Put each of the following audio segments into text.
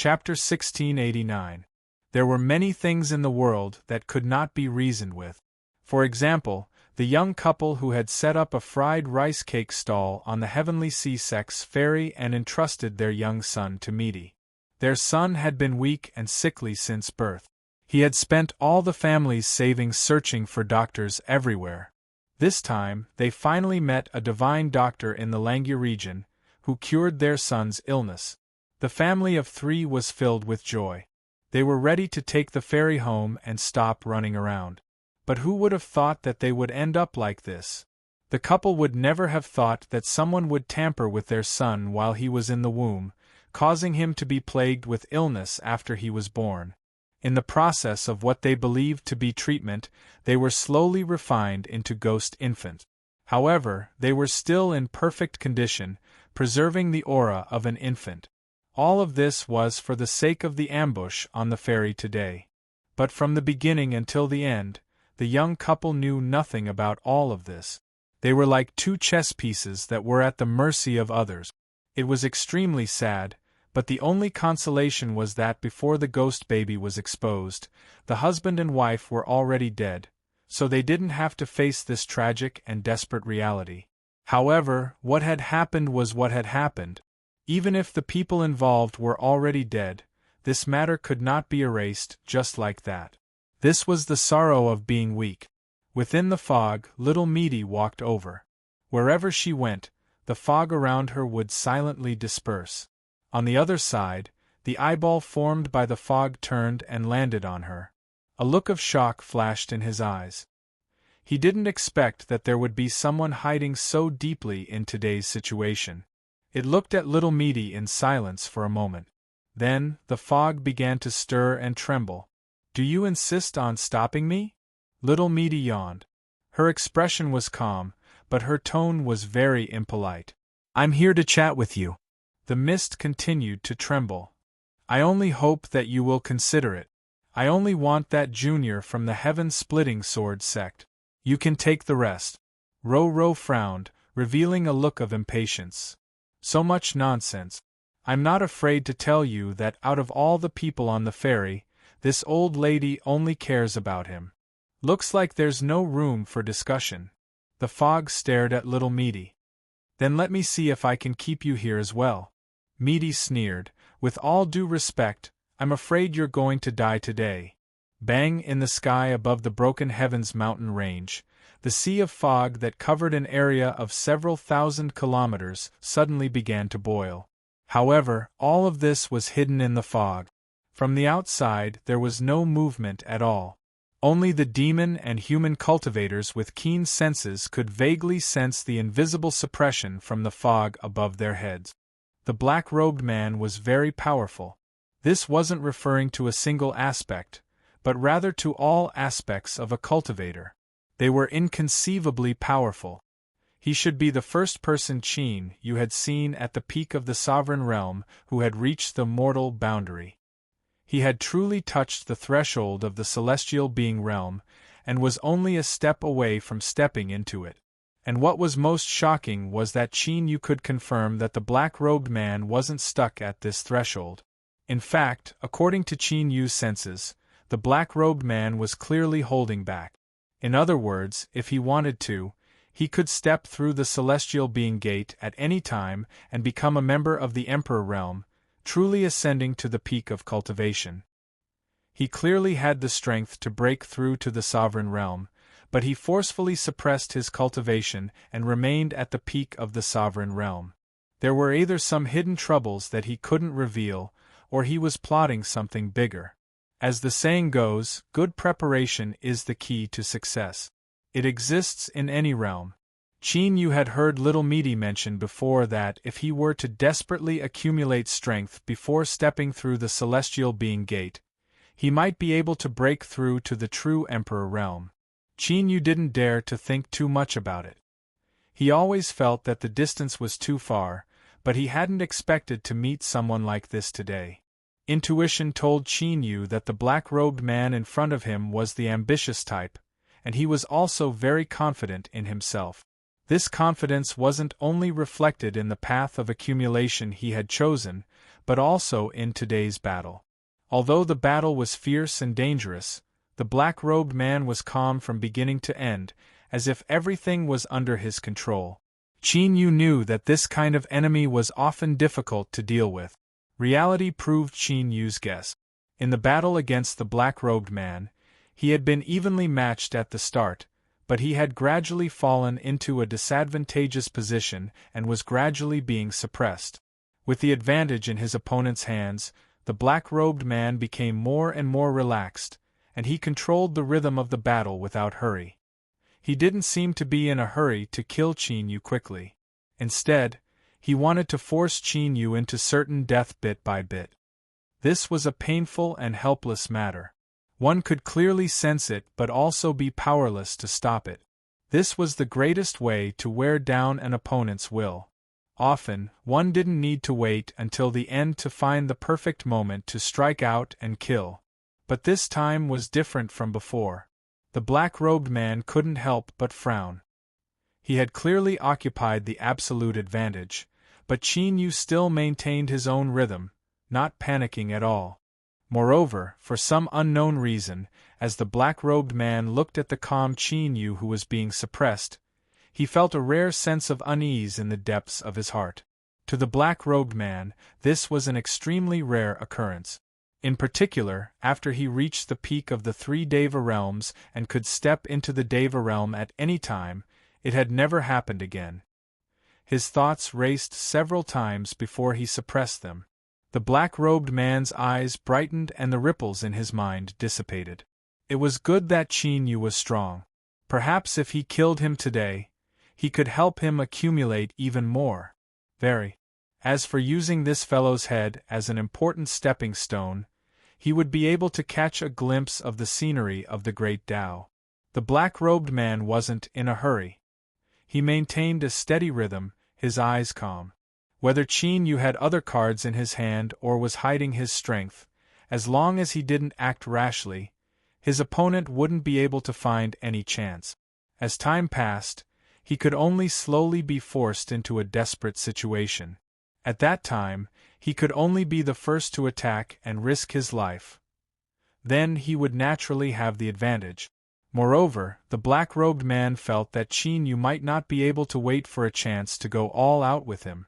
Chapter 1689. There were many things in the world that could not be reasoned with. For example, the young couple who had set up a fried rice cake stall on the Heavenly Sea-Sex ferry and entrusted their young son to Meaty. Their son had been weak and sickly since birth. He had spent all the family's savings searching for doctors everywhere. This time, they finally met a divine doctor in the Langia region, who cured their son's illness. The family of 3 was filled with joy. They were ready to take the ferry home and stop running around. But who would have thought that they would end up like this? The couple would never have thought that someone would tamper with their son while he was in the womb, causing him to be plagued with illness after he was born. In the process of what they believed to be treatment, they were slowly refined into ghost infant. However, they were still in perfect condition, preserving the aura of an infant. All of this was for the sake of the ambush on the ferry today. But from the beginning until the end, the young couple knew nothing about all of this. They were like 2 chess pieces that were at the mercy of others. It was extremely sad, but the only consolation was that before the ghost baby was exposed, the husband and wife were already dead, so they didn't have to face this tragic and desperate reality. However, what had happened was what had happened. Even if the people involved were already dead, this matter could not be erased just like that. This was the sorrow of being weak. Within the fog, little Meaty walked over. Wherever she went, the fog around her would silently disperse. On the other side, the eyeball formed by the fog turned and landed on her. A look of shock flashed in his eyes. He didn't expect that there would be someone hiding so deeply in today's situation. It looked at little Meaty in silence for a moment. Then, the fog began to stir and tremble. "Do you insist on stopping me?" Little Meaty yawned. Her expression was calm, but her tone was very impolite. "I'm here to chat with you." The mist continued to tremble. "I only hope that you will consider it. I only want that junior from the heaven-splitting sword sect. You can take the rest." Ro frowned, revealing a look of impatience. "So much nonsense. I'm not afraid to tell you that out of all the people on the ferry, this old lady only cares about him. Looks like there's no room for discussion." The fog stared at little Meaty. "Then let me see if I can keep you here as well." Meaty sneered, "With all due respect, I'm afraid you're going to die today." Bang! In the sky above the broken heavens mountain range, the sea of fog that covered an area of several thousand kilometers suddenly began to boil. However, all of this was hidden in the fog. From the outside there was no movement at all. Only the demon and human cultivators with keen senses could vaguely sense the invisible suppression from the fog above their heads. The black-robed man was very powerful. This wasn't referring to a single aspect, but rather to all aspects of a cultivator. They were inconceivably powerful. He should be the first person Qin you had seen at the peak of the sovereign realm who had reached the mortal boundary. He had truly touched the threshold of the celestial being realm, and was only a step away from stepping into it. And what was most shocking was that Qin Yu could confirm that the black-robed man wasn't stuck at this threshold. In fact, according to Qin Yu's senses, the black-robed man was clearly holding back. In other words, if he wanted to, he could step through the celestial being gate at any time and become a member of the Emperor realm, truly ascending to the peak of cultivation. He clearly had the strength to break through to the sovereign realm, but he forcefully suppressed his cultivation and remained at the peak of the sovereign realm. There were either some hidden troubles that he couldn't reveal, or he was plotting something bigger. As the saying goes, good preparation is the key to success. It exists in any realm. Qin Yu had heard little Meaty mention before that if he were to desperately accumulate strength before stepping through the celestial being gate, he might be able to break through to the true Emperor realm. Qin Yu didn't dare to think too much about it. He always felt that the distance was too far, but he hadn't expected to meet someone like this today. Intuition told Qin Yu that the black-robed man in front of him was the ambitious type, and he was also very confident in himself. This confidence wasn't only reflected in the path of accumulation he had chosen, but also in today's battle. Although the battle was fierce and dangerous, the black-robed man was calm from beginning to end, as if everything was under his control. Qin Yu knew that this kind of enemy was often difficult to deal with. Reality proved Qin Yu's guess. In the battle against the black-robed man, he had been evenly matched at the start, but he had gradually fallen into a disadvantageous position and was gradually being suppressed. With the advantage in his opponent's hands, the black-robed man became more and more relaxed, and he controlled the rhythm of the battle without hurry. He didn't seem to be in a hurry to kill Qin Yu quickly. Instead, he wanted to force Qin Yu into certain death bit by bit. This was a painful and helpless matter. One could clearly sense it but also be powerless to stop it. This was the greatest way to wear down an opponent's will. Often, one didn't need to wait until the end to find the perfect moment to strike out and kill. But this time was different from before. The black-robed man couldn't help but frown. He had clearly occupied the absolute advantage, but Qin Yu still maintained his own rhythm, not panicking at all. Moreover, for some unknown reason, as the black-robed man looked at the calm Qin Yu who was being suppressed, he felt a rare sense of unease in the depths of his heart. To the black-robed man, this was an extremely rare occurrence. In particular, after he reached the peak of the 3 Deva realms and could step into the Deva realm at any time, it had never happened again. His thoughts raced several times before he suppressed them. The black-robed man's eyes brightened and the ripples in his mind dissipated. It was good that Qin Yu was strong. Perhaps if he killed him today, he could help him accumulate even more. As for using this fellow's head as an important stepping stone, he would be able to catch a glimpse of the scenery of the great Tao. The black-robed man wasn't in a hurry. He maintained a steady rhythm, his eyes calm. Whether Qin Yu had other cards in his hand or was hiding his strength, as long as he didn't act rashly, his opponent wouldn't be able to find any chance. As time passed, he could only slowly be forced into a desperate situation. At that time, he could only be the first to attack and risk his life. Then he would naturally have the advantage. Moreover, the black-robed man felt that Qin Yu might not be able to wait for a chance to go all out with him.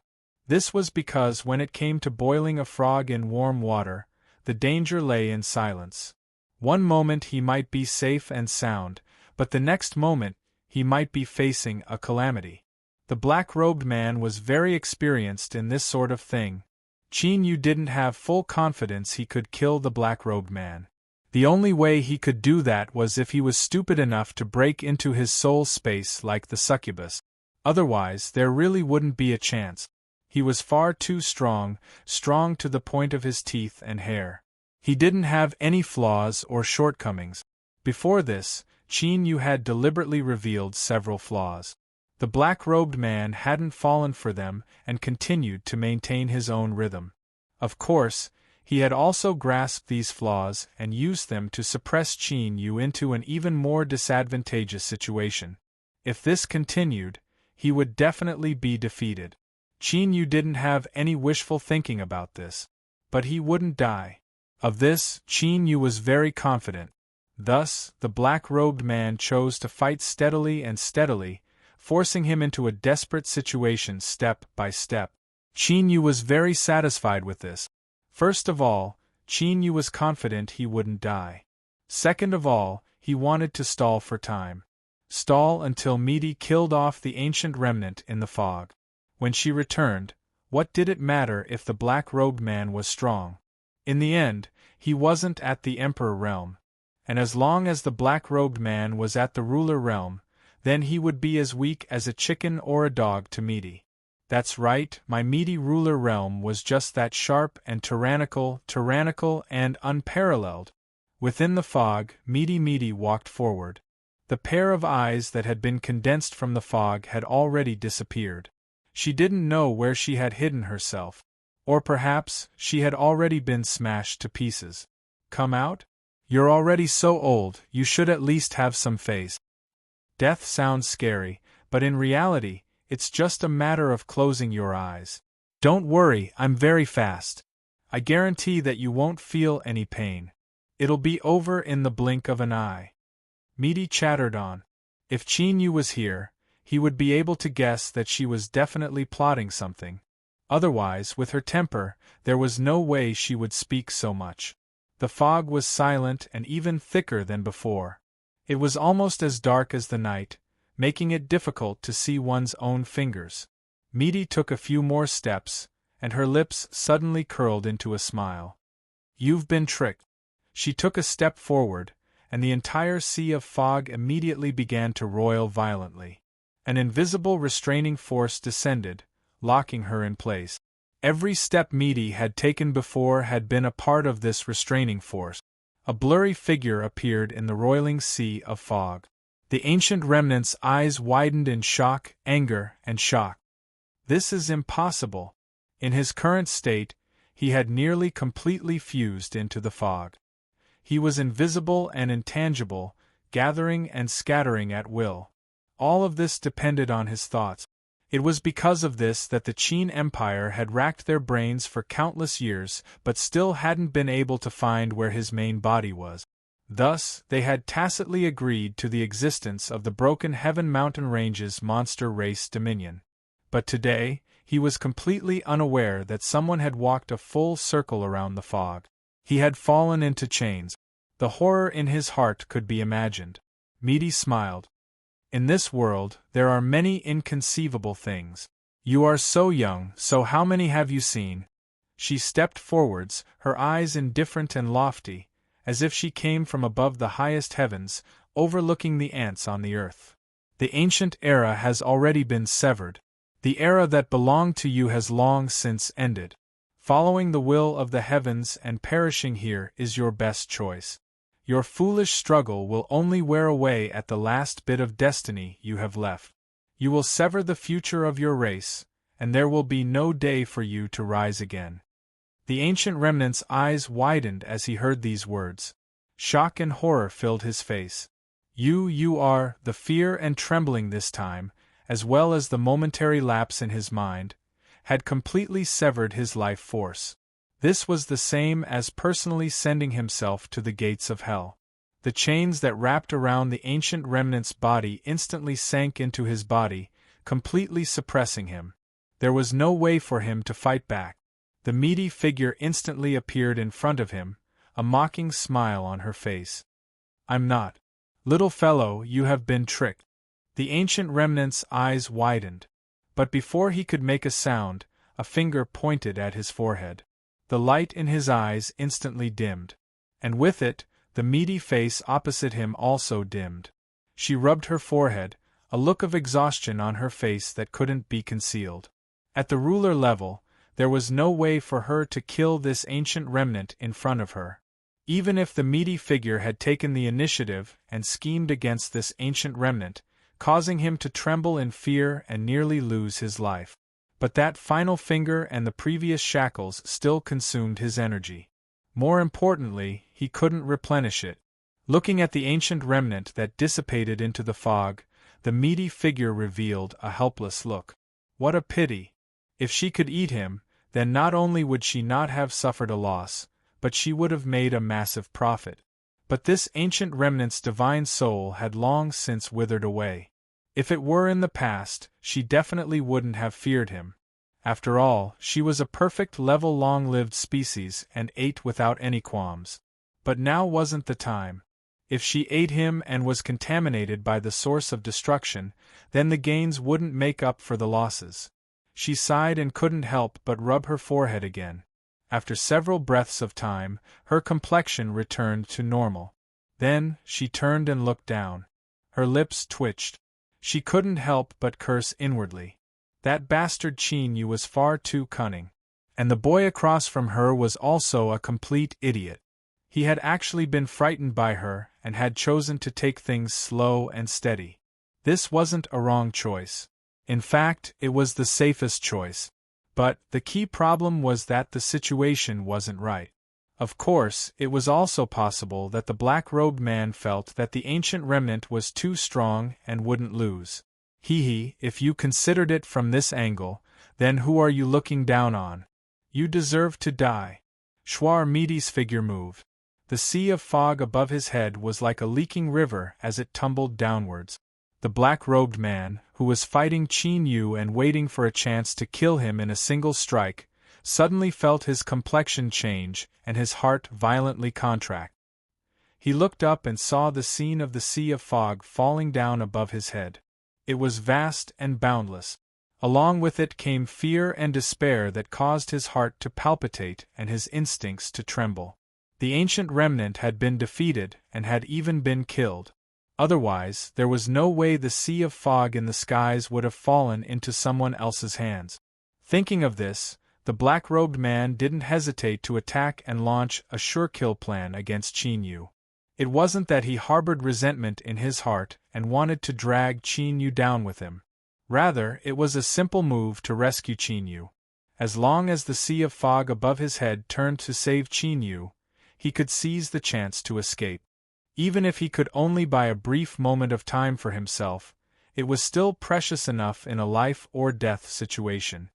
This was because when it came to boiling a frog in warm water, the danger lay in silence. One moment he might be safe and sound, but the next moment he might be facing a calamity. The black-robed man was very experienced in this sort of thing. Qin Yu didn't have full confidence he could kill the black-robed man. The only way he could do that was if he was stupid enough to break into his soul space like the succubus. Otherwise, there really wouldn't be a chance. He was far too strong to the point of his teeth and hair. He didn't have any flaws or shortcomings. Before this, Qin Yu had deliberately revealed several flaws. The black-robed man hadn't fallen for them and continued to maintain his own rhythm. Of course, he had also grasped these flaws and used them to suppress Qin Yu into an even more disadvantageous situation. If this continued, he would definitely be defeated. Qin Yu didn't have any wishful thinking about this. But he wouldn't die. Of this, Qin Yu was very confident. Thus, the black-robed man chose to fight steadily, forcing him into a desperate situation step by step. Qin Yu was very satisfied with this. First of all, Qin Yu was confident he wouldn't die. Second of all, he wanted to stall for time. Stall until Midi killed off the ancient remnant in the fog. When she returned, what did it matter if the black-robed man was strong? In the end, he wasn't at the Emperor realm. And as long as the black-robed man was at the ruler realm, then he would be as weak as a chicken or a dog to Midi. That's right, my Midi ruler realm was just that sharp and tyrannical and unparalleled. Within the fog, Midi walked forward. The pair of eyes that had been condensed from the fog had already disappeared. She didn't know where she had hidden herself. Or perhaps she had already been smashed to pieces. Come out? You're already so old, you should at least have some face. Death sounds scary, but in reality, it's just a matter of closing your eyes. Don't worry, I'm very fast. I guarantee that you won't feel any pain. It'll be over in the blink of an eye. Meaty chattered on. If Chinyu was here, he would be able to guess that she was definitely plotting something. Otherwise, with her temper, there was no way she would speak so much. The fog was silent and even thicker than before. It was almost as dark as the night, making it difficult to see one's own fingers. Meaty took a few more steps, and her lips suddenly curled into a smile. You've been tricked. She took a step forward, and the entire sea of fog immediately began to roil violently. An invisible restraining force descended, locking her in place. Every step Meaty had taken before had been a part of this restraining force. A blurry figure appeared in the roiling sea of fog. The ancient remnant's eyes widened in shock, anger, and shock. This is impossible. In his current state, he had nearly completely fused into the fog. He was invisible and intangible, gathering and scattering at will. All of this depended on his thoughts. It was because of this that the Qin Empire had racked their brains for countless years but still hadn't been able to find where his main body was. Thus, they had tacitly agreed to the existence of the Broken Heaven Mountain Range's monster race dominion. But today, he was completely unaware that someone had walked a full circle around the fog. He had fallen into chains. The horror in his heart could be imagined. Meaty smiled. In this world, there are many inconceivable things. You are so young, so how many have you seen? She stepped forwards, her eyes indifferent and lofty, as if she came from above the highest heavens, overlooking the ants on the earth. The ancient era has already been severed. The era that belonged to you has long since ended. Following the will of the heavens and perishing here is your best choice. Your foolish struggle will only wear away at the last bit of destiny you have left. You will sever the future of your race, and there will be no day for you to rise again. The ancient remnant's eyes widened as he heard these words. Shock and horror filled his face. You are, the fear and trembling this time, as well as the momentary lapse in his mind, had completely severed his life force. This was the same as personally sending himself to the gates of hell. The chains that wrapped around the ancient remnant's body instantly sank into his body, completely suppressing him. There was no way for him to fight back. The meaty figure instantly appeared in front of him, a mocking smile on her face. I'm not. Little fellow, you have been tricked. The ancient remnant's eyes widened. But before he could make a sound, a finger pointed at his forehead. The light in his eyes instantly dimmed. And with it, the meaty face opposite him also dimmed. She rubbed her forehead, a look of exhaustion on her face that couldn't be concealed. At the ruler level, there was no way for her to kill this ancient remnant in front of her. Even if the meaty figure had taken the initiative and schemed against this ancient remnant, causing him to tremble in fear and nearly lose his life. But that final finger and the previous shackles still consumed his energy. More importantly, he couldn't replenish it. Looking at the ancient remnant that dissipated into the fog, the meaty figure revealed a helpless look. What a pity! If she could eat him, then not only would she not have suffered a loss, but she would have made a massive profit. But this ancient remnant's divine soul had long since withered away. If it were in the past, she definitely wouldn't have feared him. After all, she was a perfect level long-lived species and ate without any qualms. But now wasn't the time. If she ate him and was contaminated by the source of destruction, then the gains wouldn't make up for the losses. She sighed and couldn't help but rub her forehead again. After several breaths of time, her complexion returned to normal. Then, she turned and looked down. Her lips twitched. She couldn't help but curse inwardly. That bastard Chinyu was far too cunning. And the boy across from her was also a complete idiot. He had actually been frightened by her and had chosen to take things slow and steady. This wasn't a wrong choice. In fact, it was the safest choice. But the key problem was that the situation wasn't right. Of course, it was also possible that the black-robed man felt that the ancient remnant was too strong and wouldn't lose. If you considered it from this angle, then who are you looking down on? You deserve to die. Schwar Meaty's figure moved. The sea of fog above his head was like a leaking river as it tumbled downwards. The black-robed man, who was fighting Qin Yu and waiting for a chance to kill him in a single strike, suddenly felt his complexion change and his heart violently contract. He looked up and saw the scene of the sea of fog falling down above his head. It was vast and boundless. Along with it came fear and despair that caused his heart to palpitate and his instincts to tremble. The ancient remnant had been defeated and had even been killed. Otherwise, there was no way the sea of fog in the skies would have fallen into someone else's hands. Thinking of this, the black-robed man didn't hesitate to attack and launch a sure-kill plan against Qin Yu. It wasn't that he harbored resentment in his heart and wanted to drag Qin Yu down with him. Rather, it was a simple move to rescue Qin Yu. As long as the sea of fog above his head turned to save Qin Yu, he could seize the chance to escape. Even if he could only buy a brief moment of time for himself, it was still precious enough in a life-or-death situation.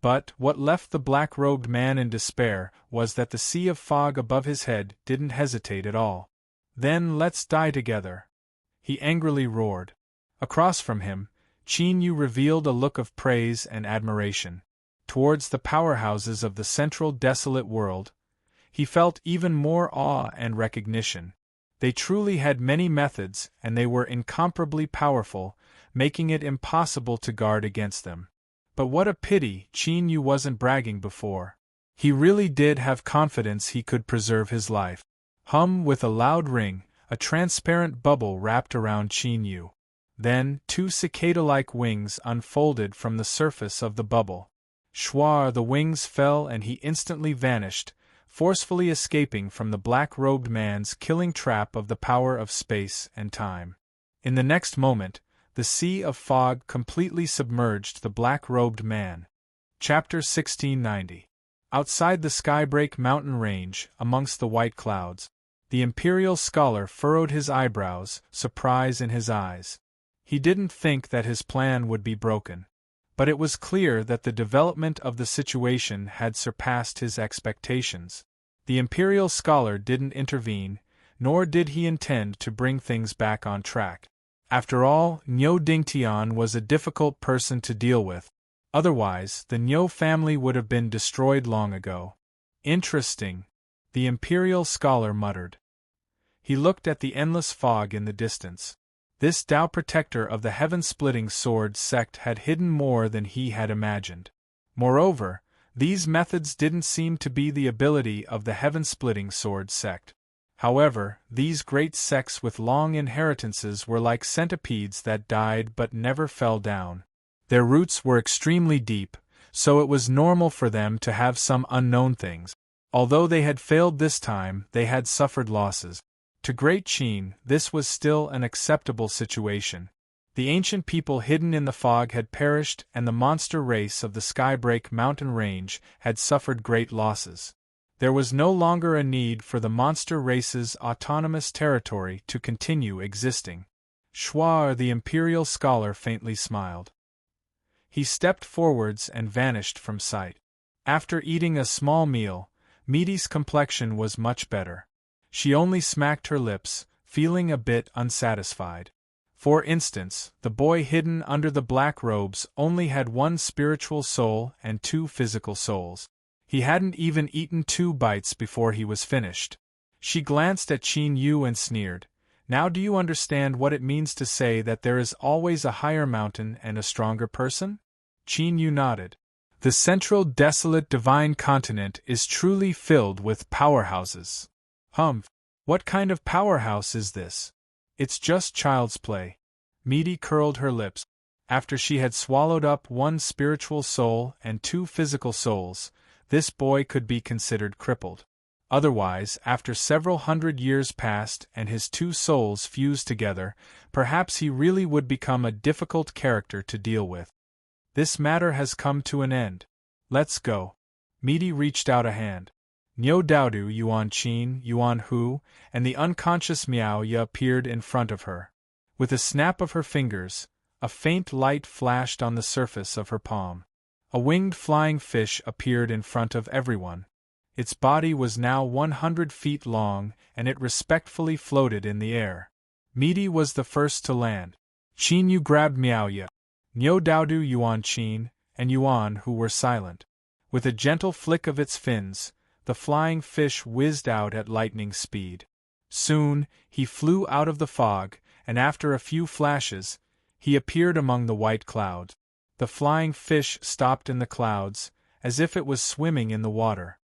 But what left the black-robed man in despair was that the sea of fog above his head didn't hesitate at all. "Then let's die together," he angrily roared. Across from him, Qin Yu revealed a look of praise and admiration. Towards the powerhouses of the central desolate world, he felt even more awe and recognition. They truly had many methods and they were incomparably powerful, making it impossible to guard against them. But what a pity Qin Yu wasn't bragging before. He really did have confidence he could preserve his life. With a loud ring, a transparent bubble wrapped around Qin Yu. Then, two cicada-like wings unfolded from the surface of the bubble. Schwar, the wings fell and he instantly vanished, forcefully escaping from the black-robed man's killing trap of the power of space and time. In the next moment, the sea of fog completely submerged the black-robed man. Chapter 1690. Outside the Skybreak mountain range, amongst the white clouds, the imperial scholar furrowed his eyebrows, surprise in his eyes. He didn't think that his plan would be broken. But it was clear that the development of the situation had surpassed his expectations. The imperial scholar didn't intervene, nor did he intend to bring things back on track. After all, Niu Dingtian was a difficult person to deal with. Otherwise, the Niu family would have been destroyed long ago. "Interesting," the imperial scholar muttered. He looked at the endless fog in the distance. This Tao protector of the heaven-splitting sword sect had hidden more than he had imagined. Moreover, these methods didn't seem to be the ability of the heaven-splitting sword sect. However, these great sects with long inheritances were like centipedes that died but never fell down. Their roots were extremely deep, so it was normal for them to have some unknown things. Although they had failed this time, they had suffered losses. To Great Qin, this was still an acceptable situation. The ancient people hidden in the fog had perished and the monster race of the Skybreak mountain range had suffered great losses. There was no longer a need for the monster race's autonomous territory to continue existing. Schwar, the imperial scholar, faintly smiled. He stepped forwards and vanished from sight. After eating a small meal, Meaty's complexion was much better. She only smacked her lips, feeling a bit unsatisfied. For instance, the boy hidden under the black robes only had one spiritual soul and two physical souls. He hadn't even eaten 2 bites before he was finished. She glanced at Qin Yu and sneered. "Now do you understand what it means to say that there is always a higher mountain and a stronger person?" Qin Yu nodded. "The central desolate divine continent is truly filled with powerhouses." What kind of powerhouse is this? It's just child's play. Meaty curled her lips. After she had swallowed up 1 spiritual soul and 2 physical souls, this boy could be considered crippled. Otherwise, after several hundred years passed and his 2 souls fused together, perhaps he really would become a difficult character to deal with. This matter has come to an end. Let's go. Meaty reached out a hand. Niu Daodu Yuan Qin, Yuan Hu, and the unconscious Miao Ya appeared in front of her. With a snap of her fingers, a faint light flashed on the surface of her palm. A winged flying fish appeared in front of everyone. Its body was now 100 feet long, and it respectfully floated in the air. Meaty was the first to land. Qin Yu grabbed Miaoya, Niu Daodu Yuan Qin, and Yuan, who were silent. With a gentle flick of its fins, the flying fish whizzed out at lightning speed. Soon, he flew out of the fog, and after a few flashes, he appeared among the white clouds. The flying fish stopped in the clouds, as if it was swimming in the water.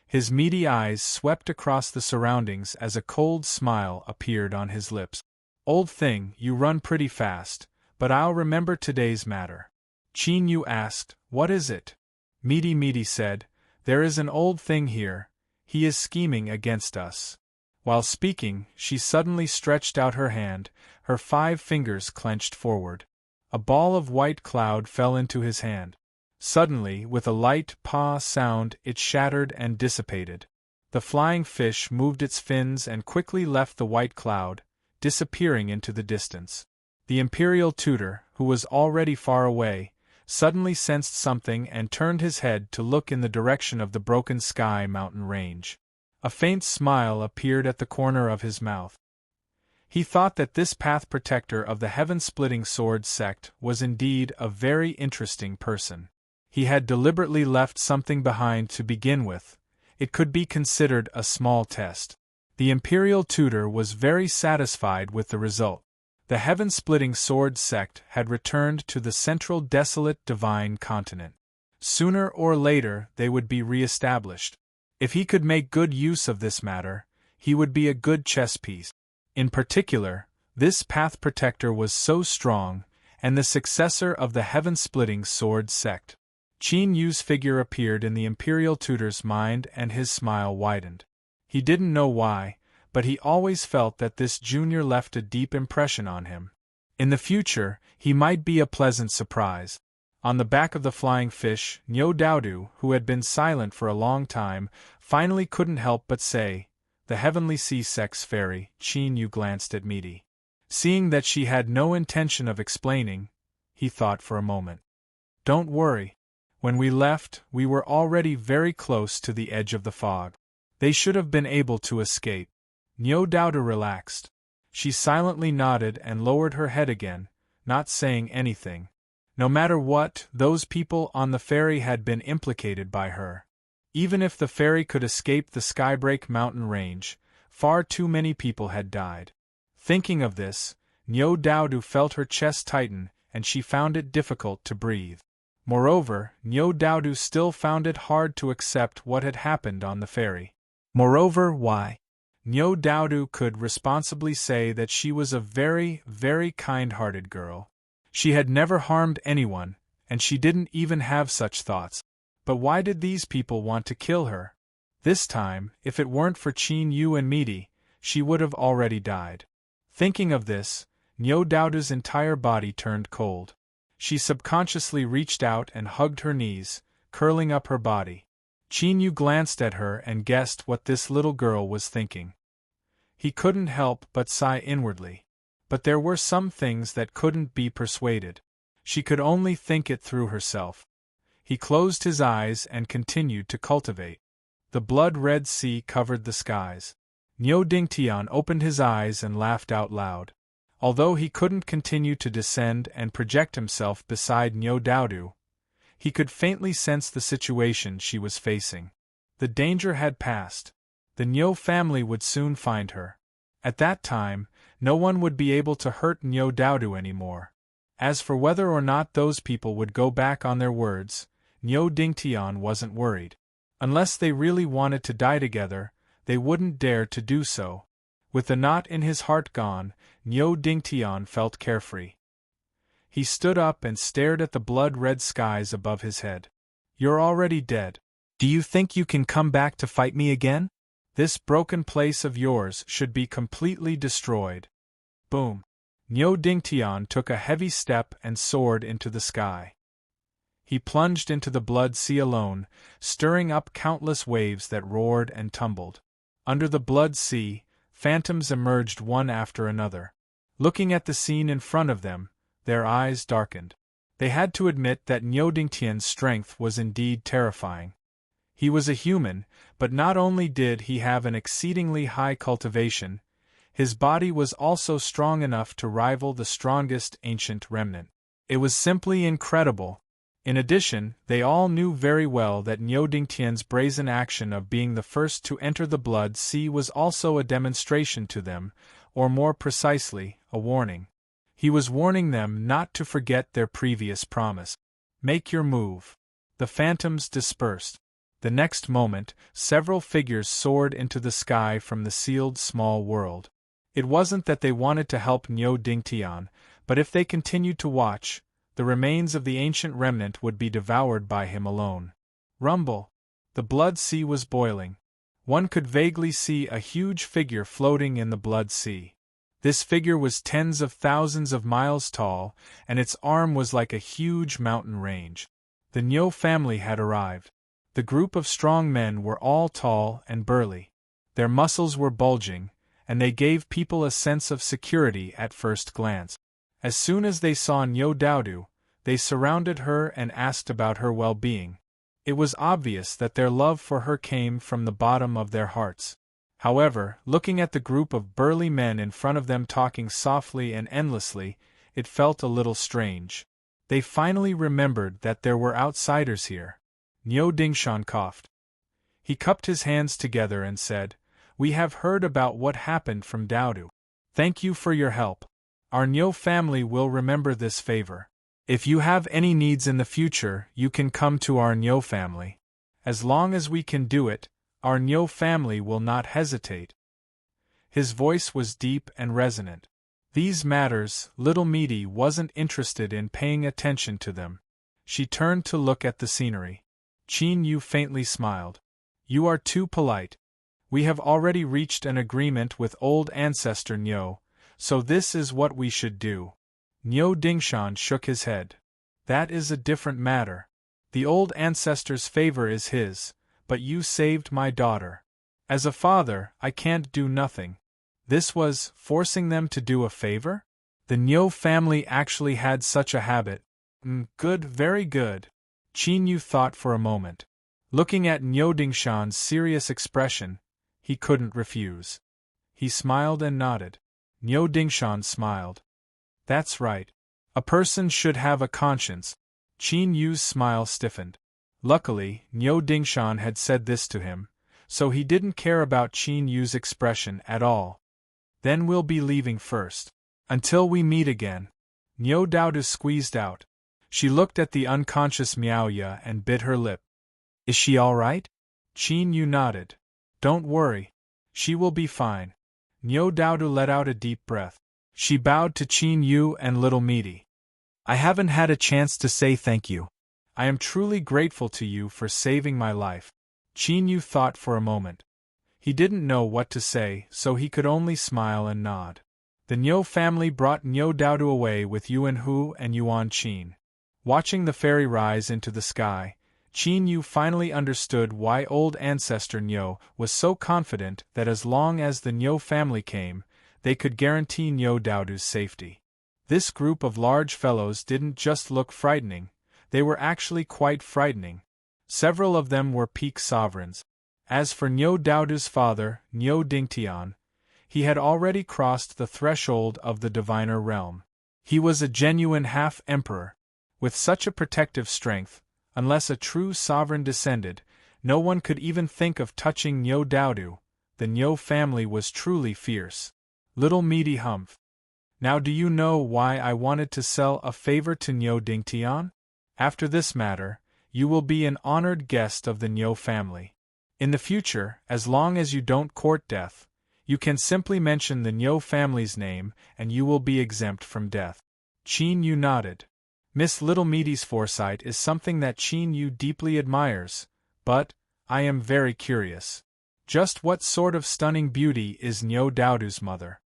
His meaty eyes swept across the surroundings as a cold smile appeared on his lips. Old thing, you run pretty fast, but I'll remember today's matter. Qin Yu asked, what is it? Meaty said, there is an old thing here, he is scheming against us. While speaking, she suddenly stretched out her hand, her 5 fingers clenched forward. A ball of white cloud fell into his hand. Suddenly, with a light "pa" sound, it shattered and dissipated. The flying fish moved its fins and quickly left the white cloud, disappearing into the distance. The imperial tutor, who was already far away, suddenly sensed something and turned his head to look in the direction of the broken sky mountain range. A faint smile appeared at the corner of his mouth. He thought that this path protector of the heaven-splitting sword sect was indeed a very interesting person. He had deliberately left something behind to begin with. It could be considered a small test. The imperial tutor was very satisfied with the result. The heaven-splitting sword sect had returned to the central desolate divine continent. Sooner or later they would be re-established. If he could make good use of this matter, he would be a good chess piece. In particular, this path protector was so strong, and the successor of the heaven-splitting sword sect. Qin Yu's figure appeared in the imperial tutor's mind and his smile widened. He didn't know why, but he always felt that this junior left a deep impression on him. In the future, he might be a pleasant surprise. On the back of the flying fish, Niu Daodu, who had been silent for a long time, finally couldn't help but say, the heavenly sea sex fairy. Qin Yu glanced at Meaty. Seeing that she had no intention of explaining, he thought for a moment. Don't worry. When we left, we were already very close to the edge of the fog. They should have been able to escape. Niu Daodu relaxed. She silently nodded and lowered her head again, not saying anything. No matter what, those people on the ferry had been implicated by her. Even if the ferry could escape the Skybreak mountain range, far too many people had died. Thinking of this, Niu Daodu felt her chest tighten, and she found it difficult to breathe. Moreover, Niu Daodu still found it hard to accept what had happened on the ferry. Moreover, why? Niu Daodu could responsibly say that she was a very, very kind-hearted girl. She had never harmed anyone, and she didn't even have such thoughts. But why did these people want to kill her? This time, if it weren't for Qin Yu and Meaty, she would have already died. Thinking of this, Niu Daodu's entire body turned cold. She subconsciously reached out and hugged her knees, curling up her body. Qin Yu glanced at her and guessed what this little girl was thinking. He couldn't help but sigh inwardly. But there were some things that couldn't be persuaded. She could only think it through herself. He closed his eyes and continued to cultivate. The blood-red sea covered the skies. Niu Dingtian opened his eyes and laughed out loud. Although he couldn't continue to descend and project himself beside Niu Daodu, he could faintly sense the situation she was facing. The danger had passed. The Niu family would soon find her. At that time, no one would be able to hurt Niu Daodu anymore. As for whether or not those people would go back on their words, Niu Dingtian wasn't worried. Unless they really wanted to die together, they wouldn't dare to do so. With the knot in his heart gone, Niu Dingtian felt carefree. He stood up and stared at the blood-red skies above his head. You're already dead. Do you think you can come back to fight me again? This broken place of yours should be completely destroyed. Boom. Niu Dingtian took a heavy step and soared into the sky. He plunged into the blood sea alone, stirring up countless waves that roared and tumbled. Under the blood sea, phantoms emerged one after another. Looking at the scene in front of them, their eyes darkened. They had to admit that Niu Dingtian's strength was indeed terrifying. He was a human, but not only did he have an exceedingly high cultivation, his body was also strong enough to rival the strongest ancient remnant. It was simply incredible. In addition, they all knew very well that Niu Dingtian's brazen action of being the first to enter the Blood Sea was also a demonstration to them, or more precisely, a warning. He was warning them not to forget their previous promise. Make your move. The phantoms dispersed. The next moment, several figures soared into the sky from the sealed small world. It wasn't that they wanted to help Niu Dingtian, but if they continued to watch, the remains of the ancient remnant would be devoured by him alone. Rumble! The Blood Sea was boiling. One could vaguely see a huge figure floating in the Blood Sea. This figure was tens of thousands of miles tall, and its arm was like a huge mountain range. The Niu family had arrived. The group of strong men were all tall and burly. Their muscles were bulging, and they gave people a sense of security at first glance. As soon as they saw Niu Daodu, they surrounded her and asked about her well-being. It was obvious that their love for her came from the bottom of their hearts. However, looking at the group of burly men in front of them talking softly and endlessly, it felt a little strange. They finally remembered that there were outsiders here. Niu Dingshan coughed. He cupped his hands together and said, "We have heard about what happened from Daodu. Thank you for your help. Our Niu family will remember this favor. If you have any needs in the future, you can come to our Niu family. As long as we can do it, our Niu family will not hesitate." His voice was deep and resonant. These matters, little Meaty wasn't interested in paying attention to them. She turned to look at the scenery. Qin Yu faintly smiled. "You are too polite. We have already reached an agreement with old ancestor Niu, so this is what we should do." Niu Dingshan shook his head. "That is a different matter. The old ancestor's favor is his, but you saved my daughter. As a father, I can't do nothing." This was forcing them to do a favor? The Niu family actually had such a habit. Good, very good. Qin Yu thought for a moment. Looking at Niu Dingshan's serious expression, he couldn't refuse. He smiled and nodded. Niu Dingshan smiled. "That's right. A person should have a conscience." Qin Yu's smile stiffened. Luckily, Niu Dingshan had said this to him, so he didn't care about Qin Yu's expression at all. "Then we'll be leaving first. Until we meet again." Niu Daodu squeezed out. She looked at the unconscious Miaoya and bit her lip. "Is she all right?" Qin Yu nodded. "Don't worry. She will be fine." Niu Daodu let out a deep breath. She bowed to Qin Yu and Little Meaty. "I haven't had a chance to say thank you. I am truly grateful to you for saving my life." Qin Yu thought for a moment. He didn't know what to say, so he could only smile and nod. The Niu family brought Niu Daodu away with Yuan Hu and Yuan Qin. Watching the ferry rise into the sky, Qin Yu finally understood why old ancestor Niu was so confident that as long as the Niu family came, they could guarantee Niu Daodu's safety. This group of large fellows didn't just look frightening, they were actually quite frightening. Several of them were peak sovereigns. As for Niu Daodu's father, Niu Dingtian, he had already crossed the threshold of the diviner realm. He was a genuine half-emperor. With such a protective strength, unless a true sovereign descended, no one could even think of touching Niu Daodu. The Niu family was truly fierce. Little Meaty humphed. "Now do you know why I wanted to sell a favor to Niu Dingtian? After this matter, you will be an honored guest of the Niu family. In the future, as long as you don't court death, you can simply mention the Niu family's name and you will be exempt from death." Qin Yu nodded. Miss Little Meaty's foresight is something that Qin Yu deeply admires, but, I am very curious. Just what sort of stunning beauty is Niu Daodu's mother?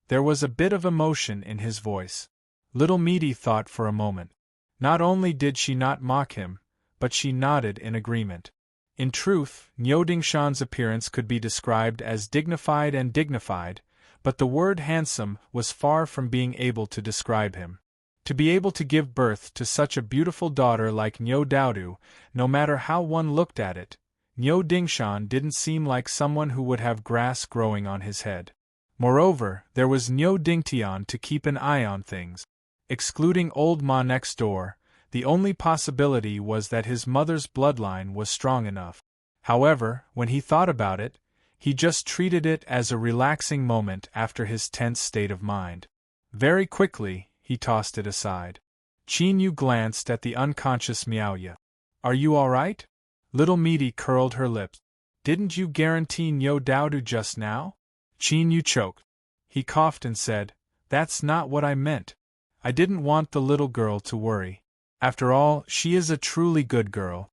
There was a bit of emotion in his voice. Little Meaty thought for a moment. Not only did she not mock him, but she nodded in agreement. In truth, Niu Dingshan's appearance could be described as dignified, but the word handsome was far from being able to describe him. To be able to give birth to such a beautiful daughter like Niu Daodu, no matter how one looked at it, Niu Dingshan didn't seem like someone who would have grass growing on his head. Moreover, there was Niu Dingtian to keep an eye on things. Excluding old Ma next door, the only possibility was that his mother's bloodline was strong enough. However, when he thought about it, he just treated it as a relaxing moment after his tense state of mind. Very quickly, he tossed it aside. Qin Yu glanced at the unconscious Miaoya. Are you all right? Little Meaty curled her lips. Didn't you guarantee Niu Daodu just now? Qin Yu choked. He coughed and said, That's not what I meant. I didn't want the little girl to worry. After all, she is a truly good girl.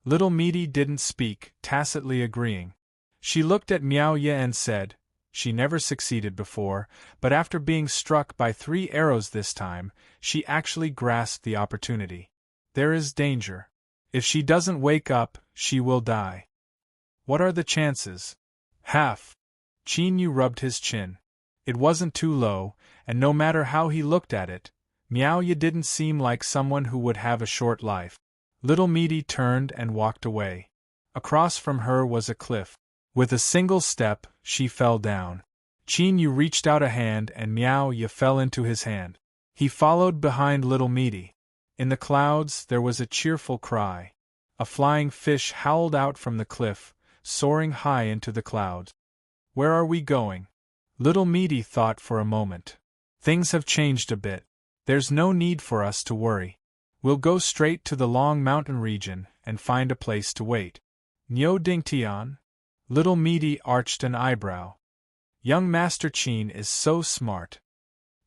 Little Meaty didn't speak, tacitly agreeing. She looked at Miaoya and said, She never succeeded before, but after being struck by 3 arrows this time, she actually grasped the opportunity. There is danger. If she doesn't wake up, she will die. What are the chances? Half. Qin Yu rubbed his chin. It wasn't too low, and no matter how he looked at it, Miaoya didn't seem like someone who would have a short life. Little Meaty turned and walked away. Across from her was a cliff. With a single step, she fell down. Qin Yu reached out a hand and Miaoya fell into his hand. He followed behind Little Meaty. In the clouds there was a cheerful cry. A flying fish howled out from the cliff, soaring high into the clouds. Where are we going? Little Meaty thought for a moment. Things have changed a bit. There's no need for us to worry. We'll go straight to the Long Mountain region and find a place to wait. Niu Dingtian? Little Meaty arched an eyebrow. Young Master Qin is so smart.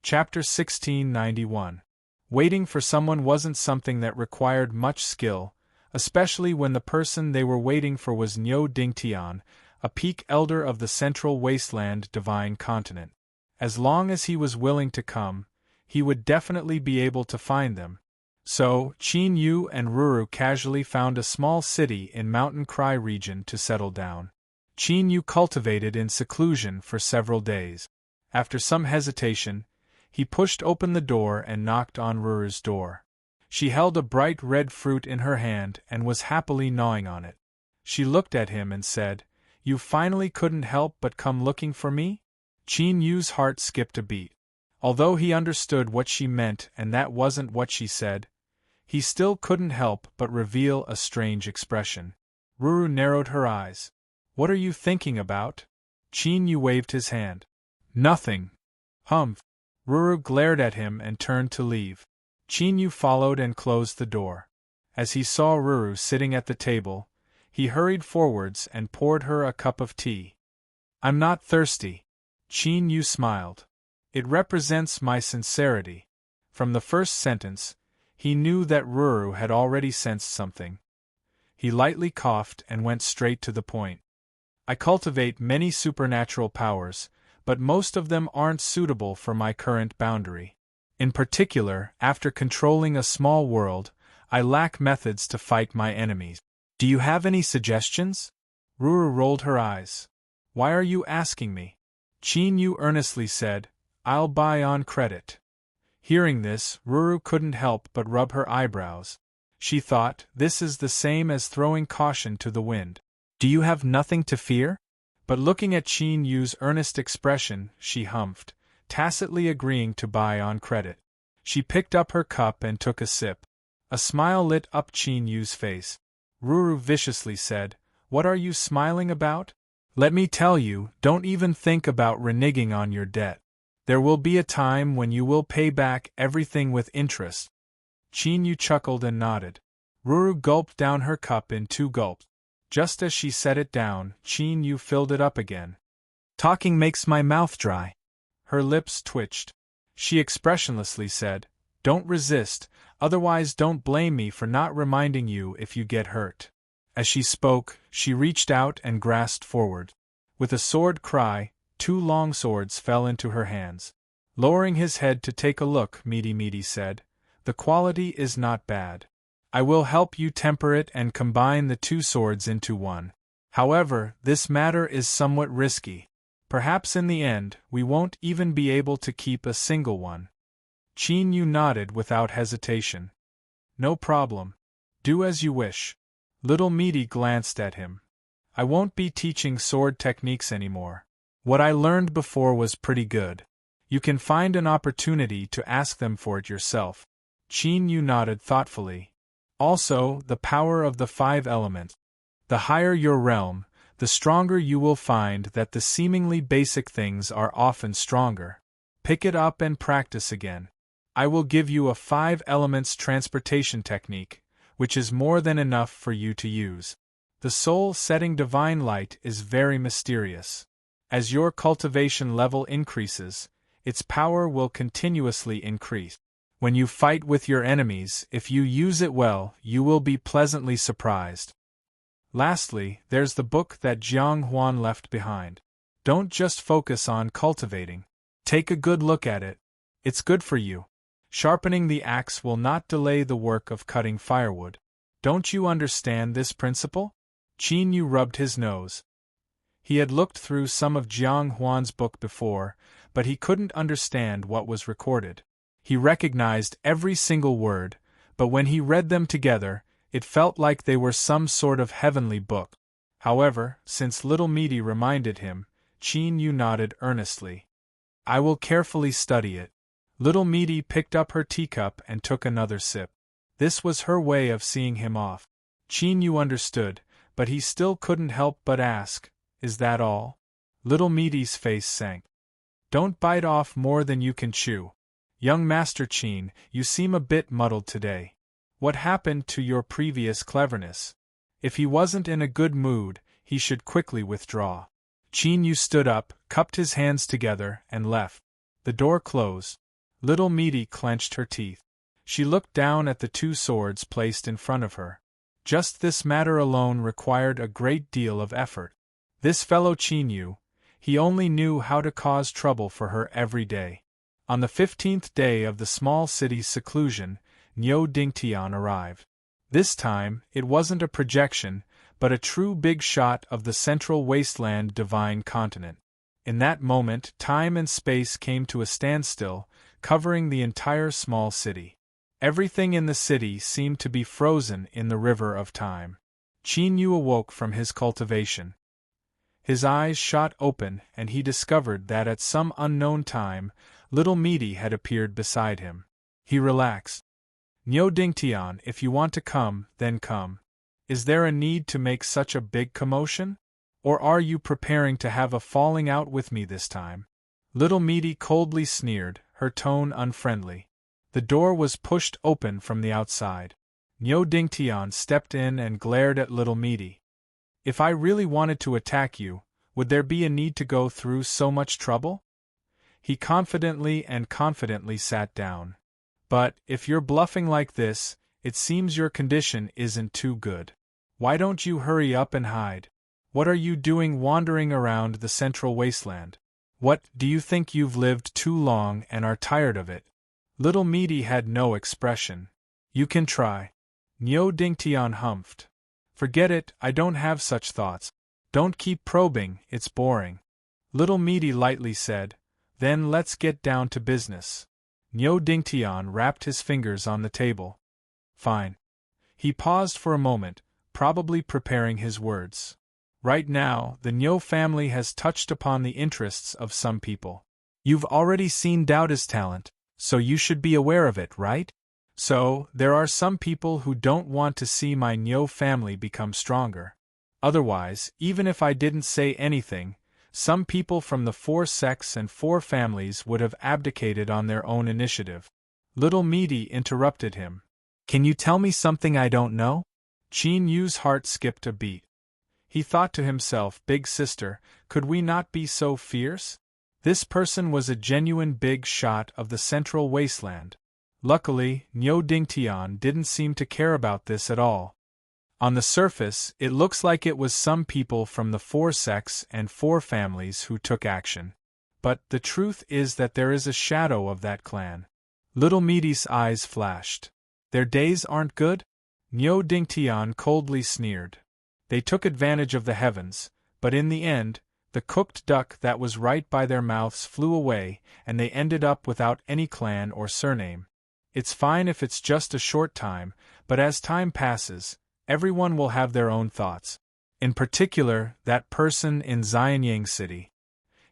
Chapter 1691. Waiting for someone wasn't something that required much skill, especially when the person they were waiting for was Niu Dingtian, a peak elder of the Central Wasteland Divine Continent. As long as he was willing to come, he would definitely be able to find them. So, Qin Yu and Ruru casually found a small city in Mountain Cry region to settle down. Qin Yu cultivated in seclusion for several days. After some hesitation, he pushed open the door and knocked on Ruru's door. She held a bright red fruit in her hand and was happily gnawing on it. She looked at him and said, You finally couldn't help but come looking for me? Qin Yu's heart skipped a beat. Although he understood what she meant and that wasn't what she said, he still couldn't help but reveal a strange expression. Ruru narrowed her eyes. What are you thinking about? Qin Yu waved his hand. Nothing. Humph. Ruru glared at him and turned to leave. Qin Yu followed and closed the door. As he saw Ruru sitting at the table, he hurried forwards and poured her a cup of tea. I'm not thirsty. Qin Yu smiled. It represents my sincerity. From the first sentence, he knew that Ruru had already sensed something. He lightly coughed and went straight to the point. I cultivate many supernatural powers, but most of them aren't suitable for my current boundary. In particular, after controlling a small world, I lack methods to fight my enemies. Do you have any suggestions? Ruru rolled her eyes. Why are you asking me? Qin Yu earnestly said, I'll buy on credit. Hearing this, Ruru couldn't help but rub her eyebrows. She thought, this is the same as throwing caution to the wind. Do you have nothing to fear? But looking at Qin Yu's earnest expression, she humphed, tacitly agreeing to buy on credit. She picked up her cup and took a sip. A smile lit up Qin Yu's face. Ruru viciously said, What are you smiling about? Let me tell you, don't even think about reneging on your debt. There will be a time when you will pay back everything with interest. Qin Yu chuckled and nodded. Ruru gulped down her cup in 2 gulps. Just as she set it down, Qin Yu filled it up again. Talking makes my mouth dry. Her lips twitched. She expressionlessly said, Don't resist, otherwise don't blame me for not reminding you if you get hurt. As she spoke, she reached out and grasped forward. With a sword cry, 2 long swords fell into her hands. Lowering his head to take a look, Meaty said, The quality is not bad. I will help you temper it and combine the 2 swords into one. However, this matter is somewhat risky. Perhaps in the end, we won't even be able to keep a single one. Qin Yu nodded without hesitation. No problem. Do as you wish. Little Meaty glanced at him. I won't be teaching sword techniques anymore. What I learned before was pretty good. You can find an opportunity to ask them for it yourself. Qin Yu nodded thoughtfully. Also, the power of the 5 elements. The higher your realm, the stronger you will find that the seemingly basic things are often stronger. Pick it up and practice again. I will give you a 5 elements transportation technique, which is more than enough for you to use. The soul-setting divine light is very mysterious. As your cultivation level increases, its power will continuously increase. When you fight with your enemies, if you use it well, you will be pleasantly surprised. Lastly, there's the book that Jiang Huan left behind. Don't just focus on cultivating. Take a good look at it. It's good for you. Sharpening the axe will not delay the work of cutting firewood. Don't you understand this principle? Qin Yu rubbed his nose. He had looked through some of Jiang Huan's book before, but he couldn't understand what was recorded. He recognized every single word, but when he read them together, it felt like they were some sort of heavenly book. However, since Little Meaty reminded him, Qin Yu nodded earnestly. I will carefully study it. Little Meaty picked up her teacup and took another sip. This was her way of seeing him off. Qin Yu understood, but he still couldn't help but ask, Is that all? Little Meaty's face sank. Don't bite off more than you can chew. Young Master Qin, you seem a bit muddled today. What happened to your previous cleverness? If he wasn't in a good mood, he should quickly withdraw. Qin Yu stood up, cupped his hands together, and left. The door closed. Little Meaty clenched her teeth. She looked down at the 2 swords placed in front of her. Just this matter alone required a great deal of effort. This fellow Qin Yu, he only knew how to cause trouble for her every day. On the 15th day of the small city's seclusion, Niu Dingtian arrived. This time, it wasn't a projection, but a true big shot of the central wasteland divine continent. In that moment, time and space came to a standstill, covering the entire small city. Everything in the city seemed to be frozen in the river of time. Qin Yu awoke from his cultivation. His eyes shot open, and he discovered that at some unknown time, Little Meaty had appeared beside him. He relaxed. Niu Dingtian, if you want to come, then come. Is there a need to make such a big commotion? Or are you preparing to have a falling out with me this time? Little Meaty coldly sneered, her tone unfriendly. The door was pushed open from the outside. Niu Dingtian stepped in and glared at Little Meaty. If I really wanted to attack you, would there be a need to go through so much trouble? He confidently sat down. But, if you're bluffing like this, it seems your condition isn't too good. Why don't you hurry up and hide? What are you doing wandering around the central wasteland? What, do you think you've lived too long and are tired of it? Little Meaty had no expression. You can try. Niu Dingtian humphed. Forget it, I don't have such thoughts. Don't keep probing, it's boring. Little Meaty lightly said, Then let's get down to business. Niu Dingtian rapped his fingers on the table. Fine. He paused for a moment, probably preparing his words. Right now, the Niu family has touched upon the interests of some people. You've already seen Daoda's talent, so you should be aware of it, right? So, there are some people who don't want to see my Niu family become stronger. Otherwise, even if I didn't say anything, some people from the 4 sects and 4 families would have abdicated on their own initiative. Little Meaty interrupted him. Can you tell me something I don't know? Qin Yu's heart skipped a beat. He thought to himself, Big sister, could we not be so fierce? This person was a genuine big shot of the central wasteland. Luckily, Niu Dingtian didn't seem to care about this at all. On the surface, it looks like it was some people from the 4 sects and 4 families who took action. But the truth is that there is a shadow of that clan. Little Meaty's eyes flashed. Their days aren't good? Niu Dingtian coldly sneered. They took advantage of the heavens, but in the end, the cooked duck that was right by their mouths flew away, and they ended up without any clan or surname. It's fine if it's just a short time, but as time passes, everyone will have their own thoughts. In particular, that person in Xianyang City.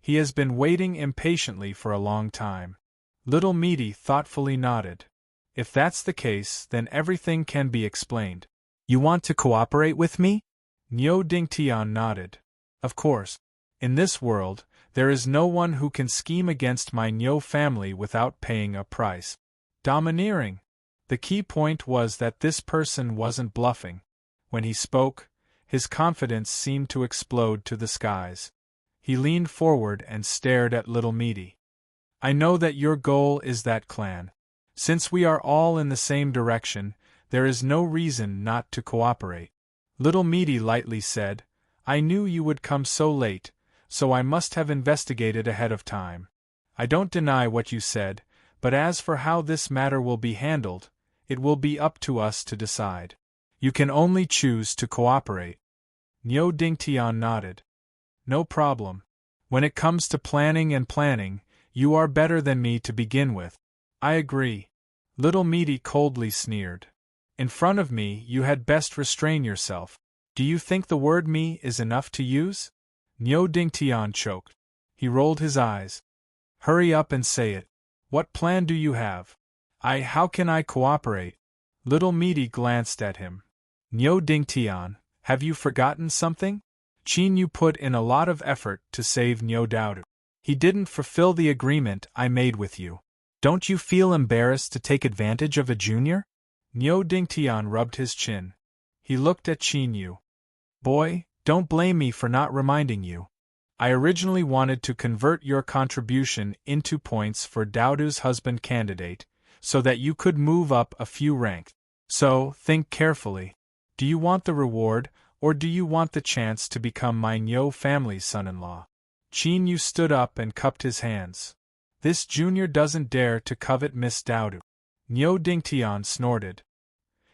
He has been waiting impatiently for a long time. Little Meaty thoughtfully nodded. If that's the case, then everything can be explained. You want to cooperate with me? Niu Dingtian nodded. Of course. In this world, there is no one who can scheme against my Niu family without paying a price. Domineering. The key point was that this person wasn't bluffing. When he spoke, his confidence seemed to explode to the skies. He leaned forward and stared at Little Meaty. I know that your goal is that clan. Since we are all in the same direction, there is no reason not to cooperate. Little Meaty lightly said, I knew you would come so late, so I must have investigated ahead of time. I don't deny what you said, but as for how this matter will be handled, it will be up to us to decide. You can only choose to cooperate. Niu Dingtian nodded. No problem. When it comes to planning, you are better than me to begin with. I agree. Little Meaty coldly sneered. In front of me, you had best restrain yourself. Do you think the word me is enough to use? Niu Dingtian choked. He rolled his eyes. Hurry up and say it. What plan do you have? How can I cooperate? Little Meaty glanced at him. Niu Dingtian, have you forgotten something? Qin Yu put in a lot of effort to save Niu Daodu. He didn't fulfill the agreement I made with you. Don't you feel embarrassed to take advantage of a junior? Niu Dingtian rubbed his chin. He looked at Qin Yu. Boy, don't blame me for not reminding you. I originally wanted to convert your contribution into points for Daodu's husband candidate, so that you could move up a few ranks. So, think carefully. Do you want the reward, or do you want the chance to become my Niu family's son-in-law? Qin Yu stood up and cupped his hands. This junior doesn't dare to covet Miss Daodu. Niu Dingtian snorted.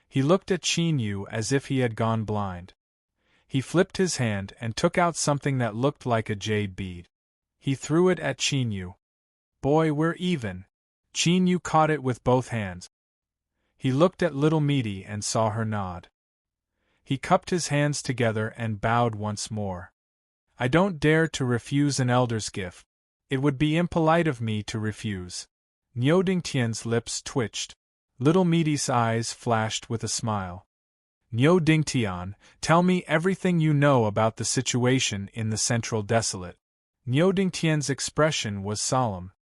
He looked at Qin Yu as if he had gone blind. He flipped his hand and took out something that looked like a jade bead. He threw it at Qin Yu. Boy, we're even. Qin Yu caught it with both hands. He looked at Little Meaty and saw her nod. He cupped his hands together and bowed once more. I don't dare to refuse an elder's gift. It would be impolite of me to refuse. Niu Dingtian's lips twitched. Little Meaty's eyes flashed with a smile. Niu Dingtian, tell me everything you know about the situation in the Central Desolate. Niu Dingtian's expression was solemn.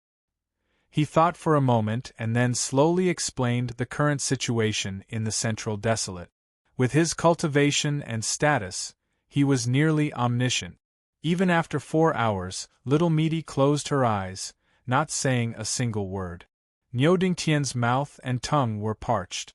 He thought for a moment and then slowly explained the current situation in the Central Desolate. With his cultivation and status, he was nearly omniscient. Even after 4 hours, Little Meaty closed her eyes, not saying a single word. Niu Dingtian's mouth and tongue were parched.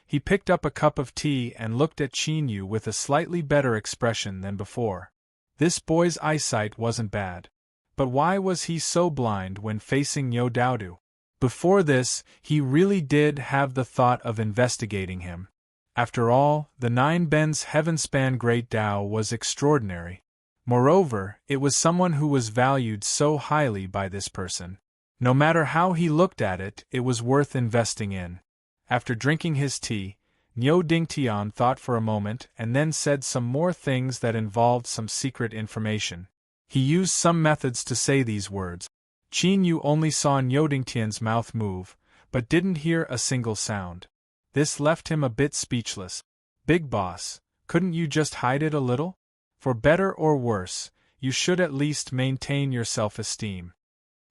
He picked up a cup of tea and looked at Qin Yu with a slightly better expression than before. This boy's eyesight wasn't bad. But why was he so blind when facing Niu Daodu? Before this, he really did have the thought of investigating him. After all, the Nine Bens Heavenspan Great Tao was extraordinary. Moreover, it was someone who was valued so highly by this person. No matter how he looked at it, it was worth investing in. After drinking his tea, Niu Dingtian thought for a moment and then said some more things that involved some secret information. He used some methods to say these words. Qin Yu only saw Niu Dingtian's mouth move, but didn't hear a single sound. This left him a bit speechless. Big boss, couldn't you just hide it a little? For better or worse, you should at least maintain your self-esteem.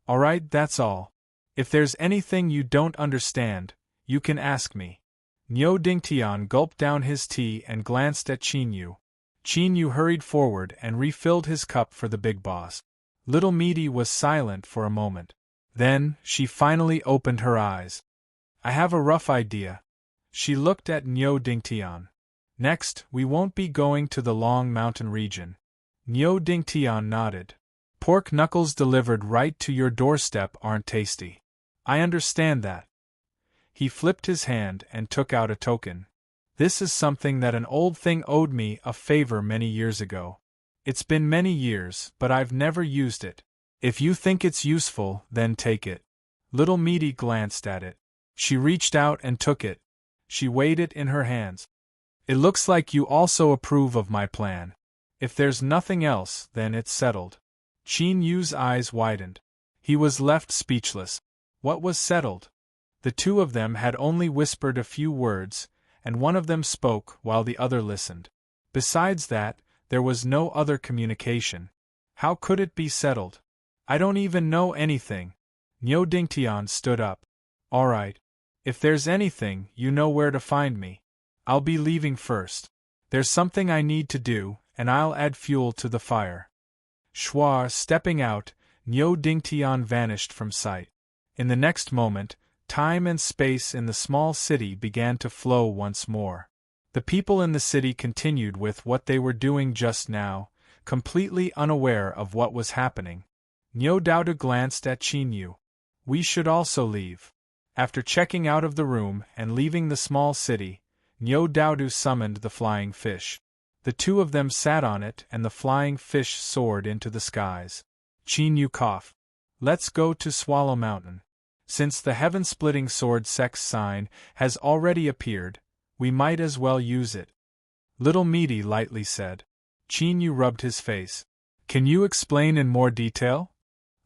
Alright, that's all. If there's anything you don't understand, you can ask me. Niu Dingtian gulped down his tea and glanced at Qin Yu. Qin Yu hurried forward and refilled his cup for the big boss. Little Meaty was silent for a moment. Then, she finally opened her eyes. I have a rough idea. She looked at Niu Dingtian. Next, we won't be going to the Long Mountain region. Niu Dingtian nodded. Pork knuckles delivered right to your doorstep aren't tasty. I understand that. He flipped his hand and took out a token. This is something that an old thing owed me a favor many years ago. It's been many years, but I've never used it. If you think it's useful, then take it. Little Meaty glanced at it. She reached out and took it. She weighed it in her hands. It looks like you also approve of my plan. If there's nothing else, then it's settled. Qin Yu's eyes widened. He was left speechless. What was settled? The two of them had only whispered a few words, and one of them spoke while the other listened. Besides that, there was no other communication. How could it be settled? I don't even know anything. Niu Dingtian stood up. All right. If there's anything, you know where to find me. I'll be leaving first. There's something I need to do, and I'll add fuel to the fire. Schwa stepping out, Niu Dingtian vanished from sight. In the next moment, time and space in the small city began to flow once more. The people in the city continued with what they were doing just now, completely unaware of what was happening. Niu Daodu glanced at Qin Yu. We should also leave. After checking out of the room and leaving the small city, Niu Daodu summoned the flying fish. The two of them sat on it and the flying fish soared into the skies. Qin Yu coughed. Let's go to Swallow Mountain. Since the heaven-splitting sword sex sign has already appeared, we might as well use it. Little Meaty lightly said. Qin Yu rubbed his face. Can you explain in more detail?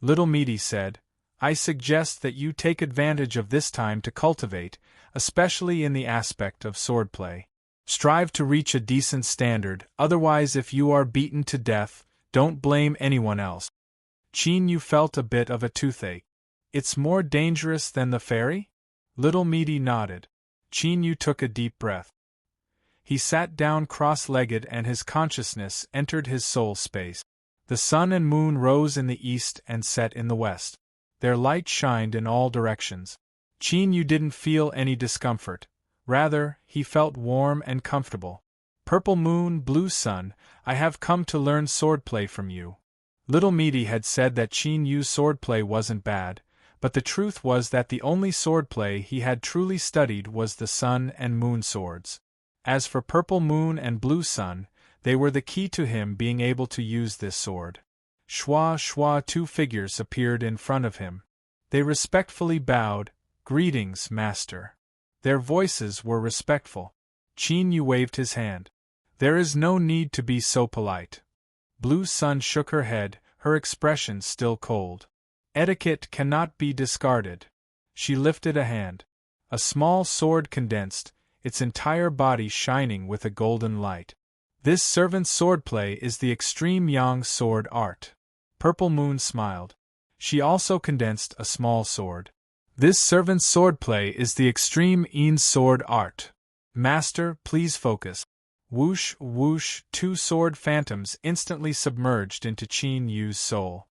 Little Meaty said, I suggest that you take advantage of this time to cultivate, especially in the aspect of swordplay. Strive to reach a decent standard, otherwise if you are beaten to death, don't blame anyone else. Qin Yu felt a bit of a toothache. It's more dangerous than the fairy? Little Meaty nodded. Qin Yu took a deep breath. He sat down cross-legged and his consciousness entered his soul space. The sun and moon rose in the east and set in the west. Their light shined in all directions. Qin Yu didn't feel any discomfort. Rather, he felt warm and comfortable. Purple moon, blue sun, I have come to learn swordplay from you. Little Meaty had said that Qin Yu's swordplay wasn't bad, but the truth was that the only swordplay he had truly studied was the sun and moon swords. As for purple moon and blue sun, they were the key to him being able to use this sword. Shwa, two figures appeared in front of him. They respectfully bowed. Greetings, master. Their voices were respectful. Qin Yu waved his hand. There is no need to be so polite. Blue Sun shook her head, her expression still cold. Etiquette cannot be discarded. She lifted a hand. A small sword condensed, its entire body shining with a golden light. This servant's swordplay is the extreme yang sword art. Purple Moon smiled. She also condensed a small sword. This servant's swordplay is the extreme yin sword art. Master, please focus. Whoosh, whoosh, two sword phantoms instantly submerged into Qin Yu's soul.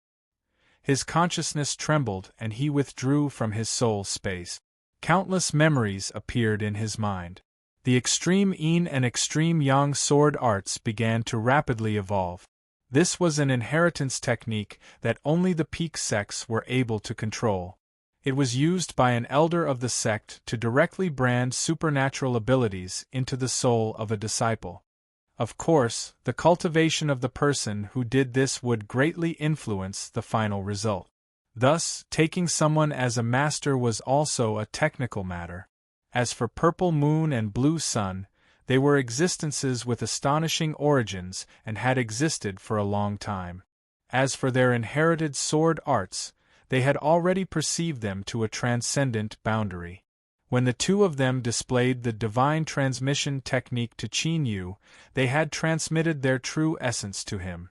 His consciousness trembled and he withdrew from his soul space. Countless memories appeared in his mind. The extreme yin and extreme yang sword arts began to rapidly evolve. This was an inheritance technique that only the peak sects were able to control. It was used by an elder of the sect to directly brand supernatural abilities into the soul of a disciple. Of course, the cultivation of the person who did this would greatly influence the final result. Thus, taking someone as a master was also a technical matter. As for Purple Moon and Blue Sun, they were existences with astonishing origins and had existed for a long time. As for their inherited sword arts, they had already perceived them to a transcendent boundary. When the two of them displayed the divine transmission technique to Qin Yu, they had transmitted their true essence to him.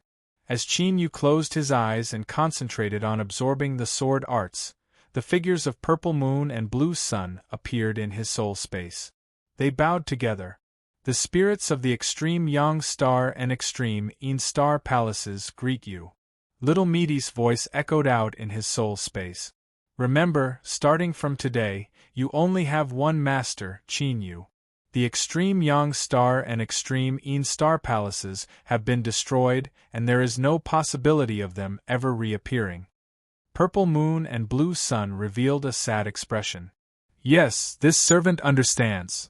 As Qin Yu closed his eyes and concentrated on absorbing the sword arts, the figures of Purple Moon and Blue Sun appeared in his soul space. They bowed together. The spirits of the extreme Yang Star and extreme Yin Star palaces greet you. Little Meaty's voice echoed out in his soul space. Remember, starting from today, you only have one master, Qin Yu. The extreme Yang Star and extreme Yin Star palaces have been destroyed and there is no possibility of them ever reappearing. Purple Moon and Blue Sun revealed a sad expression. Yes, this servant understands.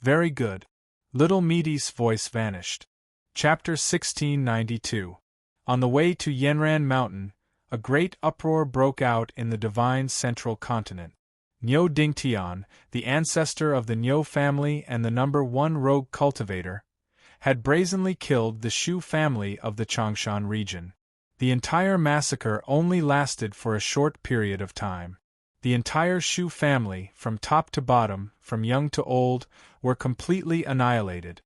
Very good. Little Meaty's voice vanished. Chapter 1692. On the way to Yanran Mountain, a great uproar broke out in the divine central continent. Niu Dingtian, the ancestor of the Niu family and the #1 rogue cultivator, had brazenly killed the Shu family of the Changshan region. The entire massacre only lasted for a short period of time. The entire Shu family, from top to bottom, from young to old, were completely annihilated.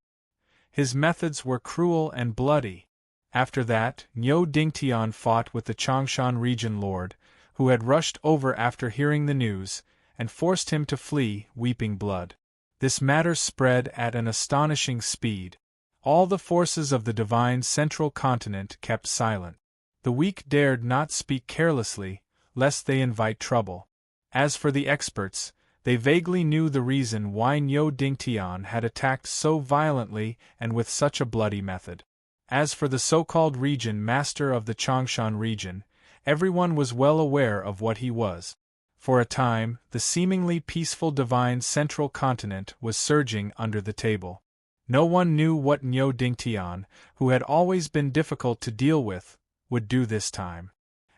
His methods were cruel and bloody. After that, Niu Dingtian fought with the Changshan region lord, who had rushed over after hearing the news, and forced him to flee, weeping blood. This matter spread at an astonishing speed. All the forces of the divine central continent kept silent. The weak dared not speak carelessly, lest they invite trouble. As for the experts, they vaguely knew the reason why Niu Dingtian had attacked so violently and with such a bloody method. As for the so-called region master of the Changshan region, everyone was well aware of what he was. For a time, the seemingly peaceful divine central continent was surging under the table. No one knew what Niu Dingtian, who had always been difficult to deal with, would do this time.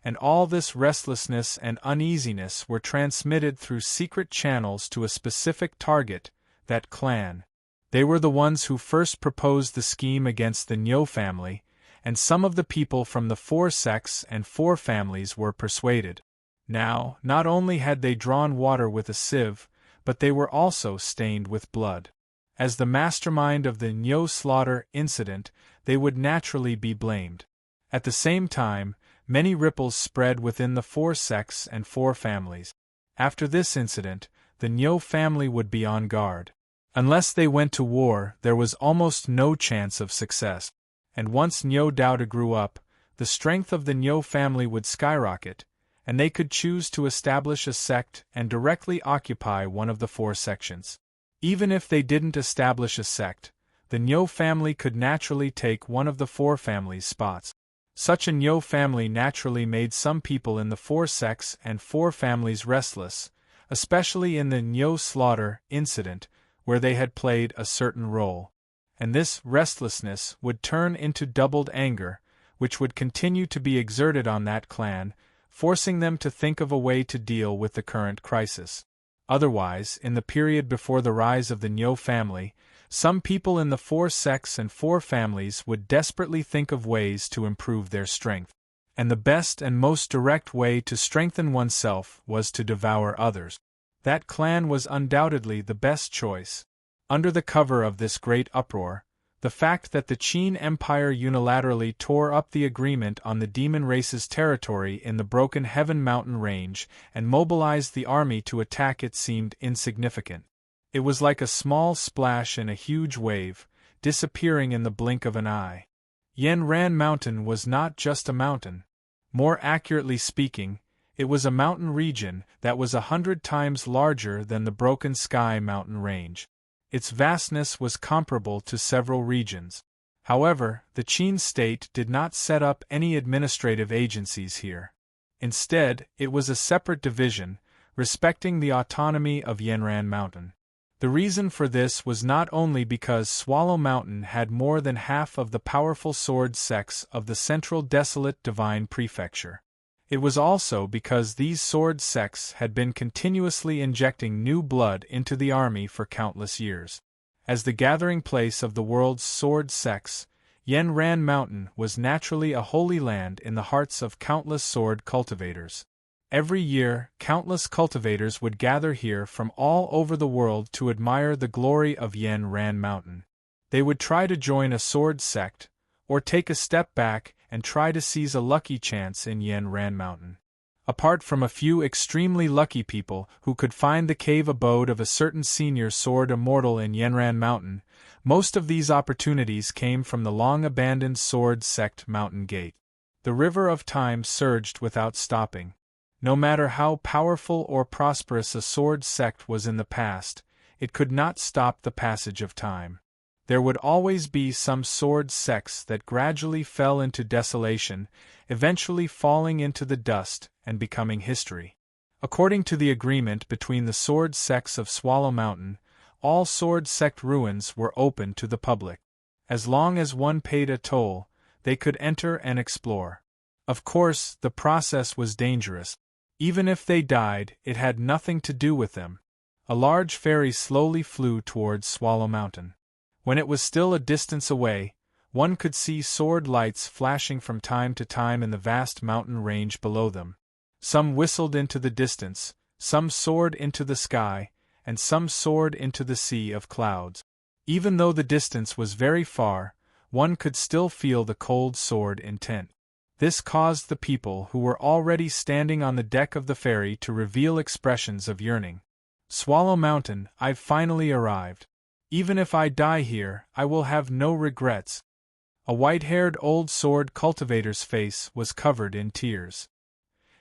And all this restlessness and uneasiness were transmitted through secret channels to a specific target, that clan. They were the ones who first proposed the scheme against the Niu family, and some of the people from the 4 sects and 4 families were persuaded. Now, not only had they drawn water with a sieve, but they were also stained with blood. As the mastermind of the Niu slaughter incident, they would naturally be blamed. At the same time, many ripples spread within the 4 sects and 4 families. After this incident, the Niu family would be on guard. Unless they went to war, there was almost no chance of success. And once Niu Daoda grew up, the strength of the Niu family would skyrocket, and they could choose to establish a sect and directly occupy one of the 4 sections. Even if they didn't establish a sect, the Niu family could naturally take one of the 4 families' spots. Such a Niu family naturally made some people in the 4 sects and 4 families restless, especially in the Niu slaughter incident, where they had played a certain role. And this restlessness would turn into doubled anger, which would continue to be exerted on that clan, forcing them to think of a way to deal with the current crisis. Otherwise, in the period before the rise of the Niu family, some people in the 4 sects and 4 families would desperately think of ways to improve their strength. And the best and most direct way to strengthen oneself was to devour others. That clan was undoubtedly the best choice. Under the cover of this great uproar, the fact that the Qin Empire unilaterally tore up the agreement on the demon race's territory in the Broken Heaven mountain range and mobilized the army to attack it seemed insignificant. It was like a small splash in a huge wave, disappearing in the blink of an eye. Yanran Mountain was not just a mountain. More accurately speaking, it was a mountain region that was 100 times larger than the Broken Sky mountain range. Its vastness was comparable to several regions. However, the Qin state did not set up any administrative agencies here. Instead, it was a separate division, respecting the autonomy of Yanran Mountain. The reason for this was not only because Swallow Mountain had more than half of the powerful sword sects of the Central Desolate Divine Prefecture. It was also because these sword sects had been continuously injecting new blood into the army for countless years. As the gathering place of the world's sword sects, Yanran Mountain was naturally a holy land in the hearts of countless sword cultivators. Every year, countless cultivators would gather here from all over the world to admire the glory of Yanran Mountain. They would try to join a sword sect, or take a step back and try to seize a lucky chance in Yanran Mountain. Apart from a few extremely lucky people who could find the cave abode of a certain senior sword immortal in Yanran Mountain, most of these opportunities came from the long-abandoned sword sect Mountain Gate. The river of time surged without stopping. No matter how powerful or prosperous a sword sect was in the past, it could not stop the passage of time. There would always be some sword sects that gradually fell into desolation, eventually falling into the dust and becoming history. According to the agreement between the sword sects of Swallow Mountain, all sword sect ruins were open to the public. As long as one paid a toll, they could enter and explore. Of course, the process was dangerous. Even if they died, it had nothing to do with them. A large ferry slowly flew towards Swallow Mountain. When it was still a distance away, one could see sword lights flashing from time to time in the vast mountain range below them. Some whistled into the distance, some soared into the sky, and some soared into the sea of clouds. Even though the distance was very far, one could still feel the cold sword intent. This caused the people who were already standing on the deck of the ferry to reveal expressions of yearning. Swallow Mountain, I've finally arrived. Even if I die here, I will have no regrets. A white-haired old sword cultivator's face was covered in tears.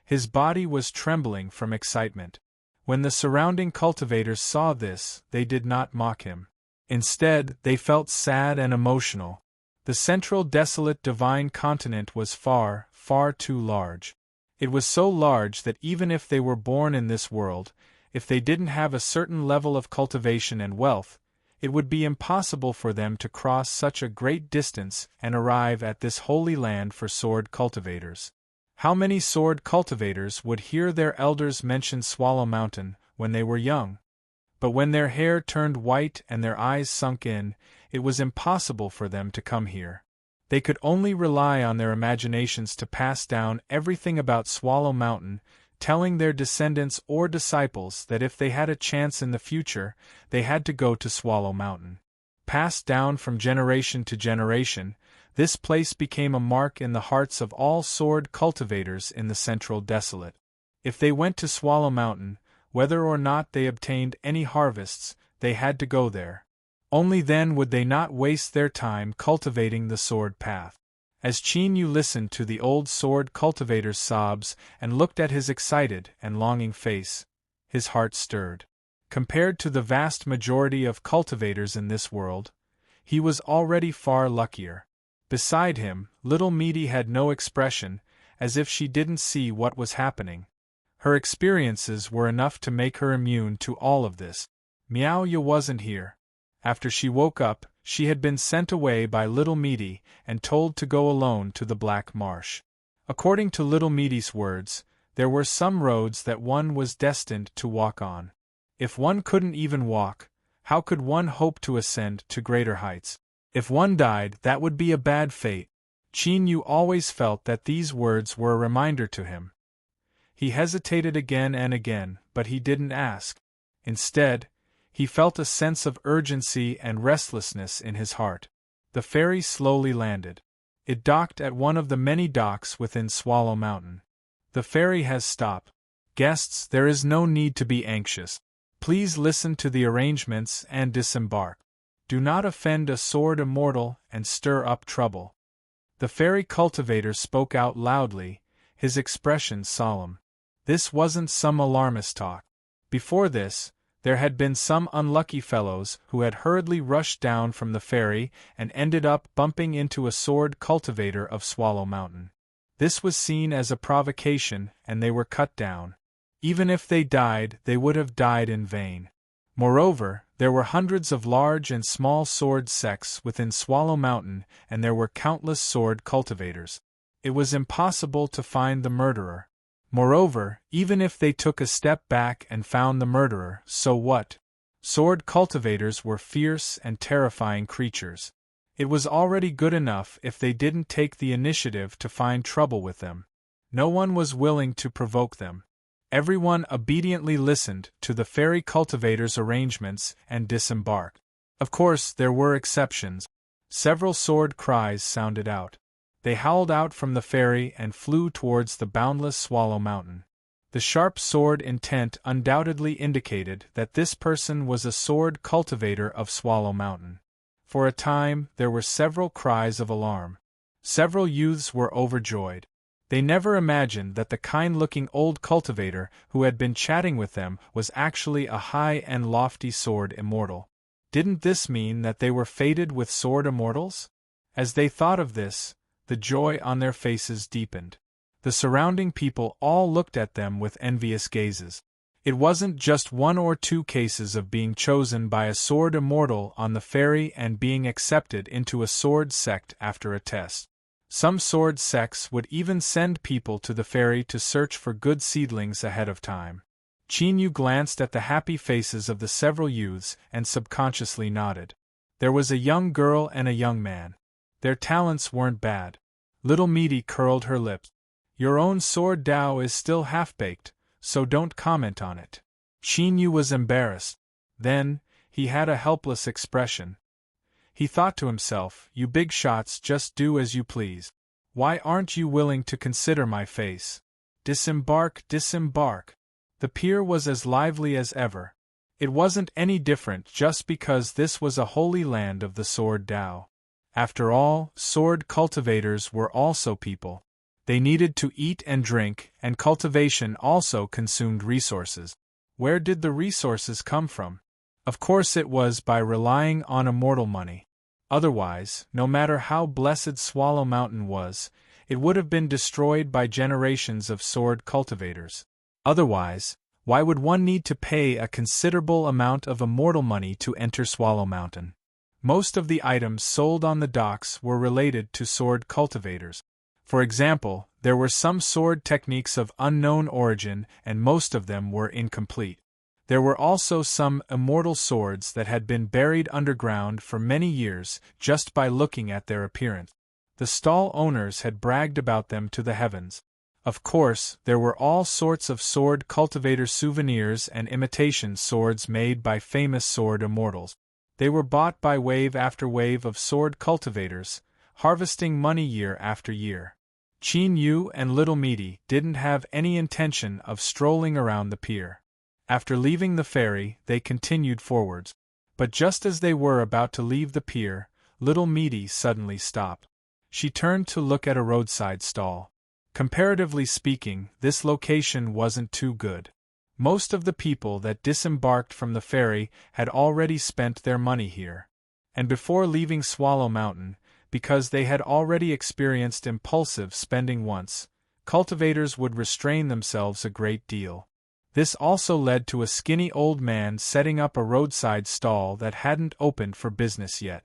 His body was trembling from excitement. When the surrounding cultivators saw this, they did not mock him. Instead, they felt sad and emotional. The central desolate divine continent was far, far too large. It was so large that even if they were born in this world, if they didn't have a certain level of cultivation and wealth, it would be impossible for them to cross such a great distance and arrive at this holy land for sword cultivators. How many sword cultivators would hear their elders mention Swallow Mountain when they were young? But when their hair turned white and their eyes sunk in, it was impossible for them to come here. They could only rely on their imaginations to pass down everything about Swallow Mountain, telling their descendants or disciples that if they had a chance in the future, they had to go to Swallow Mountain. Passed down from generation to generation, this place became a mark in the hearts of all sword cultivators in the central desolate. If they went to Swallow Mountain, whether or not they obtained any harvests, they had to go there. Only then would they not waste their time cultivating the sword path. As Qin Yu listened to the old sword cultivator's sobs and looked at his excited and longing face, his heart stirred. Compared to the vast majority of cultivators in this world, he was already far luckier. Beside him, little Meaty had no expression, as if she didn't see what was happening. Her experiences were enough to make her immune to all of this. Miao Yu wasn't here. After she woke up, she had been sent away by Little Meaty and told to go alone to the Black Marsh. According to Little Meaty's words, there were some roads that one was destined to walk on. If one couldn't even walk, how could one hope to ascend to greater heights? If one died, that would be a bad fate. Qin Yu always felt that these words were a reminder to him. He hesitated again and again, but he didn't ask. Instead, he felt a sense of urgency and restlessness in his heart. The ferry slowly landed. It docked at one of the many docks within Swallow Mountain. The ferry has stopped. Guests, there is no need to be anxious. Please listen to the arrangements and disembark. Do not offend a sword immortal and stir up trouble. The ferry cultivator spoke out loudly, his expression solemn. This wasn't some alarmist talk. Before this, there had been some unlucky fellows who had hurriedly rushed down from the ferry and ended up bumping into a sword cultivator of Swallow Mountain. This was seen as a provocation, and they were cut down. Even if they died, they would have died in vain. Moreover, there were hundreds of large and small sword sects within Swallow Mountain, and there were countless sword cultivators. It was impossible to find the murderer. Moreover, even if they took a step back and found the murderer, so what? Sword cultivators were fierce and terrifying creatures. It was already good enough if they didn't take the initiative to find trouble with them. No one was willing to provoke them. Everyone obediently listened to the ferry cultivator's arrangements and disembarked. Of course, there were exceptions. Several sword cries sounded out. They howled out from the ferry and flew towards the boundless Swallow Mountain. The sharp sword intent undoubtedly indicated that this person was a sword cultivator of Swallow Mountain. For a time, there were several cries of alarm. Several youths were overjoyed. They never imagined that the kind-looking old cultivator who had been chatting with them was actually a high and lofty sword immortal. Didn't this mean that they were fated with sword immortals? As they thought of this, the joy on their faces deepened. The surrounding people all looked at them with envious gazes. It wasn't just one or two cases of being chosen by a sword immortal on the ferry and being accepted into a sword sect after a test. Some sword sects would even send people to the ferry to search for good seedlings ahead of time. Qin Yu glanced at the happy faces of the several youths and subconsciously nodded. There was a young girl and a young man. Their talents weren't bad. Little Meaty curled her lips. Your own sword Dao is still half-baked, so don't comment on it. Qin Yu was embarrassed. Then, he had a helpless expression. He thought to himself, you big shots just do as you please. Why aren't you willing to consider my face? Disembark, disembark. The pier was as lively as ever. It wasn't any different just because this was a holy land of the sword Dao. After all, sword cultivators were also people. They needed to eat and drink, and cultivation also consumed resources. Where did the resources come from? Of course it was by relying on immortal money. Otherwise, no matter how blessed Swallow Mountain was, it would have been destroyed by generations of sword cultivators. Otherwise, why would one need to pay a considerable amount of immortal money to enter Swallow Mountain? Most of the items sold on the docks were related to sword cultivators. For example, there were some sword techniques of unknown origin, and most of them were incomplete. There were also some immortal swords that had been buried underground for many years just by looking at their appearance. The stall owners had bragged about them to the heavens. Of course, there were all sorts of sword cultivator souvenirs and imitation swords made by famous sword immortals. They were bought by wave after wave of sword cultivators, harvesting money year after year. Qin Yu and Little Meaty didn't have any intention of strolling around the pier. After leaving the ferry, they continued forwards. But just as they were about to leave the pier, Little Meaty suddenly stopped. She turned to look at a roadside stall. Comparatively speaking, this location wasn't too good. Most of the people that disembarked from the ferry had already spent their money here. And before leaving Swallow Mountain, because they had already experienced impulsive spending once, cultivators would restrain themselves a great deal. This also led to a skinny old man setting up a roadside stall that hadn't opened for business yet.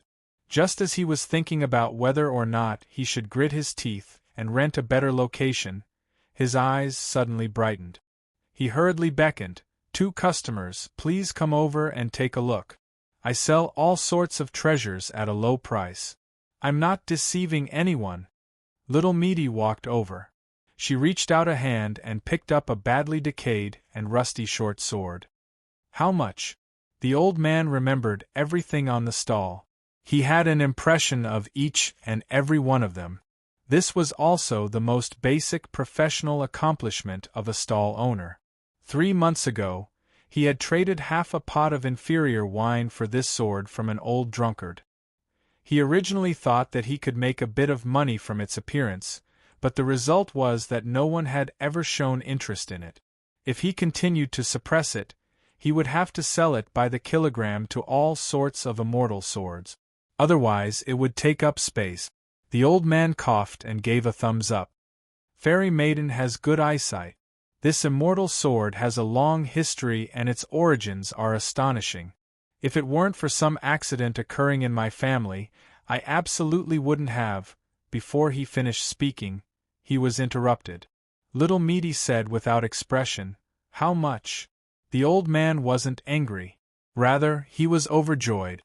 Just as he was thinking about whether or not he should grit his teeth and rent a better location, his eyes suddenly brightened. He hurriedly beckoned, 2 customers, please come over and take a look. I sell all sorts of treasures at a low price. I'm not deceiving anyone. Little Meaty walked over. She reached out a hand and picked up a badly decayed and rusty short sword. How much? The old man remembered everything on the stall. He had an impression of each and every one of them. This was also the most basic professional accomplishment of a stall owner. 3 months ago, he had traded half a pot of inferior wine for this sword from an old drunkard. He originally thought that he could make a bit of money from its appearance, but the result was that no one had ever shown interest in it. If he continued to suppress it, he would have to sell it by the kilogram to all sorts of immortal swords. Otherwise, it would take up space. The old man coughed and gave a thumbs up. Fairy Maiden has good eyesight. This immortal sword has a long history and its origins are astonishing. If it weren't for some accident occurring in my family, I absolutely wouldn't have. Before he finished speaking, he was interrupted. Little Meaty said without expression, how much? The old man wasn't angry. Rather, he was overjoyed.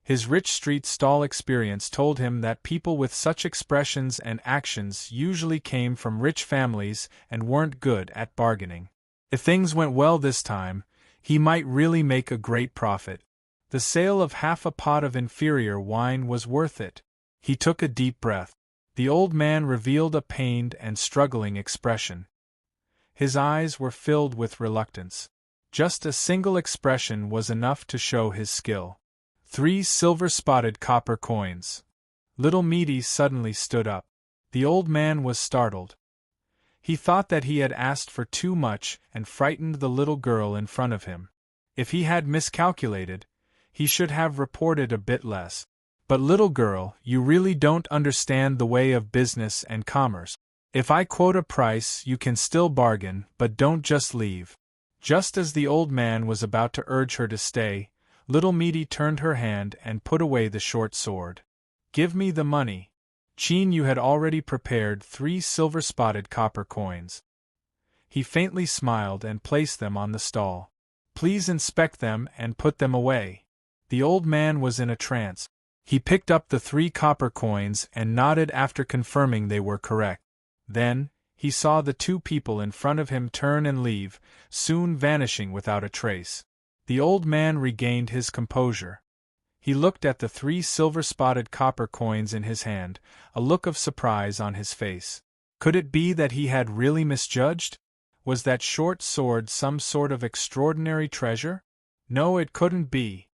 His rich street stall experience told him that people with such expressions and actions usually came from rich families and weren't good at bargaining. If things went well this time, he might really make a great profit. The sale of half a pot of inferior wine was worth it. He took a deep breath. The old man revealed a pained and struggling expression. His eyes were filled with reluctance. Just a single expression was enough to show his skill. 3 silver-spotted copper coins. Little Meaty suddenly stood up. The old man was startled. He thought that he had asked for too much and frightened the little girl in front of him. If he had miscalculated, he should have reported a bit less. But little girl, you really don't understand the way of business and commerce. If I quote a price, you can still bargain, but don't just leave. Just as the old man was about to urge her to stay, Little Meaty turned her hand and put away the short sword. Give me the money. Qin Yu had already prepared 3 silver-spotted copper coins. He faintly smiled and placed them on the stall. Please inspect them and put them away. The old man was in a trance. He picked up the 3 copper coins and nodded after confirming they were correct. Then, he saw the 2 people in front of him turn and leave, soon vanishing without a trace. The old man regained his composure. He looked at the 3 silver-spotted copper coins in his hand, a look of surprise on his face. Could it be that he had really misjudged? Was that short sword some sort of extraordinary treasure? No, it couldn't be.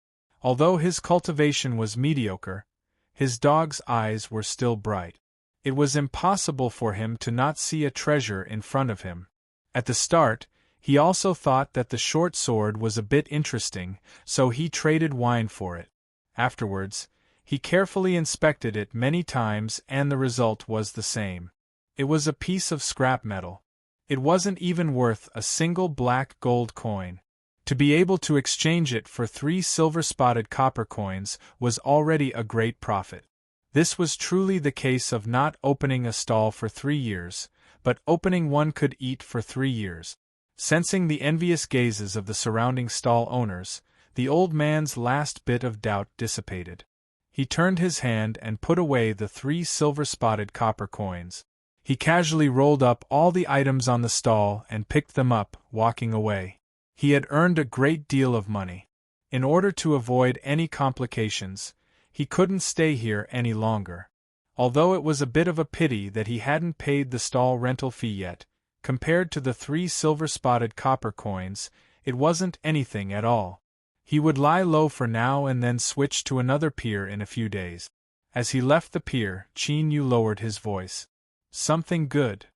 Although his cultivation was mediocre, his dog's eyes were still bright. It was impossible for him to not see a treasure in front of him. At the start, he also thought that the short sword was a bit interesting, so he traded wine for it. Afterwards, he carefully inspected it many times and the result was the same. It was a piece of scrap metal. It wasn't even worth a single black gold coin. To be able to exchange it for 3 silver-spotted copper coins was already a great profit. This was truly the case of not opening a stall for 3 years, but opening one could eat for 3 years. Sensing the envious gazes of the surrounding stall owners, the old man's last bit of doubt dissipated. He turned his hand and put away the 3 silver-spotted copper coins. He casually rolled up all the items on the stall and picked them up, walking away. He had earned a great deal of money. In order to avoid any complications, he couldn't stay here any longer. Although it was a bit of a pity that he hadn't paid the stall rental fee yet, compared to the 3 silver-spotted copper coins, it wasn't anything at all. He would lie low for now and then switch to another pier in a few days. As he left the pier, Chin-yu lowered his voice. Something good.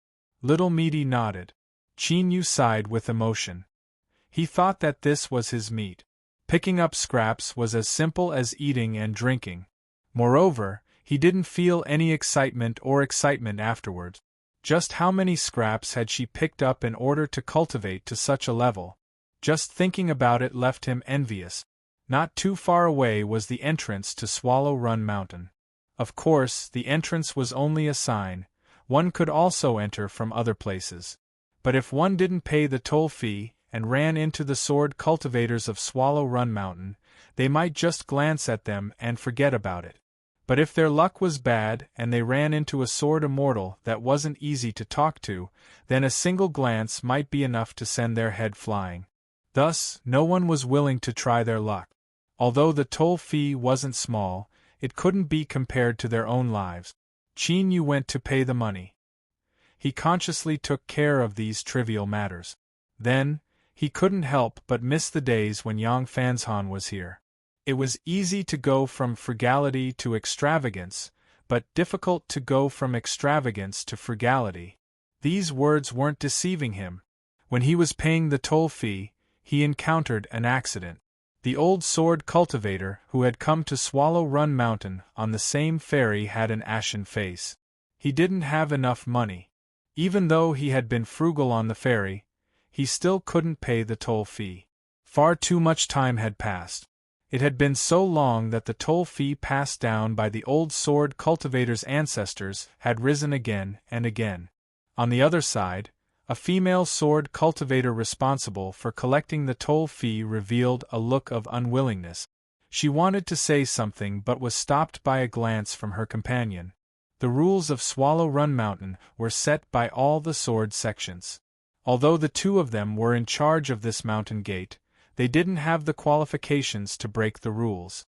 Little Meaty nodded. Chin-yu sighed with emotion. He thought that this was his meat. Picking up scraps was as simple as eating and drinking. Moreover, he didn't feel any excitement afterwards. Just how many scraps had she picked up in order to cultivate to such a level? Just thinking about it left him envious. Not too far away was the entrance to Swallow Run Mountain. Of course, the entrance was only a sign. One could also enter from other places. But if one didn't pay the toll fee and ran into the sword cultivators of Swallow Run Mountain, they might just glance at them and forget about it. But if their luck was bad and they ran into a sword immortal that wasn't easy to talk to, then a single glance might be enough to send their head flying. Thus, no one was willing to try their luck. Although the toll fee wasn't small, it couldn't be compared to their own lives. Chin-yu went to pay the money. He consciously took care of these trivial matters. Then, he couldn't help but miss the days when Yang Fanshan was here. It was easy to go from frugality to extravagance, but difficult to go from extravagance to frugality. These words weren't deceiving him. When he was paying the toll fee, he encountered an accident. The old sword cultivator who had come to Swallow Run Mountain on the same ferry had an ashen face. He didn't have enough money. Even though he had been frugal on the ferry, he still couldn't pay the toll fee. Far too much time had passed. It had been so long that the toll fee passed down by the old sword cultivator's ancestors had risen again and again. On the other side, a female sword cultivator responsible for collecting the toll fee revealed a look of unwillingness. She wanted to say something but was stopped by a glance from her companion. The rules of Swallow Run Mountain were set by all the sword sections. Although the 2 of them were in charge of this mountain gate, they didn't have the qualifications to break the rules.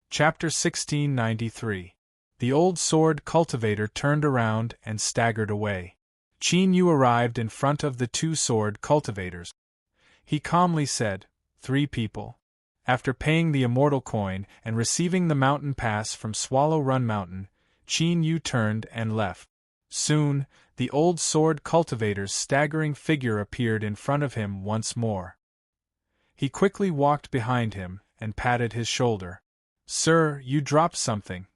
Chapter 1693. The old sword cultivator turned around and staggered away. Chin-yu arrived in front of the 2 sword cultivators. He calmly said, 3 people. After paying the immortal coin and receiving the mountain pass from Swallow Run Mountain, Chin-yu turned and left. Soon, the old sword cultivator's staggering figure appeared in front of him once more. He quickly walked behind him and patted his shoulder. "Sir, you dropped something."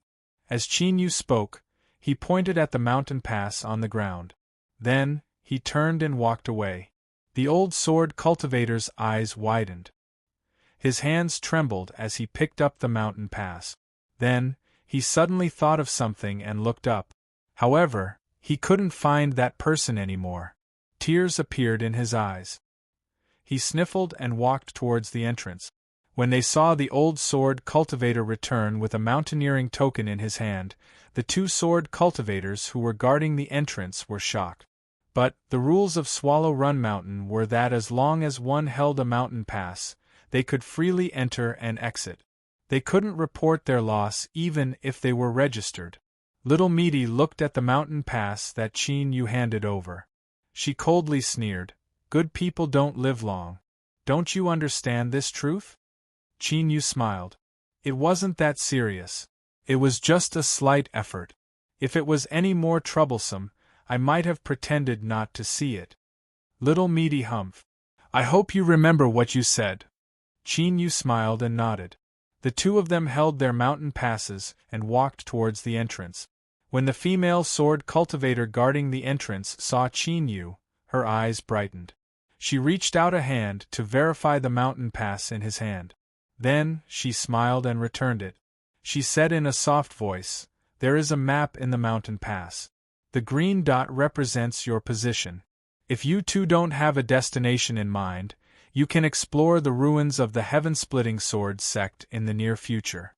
As Chin-yu spoke, he pointed at the mountain pass on the ground. Then, he turned and walked away. The old sword cultivator's eyes widened. His hands trembled as he picked up the mountain pass. Then, he suddenly thought of something and looked up. However, he couldn't find that person anymore. Tears appeared in his eyes. He sniffled and walked towards the entrance. When they saw the old sword cultivator return with a mountaineering token in his hand, the two sword cultivators who were guarding the entrance were shocked. But the rules of Swallow Run Mountain were that as long as one held a mountain pass, they could freely enter and exit. They couldn't report their loss even if they were registered. Little Meaty looked at the mountain pass that Qin Yu handed over. She coldly sneered, "Good people don't live long. Don't you understand this truth?" Qin Yu smiled. "It wasn't that serious. It was just a slight effort. If it was any more troublesome, I might have pretended not to see it." Little Meaty humphed. "I hope you remember what you said." Qin Yu smiled and nodded. The two of them held their mountain passes and walked towards the entrance. When the female sword cultivator guarding the entrance saw Qin Yu, her eyes brightened. She reached out a hand to verify the mountain pass in his hand. Then, she smiled and returned it. She said in a soft voice, "There is a map in the mountain pass. The green dot represents your position. If you two don't have a destination in mind, you can explore the ruins of the Heaven-Splitting Sword sect in the near future."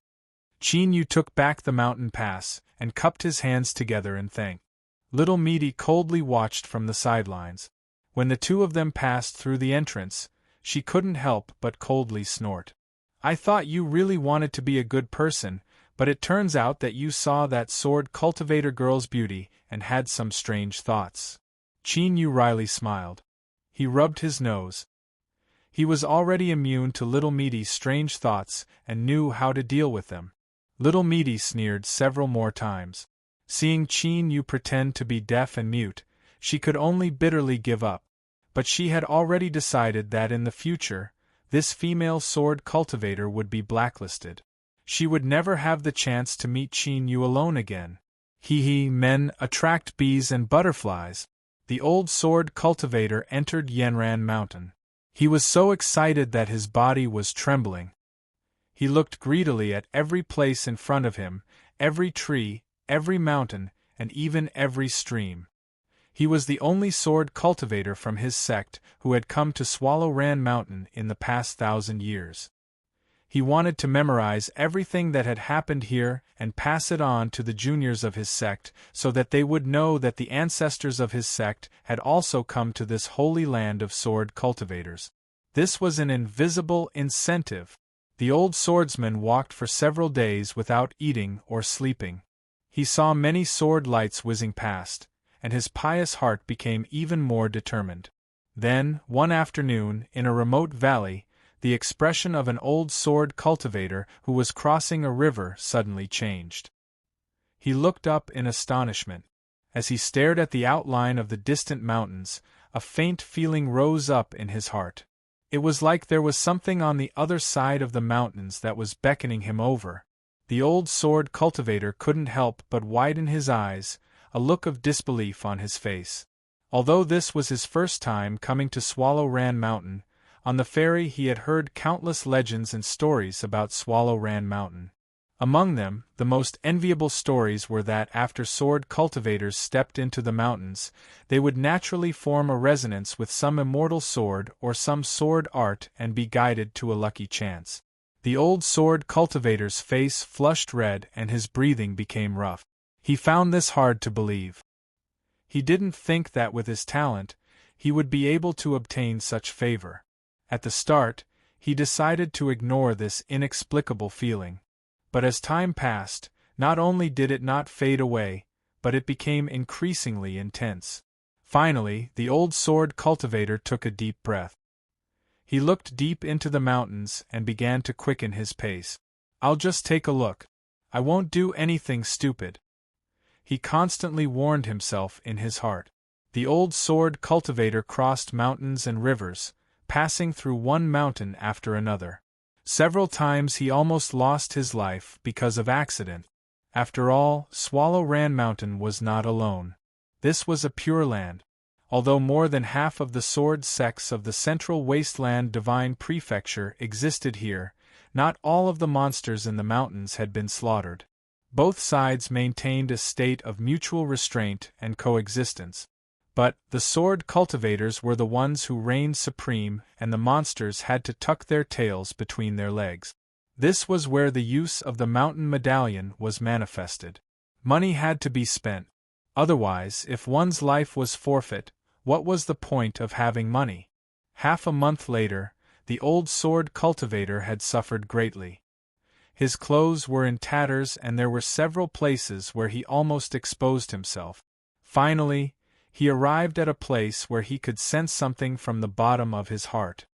Qin Yu took back the mountain pass and cupped his hands together in thanks. Little Meaty coldly watched from the sidelines. When the two of them passed through the entrance, she couldn't help but coldly snort. "I thought you really wanted to be a good person, but it turns out that you saw that sword cultivator girl's beauty and had some strange thoughts." Qin Yu wryly smiled. He rubbed his nose. He was already immune to Little Meaty's strange thoughts and knew how to deal with them. Little Meaty sneered several more times. Seeing Qin Yu pretend to be deaf and mute, she could only bitterly give up. But she had already decided that in the future, this female sword cultivator would be blacklisted. She would never have the chance to meet Qin Yu alone again. Men attract bees and butterflies. The old sword cultivator entered Yanran Mountain. He was so excited that his body was trembling. He looked greedily at every place in front of him, every tree, every mountain, and even every stream. He was the only sword cultivator from his sect who had come to Swallow Ran Mountain in the past 1,000 years. He wanted to memorize everything that had happened here and pass it on to the juniors of his sect so that they would know that the ancestors of his sect had also come to this holy land of sword cultivators. This was an invisible incentive. The old swordsman walked for several days without eating or sleeping. He saw many sword lights whizzing past, and his pious heart became even more determined. Then, one afternoon, in a remote valley, the expression of an old sword cultivator who was crossing a river suddenly changed. He looked up in astonishment. As he stared at the outline of the distant mountains, a faint feeling rose up in his heart. It was like there was something on the other side of the mountains that was beckoning him over. The old sword cultivator couldn't help but widen his eyes, a look of disbelief on his face. Although this was his first time coming to Swallow Ran Mountain, on the ferry he had heard countless legends and stories about Swallow Ran Mountain. Among them, the most enviable stories were that after sword cultivators stepped into the mountains, they would naturally form a resonance with some immortal sword or some sword art and be guided to a lucky chance. The old sword cultivator's face flushed red and his breathing became rough. He found this hard to believe. He didn't think that with his talent, he would be able to obtain such favor. At the start, he decided to ignore this inexplicable feeling. But as time passed, not only did it not fade away, but it became increasingly intense. Finally, the old sword cultivator took a deep breath. He looked deep into the mountains and began to quicken his pace. "I'll just take a look. I won't do anything stupid," he constantly warned himself in his heart. The old sword cultivator crossed mountains and rivers, passing through one mountain after another. Several times he almost lost his life because of accident. After all, Swallow Ran Mountain was not alone. This was a pure land. Although more than half of the sword sects of the Central Wasteland Divine Prefecture existed here, not all of the monsters in the mountains had been slaughtered. Both sides maintained a state of mutual restraint and coexistence. But the sword cultivators were the ones who reigned supreme, and the monsters had to tuck their tails between their legs. This was where the use of the mountain medallion was manifested. Money had to be spent. Otherwise, if one's life was forfeit, what was the point of having money? Half a month later, the old sword cultivator had suffered greatly. His clothes were in tatters and there were several places where he almost exposed himself. Finally, he arrived at a place where he could sense something from the bottom of his heart.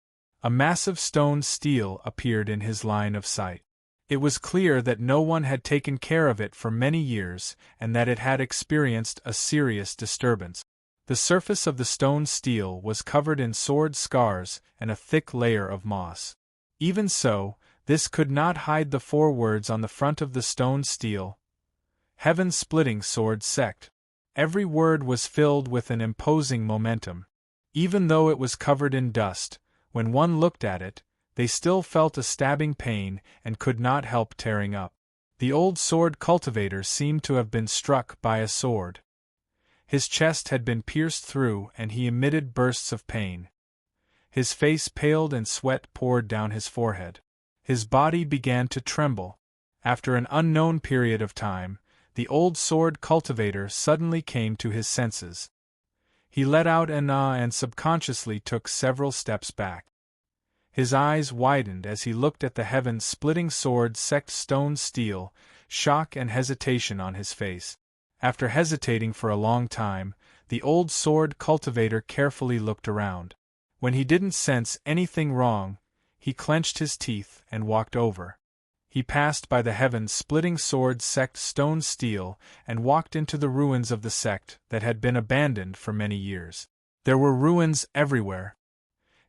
A massive stone stele appeared in his line of sight. It was clear that no one had taken care of it for many years and that it had experienced a serious disturbance. The surface of the stone stele was covered in sword scars and a thick layer of moss. Even so, this could not hide the 4 words on the front of the stone stele: Heaven-splitting sword sect. Every word was filled with an imposing momentum. Even though it was covered in dust, when one looked at it, they still felt a stabbing pain and could not help tearing up. The old sword cultivator seemed to have been struck by a sword. His chest had been pierced through and he emitted bursts of pain. His face paled and sweat poured down his forehead. His body began to tremble. After an unknown period of time, the old sword cultivator suddenly came to his senses. He let out an ah and subconsciously took several steps back. His eyes widened as he looked at the heaven-splitting sword sect stone stele, shock and hesitation on his face. After hesitating for a long time, the old sword cultivator carefully looked around. When he didn't sense anything wrong, he clenched his teeth and walked over. He passed by the heaven-splitting sword sect stone stele and walked into the ruins of the sect that had been abandoned for many years. There were ruins everywhere.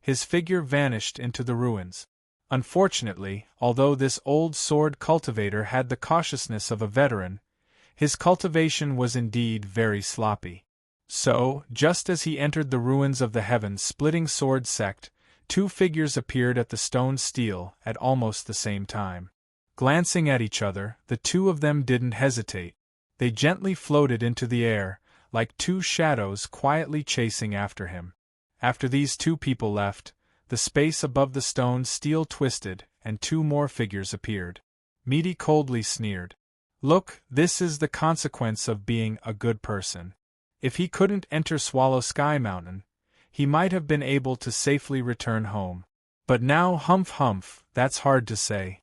His figure vanished into the ruins. Unfortunately, although this old sword cultivator had the cautiousness of a veteran, his cultivation was indeed very sloppy. So, just as he entered the ruins of the heaven-splitting sword sect, 2 figures appeared at the stone stele at almost the same time. Glancing at each other, the 2 of them didn't hesitate. They gently floated into the air, like 2 shadows quietly chasing after him. After these 2 people left, the space above the stone stele twisted, and 2 more figures appeared. Meaty coldly sneered. Look, this is the consequence of being a good person. If he couldn't enter Swallow Sky Mountain, he might have been able to safely return home. But now humph, that's hard to say.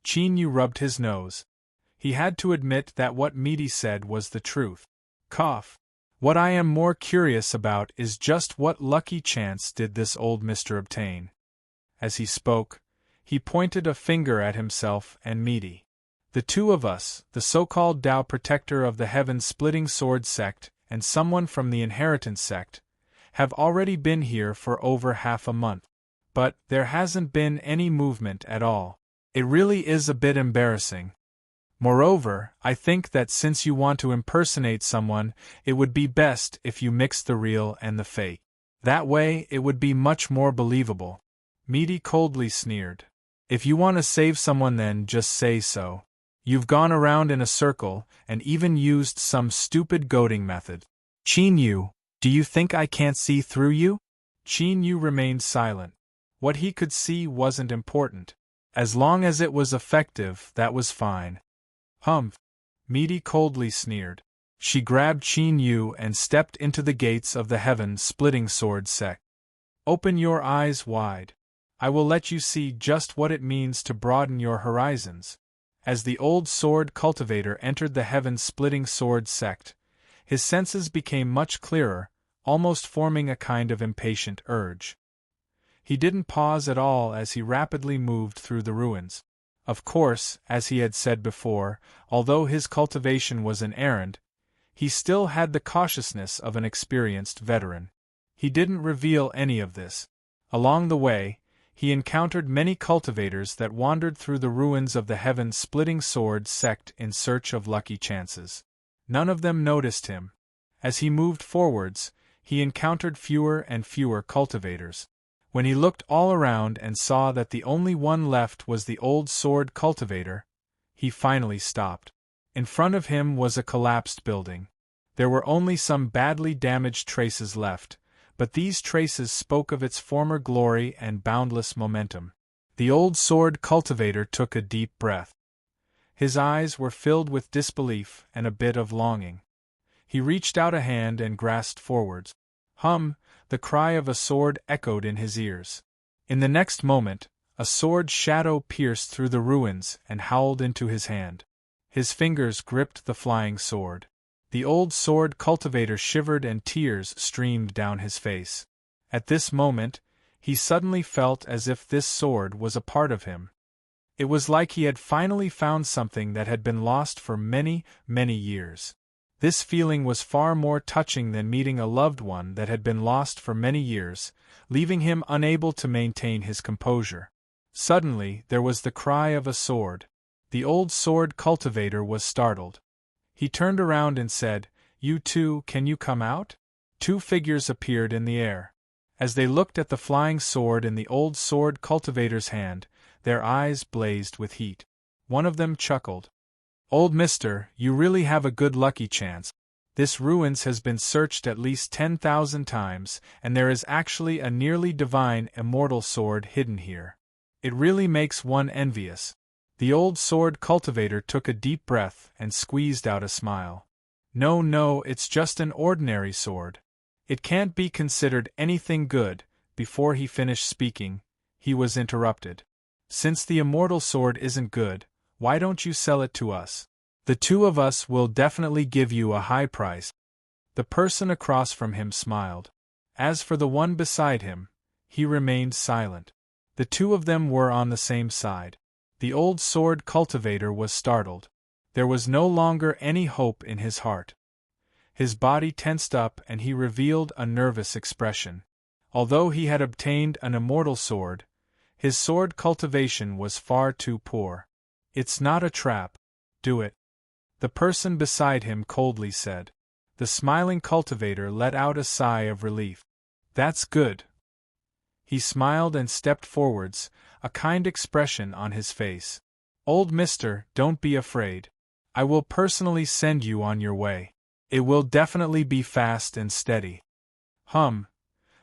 Chin-Yu rubbed his nose. He had to admit that what Meaty said was the truth. Cough. What I am more curious about is just what lucky chance did this old mister obtain? As he spoke, he pointed a finger at himself and Meaty. The 2 of us, the so-called Tao protector of the heaven-splitting sword sect and someone from the inheritance sect, have already been here for over half a month. But there hasn't been any movement at all. It really is a bit embarrassing. Moreover, I think that since you want to impersonate someone, it would be best if you mix the real and the fake. That way, it would be much more believable. Meaty coldly sneered. If you want to save someone, then just say so. You've gone around in a circle and even used some stupid goading method. Chin-Yu, do you think I can't see through you? Chin-Yu remained silent. What he could see wasn't important. As long as it was effective, that was fine. Humph. Meaty coldly sneered. She grabbed Chin-Yu and stepped into the gates of the heaven-splitting sword sect. Open your eyes wide. I will let you see just what it means to broaden your horizons. As the old sword cultivator entered the heaven-splitting sword sect, his senses became much clearer, almost forming a kind of impatient urge. He didn't pause at all as he rapidly moved through the ruins. Of course, as he had said before, although his cultivation was an errand, he still had the cautiousness of an experienced veteran. He didn't reveal any of this. Along the way, he encountered many cultivators that wandered through the ruins of the heaven-splitting sword sect in search of lucky chances. None of them noticed him. As he moved forwards, he encountered fewer and fewer cultivators. When he looked all around and saw that the only one left was the old sword cultivator, he finally stopped. In front of him was a collapsed building. There were only some badly damaged traces left, but these traces spoke of its former glory and boundless momentum. The old sword cultivator took a deep breath. His eyes were filled with disbelief and a bit of longing. He reached out a hand and grasped forwards. Hum! The cry of a sword echoed in his ears. In the next moment, a sword shadow pierced through the ruins and howled into his hand. His fingers gripped the flying sword. The old sword cultivator shivered and tears streamed down his face. At this moment, he suddenly felt as if this sword was a part of him. It was like he had finally found something that had been lost for many, many years. This feeling was far more touching than meeting a loved one that had been lost for many years, leaving him unable to maintain his composure. Suddenly, there was the cry of a sword. The old sword cultivator was startled. He turned around and said, "You too, can you come out?" Two figures appeared in the air. As they looked at the flying sword in the old sword cultivator's hand, their eyes blazed with heat. One of them chuckled. "Old mister, you really have a good lucky chance. This ruins has been searched at least 10,000 times, and there is actually a nearly divine immortal sword hidden here. It really makes one envious." The old sword cultivator took a deep breath and squeezed out a smile. No, it's just an ordinary sword. It can't be considered anything good." Before he finished speaking, he was interrupted. "Since the immortal sword isn't good, why don't you sell it to us? The two of us will definitely give you a high price." The person across from him smiled. As for the one beside him, he remained silent. The two of them were on the same side. The old sword cultivator was startled. There was no longer any hope in his heart. His body tensed up and he revealed a nervous expression. Although he had obtained an immortal sword, his sword cultivation was far too poor. "It's not a trap. Do it," the person beside him coldly said. The smiling cultivator let out a sigh of relief. "That's good." He smiled and stepped forwards, a kind expression on his face. "Old mister, don't be afraid. I will personally send you on your way. It will definitely be fast and steady." Hum!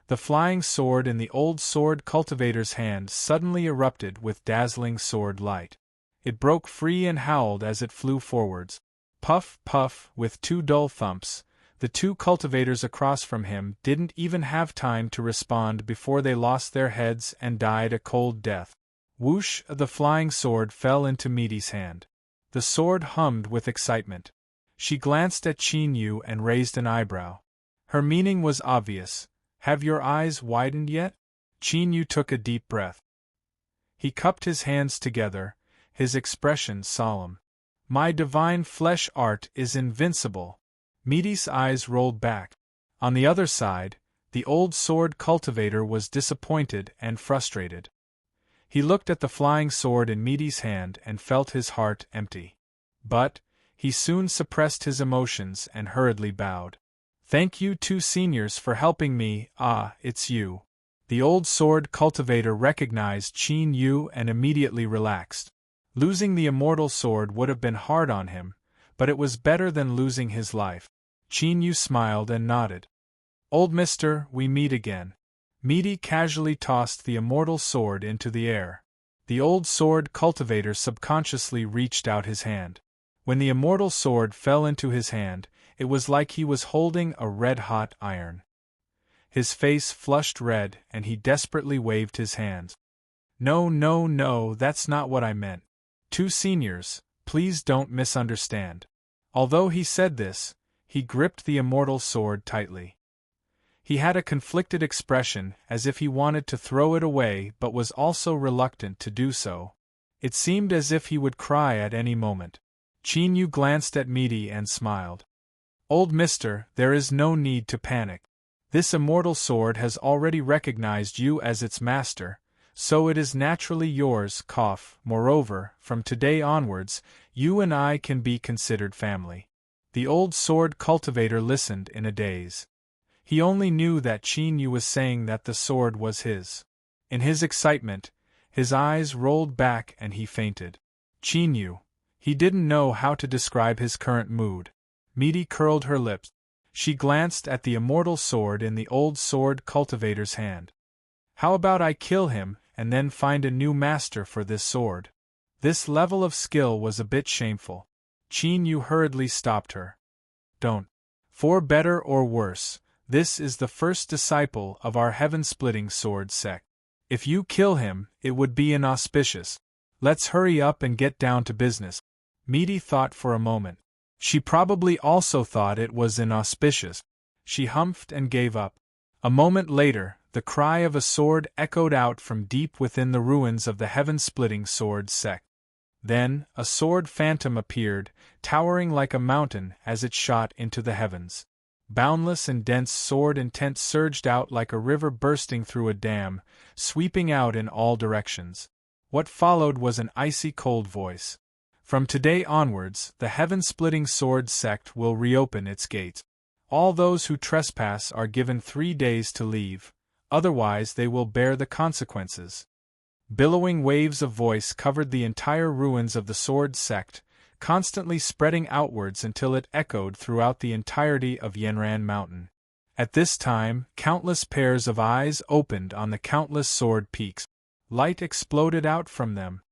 The flying sword in the old sword cultivator's hand suddenly erupted with dazzling sword light. It broke free and howled as it flew forwards. Puff, puff, with two dull thumps. The two cultivators across from him didn't even have time to respond before they lost their heads and died a cold death. Whoosh! The flying sword fell into Meaty's hand. The sword hummed with excitement. She glanced at Qin Yu and raised an eyebrow. Her meaning was obvious. "Have your eyes widened yet?" Qin Yu took a deep breath. He cupped his hands together, his expression solemn. "My divine flesh art is invincible." Meaty's eyes rolled back. On the other side, the old sword cultivator was disappointed and frustrated. He looked at the flying sword in Meaty's hand and felt his heart empty. But he soon suppressed his emotions and hurriedly bowed. "Thank you two seniors for helping me. Ah, it's you." The old sword cultivator recognized Qin Yu and immediately relaxed. Losing the immortal sword would have been hard on him, but it was better than losing his life. Qin Yu smiled and nodded. "Old mister, we meet again." Meaty casually tossed the immortal sword into the air. The old sword cultivator subconsciously reached out his hand. When the immortal sword fell into his hand, it was like he was holding a red-hot iron. His face flushed red and he desperately waved his hands. No, that's not what I meant. Two seniors, please don't misunderstand." Although he said this, he gripped the immortal sword tightly. He had a conflicted expression, as if he wanted to throw it away but was also reluctant to do so. It seemed as if he would cry at any moment. Qin Yu glanced at Meaty and smiled. "Old mister, there is no need to panic. This immortal sword has already recognized you as its master, so it is naturally yours. Moreover, from today onwards, you and I can be considered family." The old sword cultivator listened in a daze. He only knew that Qin Yu was saying that the sword was his. In his excitement, his eyes rolled back and he fainted. Qin Yu. He didn't know how to describe his current mood. Meaty curled her lips. She glanced at the immortal sword in the old sword cultivator's hand. How about I kill him, and then find a new master for this sword? This level of skill was a bit shameful. Qin Yu hurriedly stopped her. Don't. For better or worse, this is the first disciple of our heaven-splitting sword sect. If you kill him, it would be inauspicious. Let's hurry up and get down to business. Meaty thought for a moment. She probably also thought it was inauspicious. She humphed and gave up. A moment later, the cry of a sword echoed out from deep within the ruins of the heaven-splitting sword sect. Then, a sword phantom appeared, towering like a mountain as it shot into the heavens. Boundless and dense sword intent surged out like a river bursting through a dam, sweeping out in all directions. What followed was an icy cold voice. From today onwards, the heaven-splitting sword sect will reopen its gates. All those who trespass are given 3 days to leave, otherwise they will bear the consequences. Billowing waves of voice covered the entire ruins of the sword sect, constantly spreading outwards until it echoed throughout the entirety of Yanran Mountain. At this time, countless pairs of eyes opened on the countless sword peaks. Light exploded out from them.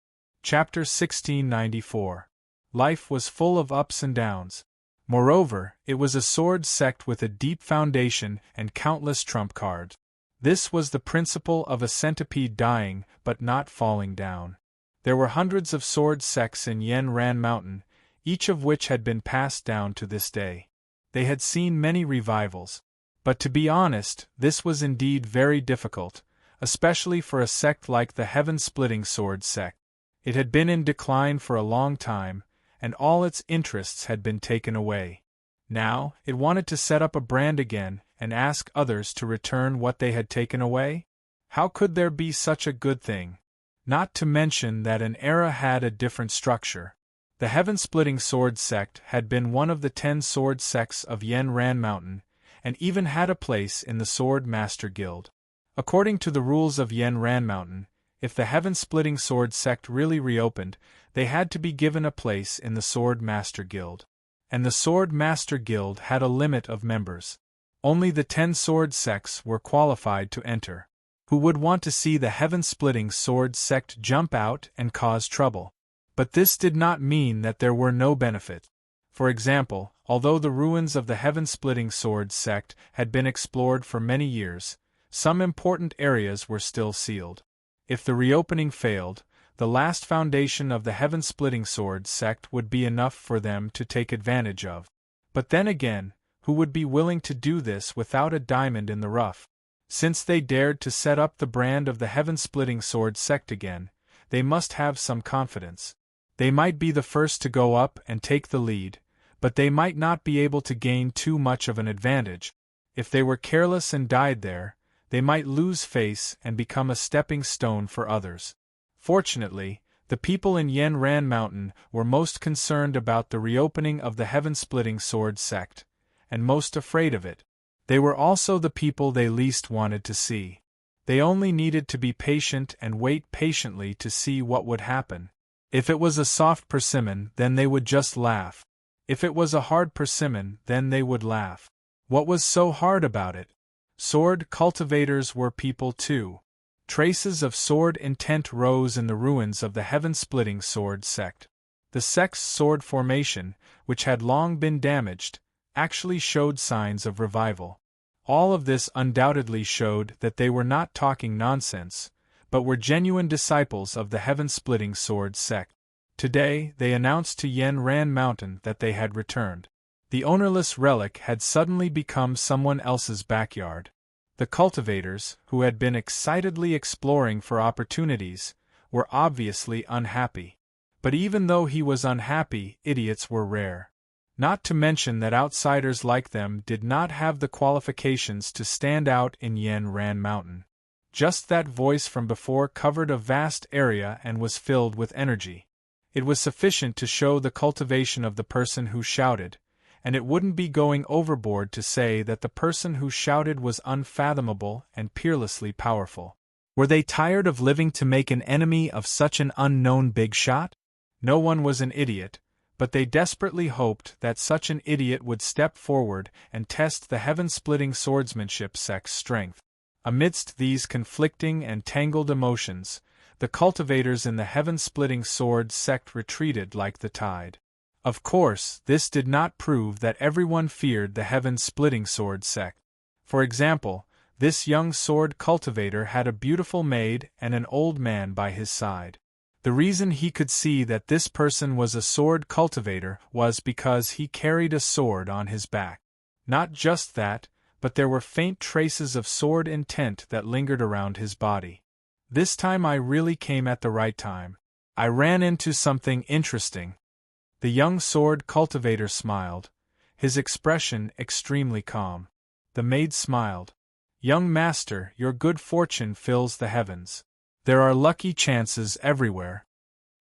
Chapter 1694. Life was full of ups and downs. Moreover, it was a sword sect with a deep foundation and countless trump cards. This was the principle of a centipede dying but not falling down. There were hundreds of sword sects in Yanran Mountain, each of which had been passed down to this day. They had seen many revivals. But to be honest, this was indeed very difficult, especially for a sect like the heaven-splitting sword sect. It had been in decline for a long time, and all its interests had been taken away. Now, it wanted to set up a brand again and ask others to return what they had taken away? How could there be such a good thing? Not to mention that an era had a different structure. The heaven-splitting sword sect had been one of the 10 sword sects of Yanran Mountain, and even had a place in the Sword Master Guild. According to the rules of Yanran Mountain, if the heaven-splitting sword sect really reopened, they had to be given a place in the Sword Master Guild. And the Sword Master Guild had a limit of members. Only the 10 sword sects were qualified to enter. Who would want to see the heaven-splitting sword sect jump out and cause trouble? But this did not mean that there were no benefits. For example, although the ruins of the heaven-splitting sword sect had been explored for many years, some important areas were still sealed. If the reopening failed, the last foundation of the heaven-splitting sword sect would be enough for them to take advantage of. But then again, who would be willing to do this without a diamond in the rough? Since they dared to set up the brand of the heaven-splitting sword sect again, they must have some confidence. They might be the first to go up and take the lead, but they might not be able to gain too much of an advantage. If they were careless and died there, they might lose face and become a stepping stone for others. Fortunately, the people in Yanran Mountain were most concerned about the reopening of the heaven-splitting sword sect, and most afraid of it. They were also the people they least wanted to see. They only needed to be patient and wait patiently to see what would happen. If it was a soft persimmon, then they would just laugh. If it was a hard persimmon, then they would laugh. What was so hard about it? Sword cultivators were people too. Traces of sword intent rose in the ruins of the heaven-splitting sword sect. The sect's sword formation, which had long been damaged, actually showed signs of revival. All of this undoubtedly showed that they were not talking nonsense, but were genuine disciples of the heaven-splitting sword sect. Today, they announced to Yanran Mountain that they had returned. The ownerless relic had suddenly become someone else's backyard. The cultivators, who had been excitedly exploring for opportunities, were obviously unhappy. But even though he was unhappy, idiots were rare. Not to mention that outsiders like them did not have the qualifications to stand out in Yanran Mountain. Just that voice from before covered a vast area and was filled with energy. It was sufficient to show the cultivation of the person who shouted, and it wouldn't be going overboard to say that the person who shouted was unfathomable and peerlessly powerful. Were they tired of living to make an enemy of such an unknown big shot? No one was an idiot, but they desperately hoped that such an idiot would step forward and test the heaven-splitting swordsmanship sect's strength. Amidst these conflicting and tangled emotions, the cultivators in the heaven-splitting sword sect retreated like the tide. Of course, this did not prove that everyone feared the heaven-splitting sword sect. For example, this young sword cultivator had a beautiful maid and an old man by his side. The reason he could see that this person was a sword cultivator was because he carried a sword on his back. Not just that, but there were faint traces of sword intent that lingered around his body. This time I really came at the right time. I ran into something interesting. The young sword cultivator smiled, his expression extremely calm. The maid smiled. Young master, your good fortune fills the heavens. There are lucky chances everywhere.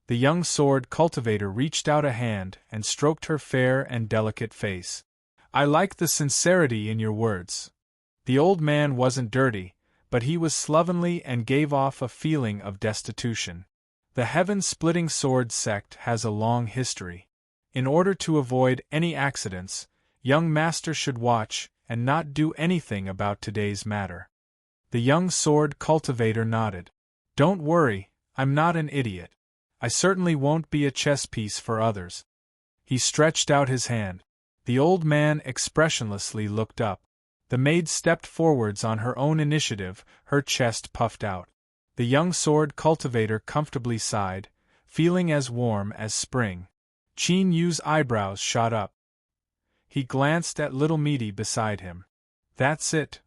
The young sword cultivator reached out a hand and stroked her fair and delicate face. I like the sincerity in your words. The old man wasn't dirty, but he was slovenly and gave off a feeling of destitution. The heaven-splitting sword sect has a long history. In order to avoid any accidents, young master should watch and not do anything about today's matter. The young sword cultivator nodded. Don't worry, I'm not an idiot. I certainly won't be a chess piece for others. He stretched out his hand. The old man expressionlessly looked up. The maid stepped forwards on her own initiative, her chest puffed out. The young sword cultivator comfortably sighed, feeling as warm as spring. Qin Yu's eyebrows shot up. He glanced at little Meaty beside him. That's it.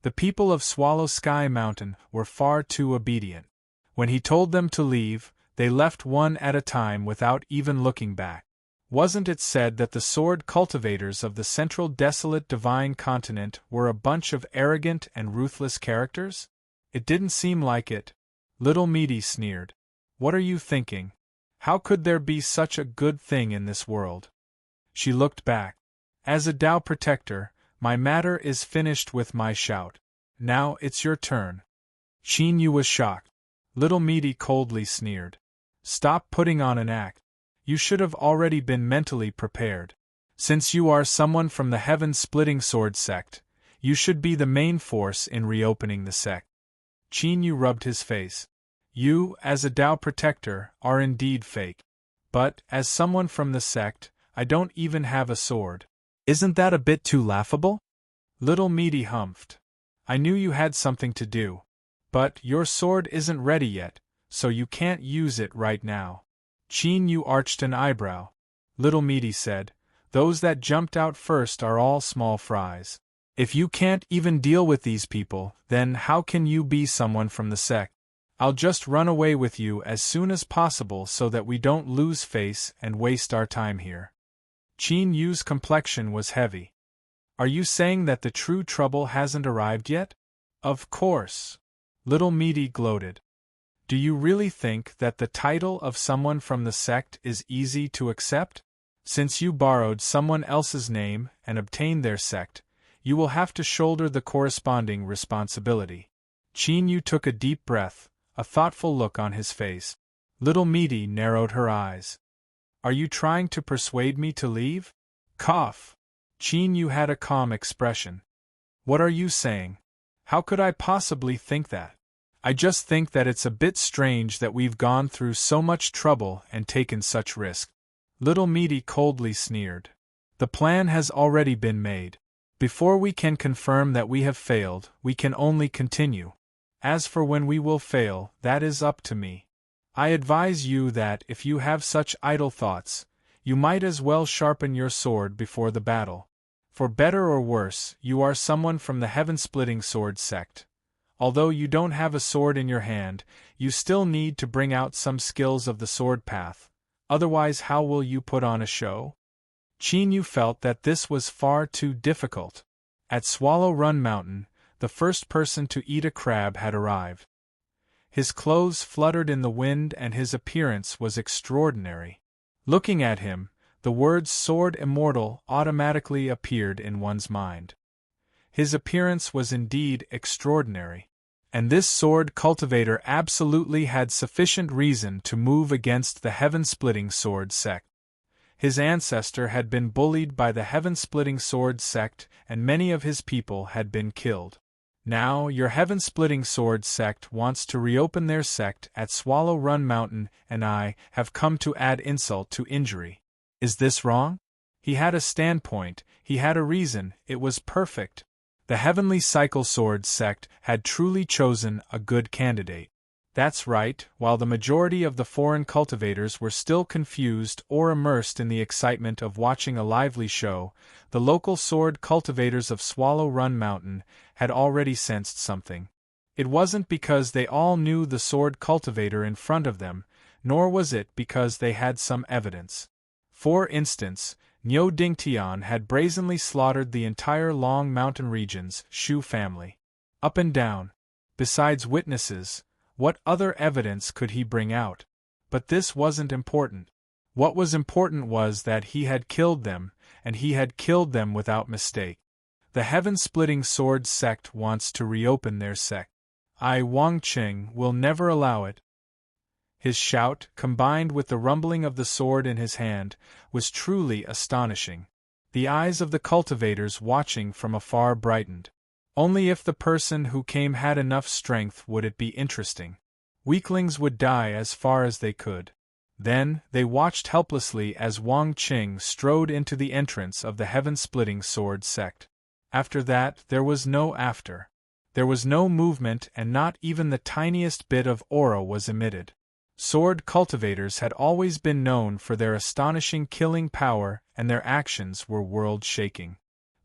The people of Swallow Sky Mountain were far too obedient. When he told them to leave, they left one at a time without even looking back. Wasn't it said that the sword cultivators of the central desolate divine continent were a bunch of arrogant and ruthless characters? It didn't seem like it. Little Meaty sneered. What are you thinking? How could there be such a good thing in this world? She looked back. As a Tao protector, my matter is finished with my shout. Now it's your turn. Qin Yu was shocked. Little Meaty coldly sneered. Stop putting on an act. You should have already been mentally prepared. Since you are someone from the heaven-splitting sword sect, you should be the main force in reopening the sect. Qin Yu rubbed his face. You, as a Tao protector, are indeed fake. But, as someone from the sect, I don't even have a sword. Isn't that a bit too laughable? Little Meaty humphed. I knew you had something to do. But your sword isn't ready yet, so you can't use it right now. Qin Yu arched an eyebrow. Little Meaty said, those that jumped out first are all small fries. If you can't even deal with these people, then how can you be someone from the sect? I'll just run away with you as soon as possible so that we don't lose face and waste our time here. Qin Yu's complexion was heavy. Are you saying that the true trouble hasn't arrived yet? Of course. Little Meaty gloated. Do you really think that the title of someone from the sect is easy to accept? Since you borrowed someone else's name and obtained their sect, you will have to shoulder the corresponding responsibility. Qin Yu took a deep breath, a thoughtful look on his face. Little Meaty narrowed her eyes. Are you trying to persuade me to leave? Cough. Qin Yu had a calm expression. What are you saying? How could I possibly think that? I just think that it's a bit strange that we've gone through so much trouble and taken such risk. Little Meaty coldly sneered. The plan has already been made. Before we can confirm that we have failed, we can only continue. As for when we will fail, that is up to me. I advise you that if you have such idle thoughts, you might as well sharpen your sword before the battle. For better or worse, you are someone from the heaven-splitting sword sect. Although you don't have a sword in your hand, you still need to bring out some skills of the sword path. Otherwise, how will you put on a show? Qin Yu felt that this was far too difficult. At Swallow Run Mountain, the first person to eat a crab had arrived. His clothes fluttered in the wind and his appearance was extraordinary. Looking at him, the words sword immortal automatically appeared in one's mind. His appearance was indeed extraordinary. And this sword cultivator absolutely had sufficient reason to move against the heaven-splitting sword sect. His ancestor had been bullied by the heaven-splitting sword sect, and many of his people had been killed. Now, your heaven-splitting sword sect wants to reopen their sect at Swallow Run Mountain, and I have come to add insult to injury. Is this wrong? He had a standpoint, he had a reason, it was perfect. The Heavenly Cycle Sword sect had truly chosen a good candidate. That's right, while the majority of the foreign cultivators were still confused or immersed in the excitement of watching a lively show, the local sword cultivators of Swallow Run Mountain had already sensed something. It wasn't because they all knew the sword cultivator in front of them, nor was it because they had some evidence. For instance, Nyo Dingtian had brazenly slaughtered the entire Long Mountain region's Shu family. Up and down. Besides witnesses, what other evidence could he bring out? But this wasn't important. What was important was that he had killed them, and he had killed them without mistake. The heaven-splitting sword sect wants to reopen their sect. I, Wang Qing, will never allow it. His shout, combined with the rumbling of the sword in his hand, was truly astonishing. The eyes of the cultivators watching from afar brightened. Only if the person who came had enough strength would it be interesting. Weaklings would die as far as they could. Then, they watched helplessly as Wang Qing strode into the entrance of the heaven-splitting sword sect. After that, there was no after. There was no movement, and not even the tiniest bit of aura was emitted. Sword cultivators had always been known for their astonishing killing power, and their actions were world-shaking.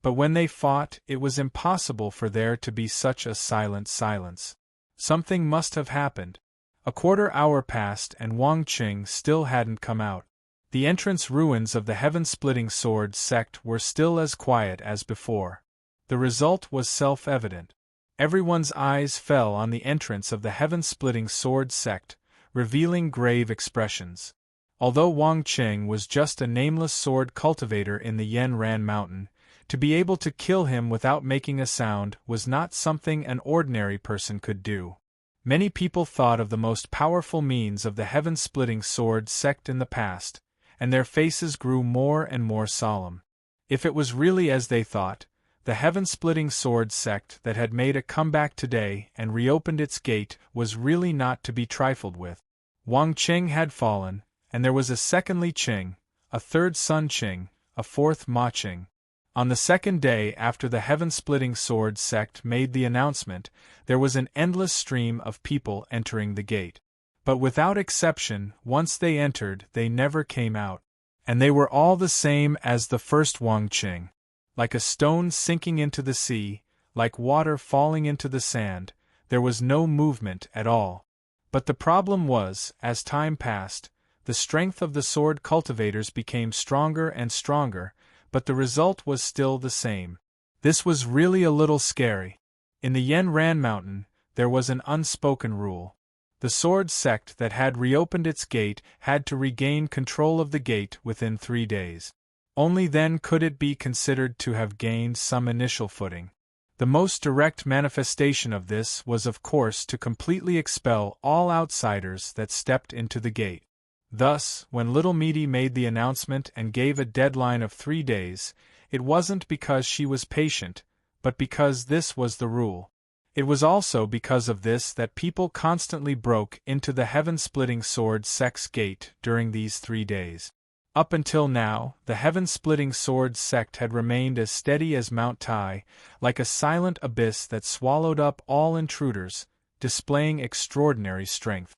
But when they fought, it was impossible for there to be such a silent silence. Something must have happened. A quarter-hour passed and Wang Qing still hadn't come out. The entrance ruins of the heaven-splitting sword sect were still as quiet as before. The result was self-evident. Everyone's eyes fell on the entrance of the heaven-splitting sword sect, revealing grave expressions. Although Wang Qing was just a nameless sword cultivator in the Yanran Mountain, to be able to kill him without making a sound was not something an ordinary person could do. Many people thought of the most powerful means of the heaven-splitting sword sect in the past, and their faces grew more and more solemn. If it was really as they thought, the heaven-splitting sword sect that had made a comeback today and reopened its gate was really not to be trifled with. Wang Qing had fallen, and there was a second Li Qing, a third Sun Qing, a fourth Ma Qing. On the second day after the heaven-splitting sword sect made the announcement, there was an endless stream of people entering the gate. But without exception, once they entered, they never came out. And they were all the same as the first Wang Qing. Like a stone sinking into the sea, like water falling into the sand, there was no movement at all. But the problem was, as time passed, the strength of the sword cultivators became stronger and stronger, but the result was still the same. This was really a little scary. In the Yanran Mountain, there was an unspoken rule. The sword sect that had reopened its gate had to regain control of the gate within 3 days. Only then could it be considered to have gained some initial footing. The most direct manifestation of this was of course to completely expel all outsiders that stepped into the gate. Thus, when Little Meaty made the announcement and gave a deadline of 3 days, it wasn't because she was patient, but because this was the rule. It was also because of this that people constantly broke into the heaven-splitting sword sect's gate during these 3 days. Up until now, the heaven-splitting sword sect had remained as steady as Mount Tai, like a silent abyss that swallowed up all intruders, displaying extraordinary strength.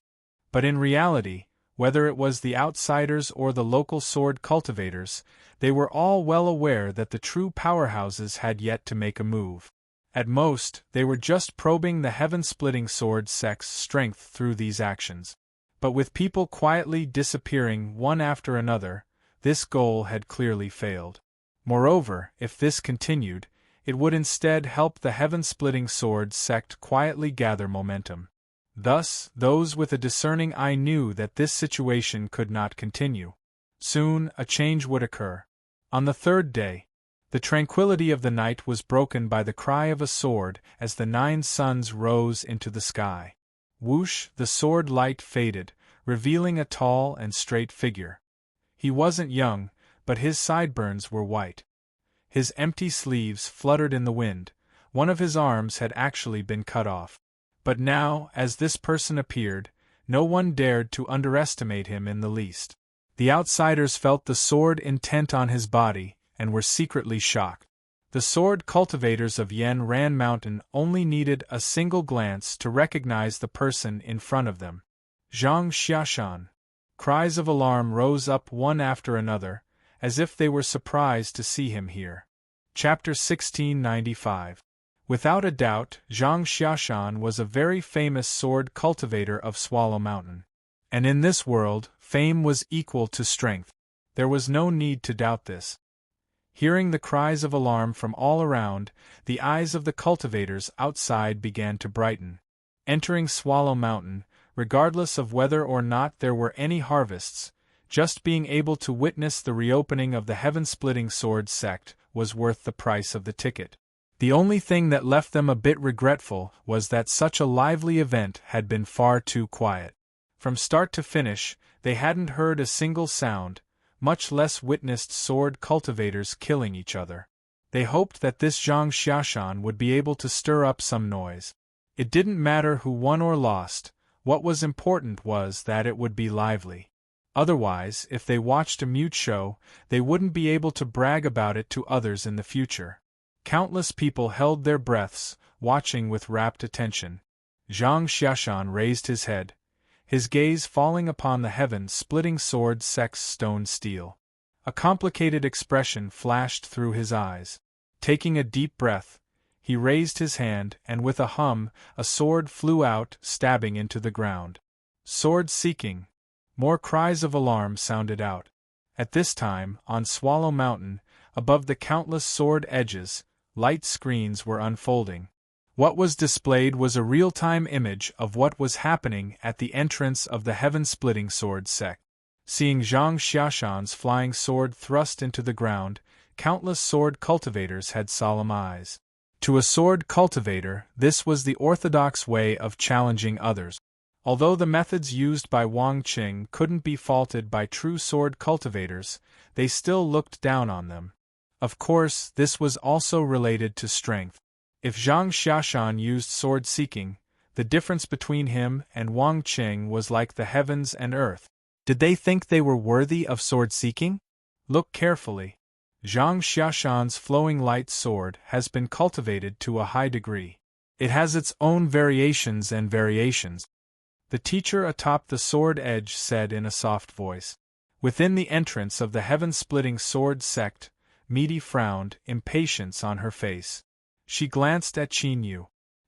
But in reality, whether it was the outsiders or the local sword cultivators, they were all well aware that the true powerhouses had yet to make a move. At most, they were just probing the heaven-splitting sword sect's strength through these actions. But with people quietly disappearing one after another, this goal had clearly failed. Moreover, if this continued, it would instead help the heaven-splitting sword sect quietly gather momentum. Thus, those with a discerning eye knew that this situation could not continue. Soon, a change would occur. On the 3rd day, the tranquility of the night was broken by the cry of a sword as the 9 suns rose into the sky. Whoosh, the sword light faded, revealing a tall and straight figure. He wasn't young, but his sideburns were white. His empty sleeves fluttered in the wind. One of his arms had actually been cut off. But now, as this person appeared, no one dared to underestimate him in the least. The outsiders felt the sword intent on his body, and were secretly shocked. The sword cultivators of Ran Mountain only needed a single glance to recognize the person in front of them. Zhang Xiashan. Cries of alarm rose up one after another, as if they were surprised to see him here. Chapter 1695. Without a doubt, Zhang Xiashan was a very famous sword cultivator of Swallow Mountain. And in this world, fame was equal to strength. There was no need to doubt this. Hearing the cries of alarm from all around, the eyes of the cultivators outside began to brighten. Entering Swallow Mountain, regardless of whether or not there were any harvests, just being able to witness the reopening of the heaven-splitting sword sect was worth the price of the ticket. The only thing that left them a bit regretful was that such a lively event had been far too quiet. From start to finish, they hadn't heard a single sound, much less witnessed sword cultivators killing each other. They hoped that this Zhang Xiashan would be able to stir up some noise. It didn't matter who won or lost, what was important was that it would be lively. Otherwise, if they watched a mute show, they wouldn't be able to brag about it to others in the future. Countless people held their breaths, watching with rapt attention. Zhang Xiashan raised his head, his gaze falling upon the heaven-splitting sword sect's stone steel. A complicated expression flashed through his eyes. Taking a deep breath, he raised his hand, and with a hum, a sword flew out, stabbing into the ground. Sword seeking. More cries of alarm sounded out. At this time, on Swallow Mountain, above the countless sword edges, light screens were unfolding. What was displayed was a real-time image of what was happening at the entrance of the heaven-splitting sword sect. Seeing Zhang Xiashan's flying sword thrust into the ground, countless sword cultivators had solemn eyes. To a sword cultivator, this was the orthodox way of challenging others. Although the methods used by Wang Qing couldn't be faulted by true sword cultivators, they still looked down on them. Of course, this was also related to strength. If Zhang Xiashan used sword-seeking, the difference between him and Wang Qing was like the heavens and earth. Did they think they were worthy of sword-seeking? Look carefully. Zhang Xiashan's flowing light sword has been cultivated to a high degree. It has its own variations and variations. The teacher atop the sword edge said in a soft voice. Within the entrance of the heaven-splitting sword sect, Meaty frowned, impatience on her face. She glanced at Qin Yu.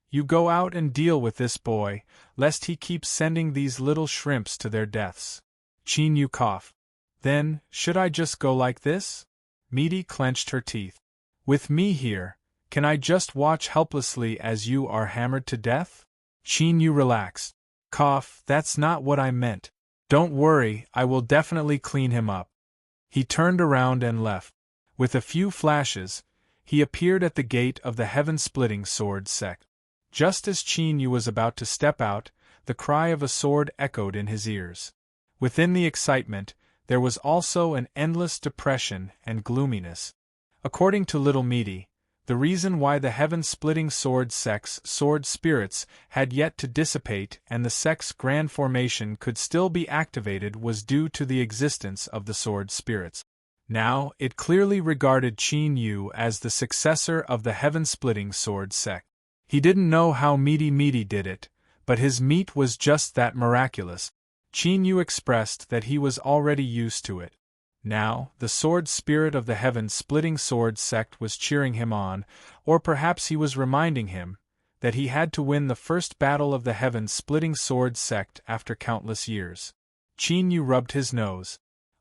You go out and deal with this boy, lest he keep sending these little shrimps to their deaths. Qin Yu coughed. Then, should I just go like this? Meaty clenched her teeth. With me here, can I just watch helplessly as you are hammered to death? Qin Yu relaxed. Cough, that's not what I meant. Don't worry, I will definitely clean him up. He turned around and left. With a few flashes, he appeared at the gate of the heaven-splitting sword sect. Just as Qin Yu was about to step out, the cry of a sword echoed in his ears. Within the excitement, there was also an endless depression and gloominess. According to Little Meaty, the reason why the heaven-splitting sword sect's sword spirits had yet to dissipate and the sect's grand formation could still be activated was due to the existence of the sword spirits. Now, it clearly regarded Qin Yu as the successor of the heaven-splitting sword sect. He didn't know how Meaty did it, but his meat was just that miraculous. Qin Yu expressed that he was already used to it. Now, the sword spirit of the heaven-splitting sword sect was cheering him on, or perhaps he was reminding him that he had to win the first battle of the heaven-splitting sword sect after countless years. Qin Yu rubbed his nose.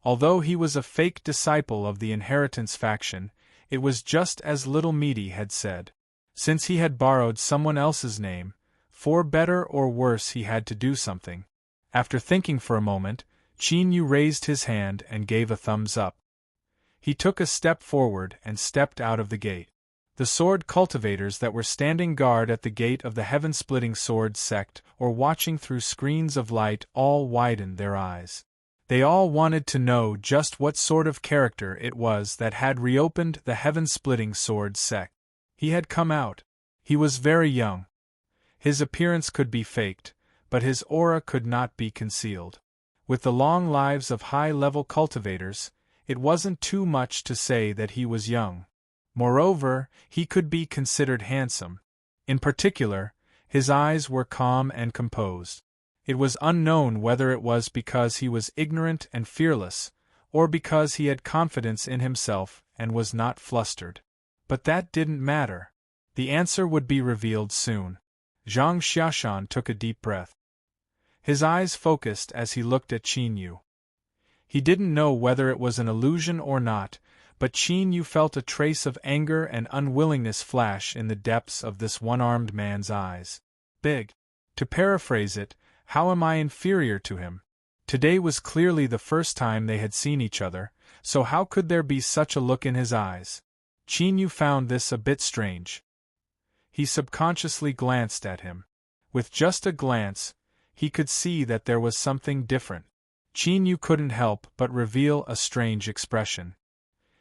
Although he was a fake disciple of the Inheritance faction, it was just as Little Meaty had said. Since he had borrowed someone else's name, for better or worse he had to do something. After thinking for a moment, Qin Yu raised his hand and gave a thumbs up. He took a step forward and stepped out of the gate. The sword cultivators that were standing guard at the gate of the heaven-splitting sword sect or watching through screens of light all widened their eyes. They all wanted to know just what sort of character it was that had reopened the heaven-splitting sword sect. He had come out. He was very young. His appearance could be faked, but his aura could not be concealed. With the long lives of high-level cultivators, it wasn't too much to say that he was young. Moreover, he could be considered handsome. In particular, his eyes were calm and composed. It was unknown whether it was because he was ignorant and fearless, or because he had confidence in himself and was not flustered. But that didn't matter. The answer would be revealed soon. Zhang Xiaoshan took a deep breath. His eyes focused as he looked at Qin Yu. He didn't know whether it was an illusion or not, but Qin Yu felt a trace of anger and unwillingness flash in the depths of this one-armed man's eyes. Big. To paraphrase it, how am I inferior to him? Today was clearly the first time they had seen each other, so how could there be such a look in his eyes? Qin Yu found this a bit strange. He subconsciously glanced at him. With just a glance, he could see that there was something different. Qin Yu couldn't help but reveal a strange expression.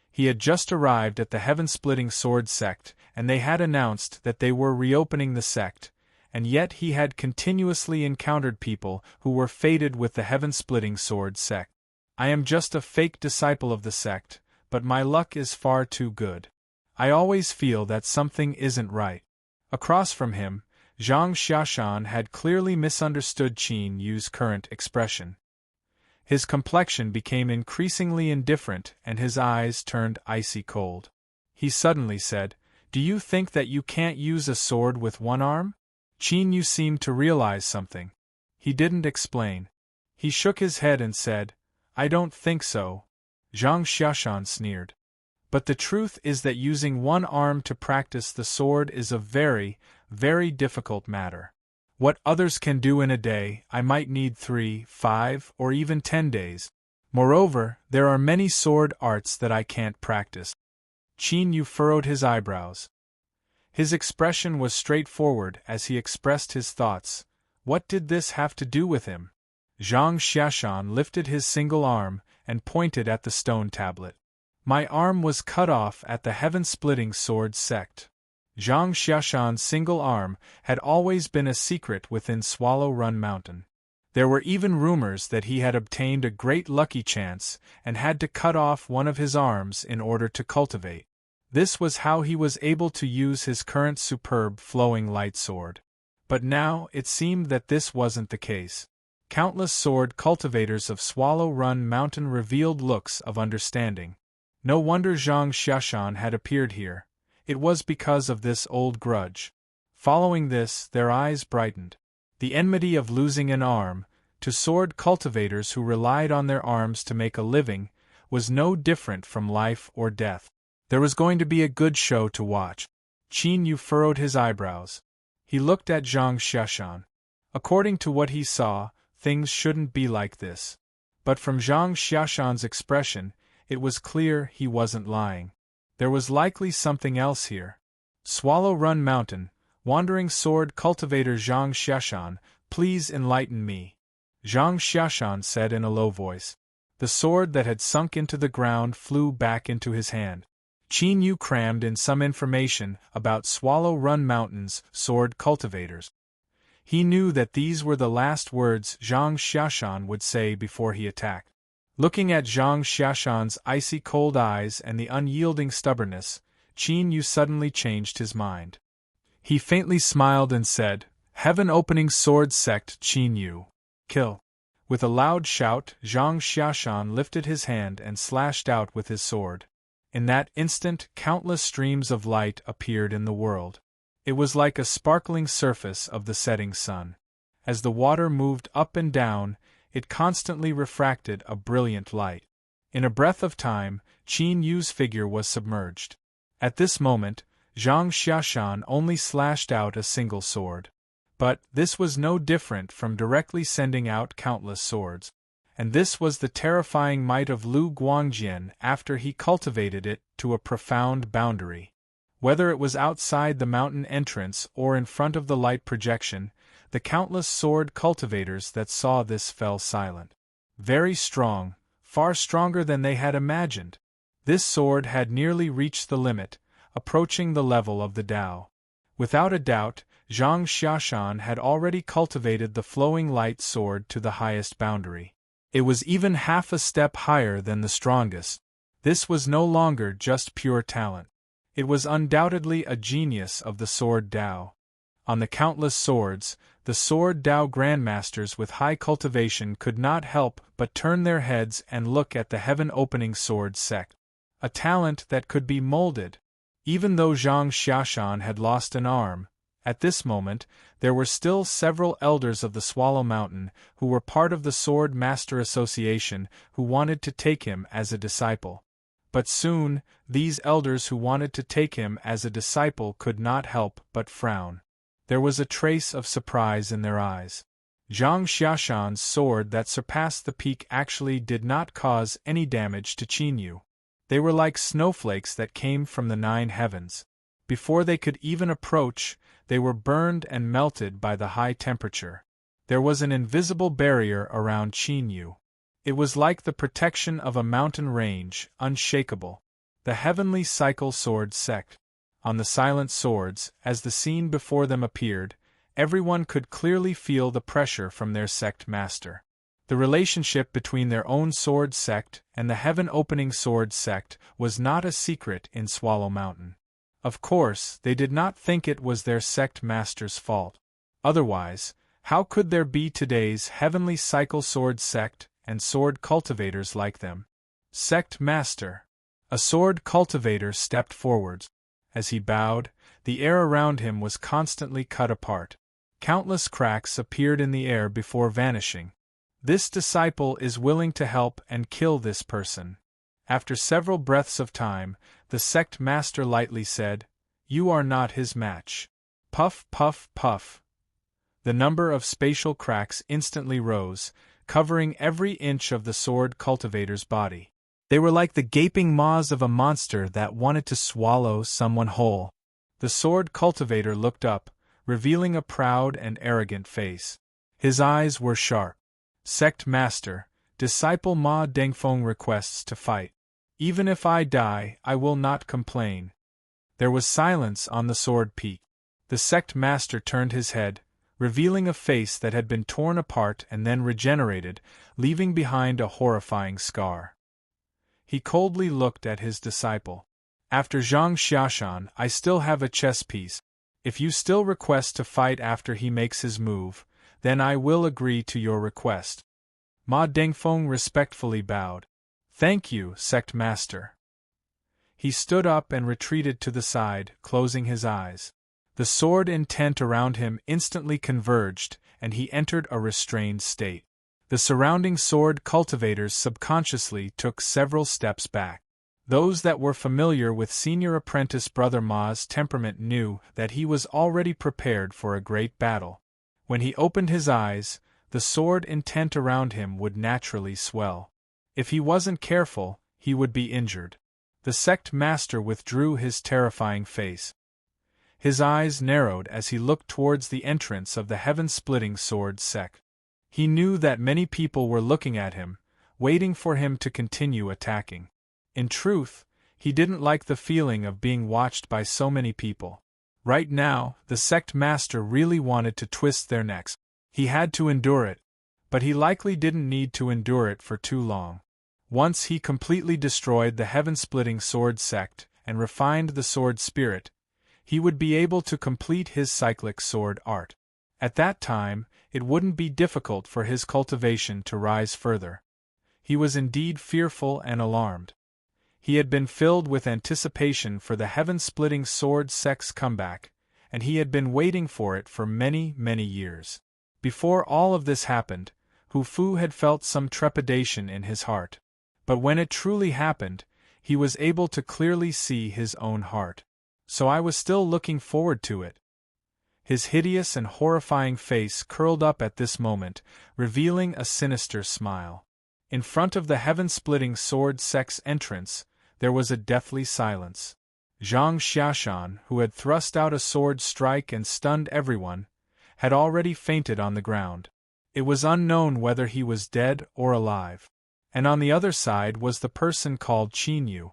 He had just arrived at the heaven-splitting sword sect, and they had announced that they were reopening the sect, and yet he had continuously encountered people who were fated with the heaven-splitting sword sect. I am just a fake disciple of the sect, but my luck is far too good. I always feel that something isn't right. Across from him, Zhang Xiaoshan had clearly misunderstood Qin Yu's current expression. His complexion became increasingly indifferent and his eyes turned icy cold. He suddenly said, "Do you think that you can't use a sword with one arm?" Qin Yu seemed to realize something. He didn't explain. He shook his head and said, "I don't think so." Zhang Xiaoshan sneered. "But the truth is that using one arm to practice the sword is a very, very difficult matter. What others can do in a day, I might need 3, 5, or even 10 days. Moreover, there are many sword arts that I can't practice." Qin Yu furrowed his eyebrows. His expression was straightforward as he expressed his thoughts. What did this have to do with him? Zhang Xiaoshan lifted his single arm and pointed at the stone tablet. "My arm was cut off at the heaven-splitting sword sect." Zhang Xiaoshan's single arm had always been a secret within Swallow Run Mountain. There were even rumors that he had obtained a great lucky chance and had to cut off one of his arms in order to cultivate. This was how he was able to use his current superb flowing light sword. But now it seemed that this wasn't the case. Countless sword cultivators of Swallow Run Mountain revealed looks of understanding. No wonder Zhang Xiaoshan had appeared here. It was because of this old grudge. Following this, their eyes brightened. The enmity of losing an arm, to sword cultivators who relied on their arms to make a living, was no different from life or death. There was going to be a good show to watch. Qin Yu furrowed his eyebrows. He looked at Zhang Xiaoshan. According to what he saw, things shouldn't be like this. But from Zhang Xiaoshan's expression, it was clear he wasn't lying. There was likely something else here. Swallow Run Mountain, wandering sword cultivator Zhang Xiaoshan, please enlighten me. Zhang Xiaoshan said in a low voice. The sword that had sunk into the ground flew back into his hand. Qin Yu crammed in some information about Swallow Run Mountain's sword cultivators. He knew that these were the last words Zhang Xiaoshan would say before he attacked. Looking at Zhang Xiaoshan's icy cold eyes and the unyielding stubbornness, Qin Yu suddenly changed his mind. He faintly smiled and said, "Heaven-opening sword sect Qin Yu. Kill." With a loud shout, Zhang Xiaoshan lifted his hand and slashed out with his sword. In that instant, countless streams of light appeared in the world. It was like a sparkling surface of the setting sun. As the water moved up and down, it constantly refracted a brilliant light. In a breath of time, Qin Yu's figure was submerged. At this moment, Zhang Xiaoshan only slashed out a single sword. But this was no different from directly sending out countless swords. And this was the terrifying might of Lu Guangjian after he cultivated it to a profound boundary. Whether it was outside the mountain entrance or in front of the light projection, the countless sword cultivators that saw this fell silent. Very strong, far stronger than they had imagined. This sword had nearly reached the limit, approaching the level of the Tao. Without a doubt, Zhang Xiaoshan had already cultivated the flowing light sword to the highest boundary. It was even half a step higher than the strongest. This was no longer just pure talent. It was undoubtedly a genius of the sword Tao. On the countless swords, the sword Tao grandmasters with high cultivation could not help but turn their heads and look at the heaven-opening sword sect. A talent that could be molded. Even though Zhang Xiaoshan had lost an arm, at this moment, there were still several elders of the Swallow Mountain who were part of the Sword Master Association who wanted to take him as a disciple. But soon, these elders who wanted to take him as a disciple could not help but frown. There was a trace of surprise in their eyes. Zhang Xiaoshan's sword that surpassed the peak actually did not cause any damage to Qinyu. They were like snowflakes that came from the 9 heavens. Before they could even approach, they were burned and melted by the high temperature. There was an invisible barrier around Qinyu. It was like the protection of a mountain range, unshakable. The heavenly cycle sword sect. On the silent swords, as the scene before them appeared, everyone could clearly feel the pressure from their sect master. The relationship between their own sword sect and the heaven-opening sword sect was not a secret in Swallow Mountain. Of course, they did not think it was their sect master's fault. Otherwise, how could there be today's heavenly cycle sword sect and sword cultivators like them? Sect master. A sword cultivator stepped forward. As he bowed, the air around him was constantly cut apart. Countless cracks appeared in the air before vanishing. This disciple is willing to help and kill this person. After several breaths of time, the sect master lightly said, "You are not his match." Puff, puff, puff. The number of spatial cracks instantly rose, covering every inch of the sword cultivator's body. They were like the gaping maws of a monster that wanted to swallow someone whole. The sword cultivator looked up, revealing a proud and arrogant face. His eyes were sharp. "Sect Master, disciple Ma Dengfeng requests to fight. Even if I die, I will not complain." There was silence on the sword peak. The sect master turned his head, revealing a face that had been torn apart and then regenerated, leaving behind a horrifying scar. He coldly looked at his disciple. "After Zhang Xiaoshan, I still have a chess piece. If you still request to fight after he makes his move, then I will agree to your request." Ma Dengfeng respectfully bowed. "Thank you, sect master." He stood up and retreated to the side, closing his eyes. The sword intent around him instantly converged, and he entered a restrained state. The surrounding sword cultivators subconsciously took several steps back. Those that were familiar with senior apprentice Brother Ma's temperament knew that he was already prepared for a great battle. When he opened his eyes, the sword intent around him would naturally swell. If he wasn't careful, he would be injured. The sect master withdrew his terrifying face. His eyes narrowed as he looked towards the entrance of the heaven-splitting sword sect. He knew that many people were looking at him, waiting for him to continue attacking. In truth, he didn't like the feeling of being watched by so many people. Right now, the sect master really wanted to twist their necks. He had to endure it, but he likely didn't need to endure it for too long. Once he completely destroyed the heaven-splitting sword sect and refined the sword spirit, he would be able to complete his cyclic sword art. At that time, it wouldn't be difficult for his cultivation to rise further. He was indeed fearful and alarmed. He had been filled with anticipation for the heaven-splitting sword sect's comeback, and he had been waiting for it for many, many years. Before all of this happened, Hu Fu had felt some trepidation in his heart. But when it truly happened, he was able to clearly see his own heart. So I was still looking forward to it. His hideous and horrifying face curled up at this moment, revealing a sinister smile. In front of the heaven-splitting sword sect's entrance, there was a deathly silence. Zhang Xiaoshan, who had thrust out a sword strike and stunned everyone, had already fainted on the ground. It was unknown whether he was dead or alive. And on the other side was the person called Qin Yu.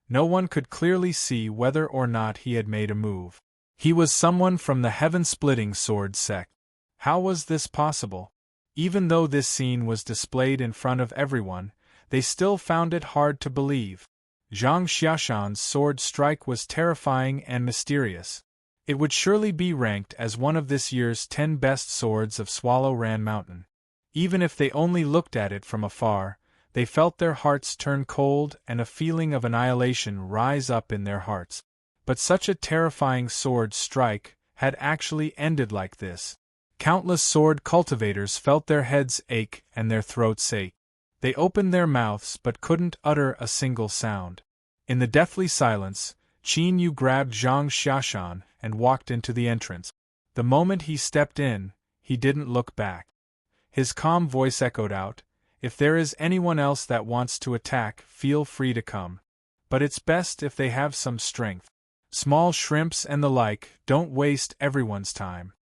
No one could clearly see whether or not he had made a move. He was someone from the heaven-splitting sword sect. How was this possible? Even though this scene was displayed in front of everyone, they still found it hard to believe. Zhang Xiaoshan's sword strike was terrifying and mysterious. It would surely be ranked as one of this year's 10 best swords of Swallow Ran Mountain. Even if they only looked at it from afar, they felt their hearts turn cold and a feeling of annihilation rise up in their hearts. But such a terrifying sword strike had actually ended like this. Countless sword cultivators felt their heads ache and their throats ache. They opened their mouths but couldn't utter a single sound. In the deathly silence, Qin Yu grabbed Zhang Xiaoshan and walked into the entrance. The moment he stepped in, he didn't look back. His calm voice echoed out, "If there is anyone else that wants to attack, feel free to come. But it's best if they have some strength. Small shrimps and the like, don't waste everyone's time."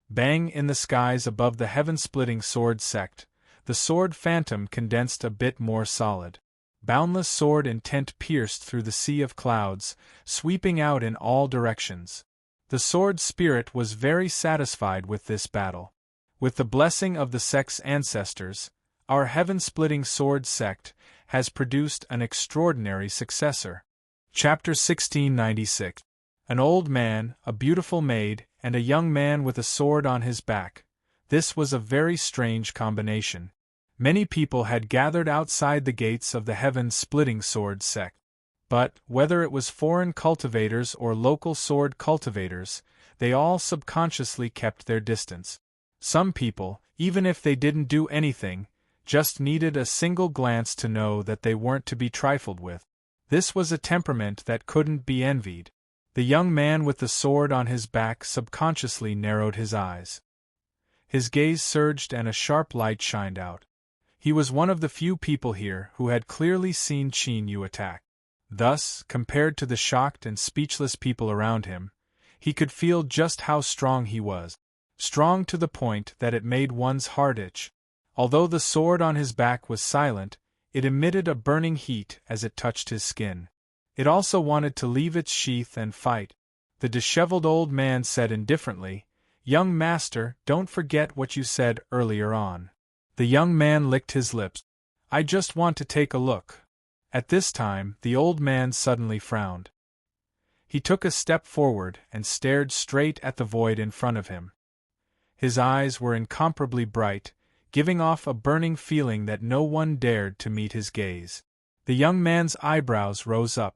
Bang! In the skies above the heaven-splitting sword sect, the sword phantom condensed a bit more solid. Boundless sword intent pierced through the sea of clouds, sweeping out in all directions. The sword spirit was very satisfied with this battle. With the blessing of the sect's ancestors, our heaven-splitting sword sect has produced an extraordinary successor. Chapter 1696. An old man, a beautiful maid, and a young man with a sword on his back. This was a very strange combination. Many people had gathered outside the gates of the heaven-splitting sword sect. But, whether it was foreign cultivators or local sword cultivators, they all subconsciously kept their distance. Some people, even if they didn't do anything, just needed a single glance to know that they weren't to be trifled with. This was a temperament that couldn't be envied. The young man with the sword on his back subconsciously narrowed his eyes. His gaze surged and a sharp light shined out. He was one of the few people here who had clearly seen Qin Yu attack. Thus, compared to the shocked and speechless people around him, he could feel just how strong he was. Strong to the point that it made one's heart itch. Although the sword on his back was silent, it emitted a burning heat as it touched his skin. It also wanted to leave its sheath and fight. The disheveled old man said indifferently, "Young master, don't forget what you said earlier on." The young man licked his lips. "I just want to take a look." At this time, the old man suddenly frowned. He took a step forward and stared straight at the void in front of him. His eyes were incomparably bright, giving off a burning feeling that no one dared to meet his gaze. The young man's eyebrows rose up.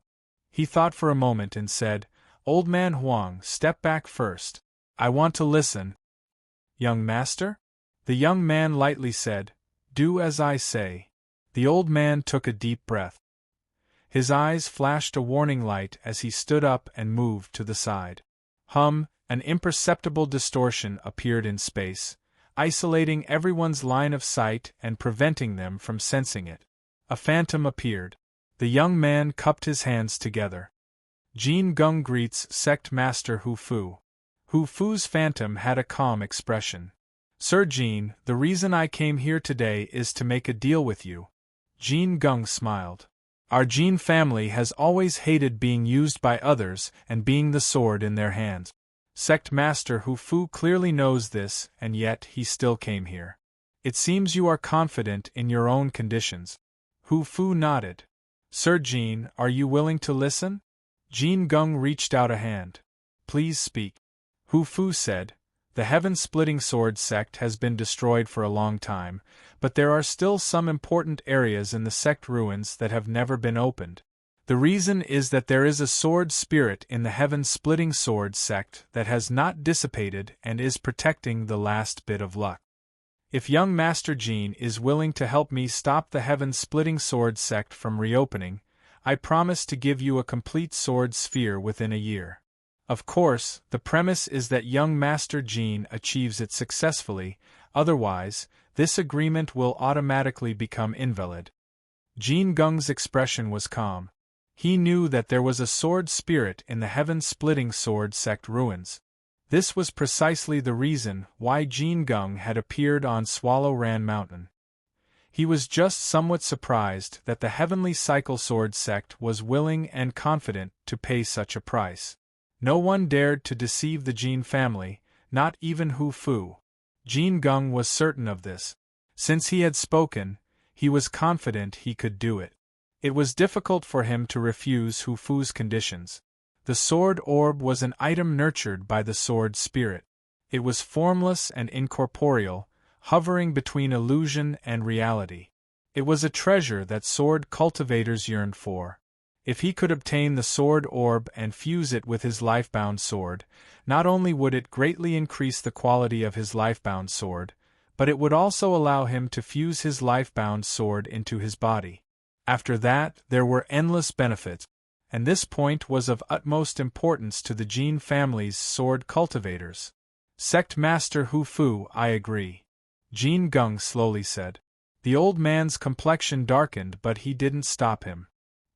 He thought for a moment and said, "Old man Huang, step back first. I want to listen." "Young master?" The young man lightly said, "Do as I say." The old man took a deep breath. His eyes flashed a warning light as he stood up and moved to the side. An imperceptible distortion appeared in space, isolating everyone's line of sight and preventing them from sensing it. A phantom appeared. The young man cupped his hands together. "Jin Geng greets Sect Master Hu Fu." Hu Fu's phantom had a calm expression. "Sir Jin, the reason I came here today is to make a deal with you." Jin Geng smiled. "Our Jin family has always hated being used by others and being the sword in their hands. Sect Master Hu Fu clearly knows this, and yet he still came here. It seems you are confident in your own conditions." Hu Fu nodded. "Sir Jin, are you willing to listen?" Jin Geng reached out a hand. "Please speak." Hu Fu said, "The heaven-splitting sword sect has been destroyed for a long time, but there are still some important areas in the sect ruins that have never been opened. The reason is that there is a sword spirit in the heaven-splitting sword sect that has not dissipated and is protecting the last bit of luck. If young Master Jin is willing to help me stop the heaven-splitting sword sect from reopening, I promise to give you a complete sword sphere within a year. Of course, the premise is that young Master Jin achieves it successfully, otherwise, this agreement will automatically become invalid." Jin Geng's expression was calm. He knew that there was a sword spirit in the heaven-splitting sword sect ruins. This was precisely the reason why Jin Geng had appeared on Swallow Ran Mountain. He was just somewhat surprised that the Heavenly Cycle Sword sect was willing and confident to pay such a price. No one dared to deceive the Jin family, not even Hu Fu. Jin Geng was certain of this. Since he had spoken, he was confident he could do it. It was difficult for him to refuse Hu Fu's conditions. The sword orb was an item nurtured by the sword spirit. It was formless and incorporeal, hovering between illusion and reality. It was a treasure that sword cultivators yearned for. If he could obtain the sword orb and fuse it with his lifebound sword, not only would it greatly increase the quality of his lifebound sword, but it would also allow him to fuse his lifebound sword into his body. After that, there were endless benefits, and this point was of utmost importance to the Jin family's sword cultivators. Sect Master Hu Fu, I agree. Jin Geng slowly said. The old man's complexion darkened, but he didn't stop him.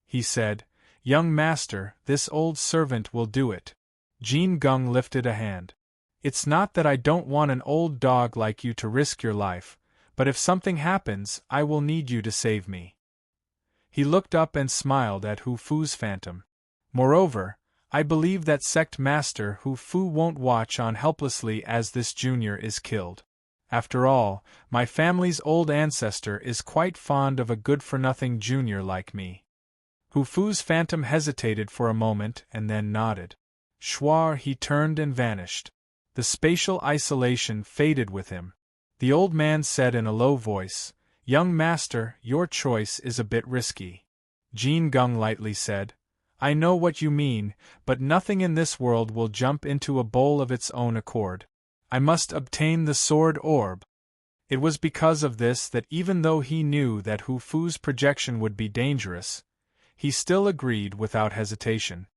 He said, Young master, this old servant will do it. Jin Geng lifted a hand. It's not that I don't want an old dog like you to risk your life, but if something happens, I will need you to save me. He looked up and smiled at Hu Fu's phantom. Moreover, I believe that sect master Hu Fu won't watch on helplessly as this junior is killed. After all, my family's old ancestor is quite fond of a good-for-nothing junior like me. Hu Fu's phantom hesitated for a moment and then nodded. Schwar, he turned and vanished. The spatial isolation faded with him. The old man said in a low voice, Young master, your choice is a bit risky. Jin Geng lightly said, I know what you mean, but nothing in this world will jump into a bowl of its own accord. I must obtain the sword orb. It was because of this that even though he knew that Hu Fu's projection would be dangerous, he still agreed without hesitation.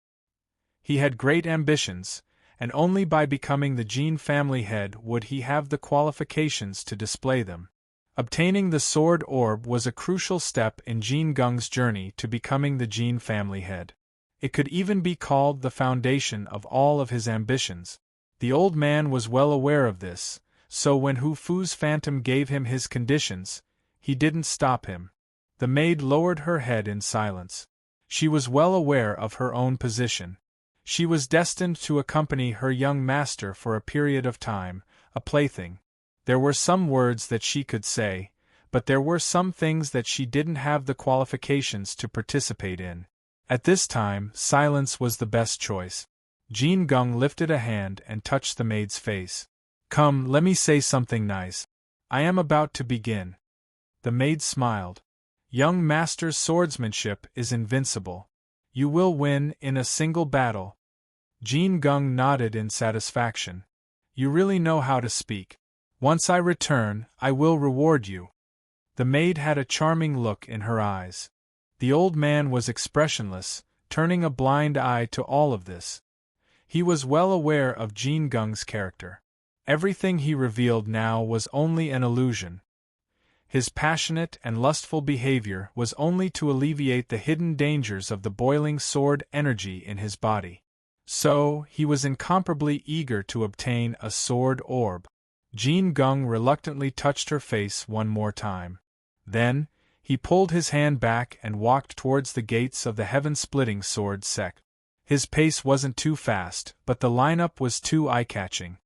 He had great ambitions, and only by becoming the Jin family head would he have the qualifications to display them. Obtaining the sword orb was a crucial step in Jin Geng's journey to becoming the Jin family head. It could even be called the foundation of all of his ambitions. The old man was well aware of this, so when Hu Fu's phantom gave him his conditions, he didn't stop him. The maid lowered her head in silence. She was well aware of her own position. She was destined to accompany her young master for a period of time, a plaything. There were some words that she could say, but there were some things that she didn't have the qualifications to participate in. At this time, silence was the best choice. Jin Geng lifted a hand and touched the maid's face. Come, let me say something nice. I am about to begin. The maid smiled. Young master's swordsmanship is invincible. You will win in a single battle. Jin Geng nodded in satisfaction. You really know how to speak. Once I return, I will reward you. The maid had a charming look in her eyes. The old man was expressionless, turning a blind eye to all of this. He was well aware of Jin Geng's character. Everything he revealed now was only an illusion. His passionate and lustful behavior was only to alleviate the hidden dangers of the boiling sword energy in his body. So, he was incomparably eager to obtain a sword orb. Jin Geng reluctantly touched her face one more time. Then, he pulled his hand back and walked towards the gates of the heaven-splitting sword sect. His pace wasn't too fast, but the lineup was too eye-catching.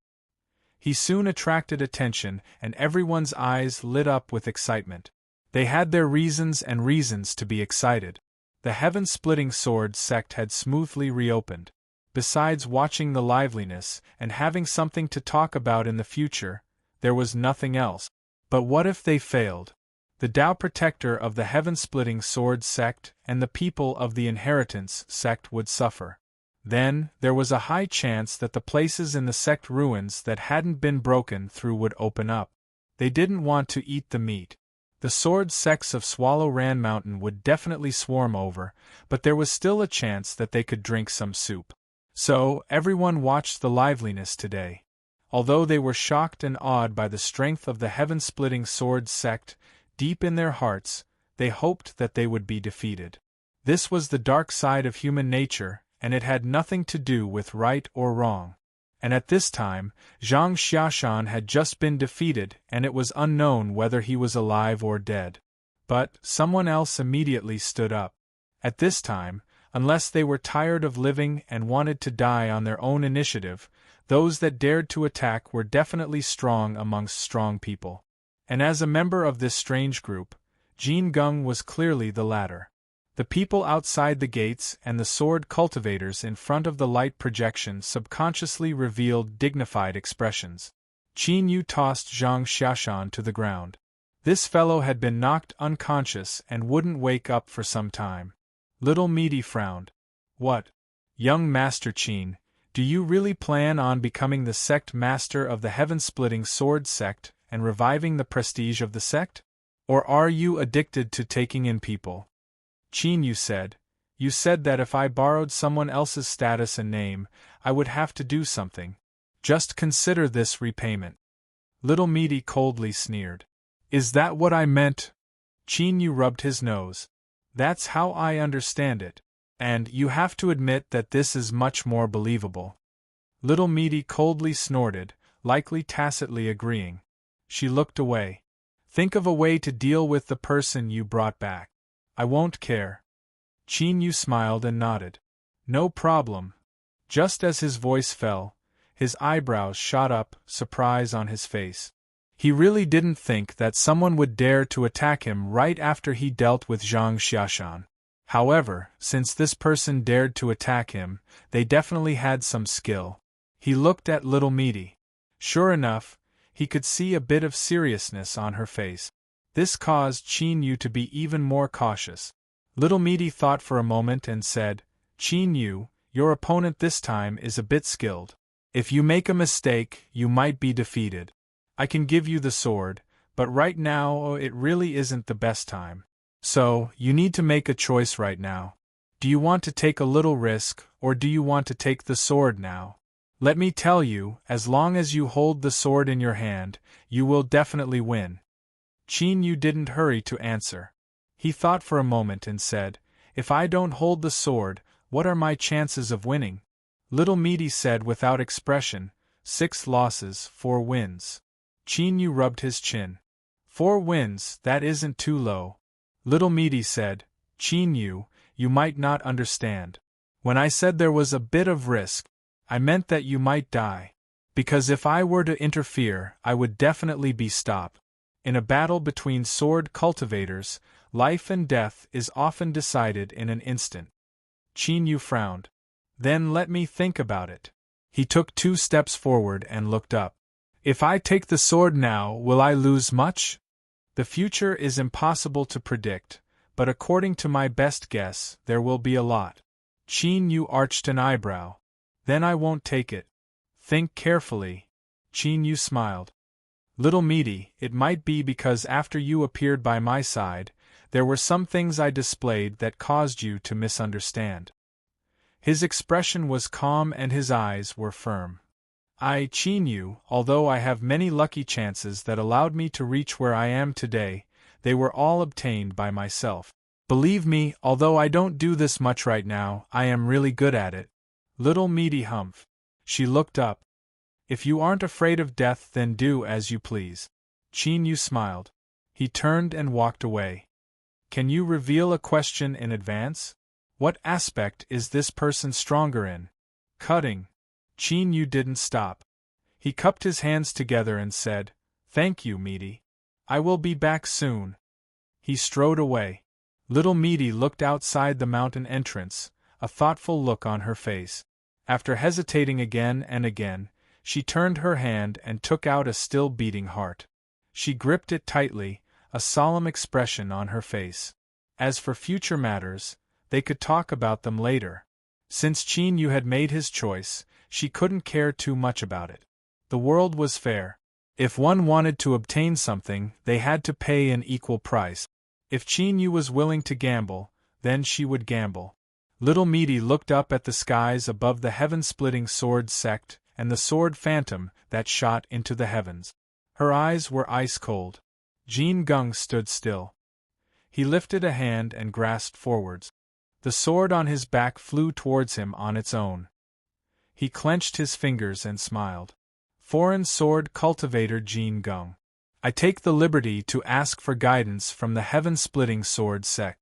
He soon attracted attention, and everyone's eyes lit up with excitement. They had their reasons and reasons to be excited. The heaven-splitting sword sect had smoothly reopened. Besides watching the liveliness and having something to talk about in the future, there was nothing else. But what if they failed? The Tao protector of the heaven-splitting sword sect and the people of the inheritance sect would suffer. Then, there was a high chance that the places in the sect ruins that hadn't been broken through would open up. They didn't want to eat the meat. The sword sects of Swallow Ran Mountain would definitely swarm over, but there was still a chance that they could drink some soup. So, everyone watched the liveliness today. Although they were shocked and awed by the strength of the heaven-splitting sword sect, deep in their hearts, they hoped that they would be defeated. This was the dark side of human nature, and it had nothing to do with right or wrong. And at this time, Zhang Xiashan had just been defeated and it was unknown whether he was alive or dead. But someone else immediately stood up. At this time, unless they were tired of living and wanted to die on their own initiative, those that dared to attack were definitely strong amongst strong people. And as a member of this strange group, Jin Geng was clearly the latter. The people outside the gates and the sword cultivators in front of the light projection subconsciously revealed dignified expressions. Qin Yu tossed Zhang Xiashan to the ground. This fellow had been knocked unconscious and wouldn't wake up for some time. Little Meaty frowned. What? Young Master Qin, do you really plan on becoming the sect master of the heaven-splitting sword sect and reviving the prestige of the sect? Or are you addicted to taking in people? Qin Yu said that if I borrowed someone else's status and name, I would have to do something. Just consider this repayment. Little Meaty coldly sneered. Is that what I meant? Qin Yu rubbed his nose. That's how I understand it. And you have to admit that this is much more believable. Little Meaty coldly snorted, likely tacitly agreeing. She looked away. Think of a way to deal with the person you brought back. I won't care. Qin Yu smiled and nodded. No problem. Just as his voice fell, his eyebrows shot up, surprise on his face. He really didn't think that someone would dare to attack him right after he dealt with Zhang Xiashan. However, since this person dared to attack him, they definitely had some skill. He looked at Little Meaty. Sure enough, he could see a bit of seriousness on her face. This caused Qin Yu to be even more cautious. Little Meaty thought for a moment and said, Qin Yu, your opponent this time is a bit skilled. If you make a mistake, you might be defeated. I can give you the sword, but right now it really isn't the best time. So, you need to make a choice right now. Do you want to take a little risk, or do you want to take the sword now? Let me tell you, as long as you hold the sword in your hand, you will definitely win. Qin Yu didn't hurry to answer. He thought for a moment and said, If I don't hold the sword, what are my chances of winning? Little Meaty said without expression, 6 losses, 4 wins. Qin Yu rubbed his chin. 4 wins, that isn't too low. Little Meaty said, Qin Yu, you might not understand. When I said there was a bit of risk, I meant that you might die. Because if I were to interfere, I would definitely be stopped. In a battle between sword cultivators, life and death is often decided in an instant. Qin Yu frowned. Then let me think about it. He took 2 steps forward and looked up. If I take the sword now, will I lose much? The future is impossible to predict, but according to my best guess, there will be a lot. Qin Yu arched an eyebrow. Then I won't take it. Think carefully. Qin Yu smiled. Little Meaty, it might be because after you appeared by my side, there were some things I displayed that caused you to misunderstand. His expression was calm and his eyes were firm. Qin Yu, although I have many lucky chances that allowed me to reach where I am today, they were all obtained by myself. Believe me, although I don't do this much right now, I am really good at it. Little Meaty humphed. She looked up. If you aren't afraid of death, then do as you please. Qin Yu smiled. He turned and walked away. Can you reveal a question in advance? What aspect is this person stronger in? Cutting. Qin Yu didn't stop. He cupped his hands together and said, Thank you, Meaty. I will be back soon. He strode away. Little Meaty looked outside the mountain entrance, a thoughtful look on her face. After hesitating again and again, she turned her hand and took out a still beating heart. She gripped it tightly, a solemn expression on her face. As for future matters, they could talk about them later. Since Qin Yu had made his choice, she couldn't care too much about it. The world was fair. If one wanted to obtain something, they had to pay an equal price. If Qin Yu was willing to gamble, then she would gamble. Little Meaty looked up at the skies above the heaven-splitting sword sect and the sword phantom that shot into the heavens. Her eyes were ice-cold. Jin Geng stood still. He lifted a hand and grasped forwards. The sword on his back flew towards him on its own. He clenched his fingers and smiled. Foreign sword cultivator Jin Gung. I take the liberty to ask for guidance from the heaven-splitting sword sect.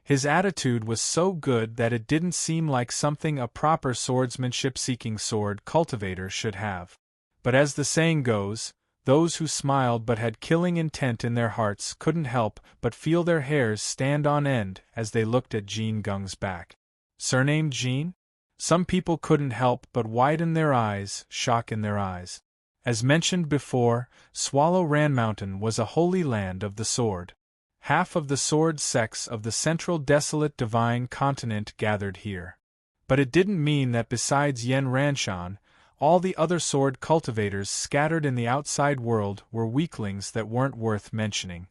His attitude was so good that it didn't seem like something a proper swordsmanship-seeking sword cultivator should have. But as the saying goes, those who smiled but had killing intent in their hearts couldn't help but feel their hairs stand on end as they looked at Jin Gung's back. Surnamed Jin? Some people couldn't help but widen their eyes, shock in their eyes. As mentioned before, Swallow Ran Mountain was a holy land of the sword. Half of the sword sects of the central desolate divine continent gathered here. But it didn't mean that besides Yen Ranshan, all the other sword cultivators scattered in the outside world were weaklings that weren't worth mentioning.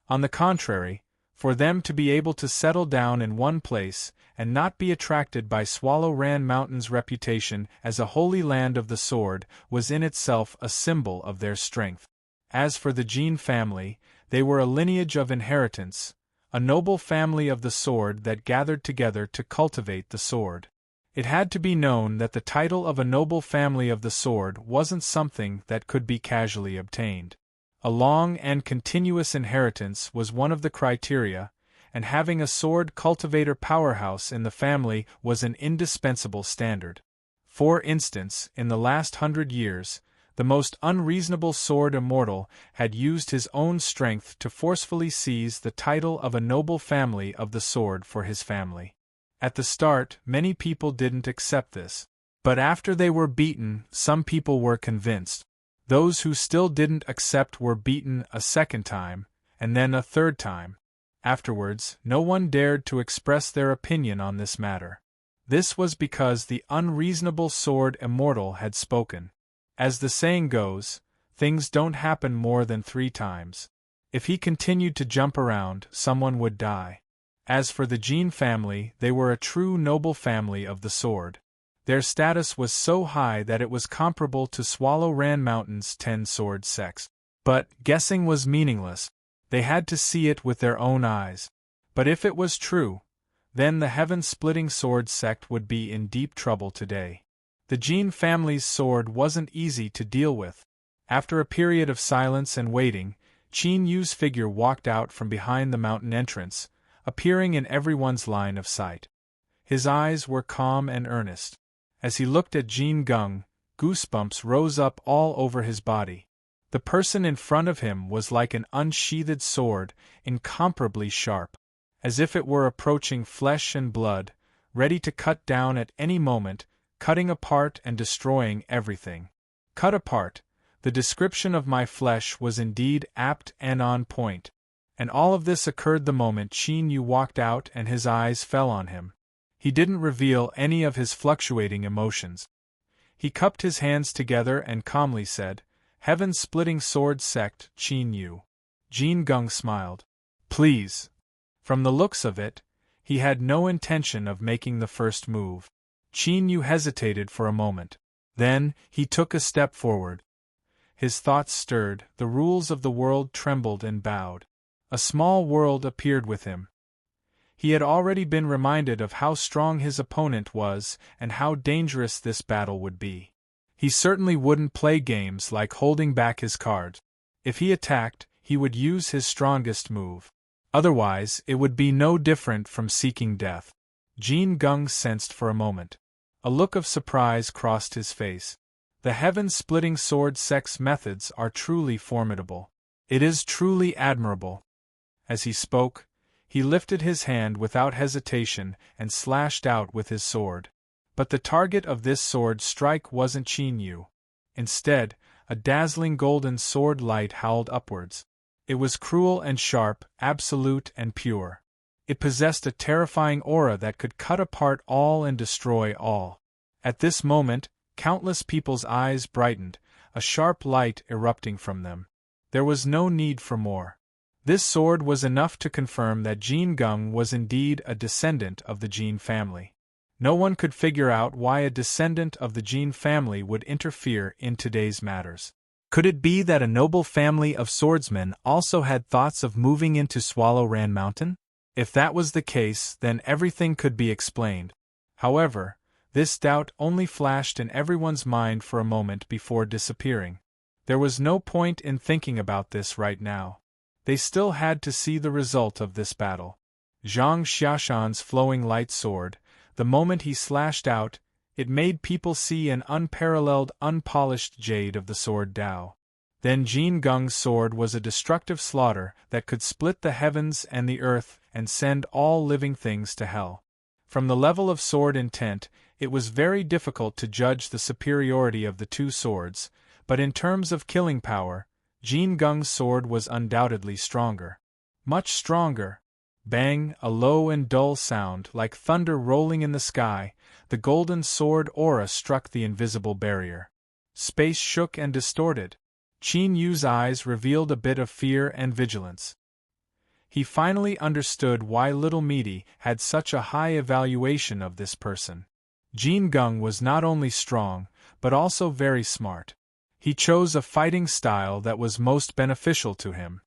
On the contrary, for them to be able to settle down in one place and not be attracted by Swallow Ran Mountain's reputation as a holy land of the sword was in itself a symbol of their strength. As for the Jin family, they were a lineage of inheritance, a noble family of the sword that gathered together to cultivate the sword. It had to be known that the title of a noble family of the sword wasn't something that could be casually obtained. A long and continuous inheritance was one of the criteria, and having a sword cultivator powerhouse in the family was an indispensable standard. For instance, in the last 100 years, the most unreasonable sword immortal had used his own strength to forcefully seize the title of a noble family of the sword for his family. At the start, many people didn't accept this. But after they were beaten, some people were convinced. Those who still didn't accept were beaten a second time, and then a third time. Afterwards, no one dared to express their opinion on this matter. This was because the unreasonable sword immortal had spoken. As the saying goes, things don't happen more than 3 times. If he continued to jump around, someone would die. As for the Jin family, they were a true noble family of the sword. Their status was so high that it was comparable to Swallow Ran Mountain's 10 sword sects. But guessing was meaningless. They had to see it with their own eyes. But if it was true, then the heaven-splitting sword sect would be in deep trouble today. The Jin family's sword wasn't easy to deal with. After a period of silence and waiting, Qin Yu's figure walked out from behind the mountain entrance, appearing in everyone's line of sight. His eyes were calm and earnest. As he looked at Jin Gung, goosebumps rose up all over his body. The person in front of him was like an unsheathed sword, incomparably sharp, as if it were approaching flesh and blood, ready to cut down at any moment, cutting apart and destroying everything. Cut apart, the description of my flesh was indeed apt and on point. And all of this occurred the moment Qin Yu walked out and his eyes fell on him. He didn't reveal any of his fluctuating emotions. He cupped his hands together and calmly said, "Heaven-splitting sword sect, Qin Yu." Jin Gung smiled. "Please." From the looks of it, he had no intention of making the first move. Qin Yu hesitated for a moment. Then, he took a step forward. His thoughts stirred, the rules of the world trembled and bowed. A small world appeared with him. He had already been reminded of how strong his opponent was and how dangerous this battle would be. He certainly wouldn't play games like holding back his cards. If he attacked, he would use his strongest move. Otherwise, it would be no different from seeking death. Jin Gung sensed for a moment. A look of surprise crossed his face. The heaven-splitting sword sect's methods are truly formidable. It is truly admirable. As he spoke, he lifted his hand without hesitation and slashed out with his sword. But the target of this sword strike wasn't Qin Yu. Instead, a dazzling golden sword light howled upwards. It was cruel and sharp, absolute and pure. It possessed a terrifying aura that could cut apart all and destroy all. At this moment, countless people's eyes brightened, a sharp light erupting from them. There was no need for more. This sword was enough to confirm that Jin Gung was indeed a descendant of the Jin family. No one could figure out why a descendant of the Jin family would interfere in today's matters. Could it be that a noble family of swordsmen also had thoughts of moving into Swallow Ran Mountain? If that was the case, then everything could be explained. However, This doubt only flashed in everyone's mind for a moment before disappearing. There was no point in thinking about this right now. They still had to see the result of this battle. Zhang Xiashan's flowing light sword, the moment he slashed out, it made people see an unparalleled, unpolished jade of the sword Dao. Then Jin Gung's sword was a destructive slaughter that could split the heavens and the earth and send all living things to hell. From the level of sword intent, it was very difficult to judge the superiority of the two swords, but in terms of killing power, Jin Gung's sword was undoubtedly stronger. Much stronger. Bang, a low and dull sound like thunder rolling in the sky, the golden sword aura struck the invisible barrier. Space shook and distorted. Qin Yu's eyes revealed a bit of fear and vigilance. He finally understood why Little Meaty had such a high evaluation of this person. Jin Gung was not only strong, but also very smart. He chose a fighting style that was most beneficial to him.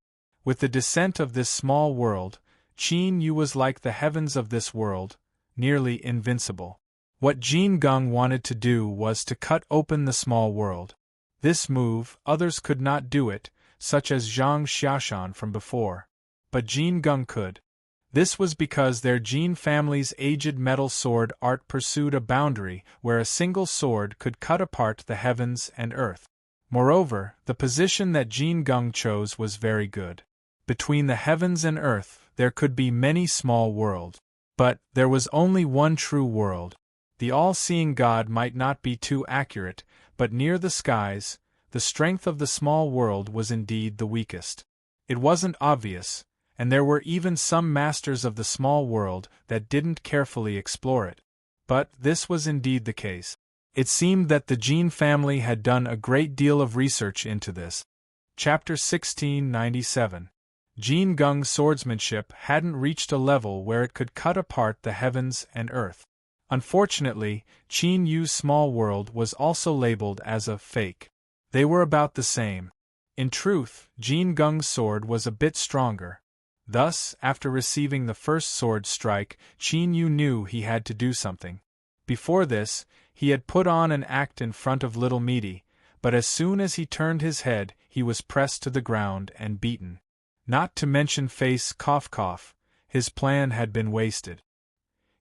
With the descent of this small world, Qin Yu was like the heavens of this world, nearly invincible. What Jin Gung wanted to do was to cut open the small world. This move, others could not do it, such as Zhang Xiashan from before. But Jin Gung could. This was because their Jin family's aged metal sword art pursued a boundary where a single sword could cut apart the heavens and earth. Moreover, the position that Jin Gung chose was very good. Between the heavens and earth, there could be many small worlds. But there was only one true world. The all-seeing God might not be too accurate, but near the skies, the strength of the small world was indeed the weakest. It wasn't obvious, and there were even some masters of the small world that didn't carefully explore it. But this was indeed the case. It seemed that the Jin family had done a great deal of research into this. Chapter 1697. Jin Gung's swordsmanship hadn't reached a level where it could cut apart the heavens and earth. Unfortunately, Qin Yu's small world was also labeled as a fake. They were about the same. In truth, Jin Gung's sword was a bit stronger. Thus, after receiving the first sword strike, Qin Yu knew he had to do something. Before this, he had put on an act in front of Little Meaty, but as soon as he turned his head, he was pressed to the ground and beaten. Not to mention face cough cough, his plan had been wasted.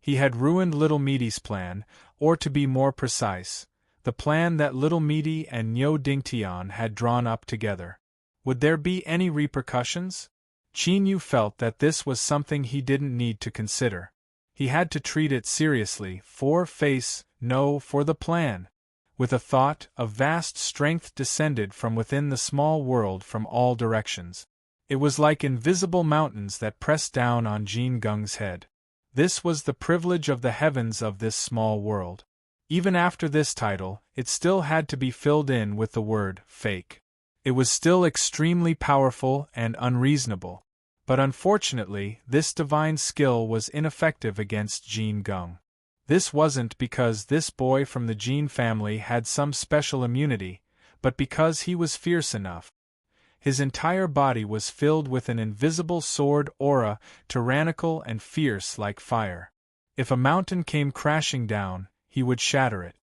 He had ruined Little Meaty's plan, or to be more precise, the plan that Little Meaty and Niu Dingtian had drawn up together. Would there be any repercussions? Qin Yu felt that this was something he didn't need to consider. He had to treat it seriously, for the plan. With a thought, a vast strength descended from within the small world from all directions. It was like invisible mountains that pressed down on Jin Gung's head. This was the privilege of the heavens of this small world. Even after this title, it still had to be filled in with the word fake. It was still extremely powerful and unreasonable. But unfortunately, this divine skill was ineffective against Jin Gung. This wasn't because this boy from the Jin family had some special immunity, but because he was fierce enough. His entire body was filled with an invisible sword aura, tyrannical and fierce like fire. If a mountain came crashing down, he would shatter it.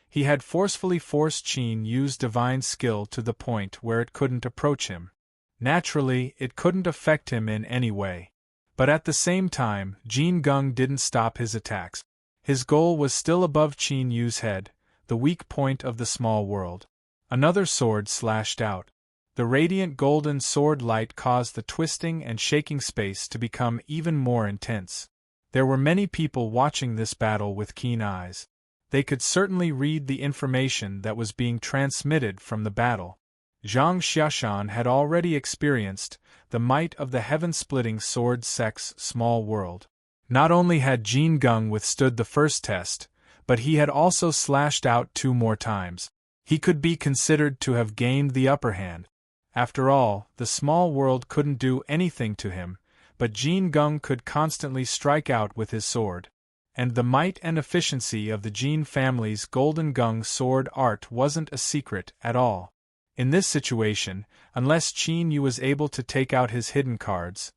He had forcefully forced Qin Yu's divine skill to the point where it couldn't approach him. Naturally, it couldn't affect him in any way. But at the same time, Jin Gung didn't stop his attacks. His goal was still above Qin Yu's head, the weak point of the small world. Another sword slashed out. The radiant golden sword light caused the twisting and shaking space to become even more intense. There were many people watching this battle with keen eyes. They could certainly read the information that was being transmitted from the battle. Zhang Xiashan had already experienced the might of the heaven-splitting sword sex small world. Not only had Jin Gung withstood the first test, but he had also slashed out 2 more times. He could be considered to have gained the upper hand. After all, the small world couldn't do anything to him, but Jin Gung could constantly strike out with his sword. And the might and efficiency of the Jin family's Golden Gung sword art wasn't a secret at all. In this situation, unless Qin Yu was able to take out his hidden cards,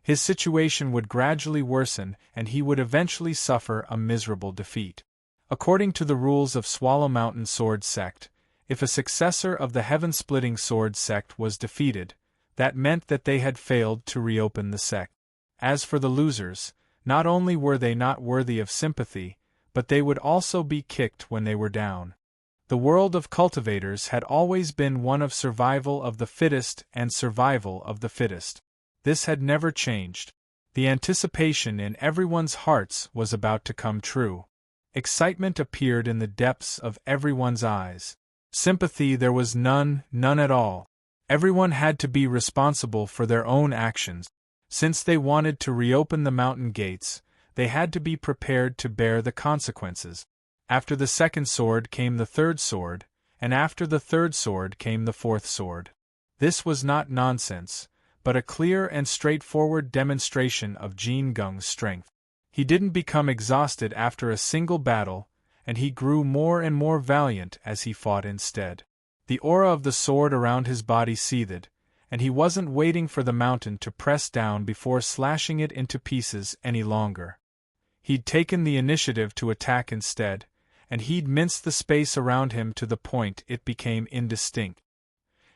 his situation would gradually worsen and he would eventually suffer a miserable defeat. According to the rules of Swallow Mountain Sword Sect, if a successor of the Heaven-Splitting Sword Sect was defeated, that meant that they had failed to reopen the sect. As for the losers, not only were they not worthy of sympathy, but they would also be kicked when they were down. The world of cultivators had always been one of survival of the fittest and survival of the fittest. This had never changed. The anticipation in everyone's hearts was about to come true. Excitement appeared in the depths of everyone's eyes. Sympathy there was none at all. Everyone had to be responsible for their own actions. Since they wanted to reopen the mountain gates, they had to be prepared to bear the consequences. After the second sword came the third sword, and after the third sword came the fourth sword. This was not nonsense, but a clear and straightforward demonstration of Jin Gung's strength. He didn't become exhausted after a single battle, and he grew more and more valiant as he fought instead. The aura of the sword around his body seethed, and he wasn't waiting for the mountain to press down before slashing it into pieces any longer. He'd taken the initiative to attack instead, and he'd minced the space around him to the point it became indistinct.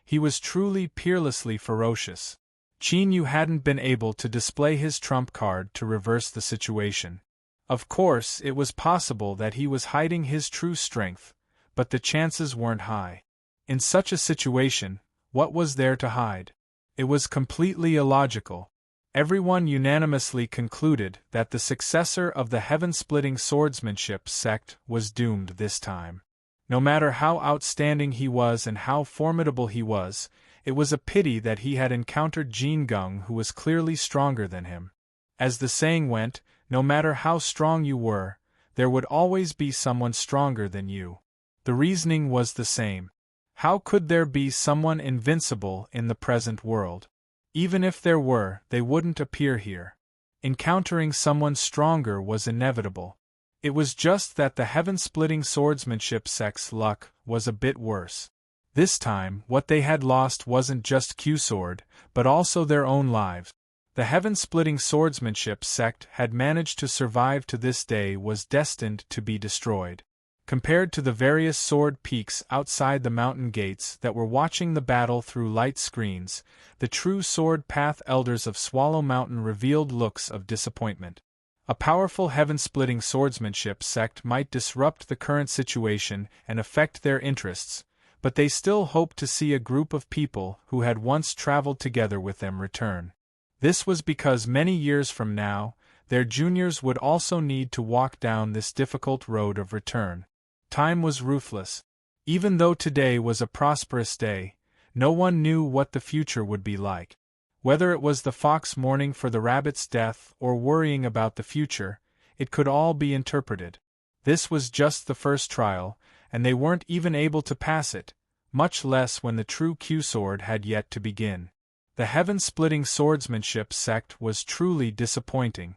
He was truly peerlessly ferocious. Qin Yu hadn't been able to display his trump card to reverse the situation. Of course, it was possible that he was hiding his true strength, but the chances weren't high. In such a situation, what was there to hide? It was completely illogical. Everyone unanimously concluded that the successor of the Heaven-Splitting Swordsmanship sect was doomed this time. No matter how outstanding he was and how formidable he was, it was a pity that he had encountered Jin Gung, who was clearly stronger than him. As the saying went, no matter how strong you were, there would always be someone stronger than you. The reasoning was the same. How could there be someone invincible in the present world? Even if there were, they wouldn't appear here. Encountering someone stronger was inevitable. It was just that the Heaven-Splitting Swordsmanship sect's luck was a bit worse. This time, what they had lost wasn't just Q-Sword, but also their own lives. The Heaven-Splitting Swordsmanship sect had managed to survive to this day was destined to be destroyed. Compared to the various sword peaks outside the mountain gates that were watching the battle through light screens, the true sword path elders of Swallow Mountain revealed looks of disappointment. A powerful heaven-splitting swordsmanship sect might disrupt the current situation and affect their interests, but they still hoped to see a group of people who had once traveled together with them return. This was because many years from now, their juniors would also need to walk down this difficult road of return. Time was ruthless. Even though today was a prosperous day, no one knew what the future would be like. Whether it was the fox mourning for the rabbit's death or worrying about the future, it could all be interpreted. This was just the first trial, and they weren't even able to pass it, much less when the true Q-Sword had yet to begin. The Heaven-Splitting Swordsmanship sect was truly disappointing.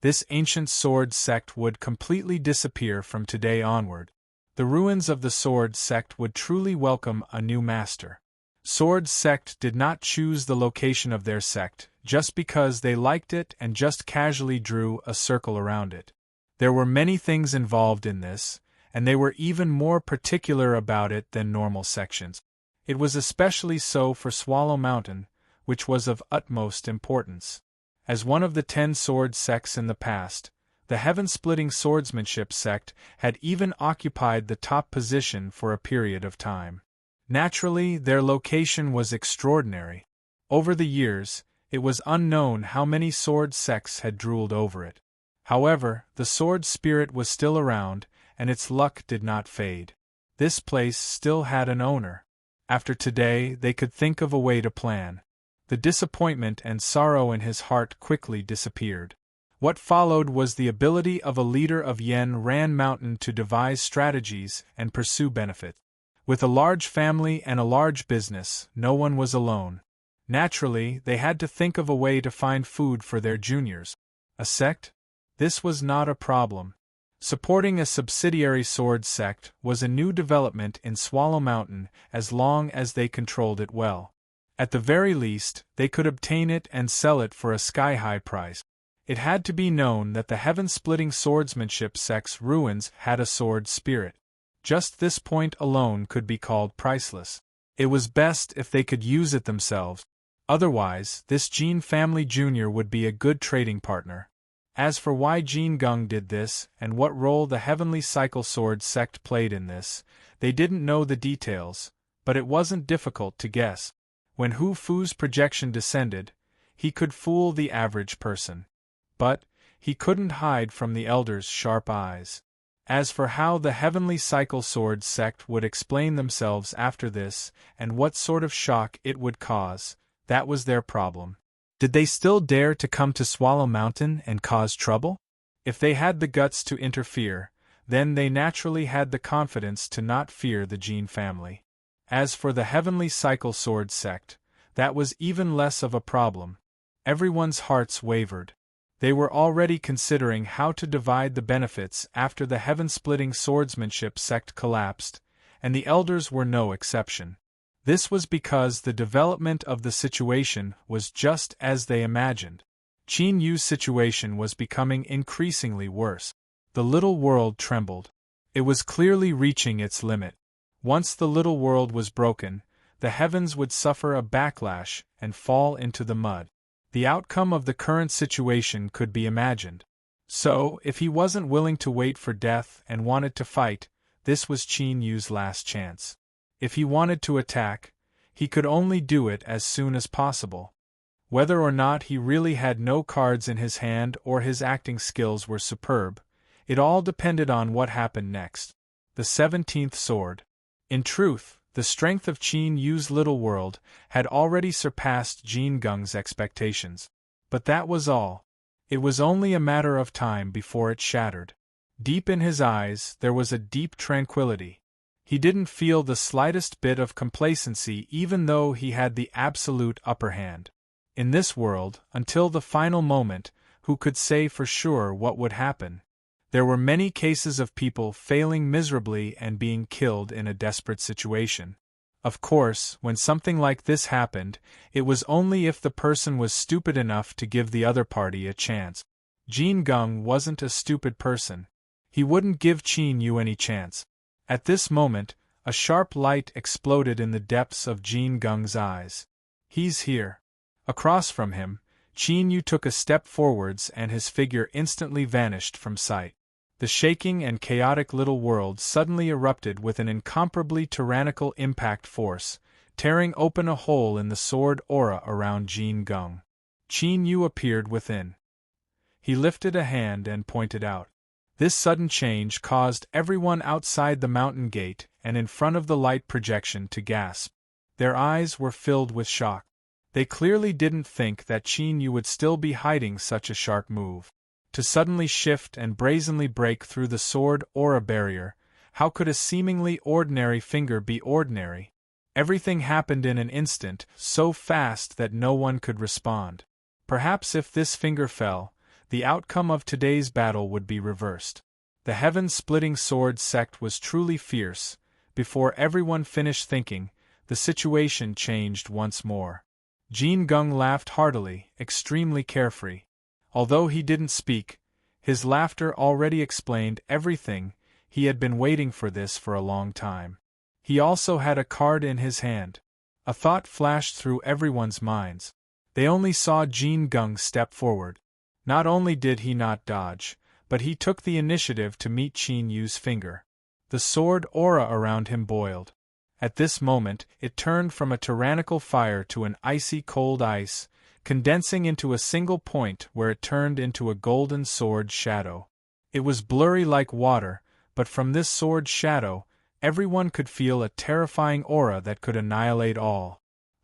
This ancient sword sect would completely disappear from today onward. The ruins of the sword sect would truly welcome a new master. Sword sect did not choose the location of their sect just because they liked it and just casually drew a circle around it. There were many things involved in this, and they were even more particular about it than normal sections. It was especially so for Swallow Mountain, which was of utmost importance. As one of the 10 sword sects in the past, the Heaven-Splitting Swordsmanship sect had even occupied the top position for a period of time. Naturally, their location was extraordinary. Over the years, it was unknown how many sword sects had drooled over it. However, the sword spirit was still around, and its luck did not fade. This place still had an owner. After today, they could think of a way to plan. The disappointment and sorrow in his heart quickly disappeared. What followed was the ability of a leader of Yen Ran Mountain to devise strategies and pursue benefit. With a large family and a large business, no one was alone. Naturally, they had to think of a way to find food for their juniors. A sect? This was not a problem. Supporting a subsidiary sword sect was a new development in Swallow Mountain as long as they controlled it well. At the very least, they could obtain it and sell it for a sky-high price. It had to be known that the heaven-splitting swordsmanship sect's ruins had a sword spirit. Just this point alone could be called priceless. It was best if they could use it themselves. Otherwise, this Jin family Jr. would be a good trading partner. As for why Jin Gung did this, and what role the Heavenly Cycle Sword sect played in this, they didn't know the details, but it wasn't difficult to guess. When Hu Fu's projection descended, he could fool the average person. But he couldn't hide from the Elder's sharp eyes. As for how the Heavenly Cycle Sword sect would explain themselves after this, and what sort of shock it would cause, that was their problem. Did they still dare to come to Swallow Mountain and cause trouble? If they had the guts to interfere, then they naturally had the confidence to not fear the Jin family. As for the Heavenly Cycle Sword sect, that was even less of a problem. Everyone's hearts wavered. They were already considering how to divide the benefits after the heaven-splitting swordsmanship sect collapsed, and the elders were no exception. This was because the development of the situation was just as they imagined. Qin Yu's situation was becoming increasingly worse. The little world trembled. It was clearly reaching its limit. Once the little world was broken, the heavens would suffer a backlash and fall into the mud. The outcome of the current situation could be imagined. So, if he wasn't willing to wait for death and wanted to fight, this was Qin Yu's last chance. If he wanted to attack, he could only do it as soon as possible. Whether or not he really had no cards in his hand or his acting skills were superb, it all depended on what happened next. The 17th sword. In truth, the strength of Qin Yu's little world had already surpassed Jin Gung's expectations. But that was all. It was only a matter of time before it shattered. Deep in his eyes there was a deep tranquility. He didn't feel the slightest bit of complacency even though he had the absolute upper hand. In this world, until the final moment, who could say for sure what would happen? There were many cases of people failing miserably and being killed in a desperate situation. Of course, when something like this happened, it was only if the person was stupid enough to give the other party a chance. Jin Gung wasn't a stupid person. He wouldn't give Qin Yu any chance. At this moment, a sharp light exploded in the depths of Jin Gung's eyes. He's here. Across from him, Qin Yu took a step forwards and his figure instantly vanished from sight. The shaking and chaotic little world suddenly erupted with an incomparably tyrannical impact force, tearing open a hole in the sword aura around Jin Gung. Qin Yu appeared within. He lifted a hand and pointed out. This sudden change caused everyone outside the mountain gate and in front of the light projection to gasp. Their eyes were filled with shock. They clearly didn't think that Qin Yu would still be hiding such a sharp move. To suddenly shift and brazenly break through the sword aura barrier, how could a seemingly ordinary finger be ordinary? Everything happened in an instant, so fast that no one could respond. Perhaps if this finger fell, the outcome of today's battle would be reversed. The heaven-splitting sword sect was truly fierce. Before everyone finished thinking, the situation changed once more. Jin Gung laughed heartily, extremely carefree. Although he didn't speak, his laughter already explained everything. He had been waiting for this for a long time. He also had a card in his hand. A thought flashed through everyone's minds. They only saw Jin Gung step forward. Not only did he not dodge, but he took the initiative to meet Qin Yu's finger. The sword aura around him boiled. At this moment, it turned from a tyrannical fire to an icy cold ice, condensing into a single point where it turned into a golden sword shadow. It was blurry like water, but from this sword shadow, everyone could feel a terrifying aura that could annihilate all.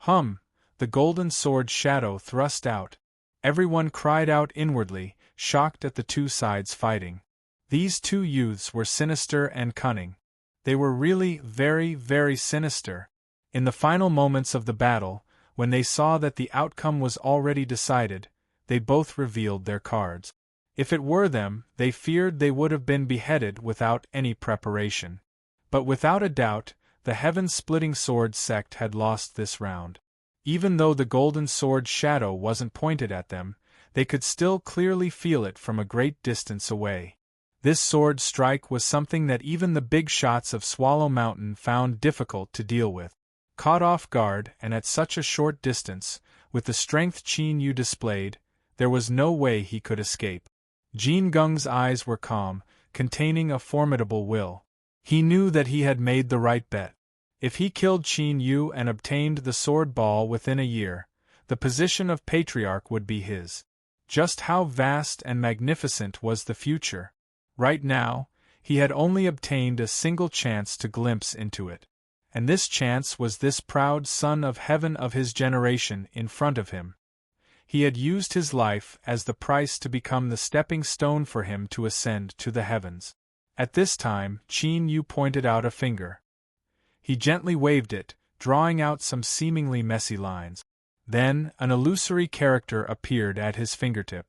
The golden sword shadow thrust out. Everyone cried out inwardly, shocked at the two sides fighting. These two youths were sinister and cunning. They were really very, very sinister. In the final moments of the battle, when they saw that the outcome was already decided, they both revealed their cards. If it were them, they feared they would have been beheaded without any preparation. But without a doubt, the heaven-splitting sword sect had lost this round. Even though the golden sword shadow wasn't pointed at them, They could still clearly feel it from a great distance away. This sword strike was something that even the big shots of Swallow Mountain found difficult to deal with. Caught off guard and at such a short distance, with the strength Qin Yu displayed, there was no way he could escape. Jin Gung's eyes were calm, containing a formidable will. He knew that he had made the right bet. If he killed Qin Yu and obtained the sword ball within a year, the position of patriarch would be his. Just how vast and magnificent was the future! Right now, he had only obtained a single chance to glimpse into it. And this chance was this proud son of heaven of his generation in front of him. He had used his life as the price to become the stepping stone for him to ascend to the heavens. At this time, Qin Yu pointed out a finger. He gently waved it, drawing out some seemingly messy lines. Then, an illusory character appeared at his fingertip.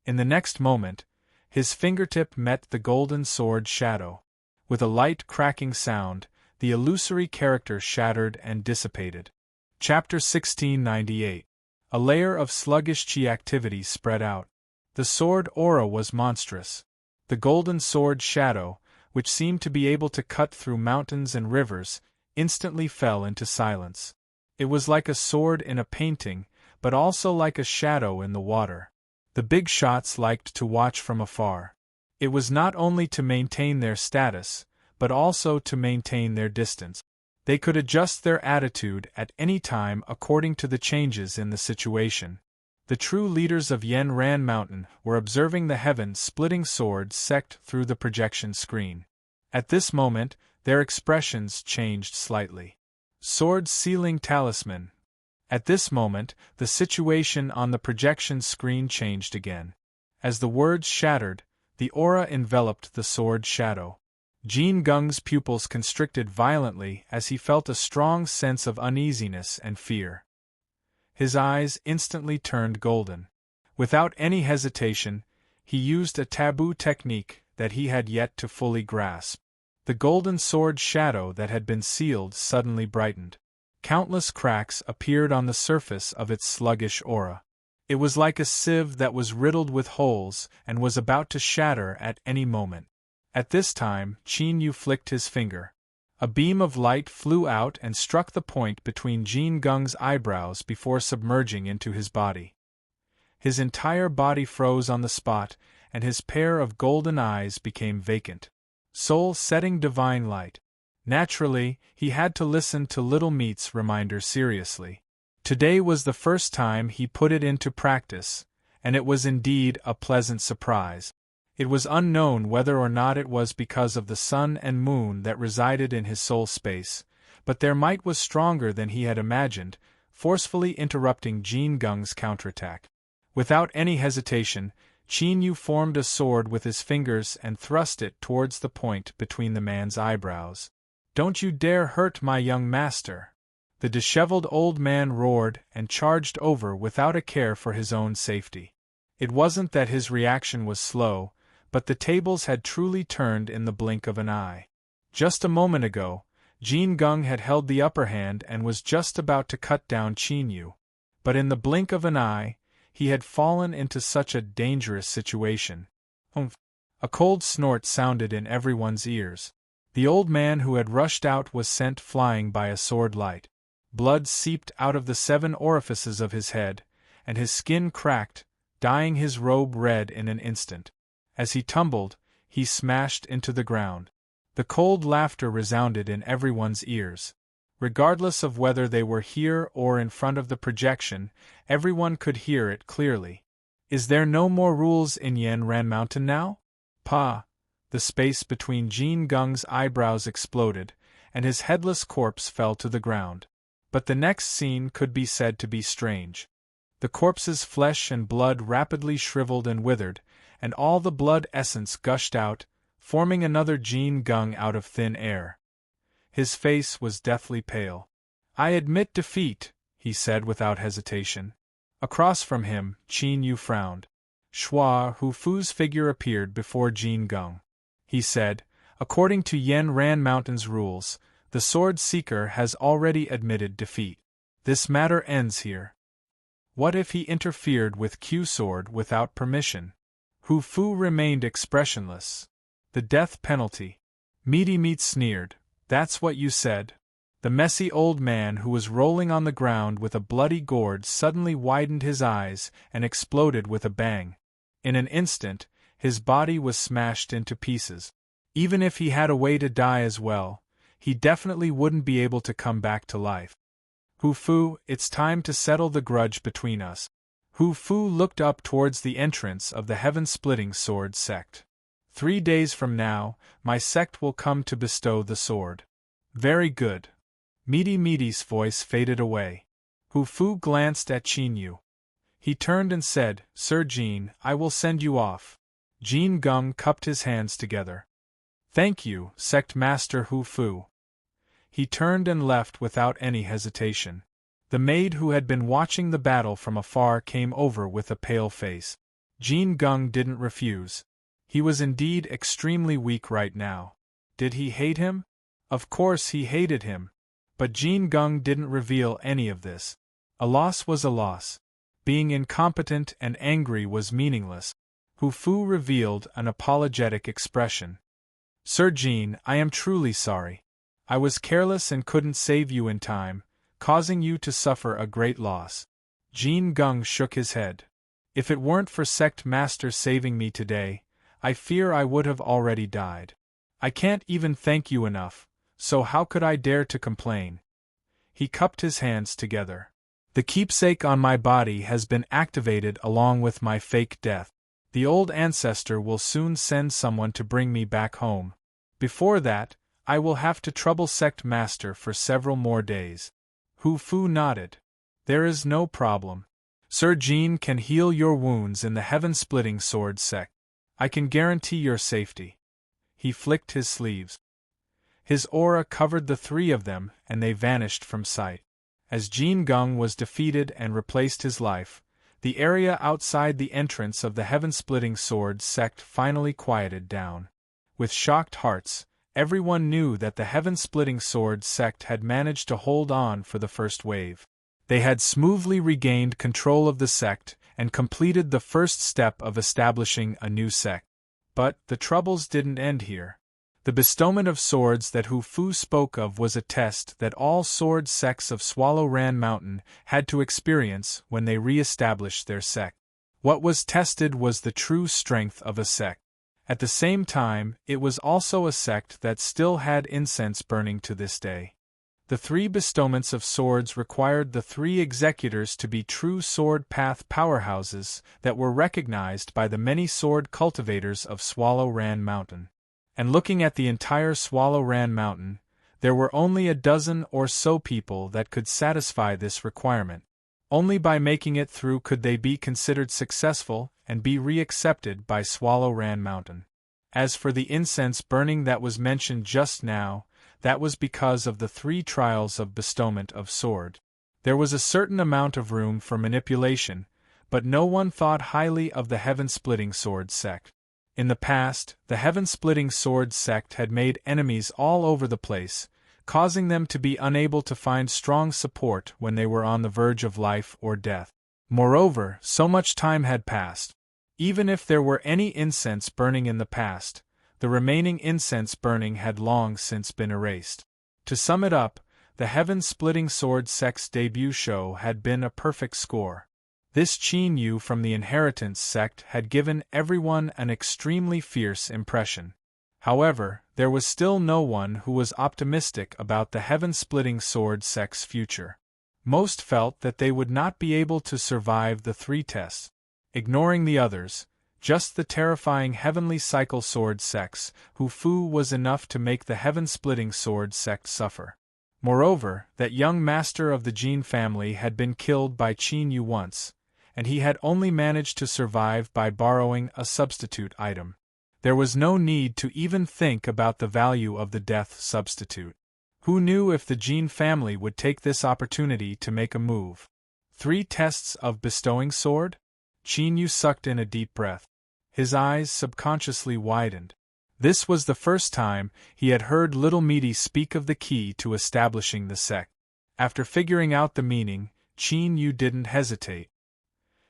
In the next moment, his fingertip met the golden sword shadow. With a light cracking sound, the illusory character shattered and dissipated. Chapter 1698. A layer of sluggish chi activity spread out. The sword aura was monstrous. The golden sword shadow, which seemed to be able to cut through mountains and rivers, instantly fell into silence. It was like a sword in a painting, but also like a shadow in the water. The big shots liked to watch from afar. It was not only to maintain their status, but also to maintain their distance. They could adjust their attitude at any time according to the changes in the situation. The true leaders of Yanran Mountain were observing the heaven-splitting sword sect through the projection screen. At this moment, their expressions changed slightly. Sword sealing talisman. At this moment, the situation on the projection screen changed again. As the words shattered, the aura enveloped the sword shadow. Jin Gung's pupils constricted violently as he felt a strong sense of uneasiness and fear. His eyes instantly turned golden. Without any hesitation, he used a taboo technique that he had yet to fully grasp. The golden sword shadow that had been sealed suddenly brightened. Countless cracks appeared on the surface of its sluggish aura. It was like a sieve that was riddled with holes and was about to shatter at any moment. At this time, Qin Yu flicked his finger. A beam of light flew out and struck the point between Jin Gung's eyebrows before submerging into his body. His entire body froze on the spot, and his pair of golden eyes became vacant. Soul-setting divine light. Naturally, he had to listen to Little Meat's reminder seriously. Today was the first time he put it into practice, and it was indeed a pleasant surprise. It was unknown whether or not it was because of the sun and moon that resided in his soul space, but their might was stronger than he had imagined, forcefully interrupting Jin Gung's counterattack. Without any hesitation, Qin Yu formed a sword with his fingers and thrust it towards the point between the man's eyebrows. "Don't you dare hurt my young master!" The disheveled old man roared and charged over without a care for his own safety. It wasn't that his reaction was slow, but the tables had truly turned in the blink of an eye. Just a moment ago, Jin Gung had held the upper hand and was just about to cut down Qin Yu. But in the blink of an eye, he had fallen into such a dangerous situation. Humph! A cold snort sounded in everyone's ears. The old man who had rushed out was sent flying by a sword light. Blood seeped out of the 7 orifices of his head, and his skin cracked, dyeing his robe red in an instant. As he tumbled, he smashed into the ground. The cold laughter resounded in everyone's ears. Regardless of whether they were here or in front of the projection, everyone could hear it clearly. Is there no more rules in Yanran Mountain now? Pa! The space between Jin Gung's eyebrows exploded, and his headless corpse fell to the ground. But the next scene could be said to be strange. The corpse's flesh and blood rapidly shriveled and withered, and all the blood essence gushed out, forming another Jin Gung out of thin air. His face was deathly pale. "I admit defeat," he said without hesitation. Across from him, Qin Yu frowned. Shua Hufu's figure appeared before Jin Gung. He said, "According to Yanran Mountain's rules, the Sword Seeker has already admitted defeat. This matter ends here." What if he interfered with Q-sword without permission? Hu Fu remained expressionless. The death penalty. Meaty Meat sneered. That's what you said? The messy old man who was rolling on the ground with a bloody gourd suddenly widened his eyes and exploded with a bang. In an instant, his body was smashed into pieces. Even if he had a way to die as well, he definitely wouldn't be able to come back to life. Hu Fu, it's time to settle the grudge between us. Hu Fu looked up towards the entrance of the heaven-splitting sword sect. 3 days from now, my sect will come to bestow the sword. Very good. Meaty Meaty's voice faded away. Hu Fu glanced at Qin Yu. He turned and said, Sir Jin, I will send you off. Jin Geng cupped his hands together. Thank you, Sect Master Hu Fu. He turned and left without any hesitation. The maid who had been watching the battle from afar came over with a pale face. Jin Geng didn't refuse. He was indeed extremely weak right now. Did he hate him? Of course he hated him. But Jin Geng didn't reveal any of this. A loss was a loss. Being incompetent and angry was meaningless. Hu Fu revealed an apologetic expression. Sir Jin, I am truly sorry. I was careless and couldn't save you in time, causing you to suffer a great loss. Jin Geng shook his head. If it weren't for Sect Master saving me today, I fear I would have already died. I can't even thank you enough, so how could I dare to complain? He cupped his hands together. The keepsake on my body has been activated along with my fake death. The old ancestor will soon send someone to bring me back home. Before that, I will have to trouble Sect Master for several more days. Hu Fu nodded. There is no problem. Sir Jin can heal your wounds in the heaven-splitting sword sect. I can guarantee your safety. He flicked his sleeves. His aura covered the 3 of them and they vanished from sight. As Jin Geng was defeated and replaced his life, the area outside the entrance of the heaven-splitting sword sect finally quieted down. With shocked hearts, everyone knew that the heaven-splitting sword sect had managed to hold on for the first wave. They had smoothly regained control of the sect and completed the first step of establishing a new sect. But the troubles didn't end here. The bestowment of swords that Hu Fu spoke of was a test that all sword sects of Swallow Ran Mountain had to experience when they re-established their sect. What was tested was the true strength of a sect. At the same time, it was also a sect that still had incense burning to this day. The 3 bestowments of swords required the 3 executors to be true sword path powerhouses that were recognized by the many sword cultivators of Swallow Ran Mountain. And looking at the entire Swallow Ran Mountain, there were only a dozen or so people that could satisfy this requirement. Only by making it through could they be considered successful and be re-accepted by Swallow Ran Mountain. As for the incense burning that was mentioned just now, that was because of the 3 trials of bestowment of sword. There was a certain amount of room for manipulation, but no one thought highly of the heaven-splitting sword sect. In the past, the heaven-splitting sword sect had made enemies all over the place, causing them to be unable to find strong support when they were on the verge of life or death. Moreover, so much time had passed. Even if there were any incense burning in the past, the remaining incense burning had long since been erased. To sum it up, the heaven-splitting sword sect's debut show had been a perfect score. This Qin Yu from the Inheritance sect had given everyone an extremely fierce impression. However, there was still no one who was optimistic about the heaven-splitting sword sect's future. Most felt that they would not be able to survive the 3 tests. Ignoring the others, just the terrifying heavenly cycle sword sects, Hu Fu was enough to make the heaven-splitting sword sect suffer. Moreover, that young master of the Jin family had been killed by Qin Yu once, and he had only managed to survive by borrowing a substitute item. There was no need to even think about the value of the death substitute. Who knew if the Jin family would take this opportunity to make a move? 3 tests of bestowing sword? Qin Yu sucked in a deep breath. His eyes subconsciously widened. This was the first time he had heard Little Meaty speak of the key to establishing the sect. After figuring out the meaning, Qin Yu didn't hesitate.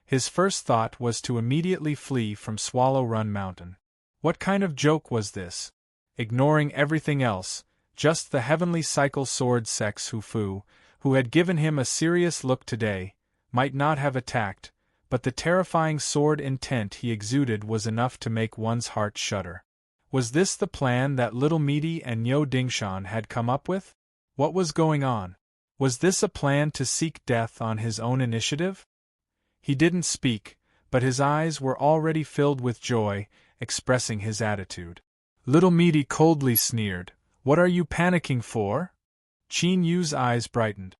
His first thought was to immediately flee from Swallow Run Mountain. What kind of joke was this? Ignoring everything else, just the heavenly cycle sword sex Hufu, who had given him a serious look today, might not have attacked, but the terrifying sword intent he exuded was enough to make one's heart shudder. Was this the plan that Little Meaty and Niu Dingshan had come up with? What was going on? Was this a plan to seek death on his own initiative? He didn't speak, but his eyes were already filled with joy, expressing his attitude. Little Meaty coldly sneered, "What are you panicking for?" Qin Yu's eyes brightened.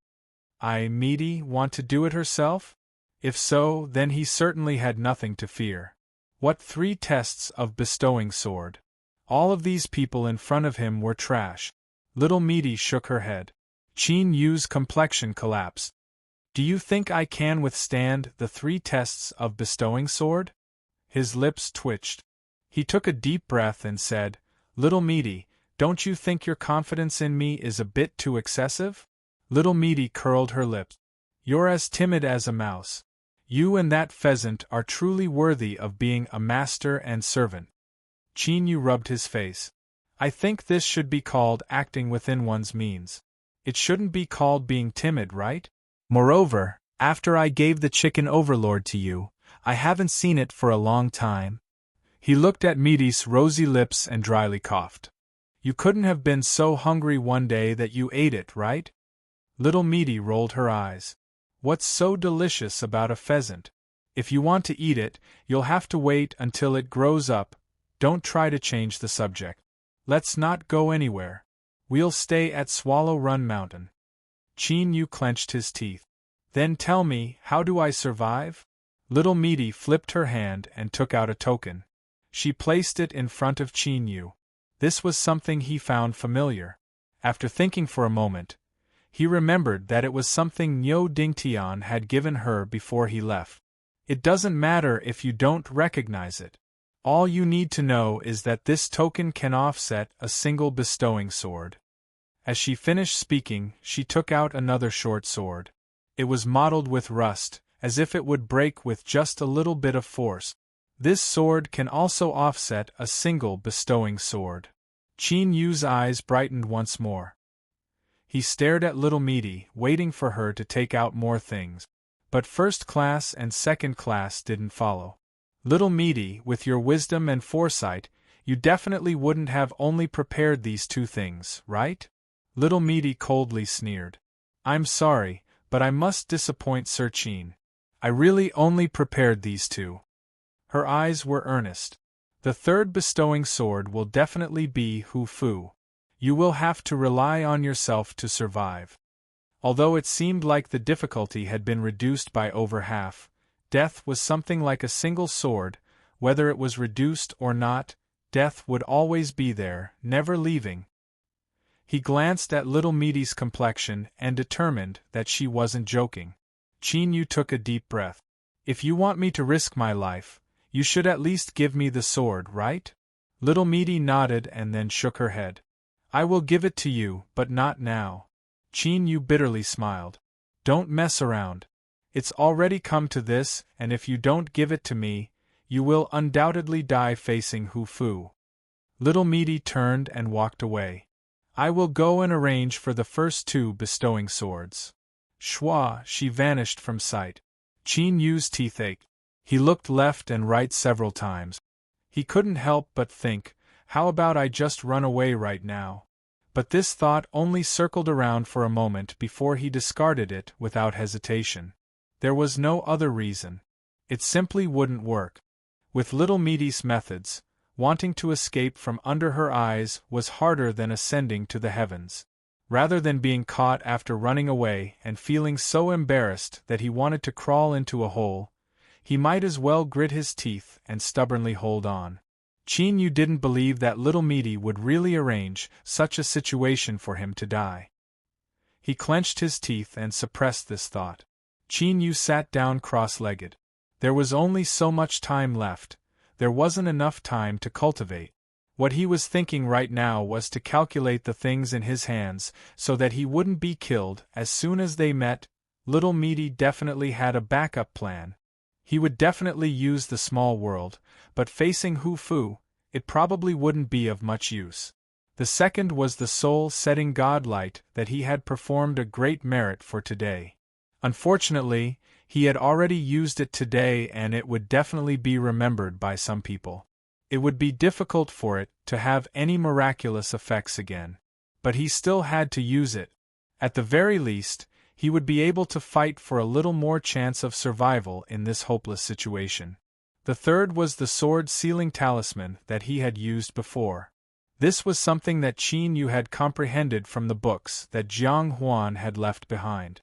Meaty want to do it herself? If so, then he certainly had nothing to fear. What 3 tests of bestowing sword? All of these people in front of him were trash. Little Meaty shook her head. Qin Yu's complexion collapsed. Do you think I can withstand the 3 tests of bestowing sword? His lips twitched. He took a deep breath and said, Little Meaty, don't you think your confidence in me is a bit too excessive? Little Meaty curled her lips. You're as timid as a mouse. You and that pheasant are truly worthy of being a master and servant. Qin Yu rubbed his face. I think this should be called acting within one's means. It shouldn't be called being timid, right? Moreover, after I gave the chicken overlord to you, I haven't seen it for a long time. He looked at Meaty's rosy lips and dryly coughed. You couldn't have been so hungry one day that you ate it, right? Little Meaty rolled her eyes. What's so delicious about a pheasant? If you want to eat it, you'll have to wait until it grows up. Don't try to change the subject. Let's not go anywhere. We'll stay at Swallow Run Mountain. Qin Yu clenched his teeth. Then tell me, how do I survive? Little Meaty flipped her hand and took out a token. She placed it in front of Qin Yu. This was something he found familiar. After thinking for a moment, he remembered that it was something Niu Dingtian had given her before he left. It doesn't matter if you don't recognize it. All you need to know is that this token can offset a single bestowing sword. As she finished speaking, she took out another short sword. It was mottled with rust, as if it would break with just a little bit of force. This sword can also offset a single bestowing sword. Qin Yu's eyes brightened once more. He stared at Little Meaty, waiting for her to take out more things. But first class and second class didn't follow. Little Meaty, with your wisdom and foresight, you definitely wouldn't have only prepared these 2 things, right? Little Meaty coldly sneered. I'm sorry, but I must disappoint Sir Qin. I really only prepared these 2. Her eyes were earnest. The 3rd bestowing sword will definitely be Hufu. You will have to rely on yourself to survive. Although it seemed like the difficulty had been reduced by over half, death was something like a single sword. Whether it was reduced or not, death would always be there, never leaving. He glanced at Little Meaty's complexion and determined that she wasn't joking. Qin Yu took a deep breath. If you want me to risk my life, you should at least give me the sword, right? Little Meaty nodded and then shook her head. I will give it to you, but not now. Qin Yu bitterly smiled. Don't mess around. It's already come to this, and if you don't give it to me, you will undoubtedly die facing Hufu. Little Meaty turned and walked away. I will go and arrange for the first 2 bestowing swords. Shwa, she vanished from sight. Qin Yu's teeth ached. He looked left and right several times. He couldn't help but think, how about I just run away right now? But this thought only circled around for a moment before he discarded it without hesitation. There was no other reason. It simply wouldn't work. With Little Meaty's methods, wanting to escape from under her eyes was harder than ascending to the heavens. Rather than being caught after running away and feeling so embarrassed that he wanted to crawl into a hole, he might as well grit his teeth and stubbornly hold on. Qin Yu didn't believe that Little Meaty would really arrange such a situation for him to die. He clenched his teeth and suppressed this thought. Qin Yu sat down cross-legged. There was only so much time left. There wasn't enough time to cultivate. What he was thinking right now was to calculate the things in his hands so that he wouldn't be killed as soon as they met. Little Meaty definitely had a backup plan. He would definitely use the small world, but facing Hu Fu, it probably wouldn't be of much use. The second was the soul-setting godlight that he had performed a great merit for today. Unfortunately, he had already used it today and it would definitely be remembered by some people. It would be difficult for it to have any miraculous effects again. But he still had to use it. At the very least, he would be able to fight for a little more chance of survival in this hopeless situation. The third was the sword-sealing talisman that he had used before. This was something that Qin Yu had comprehended from the books that Jiang Huan had left behind.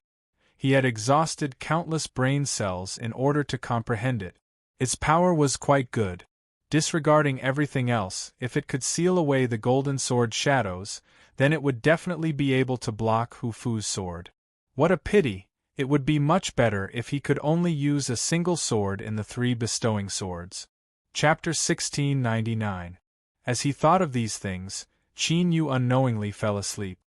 He had exhausted countless brain cells in order to comprehend it. Its power was quite good. Disregarding everything else, if it could seal away the golden sword shadows, then it would definitely be able to block Hu Fu's sword. What a pity! It would be much better if he could only use a single sword in the 3 bestowing swords. Chapter 1699. As he thought of these things, Qin Yu unknowingly fell asleep.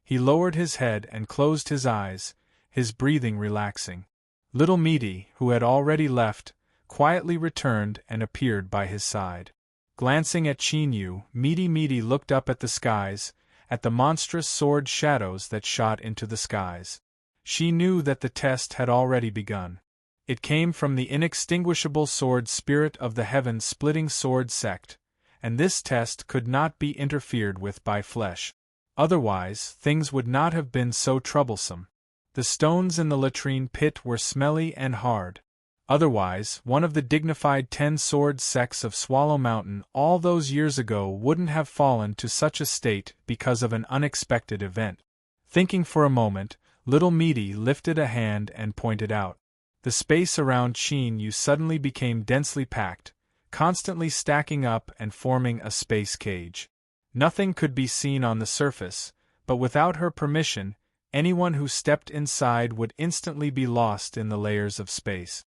He lowered his head and closed his eyes, his breathing relaxing. Little Meaty, who had already left, quietly returned and appeared by his side. Glancing at Qin Yu, Meaty looked up at the skies, at the monstrous sword shadows that shot into the skies. She knew that the test had already begun. It came from the inextinguishable sword spirit of the heaven-splitting sword sect, and this test could not be interfered with by flesh. Otherwise, things would not have been so troublesome. The stones in the latrine pit were smelly and hard. Otherwise, one of the dignified 10-sword sects of Swallow Mountain all those years ago wouldn't have fallen to such a state because of an unexpected event. Thinking for a moment, Little Meaty lifted a hand and pointed out. The space around Qin Yu suddenly became densely packed, constantly stacking up and forming a space cage. Nothing could be seen on the surface, but without her permission, anyone who stepped inside would instantly be lost in the layers of space.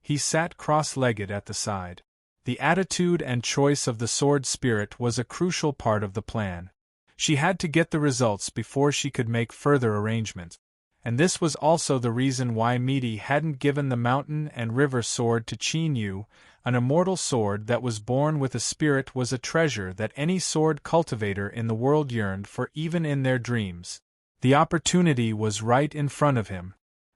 He sat cross-legged at the side. The attitude and choice of the sword spirit was a crucial part of the plan. She had to get the results before she could make further arrangements. And this was also the reason why Meaty hadn't given the mountain and river sword to Qin Yu. An immortal sword that was born with a spirit was a treasure that any sword cultivator in the world yearned for even in their dreams. The opportunity was right in front of him.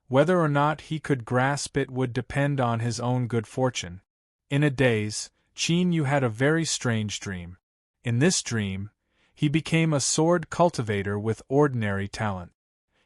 Whether or not he could grasp it would depend on his own good fortune. In a daze, Qin Yu had a very strange dream. In this dream, he became a sword cultivator with ordinary talent.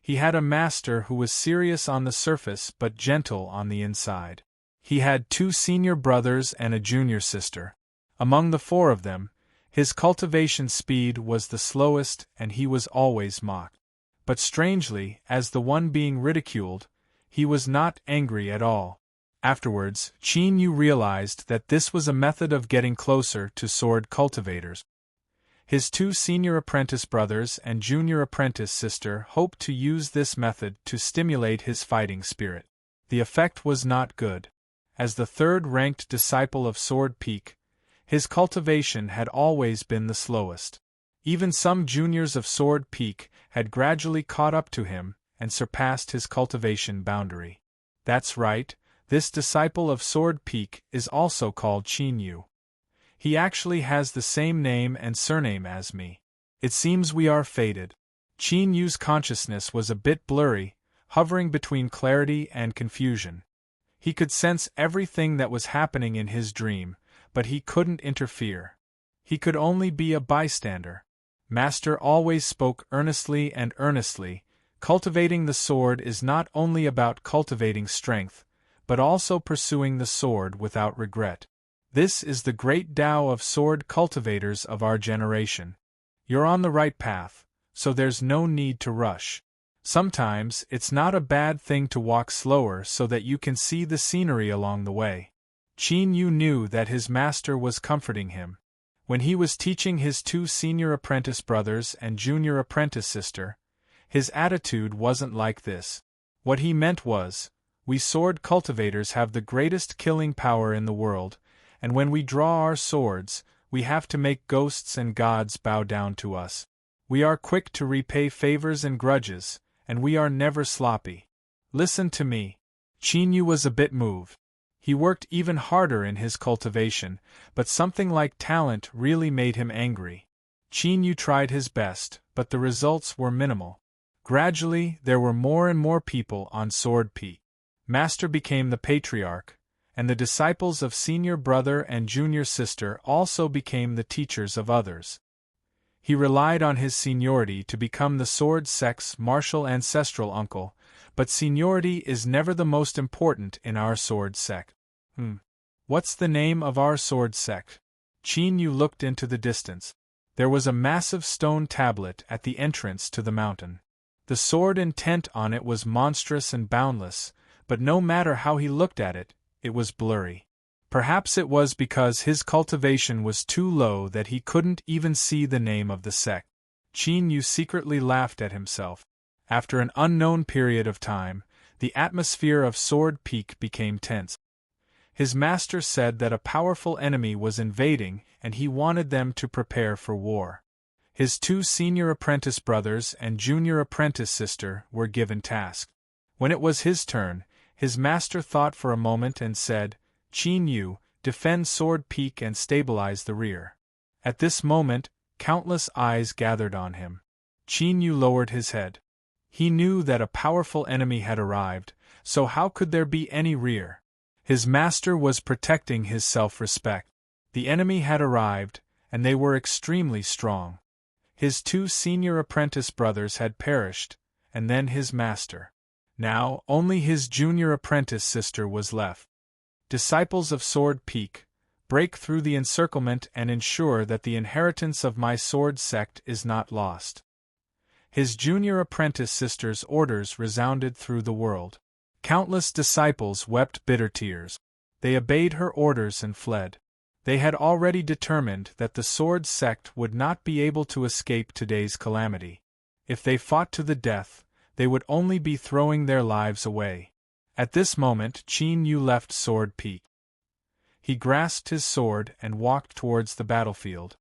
He had a master who was serious on the surface but gentle on the inside. He had 2 senior brothers and a junior sister. Among the 4 of them, his cultivation speed was the slowest and he was always mocked. But strangely, as the one being ridiculed, he was not angry at all. Afterwards, Qin Yu realized that this was a method of getting closer to sword cultivators. His 2 senior apprentice brothers and junior apprentice sister hoped to use this method to stimulate his fighting spirit. The effect was not good. As the 3rd-ranked disciple of Sword Peak, his cultivation had always been the slowest. Even some juniors of Sword Peak had gradually caught up to him and surpassed his cultivation boundary. That's right, this disciple of Sword Peak is also called Qin Yu. He actually has the same name and surname as me. It seems we are fated. Qin Yu's consciousness was a bit blurry, hovering between clarity and confusion. He could sense everything that was happening in his dream, but he couldn't interfere. He could only be a bystander. Master always spoke earnestly and earnestly. Cultivating the sword is not only about cultivating strength, but also pursuing the sword without regret. This is the great Tao of sword cultivators of our generation. You're on the right path, so there's no need to rush. Sometimes it's not a bad thing to walk slower so that you can see the scenery along the way. Qin Yu knew that his master was comforting him. When he was teaching his 2 senior apprentice brothers and junior apprentice sister, his attitude wasn't like this. What he meant was, we sword cultivators have the greatest killing power in the world, and when we draw our swords, we have to make ghosts and gods bow down to us. We are quick to repay favors and grudges, and we are never sloppy. Listen to me. Qin Yu was a bit moved. He worked even harder in his cultivation, but something like talent really made him angry. Qin Yu tried his best, but the results were minimal. Gradually, there were more and more people on Sword Peak. Master became the patriarch, and the disciples of senior brother and junior sister also became the teachers of others. He relied on his seniority to become the sword sect's martial ancestral uncle, but seniority is never the most important in our sword sect. What's the name of our sword sect? Qin Yu looked into the distance. There was a massive stone tablet at the entrance to the mountain. The sword intent on it was monstrous and boundless, but no matter how he looked at it, it was blurry. Perhaps it was because his cultivation was too low that he couldn't even see the name of the sect. Qin Yu secretly laughed at himself. After an unknown period of time, the atmosphere of Sword Peak became tense. His master said that a powerful enemy was invading and he wanted them to prepare for war. His 2 senior apprentice brothers and junior apprentice sister were given tasks. When it was his turn, his master thought for a moment and said, "Qin Yu, defend Sword Peak and stabilize the rear." At this moment, countless eyes gathered on him. Qin Yu lowered his head. He knew that a powerful enemy had arrived, so how could there be any rear? His master was protecting his self-respect. The enemy had arrived, and they were extremely strong. His 2 senior apprentice brothers had perished, and then his master. Now, only his junior apprentice sister was left. Disciples of Sword Peak, break through the encirclement and ensure that the inheritance of my sword sect is not lost. His junior apprentice sister's orders resounded through the world. Countless disciples wept bitter tears. They obeyed her orders and fled. They had already determined that the sword sect would not be able to escape today's calamity. If they fought to the death, they would only be throwing their lives away. At this moment, Qin Yu left Sword Peak. He grasped his sword and walked towards the battlefield.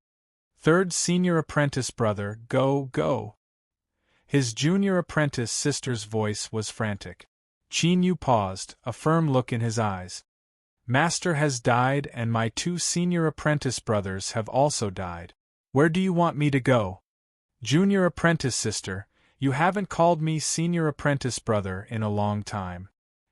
3rd senior apprentice brother, go, go. His junior apprentice sister's voice was frantic. Qin Yu paused, a firm look in his eyes. Master has died and my 2 senior apprentice brothers have also died. Where do you want me to go? Junior apprentice sister, you haven't called me senior apprentice brother in a long time.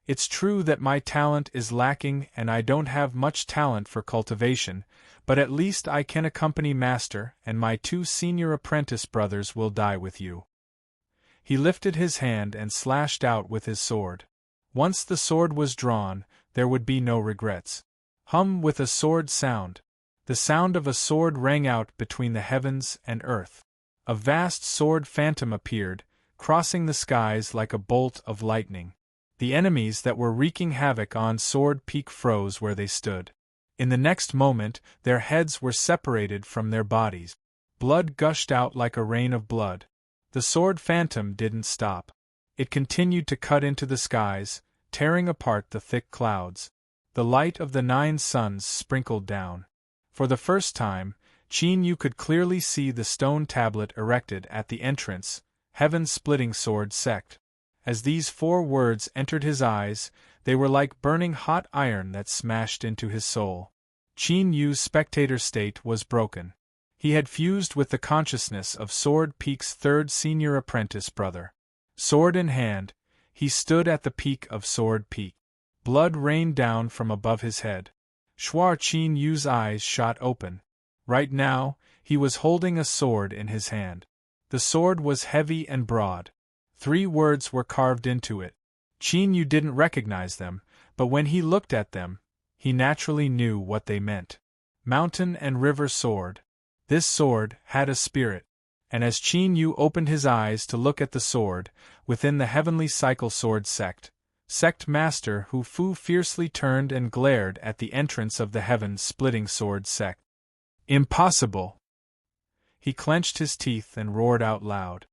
It's true that my talent is lacking and I don't have much talent for cultivation, but at least I can accompany master and my 2 senior apprentice brothers will die with you. He lifted his hand and slashed out with his sword. Once the sword was drawn, there would be no regrets. Hum with a sword sound. The sound of a sword rang out between the heavens and earth. A vast sword phantom appeared, crossing the skies like a bolt of lightning. The enemies that were wreaking havoc on Sword Peak froze where they stood. In the next moment, their heads were separated from their bodies. Blood gushed out like a rain of blood. The sword phantom didn't stop. It continued to cut into the skies, tearing apart the thick clouds. The light of the 9 suns sprinkled down. For the first time, Qin Yu could clearly see the stone tablet erected at the entrance, Heaven-Splitting Sword Sect. As these 4 words entered his eyes, they were like burning hot iron that smashed into his soul. Qin Yu's spectator state was broken. He had fused with the consciousness of Sword Peak's 3rd senior apprentice brother. Sword in hand, he stood at the peak of Sword Peak. Blood rained down from above his head. Qin Yu's eyes shot open. Right now, he was holding a sword in his hand. The sword was heavy and broad. 3 words were carved into it. Qin Yu didn't recognize them, but when he looked at them, he naturally knew what they meant. Mountain and River Sword. This sword had a spirit. And as Qin Yu opened his eyes to look at the sword, within the Heavenly Cycle Sword Sect, Sect Master Hu Fu fiercely turned and glared at the entrance of the Heaven-Splitting Sword Sect. Impossible! He clenched his teeth and roared out loud.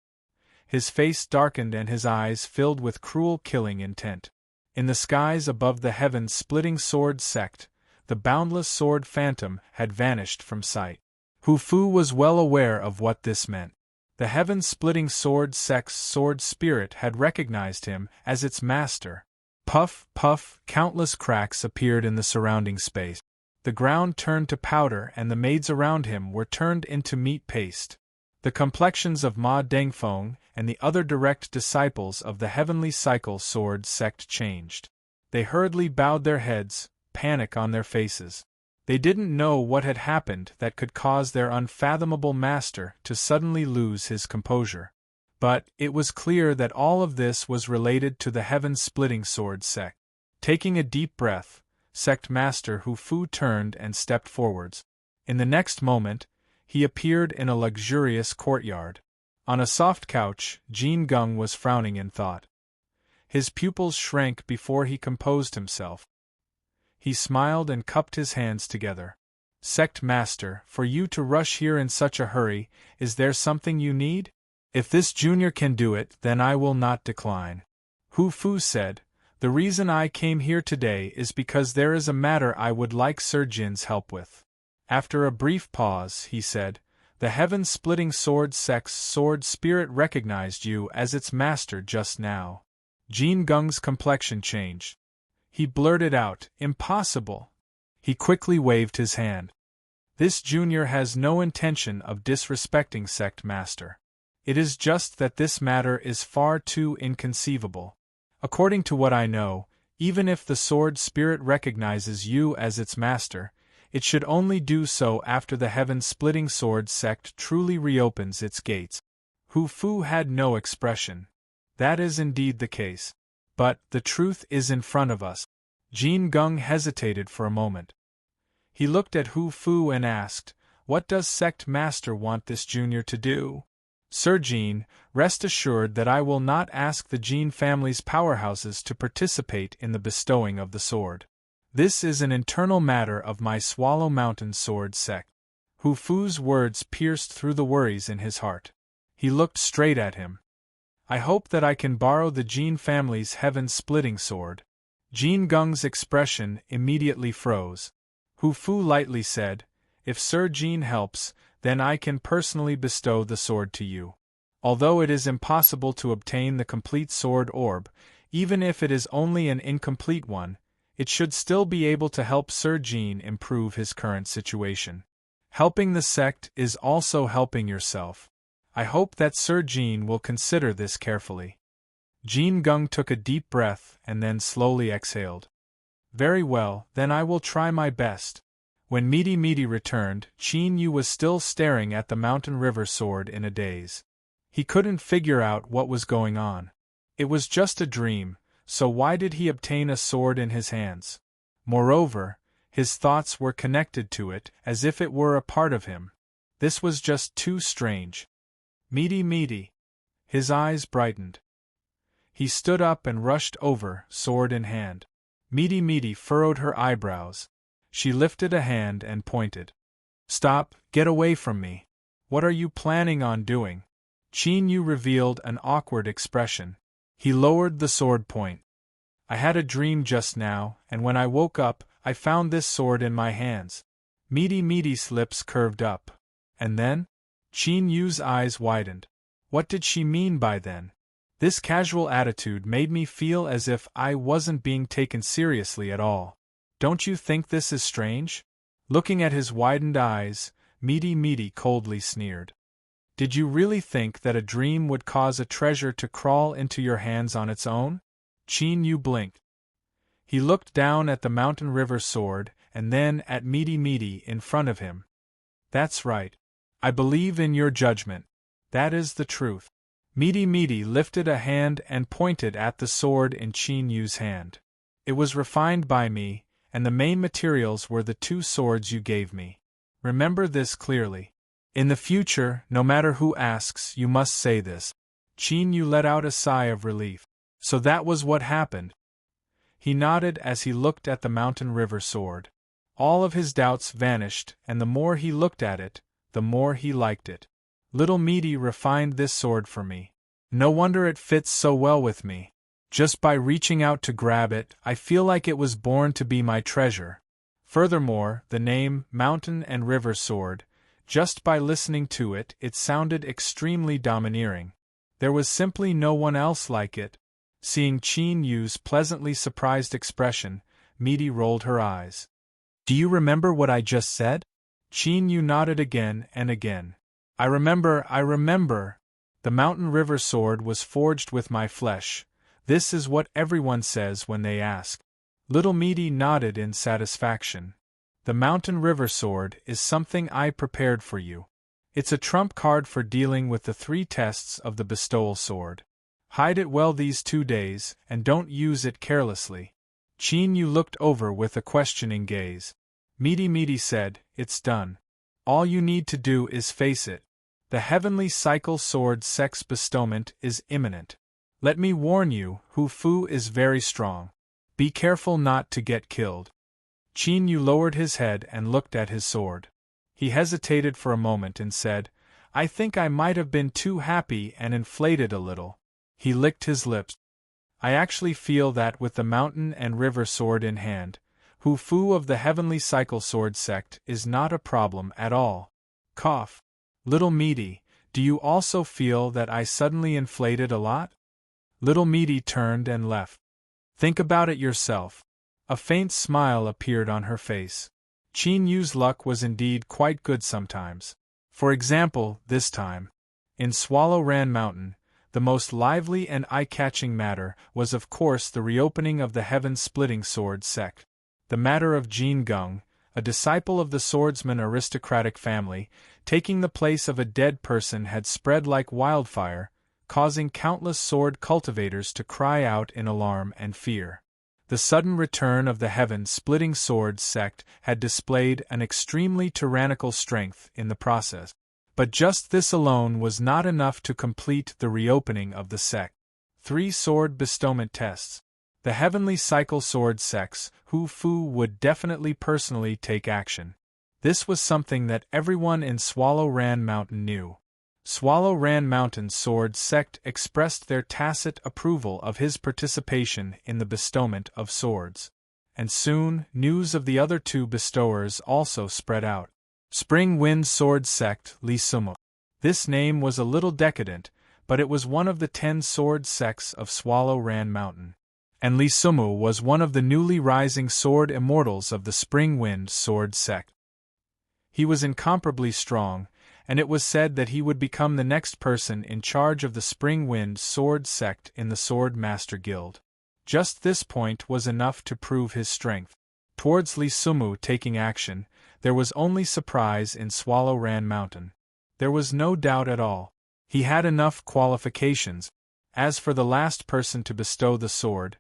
His face darkened and his eyes filled with cruel killing intent. In the skies above the Heaven-Splitting Sword Sect, the boundless sword phantom had vanished from sight. Hu Fu was well aware of what this meant. The Heaven-Splitting Sword Sect's sword spirit had recognized him as its master. Puff, puff, countless cracks appeared in the surrounding space. The ground turned to powder and the maids around him were turned into meat paste. The complexions of Ma Dengfeng and the other direct disciples of the heavenly cycle sword sect changed. They hurriedly bowed their heads, panic on their faces. They didn't know what had happened that could cause their unfathomable master to suddenly lose his composure. But it was clear that all of this was related to the heaven-splitting sword sect. Taking a deep breath, Sect Master Hu Fu turned and stepped forwards. In the next moment, he appeared in a luxurious courtyard. On a soft couch, Jin Geng was frowning in thought. His pupils shrank before he composed himself. He smiled and cupped his hands together. Sect Master, for you to rush here in such a hurry, is there something you need? If this junior can do it, then I will not decline. Hu Fu said, the reason I came here today is because there is a matter I would like Sir Jin's help with. After a brief pause, he said, the heaven-splitting sword sect's sword spirit recognized you as its master just now. Jin Geng's complexion changed. He blurted out, impossible. He quickly waved his hand. This junior has no intention of disrespecting Sect Master. It is just that this matter is far too inconceivable. According to what I know, even if the sword spirit recognizes you as its master, it should only do so after the heaven-splitting sword sect truly reopens its gates. Hu Fu had no expression. That is indeed the case. But the truth is in front of us. Jin Geng hesitated for a moment. He looked at Hu Fu and asked, what does Sect Master want this junior to do? Sir Jin, rest assured that I will not ask the Jin family's powerhouses to participate in the bestowing of the sword. This is an internal matter of my Swallow Mountain sword sect. Hu Fu's words pierced through the worries in his heart. He looked straight at him. I hope that I can borrow the Jin family's heaven-splitting sword. Jin Geng's expression immediately froze. Hu Fu lightly said, if Sir Jin helps, then I can personally bestow the sword to you. Although it is impossible to obtain the complete sword orb, even if it is only an incomplete one, it should still be able to help Sir Jin improve his current situation. Helping the sect is also helping yourself. I hope that Sir Jin will consider this carefully. Jin Geng took a deep breath and then slowly exhaled. Very well, then I will try my best. When Midi returned, Qin Yu was still staring at the mountain river sword in a daze. He couldn't figure out what was going on. It was just a dream, so why did he obtain a sword in his hands? Moreover, his thoughts were connected to it as if it were a part of him. This was just too strange. Midi. His eyes brightened. He stood up and rushed over, sword in hand. Midi furrowed her eyebrows. She lifted a hand and pointed. Stop, get away from me. What are you planning on doing? Qin Yu revealed an awkward expression. He lowered the sword point. I had a dream just now, and when I woke up, I found this sword in my hands. Midi's lips curved up. And then? Qin Yu's eyes widened. What did she mean by then? This casual attitude made me feel as if I wasn't being taken seriously at all. Don't you think this is strange? Looking at his widened eyes, Midi coldly sneered. Did you really think that a dream would cause a treasure to crawl into your hands on its own? Qin Yu blinked. He looked down at the mountain river sword and then at Midi in front of him. That's right. I believe in your judgment. That is the truth. Midi lifted a hand and pointed at the sword in Qin Yu's hand. It was refined by me, and the main materials were the 2 swords you gave me. Remember this clearly. In the future, no matter who asks, you must say this. Qin Yu let out a sigh of relief. So that was what happened. He nodded as he looked at the mountain river sword. All of his doubts vanished, and the more he looked at it, the more he liked it. Little Midi refined this sword for me. No wonder it fits so well with me. Just by reaching out to grab it, I feel like it was born to be my treasure. Furthermore, the name, Mountain and River Sword, just by listening to it, it sounded extremely domineering. There was simply no one else like it. Seeing Qin Yu's pleasantly surprised expression, Meaty rolled her eyes. Do you remember what I just said? Qin Yu nodded again and again. I remember. The mountain river sword was forged with my flesh. This is what everyone says when they ask. Little Meaty nodded in satisfaction. The mountain river sword is something I prepared for you. It's a trump card for dealing with the 3 tests of the bestowal sword. Hide it well these 2 days, and don't use it carelessly. Qin Yu looked over with a questioning gaze. Meaty said, It's done. All you need to do is face it. The heavenly cycle sword sex bestowment is imminent. Let me warn you, Hu Fu is very strong. Be careful not to get killed. Qin Yu lowered his head and looked at his sword. He hesitated for a moment and said, I think I might have been too happy and inflated a little. He licked his lips. I actually feel that with the mountain and river sword in hand, Hu Fu of the Heavenly Cycle Sword sect is not a problem at all. Cough. Little Meaty, do you also feel that I suddenly inflated a lot? Little Meaty turned and left. Think about it yourself. A faint smile appeared on her face. Qin Yu's luck was indeed quite good sometimes. For example, this time. In Swallow Ran Mountain, the most lively and eye-catching matter was of course the reopening of the Heaven-Splitting Sword sect. The matter of Jin Geng, a disciple of the swordsman aristocratic family, taking the place of a dead person had spread like wildfire, causing countless sword cultivators to cry out in alarm and fear. The sudden return of the Heaven-Splitting Sword sect had displayed an extremely tyrannical strength in the process. But just this alone was not enough to complete the reopening of the sect. 3 sword bestowment tests. The Heavenly Cycle Sword sects, Hu Fu would definitely personally take action. This was something that everyone in Swallow Ran Mountain knew. Swallow Ran Mountain's sword sect expressed their tacit approval of his participation in the bestowment of swords. And soon, news of the other 2 bestowers also spread out. Spring Wind Sword Sect, Li Sumo. This name was a little decadent, but it was one of the 10 sword sects of Swallow Ran Mountain. And Li Sumo was one of the newly rising sword immortals of the Spring Wind Sword sect. He was incomparably strong, and it was said that he would become the next person in charge of the Spring Wind Sword sect in the Sword Master Guild. Just this point was enough to prove his strength. Towards Li Sumo taking action, there was only surprise in Swallow Ran Mountain. There was no doubt at all. He had enough qualifications. As for the last person to bestow the sword,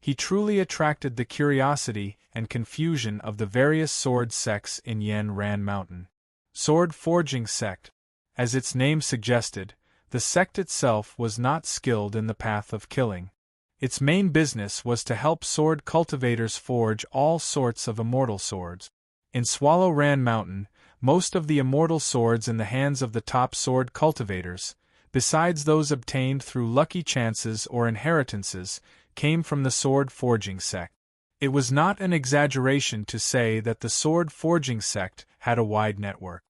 he truly attracted the curiosity and confusion of the various sword sects in Yen Ran Mountain. Sword Forging Sect. As its name suggested, the sect itself was not skilled in the path of killing. Its main business was to help sword cultivators forge all sorts of immortal swords. In Swallow Ran Mountain, most of the immortal swords in the hands of the top sword cultivators, besides those obtained through lucky chances or inheritances, came from the sword forging sect. It was not an exaggeration to say that the sword forging sect had a wide network.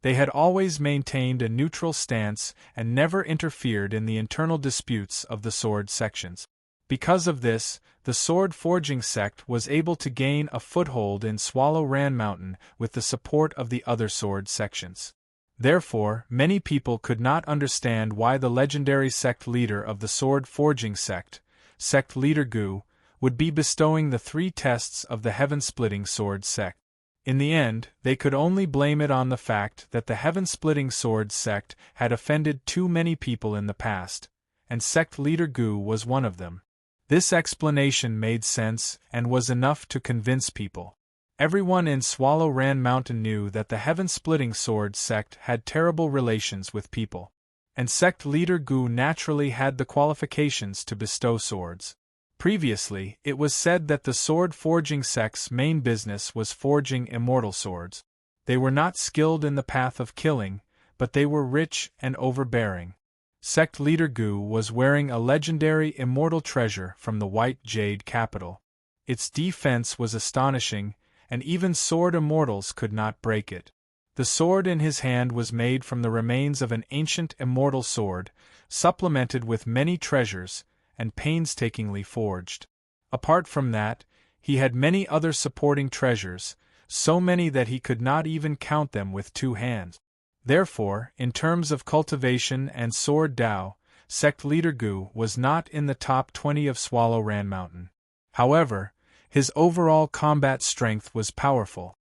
They had always maintained a neutral stance and never interfered in the internal disputes of the sword sections. Because of this, the sword forging sect was able to gain a foothold in Swallow Ran Mountain with the support of the other sword sections. Therefore, many people could not understand why the legendary sect leader of the sword forging sect, Sect Leader Gu, would be bestowing the 3 tests of the Heaven-Splitting Sword sect. In the end, they could only blame it on the fact that the Heaven-Splitting Sword sect had offended too many people in the past, and Sect Leader Gu was one of them. This explanation made sense and was enough to convince people. Everyone in Swallow Ran Mountain knew that the Heaven-Splitting Sword sect had terrible relations with people, and Sect Leader Gu naturally had the qualifications to bestow swords. Previously, it was said that the sword forging sect's main business was forging immortal swords. They were not skilled in the path of killing, but they were rich and overbearing. Sect Leader Gu was wearing a legendary immortal treasure from the White Jade capital. Its defense was astonishing, and even sword immortals could not break it. The sword in his hand was made from the remains of an ancient immortal sword, supplemented with many treasures, and painstakingly forged. Apart from that, he had many other supporting treasures, so many that he could not even count them with 2 hands. Therefore, in terms of cultivation and sword Tao, sect leader Gu was not in the top 20 of Swallow Ran Mountain. However, his overall combat strength was powerful.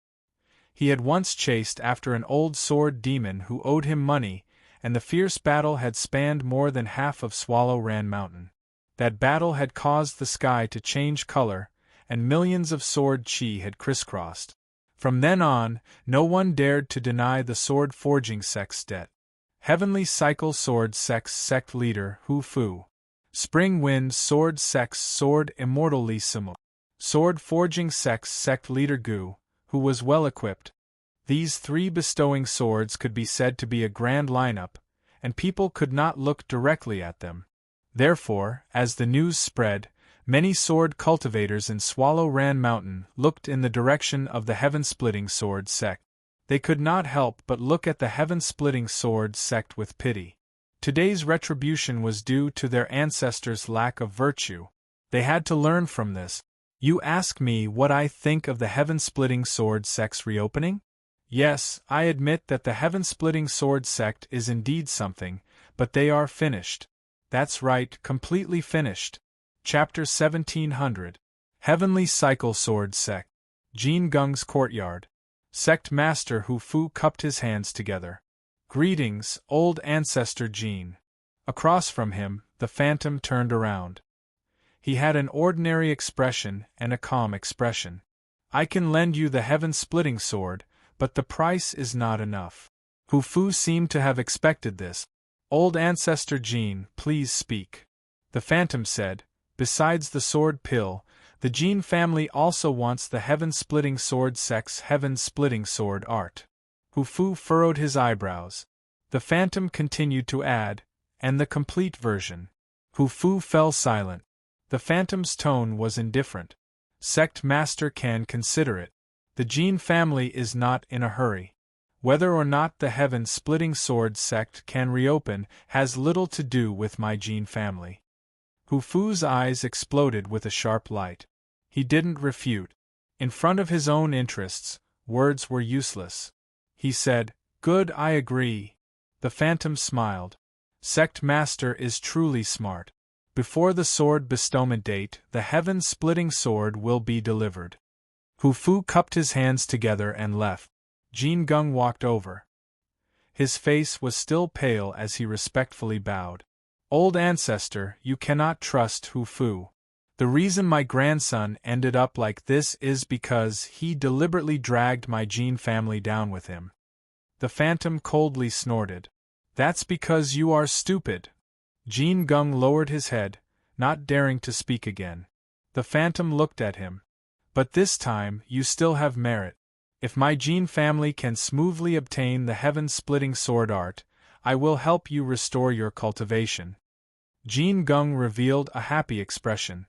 He had once chased after an old sword demon who owed him money, and the fierce battle had spanned more than half of Swallow Ran Mountain. That battle had caused the sky to change color, and millions of sword chi had crisscrossed. From then on, no one dared to deny the sword forging sect's debt. Heavenly Cycle Sword Sect's sect leader Hu Fu. Spring Wind Sword Sect's sword Immortal Li Simu. Sword Forging Sect's sect leader Gu, who was well equipped. These 3 bestowing swords could be said to be a grand lineup, and people could not look directly at them. Therefore, as the news spread, many sword cultivators in Swallow Ran Mountain looked in the direction of the Heaven-Splitting Sword Sect. They could not help but look at the Heaven-Splitting Sword Sect with pity. Today's retribution was due to their ancestors' lack of virtue. They had to learn from this. You ask me what I think of the Heaven-Splitting Sword Sect's reopening? Yes, I admit that the Heaven-Splitting Sword Sect is indeed something, but they are finished. That's right, completely finished. Chapter 1700. Heavenly Cycle Sword Sect. Jin Gung's Courtyard. Sect Master Hu Fu cupped his hands together. Greetings, old ancestor Jin. Across from him, the phantom turned around. He had an ordinary expression and a calm expression. I can lend you the heaven-splitting sword, but the price is not enough. Hu Fu seemed to have expected this. Old ancestor Jin, please speak. The phantom said, besides the sword pill, the Jin family also wants the heaven-splitting sword sect's heaven-splitting sword art. Hu Fu furrowed his eyebrows. The phantom continued to add, and the complete version. Hu Fu fell silent. The phantom's tone was indifferent. Sect Master can consider it. The Jin family is not in a hurry. Whether or not the heaven-splitting sword sect can reopen has little to do with my Jin family. Hu Fu's eyes exploded with a sharp light. He didn't refute. In front of his own interests, words were useless. He said, Good, I agree. The phantom smiled. Sect Master is truly smart. Before the sword bestowment date, the heaven-splitting sword will be delivered. Hu Fu cupped his hands together and left. Jin Gung walked over. His face was still pale as he respectfully bowed. Old ancestor, you cannot trust Hu Fu. The reason my grandson ended up like this is because he deliberately dragged my Jin family down with him. The phantom coldly snorted. That's because you are stupid. Jin Gung lowered his head, not daring to speak again. The phantom looked at him. But this time, you still have merit. If my Jin family can smoothly obtain the heaven-splitting sword art, I will help you restore your cultivation. Jin Gung revealed a happy expression.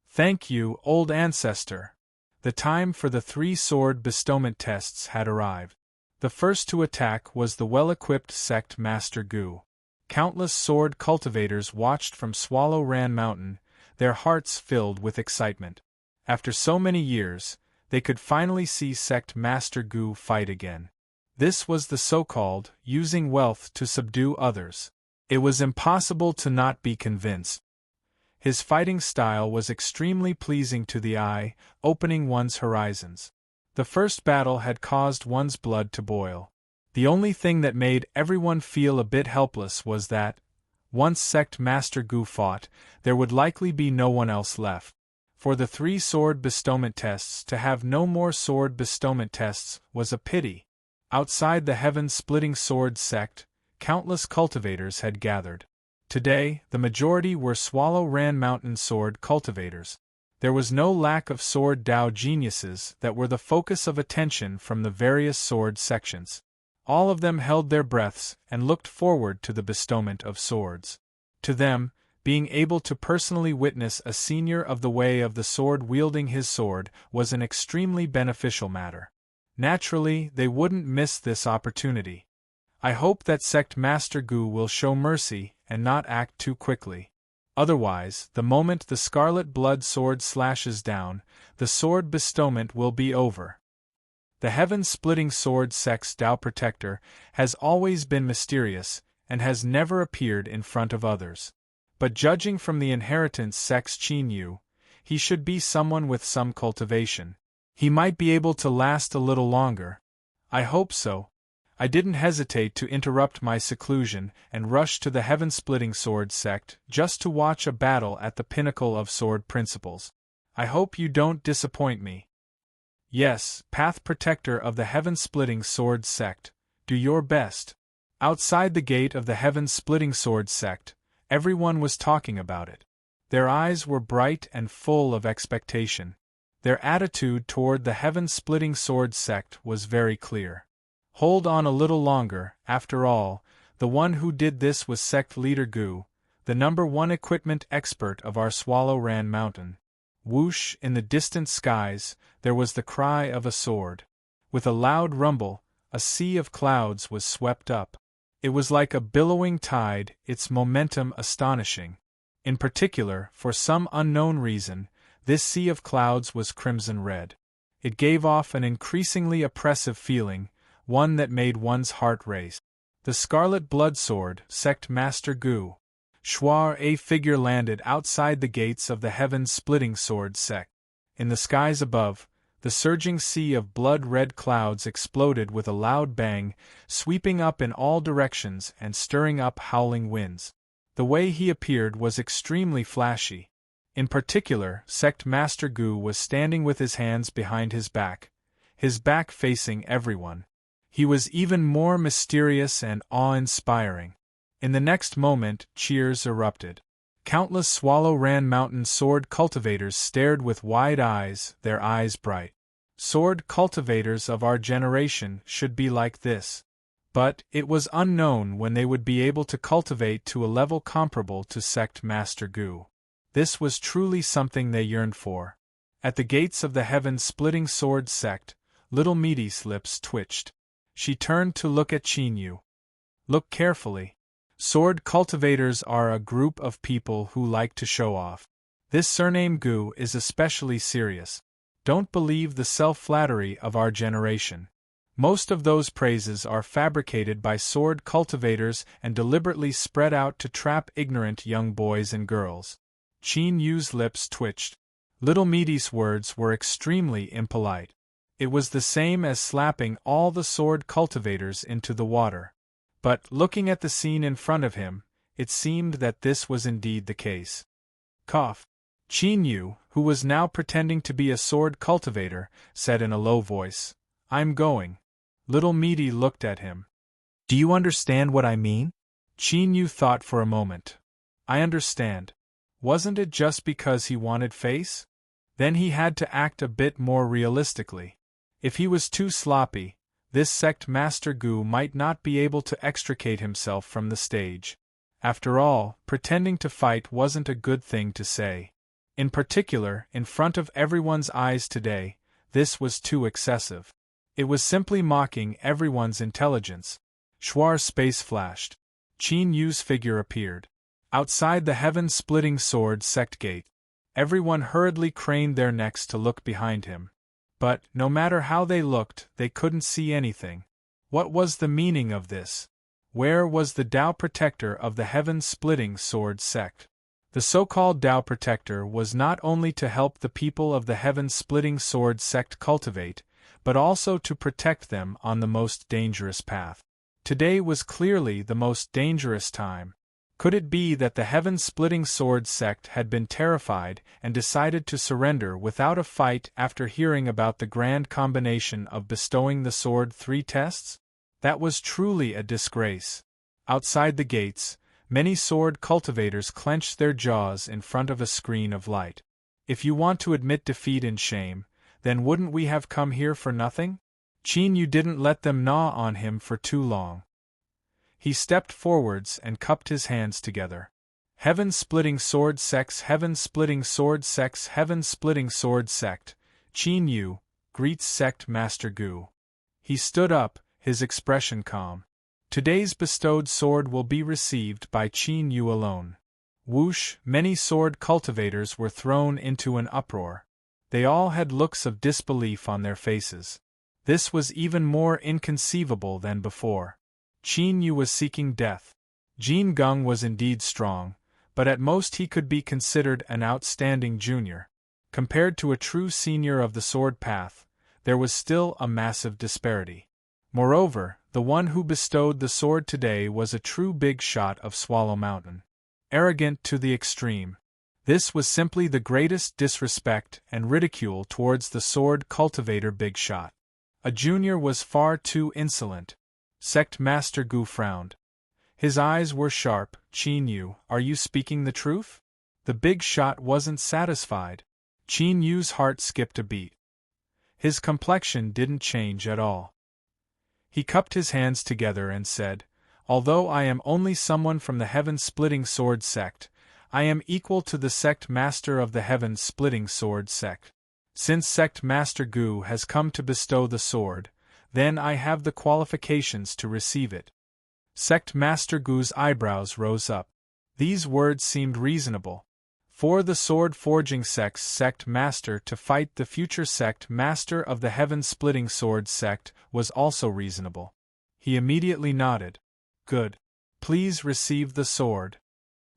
Thank you, old ancestor. The time for the 3 sword bestowment tests had arrived. The first to attack was the well-equipped sect Master Gu. Countless sword cultivators watched from Swallow Ran Mountain, their hearts filled with excitement. After so many years, they could finally see sect Master Gu fight again. This was the so-called using wealth to subdue others. It was impossible to not be convinced. His fighting style was extremely pleasing to the eye, opening one's horizons. The first battle had caused one's blood to boil. The only thing that made everyone feel a bit helpless was that, once sect Master Gu fought, there would likely be no one else left. For the 3 sword bestowment tests to have no more sword bestowment tests was a pity. Outside the heaven-splitting sword sect, countless cultivators had gathered. Today, the majority were Swallow Ran Mountain sword cultivators. There was no lack of sword Dao geniuses that were the focus of attention from the various sword sections. All of them held their breaths and looked forward to the bestowment of swords. To them, being able to personally witness a senior of the way of the sword wielding his sword was an extremely beneficial matter. Naturally, they wouldn't miss this opportunity. I hope that sect Master Gu will show mercy and not act too quickly. Otherwise, the moment the scarlet blood sword slashes down, the sword bestowment will be over. The heaven-splitting sword sect's Tao protector has always been mysterious and has never appeared in front of others. But judging from the inheritance sect's Qin Yu, he should be someone with some cultivation. He might be able to last a little longer. I hope so. I didn't hesitate to interrupt my seclusion and rush to the heaven-splitting sword sect just to watch a battle at the pinnacle of sword principles. I hope you don't disappoint me. Yes, Path Protector of the heaven-splitting sword sect, do your best. Outside the gate of the heaven-splitting sword sect, everyone was talking about it. Their eyes were bright and full of expectation. Their attitude toward the heaven-splitting sword sect was very clear. Hold on a little longer, after all, the one who did this was sect leader Gu, the #1 equipment expert of our Swallow Ran Mountain. Whoosh, in the distant skies, there was the cry of a sword. With a loud rumble, a sea of clouds was swept up. It was like a billowing tide, its momentum astonishing. In particular, for some unknown reason, this sea of clouds was crimson red. It gave off an increasingly oppressive feeling, one that made one's heart race. The Scarlet Blood Sword, Sect Master Gu. Shuar, a figure landed outside the gates of the heaven-splitting sword sect. In the skies above, the surging sea of blood-red clouds exploded with a loud bang, sweeping up in all directions and stirring up howling winds. The way he appeared was extremely flashy. In particular, Sect Master Gu was standing with his hands behind his back facing everyone. He was even more mysterious and awe-inspiring. In the next moment, cheers erupted. Countless Swallow Ran Mountain sword cultivators stared with wide eyes, their eyes bright. Sword cultivators of our generation should be like this. But it was unknown when they would be able to cultivate to a level comparable to Sect Master Gu. This was truly something they yearned for. At the gates of the heaven-splitting sword sect, little Meaty's lips twitched. She turned to look at Qin Yu. Look carefully. Sword cultivators are a group of people who like to show off. This surname Gu is especially serious. Don't believe the self-flattery of our generation. Most of those praises are fabricated by sword cultivators and deliberately spread out to trap ignorant young boys and girls. Qin Yu's lips twitched. Little Meaty's words were extremely impolite. It was the same as slapping all the sword cultivators into the water. But, looking at the scene in front of him, it seemed that this was indeed the case. Cough. Qin Yu, who was now pretending to be a sword cultivator, said in a low voice, "I'm going." Little Meaty looked at him. "Do you understand what I mean?" Qin Yu thought for a moment. "I understand. Wasn't it just because he wanted face? Then he had to act a bit more realistically. If he was too sloppy, this Sect Master Gu might not be able to extricate himself from the stage. After all, pretending to fight wasn't a good thing to say. In particular, in front of everyone's eyes today, this was too excessive. It was simply mocking everyone's intelligence. Shuar's space flashed. Qin Yu's figure appeared. Outside the heaven-splitting sword sect gate, everyone hurriedly craned their necks to look behind him. But, no matter how they looked, they couldn't see anything. What was the meaning of this? Where was the Tao Protector of the heaven-splitting sword sect? The so-called Tao Protector was not only to help the people of the heaven-splitting sword sect cultivate, but also to protect them on the most dangerous path. Today was clearly the most dangerous time. Could it be that the heaven-splitting sword sect had been terrified and decided to surrender without a fight after hearing about the grand combination of bestowing the sword 3 tests? That was truly a disgrace. Outside the gates, many sword cultivators clenched their jaws in front of a screen of light. If you want to admit defeat and shame, then wouldn't we have come here for nothing? Qin Yu didn't let them gnaw on him for too long. He stepped forwards and cupped his hands together. Heaven-splitting sword sects, heaven-splitting sword sects, heaven-splitting sword sect. Qin Yu greets Sect Master Gu. He stood up, his expression calm. Today's bestowed sword will be received by Qin Yu alone. Whoosh, many sword cultivators were thrown into an uproar. They all had looks of disbelief on their faces. This was even more inconceivable than before. Qin Yu was seeking death. Jin Geng was indeed strong, but at most he could be considered an outstanding junior. Compared to a true senior of the sword path, there was still a massive disparity. Moreover, the one who bestowed the sword today was a true big shot of Swallow Mountain. Arrogant to the extreme. This was simply the greatest disrespect and ridicule towards the sword cultivator big shot. A junior was far too insolent. Sect Master Gu frowned. His eyes were sharp. Qin Yu, are you speaking the truth? The big shot wasn't satisfied. Qin Yu's heart skipped a beat. His complexion didn't change at all. He cupped his hands together and said, although I am only someone from the heaven-splitting sword sect, I am equal to the sect master of the heaven-splitting sword sect. Since sect master Gu has come to bestow the sword, then I have the qualifications to receive it. Sect master Gu's eyebrows rose up. These words seemed reasonable. For the sword-forging sect's sect master to fight the future sect master of the heaven-splitting sword sect was also reasonable. He immediately nodded. Good. Please receive the sword.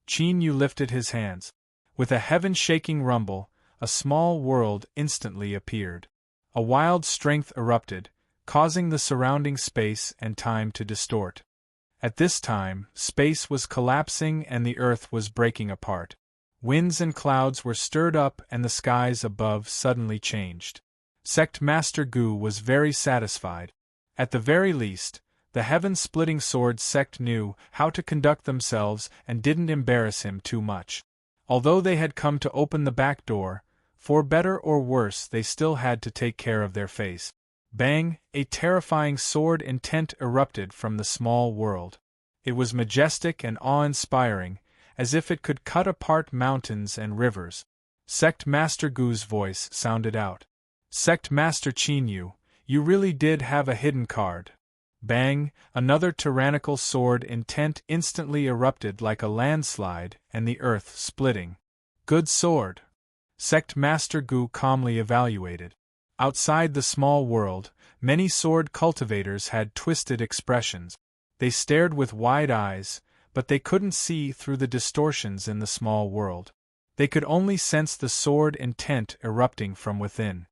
Qin Yu lifted his hands. With a heaven-shaking rumble, a small world instantly appeared. A wild strength erupted, causing the surrounding space and time to distort. At this time, space was collapsing and the earth was breaking apart. Winds and clouds were stirred up and the skies above suddenly changed. Sect Master Gu was very satisfied. At the very least, the heaven-splitting sword sect knew how to conduct themselves and didn't embarrass him too much. Although they had come to open the back door, for better or worse they still had to take care of their face. Bang! A terrifying sword intent erupted from the small world. It was majestic and awe-inspiring, as if it could cut apart mountains and rivers. Sect Master Gu's voice sounded out. Sect Master Qin Yu, you really did have a hidden card. Bang! Another tyrannical sword intent instantly erupted like a landslide and the earth splitting. Good sword. Sect Master Gu calmly evaluated. Outside the small world, many sword cultivators had twisted expressions. They stared with wide eyes, but they couldn't see through the distortions in the small world. They could only sense the sword intent erupting from within.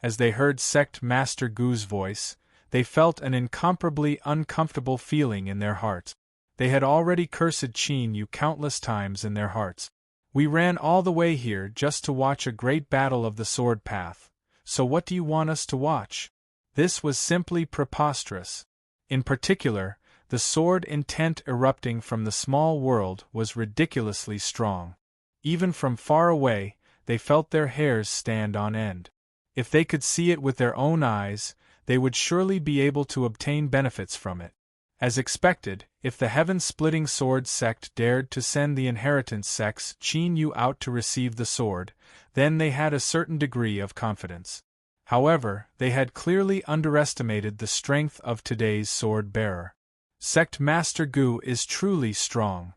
As they heard Sect Master Gu's voice, they felt an incomparably uncomfortable feeling in their hearts. They had already cursed Qin Yu countless times in their hearts. We ran all the way here just to watch a great battle of the sword path, so what do you want us to watch? This was simply preposterous. In particular, the sword intent erupting from the small world was ridiculously strong. Even from far away, they felt their hairs stand on end. If they could see it with their own eyes, they would surely be able to obtain benefits from it. As expected, if the heaven-splitting sword sect dared to send the inheritance sect's Qin Yu out to receive the sword, then they had a certain degree of confidence. However, they had clearly underestimated the strength of today's sword-bearer. Sect Master Gu is truly strong.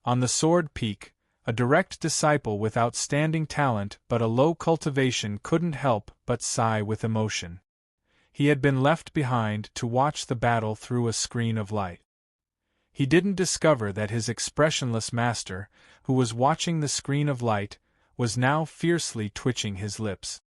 On the sword peak, a direct disciple with outstanding talent but a low cultivation couldn't help but sigh with emotion. He had been left behind to watch the battle through a screen of light. He didn't discover that his expressionless master, who was watching the screen of light, was now fiercely twitching his lips.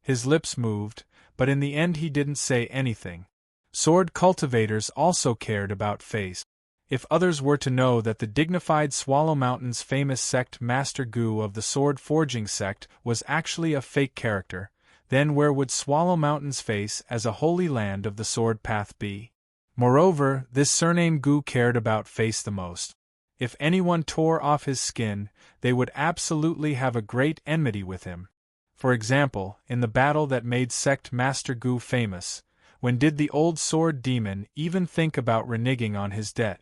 His lips moved, but in the end he didn't say anything. Sword cultivators also cared about face. If others were to know that the dignified Swallow Mountain's famous sect Master Gu of the sword forging sect was actually a fake character, then where would Swallow Mountain's face as a holy land of the sword path be? Moreover, this surname Gu cared about face the most. If anyone tore off his skin, they would absolutely have a great enmity with him. For example, in the battle that made sect Master Gu famous, when did the old sword demon even think about reneging on his debt?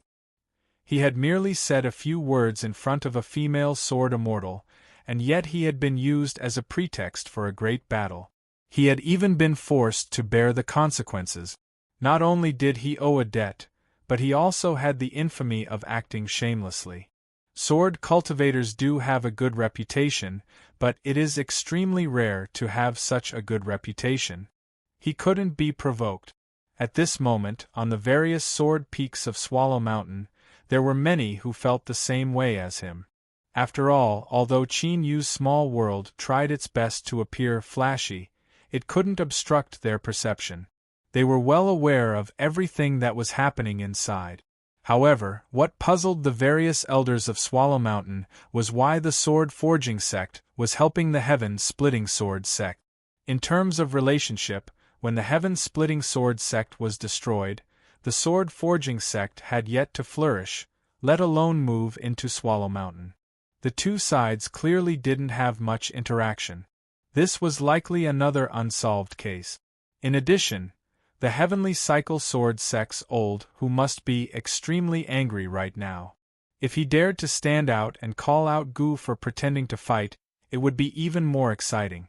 He had merely said a few words in front of a female sword immortal, and yet he had been used as a pretext for a great battle. He had even been forced to bear the consequences. Not only did he owe a debt, but he also had the infamy of acting shamelessly. Sword cultivators do have a good reputation, but it is extremely rare to have such a good reputation. He couldn't be provoked. At this moment, on the various sword peaks of Swallow Mountain, there were many who felt the same way as him. After all, although Qin Yu's small world tried its best to appear flashy, it couldn't obstruct their perception. They were well aware of everything that was happening inside. However, what puzzled the various elders of Swallow Mountain was why the sword forging sect was helping the heaven-splitting sword sect. In terms of relationship, when the heaven-splitting sword sect was destroyed, the sword forging sect had yet to flourish, let alone move into Swallow Mountain. The two sides clearly didn't have much interaction. This was likely another unsolved case. In addition, the Heavenly Cycle Sword sect's old who must be extremely angry right now. If he dared to stand out and call out Gu for pretending to fight, it would be even more exciting.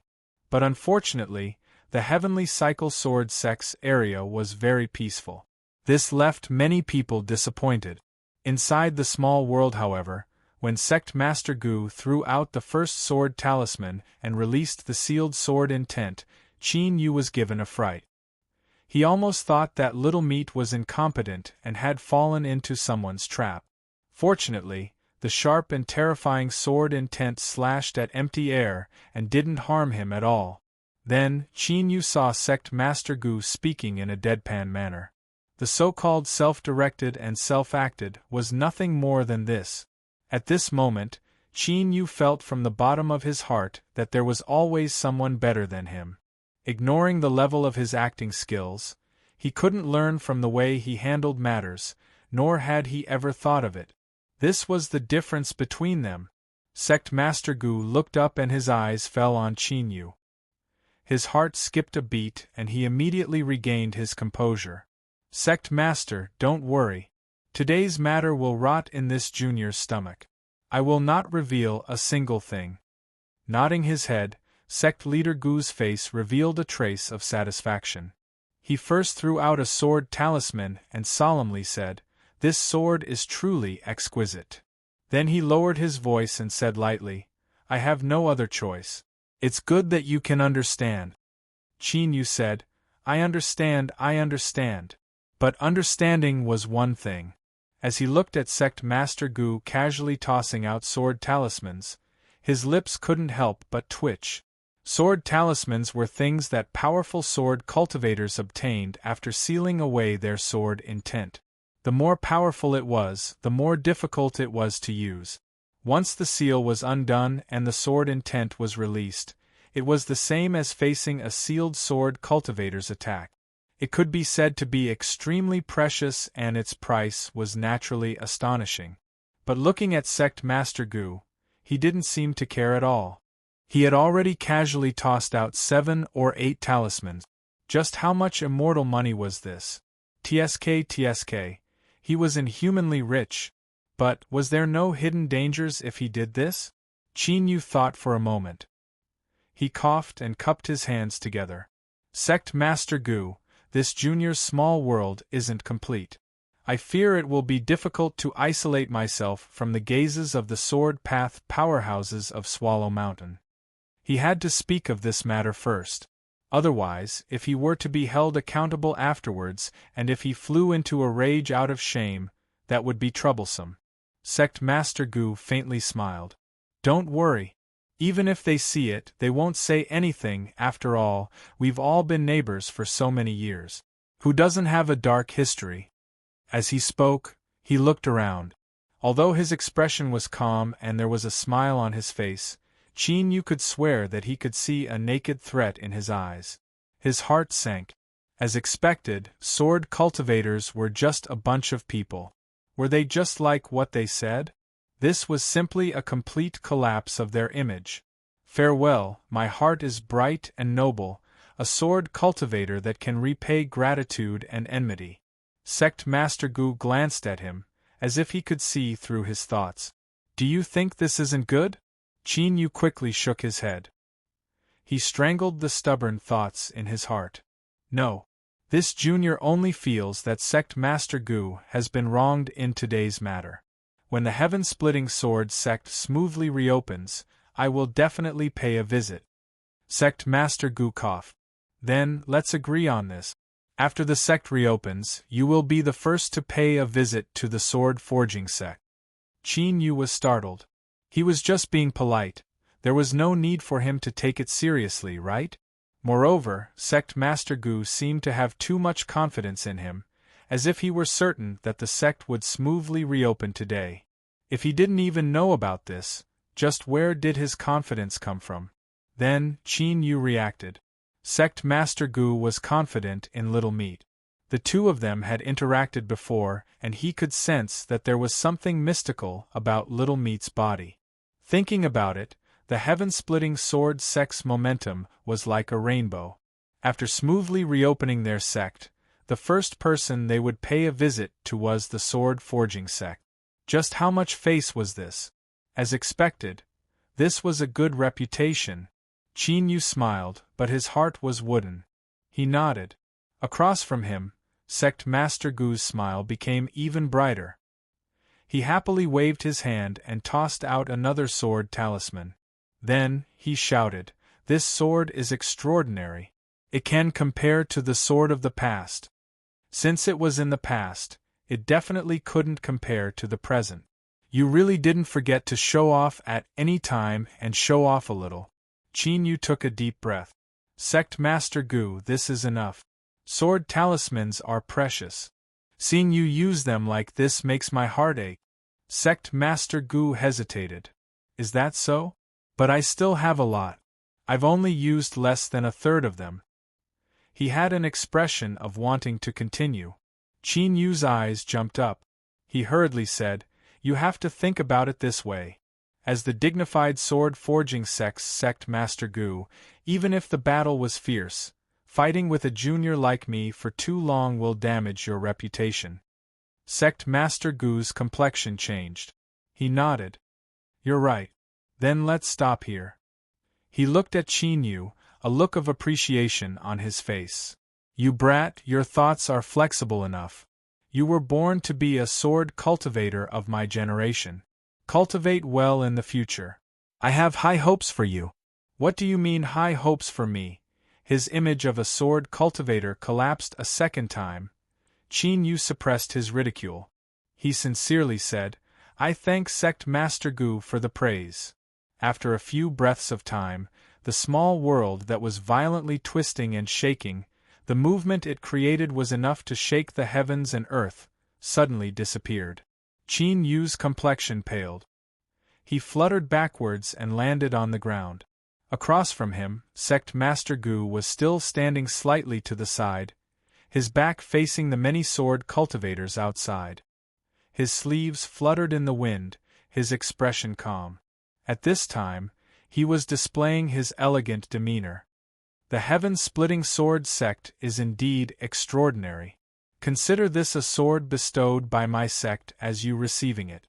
But unfortunately, the Heavenly Cycle Sword sect's area was very peaceful. This left many people disappointed. Inside the small world, however, when Sect Master Gu threw out the first sword talisman and released the sealed sword intent, Qin Yu was given a fright. He almost thought that Little Meat was incompetent and had fallen into someone's trap. Fortunately, the sharp and terrifying sword intent slashed at empty air and didn't harm him at all. Then, Qin Yu saw Sect Master Gu speaking in a deadpan manner. The so-called self-directed and self-acted was nothing more than this. At this moment, Qin Yu felt from the bottom of his heart that there was always someone better than him. Ignoring the level of his acting skills, he couldn't learn from the way he handled matters, nor had he ever thought of it. This was the difference between them. Sect Master Gu looked up and his eyes fell on Qin Yu. His heart skipped a beat and he immediately regained his composure. Sect Master, don't worry. Today's matter will rot in this junior's stomach. I will not reveal a single thing. Nodding his head, Sect Leader Gu's face revealed a trace of satisfaction. He first threw out a sword talisman and solemnly said, "This sword is truly exquisite." Then he lowered his voice and said lightly, "I have no other choice. It's good that you can understand." Qin Yu said, I understand. But understanding was one thing. As he looked at Sect Master Gu casually tossing out sword talismans, his lips couldn't help but twitch. Sword talismans were things that powerful sword cultivators obtained after sealing away their sword intent. The more powerful it was, the more difficult it was to use. Once the seal was undone and the sword intent was released, it was the same as facing a sealed sword cultivator's attack. It could be said to be extremely precious and its price was naturally astonishing. But looking at Sect Master Gu, he didn't seem to care at all. He had already casually tossed out 7 or 8 talismans. Just how much immortal money was this? TSK, he was inhumanly rich. But was there no hidden dangers if he did this? Qin Yu thought for a moment. He coughed and cupped his hands together. Sect Master Gu, this junior's small world isn't complete. I fear it will be difficult to isolate myself from the gazes of the sword path powerhouses of Swallow Mountain. He had to speak of this matter first. Otherwise, if he were to be held accountable afterwards, and if he flew into a rage out of shame, that would be troublesome. Sect Master Gu faintly smiled. Don't worry. Even if they see it, they won't say anything. After all, we've all been neighbors for so many years. Who doesn't have a dark history? As he spoke, he looked around. Although his expression was calm and there was a smile on his face, Qin Yu could swear that he could see a naked threat in his eyes. His heart sank. As expected, sword cultivators were just a bunch of people. Were they just like what they said? This was simply a complete collapse of their image. Farewell, my heart is bright and noble, a sword cultivator that can repay gratitude and enmity. Sect Master Gu glanced at him, as if he could see through his thoughts. Do you think this isn't good? Qin Yu quickly shook his head. He strangled the stubborn thoughts in his heart. No. This junior only feels that Sect Master Gu has been wronged in today's matter. When the heaven-splitting sword sect smoothly reopens, I will definitely pay a visit. Sect Master Gu coughed. Then, let's agree on this. After the sect reopens, you will be the first to pay a visit to the sword forging sect. Qin Yu was startled. He was just being polite. There was no need for him to take it seriously, right? Moreover, Sect Master Gu seemed to have too much confidence in him, as if he were certain that the sect would smoothly reopen today. If he didn't even know about this, just where did his confidence come from? Then, Qin Yu reacted. Sect Master Gu was confident in Little Meat. The two of them had interacted before, and he could sense that there was something mystical about Little Meat's body. Thinking about it, the heaven-splitting sword sect's momentum was like a rainbow. After smoothly reopening their sect, the first person they would pay a visit to was the sword forging sect. Just how much face was this? As expected, this was a good reputation. Qin Yu smiled, but his heart was wooden. He nodded. Across from him, Sect Master Gu's smile became even brighter. He happily waved his hand and tossed out another sword talisman. Then, he shouted, "This sword is extraordinary. It can compare to the sword of the past." Since it was in the past, it definitely couldn't compare to the present. You really didn't forget to show off at any time and show off a little. Qin Yu took a deep breath. Sect Master Gu, this is enough. Sword talismans are precious. Seeing you use them like this makes my heart ache. Sect Master Gu hesitated. Is that so? But I still have a lot. I've only used less than a third of them. He had an expression of wanting to continue. Qin Yu's eyes jumped up. He hurriedly said, "You have to think about it this way. As the dignified sword forging sect's Sect Master Gu, even if the battle was fierce, fighting with a junior like me for too long will damage your reputation." Sect Master Gu's complexion changed. He nodded. "You're right. Then let's stop here." He looked at Qin Yu, a look of appreciation on his face. "You brat, your thoughts are flexible enough. You were born to be a sword cultivator of my generation. Cultivate well in the future. I have high hopes for you." "What do you mean high hopes for me?" His image of a sword cultivator collapsed a second time. Qin Yu suppressed his ridicule. He sincerely said, "I thank Sect Master Gu for the praise." After a few breaths of time, the small world that was violently twisting and shaking, the movement it created was enough to shake the heavens and earth, suddenly disappeared. Qin Yu's complexion paled. He fluttered backwards and landed on the ground. Across from him, Sect Master Gu was still standing slightly to the side, his back facing the many sword cultivators outside. His sleeves fluttered in the wind, his expression calm. At this time, he was displaying his elegant demeanor. The heaven-splitting sword sect is indeed extraordinary. Consider this a sword bestowed by my sect as you receiving it.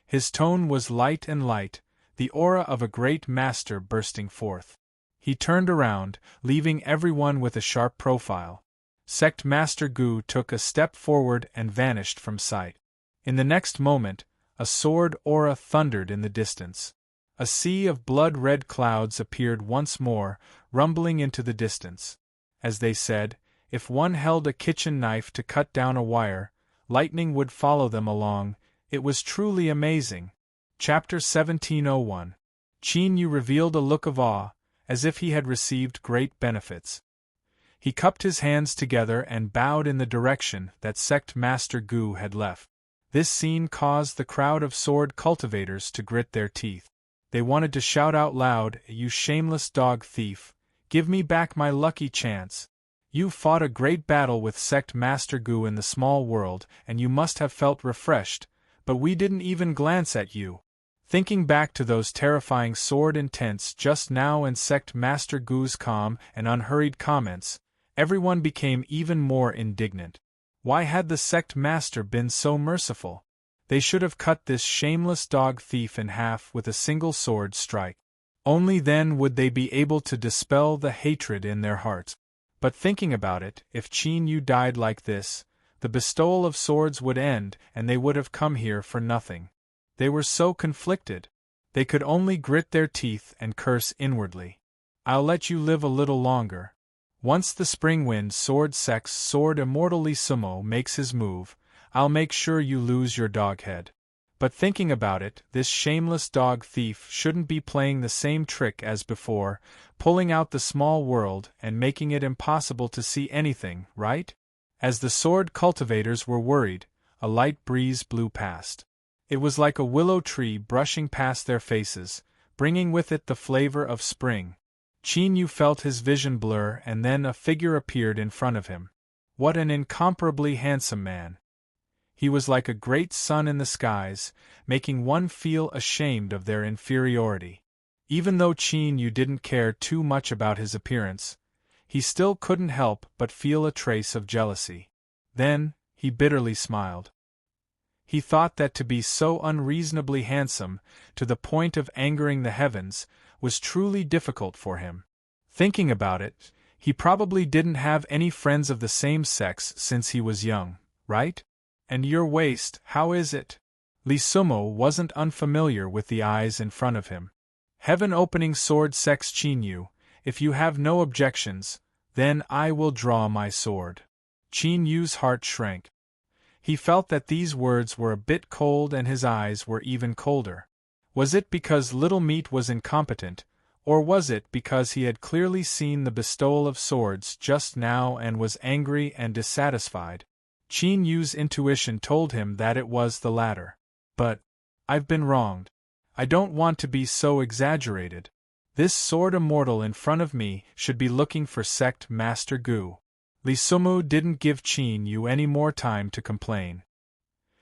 His tone was light and light, the aura of a great master bursting forth. He turned around, leaving everyone with a sharp profile. Sect Master Gu took a step forward and vanished from sight. In the next moment, a sword aura thundered in the distance. A sea of blood-red clouds appeared once more, rumbling into the distance. As they said, if one held a kitchen knife to cut down a wire, lightning would follow them along. It was truly amazing. Chapter 1701. Qin Yu revealed a look of awe, as if he had received great benefits. He cupped his hands together and bowed in the direction that Sect Master Gu had left. This scene caused the crowd of sword cultivators to grit their teeth. They wanted to shout out loud, "You shameless dog thief! Give me back my lucky chance! You fought a great battle with Sect Master Gu in the small world, and you must have felt refreshed, but we didn't even glance at you." Thinking back to those terrifying sword intents just now and Sect Master Gu's calm and unhurried comments, everyone became even more indignant. Why had the sect master been so merciful? They should have cut this shameless dog thief in half with a single sword strike. Only then would they be able to dispel the hatred in their hearts. But thinking about it, if Qin Yu died like this, the bestowal of swords would end and they would have come here for nothing. They were so conflicted. They could only grit their teeth and curse inwardly. I'll let you live a little longer. Once the spring-wind sword immortal Lee Sumo makes his move, I'll make sure you lose your dog head. But thinking about it, this shameless dog thief shouldn't be playing the same trick as before, pulling out the small world and making it impossible to see anything, right? As the sword cultivators were worried, a light breeze blew past. It was like a willow tree brushing past their faces, bringing with it the flavor of spring. Qin Yu felt his vision blur, and then a figure appeared in front of him. What an incomparably handsome man! He was like a great sun in the skies, making one feel ashamed of their inferiority. Even though Qin Yu didn't care too much about his appearance, he still couldn't help but feel a trace of jealousy. Then, he bitterly smiled. He thought that to be so unreasonably handsome, to the point of angering the heavens, was truly difficult for him. Thinking about it, he probably didn't have any friends of the same sex since he was young, right? And your waist, how is it? Lee Sumo wasn't unfamiliar with the eyes in front of him. Heaven-opening sword sex Qin Yu, if you have no objections, then I will draw my sword. Qin Yu's heart shrank. He felt that these words were a bit cold and his eyes were even colder. Was it because Little Meat was incompetent, or was it because he had clearly seen the bestowal of swords just now and was angry and dissatisfied? Qin Yu's intuition told him that it was the latter. But, I've been wronged. I don't want to be so exaggerated. This sword immortal in front of me should be looking for Sect Master Gu. Lee Sumo didn't give Qin Yu any more time to complain.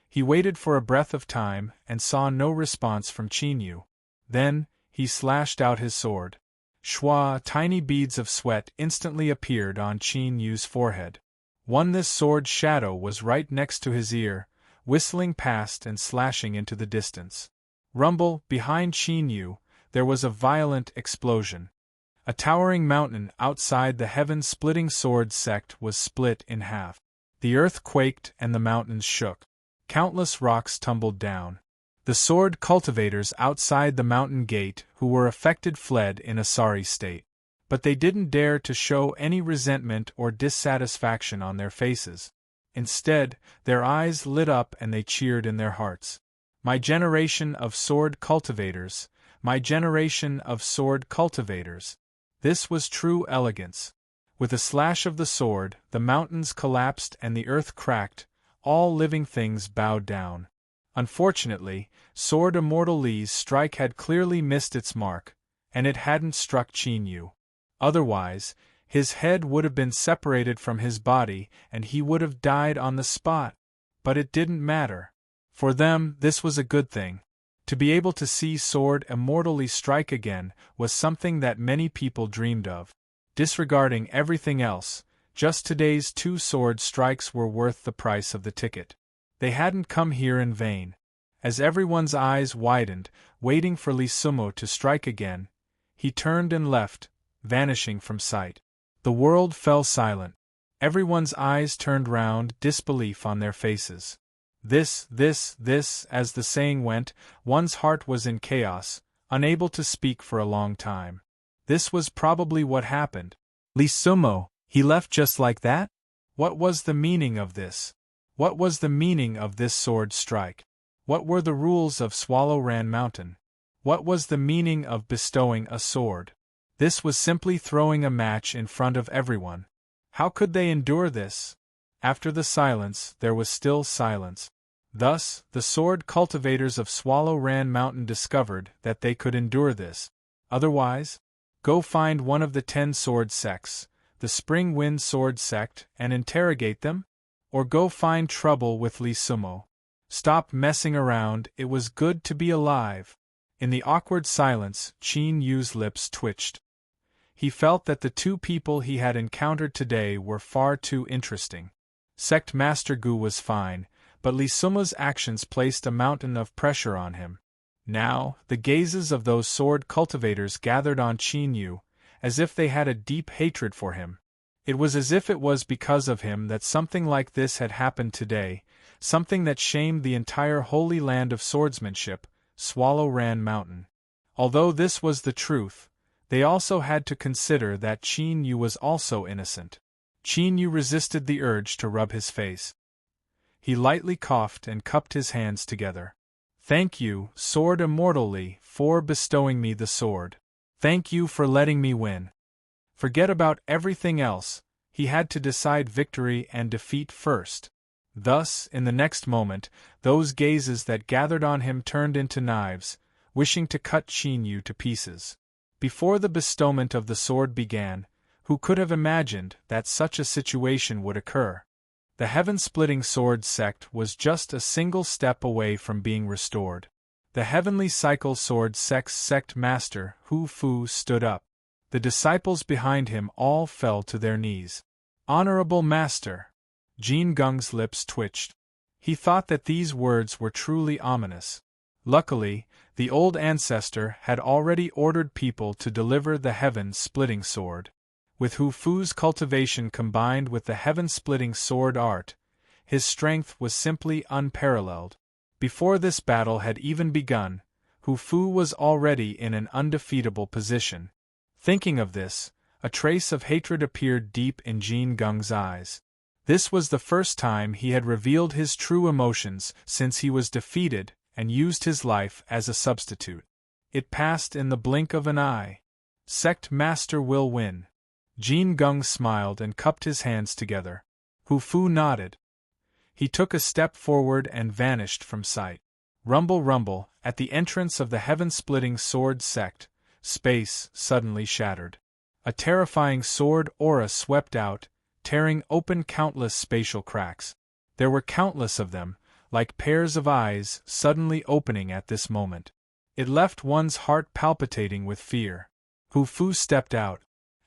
He waited for a breath of time and saw no response from Qin Yu. Then, he slashed out his sword. Shwa, tiny beads of sweat instantly appeared on Qin Yu's forehead. This sword's shadow was right next to his ear, whistling past and slashing into the distance. Rumble, behind Qin Yu, there was a violent explosion. A towering mountain outside the heaven-splitting sword sect was split in half. The earth quaked and the mountains shook. Countless rocks tumbled down. The sword cultivators outside the mountain gate who were affected fled in a sorry state. But they didn't dare to show any resentment or dissatisfaction on their faces. Instead, their eyes lit up and they cheered in their hearts. My generation of sword cultivators, my generation of sword cultivators. This was true elegance. With a slash of the sword, the mountains collapsed and the earth cracked, all living things bowed down. Unfortunately, Sword Immortal Lee's strike had clearly missed its mark, and it hadn't struck Qin Yu. Otherwise, his head would have been separated from his body and he would have died on the spot. But it didn't matter. For them, this was a good thing. To be able to see Sword Immortal Lee strike again was something that many people dreamed of. Disregarding everything else, just today's 2 sword strikes were worth the price of the ticket. They hadn't come here in vain. As everyone's eyes widened, waiting for Lee Sumo to strike again, he turned and left, vanishing from sight. The world fell silent. Everyone's eyes turned round, disbelief on their faces. This, as the saying went, one's heart was in chaos, unable to speak for a long time. This was probably what happened. Lee Sumo, he left just like that? What was the meaning of this? What was the meaning of this sword strike? What were the rules of Swallow Ran Mountain? What was the meaning of bestowing a sword? This was simply throwing a match in front of everyone. How could they endure this? After the silence, there was still silence. Thus, the sword cultivators of Swallow Ran Mountain discovered that they could endure this. Otherwise, go find one of the 10 sword sects, the Spring Wind Sword Sect, and interrogate them? Or go find trouble with Lee Sumo. Stop messing around, it was good to be alive. In the awkward silence, Qin Yu's lips twitched. He felt that the 2 people he had encountered today were far too interesting. Sect Master Gu was fine, but Lee Sumo's actions placed a mountain of pressure on him. Now, the gazes of those sword cultivators gathered on Qin Yu, as if they had a deep hatred for him. It was as if it was because of him that something like this had happened today, something that shamed the entire holy land of swordsmanship, Swallow Ran Mountain. Although this was the truth, they also had to consider that Qin Yu was also innocent. Qin Yu resisted the urge to rub his face. He lightly coughed and cupped his hands together. "Thank you, Sword Immortally, for bestowing me the sword. Thank you for letting me win." Forget about everything else, he had to decide victory and defeat first. Thus, in the next moment, those gazes that gathered on him turned into knives, wishing to cut Qin Yu to pieces. Before the bestowment of the sword began, who could have imagined that such a situation would occur? The heaven-splitting sword sect was just a single step away from being restored. The heavenly cycle sword sect's sect master, Hu Fu, stood up. The disciples behind him all fell to their knees. "Honorable Master!" Jin Gung's lips twitched. He thought that these words were truly ominous. Luckily, the old ancestor had already ordered people to deliver the heaven-splitting sword. With Hu Fu's cultivation combined with the heaven-splitting sword art, his strength was simply unparalleled. Before this battle had even begun, Hu Fu was already in an undefeatable position. Thinking of this, a trace of hatred appeared deep in Jin Gung's eyes. This was the first time he had revealed his true emotions since he was defeated and used his life as a substitute. It passed in the blink of an eye. "Sect Master will win." Jin Gung smiled and cupped his hands together. Hu Fu nodded. He took a step forward and vanished from sight. Rumble, rumble, at the entrance of the heaven-splitting sword sect, space suddenly shattered. A terrifying sword aura swept out, tearing open countless spatial cracks. There were countless of them, like pairs of eyes suddenly opening at this moment. It left one's heart palpitating with fear. Hu Fu stepped out.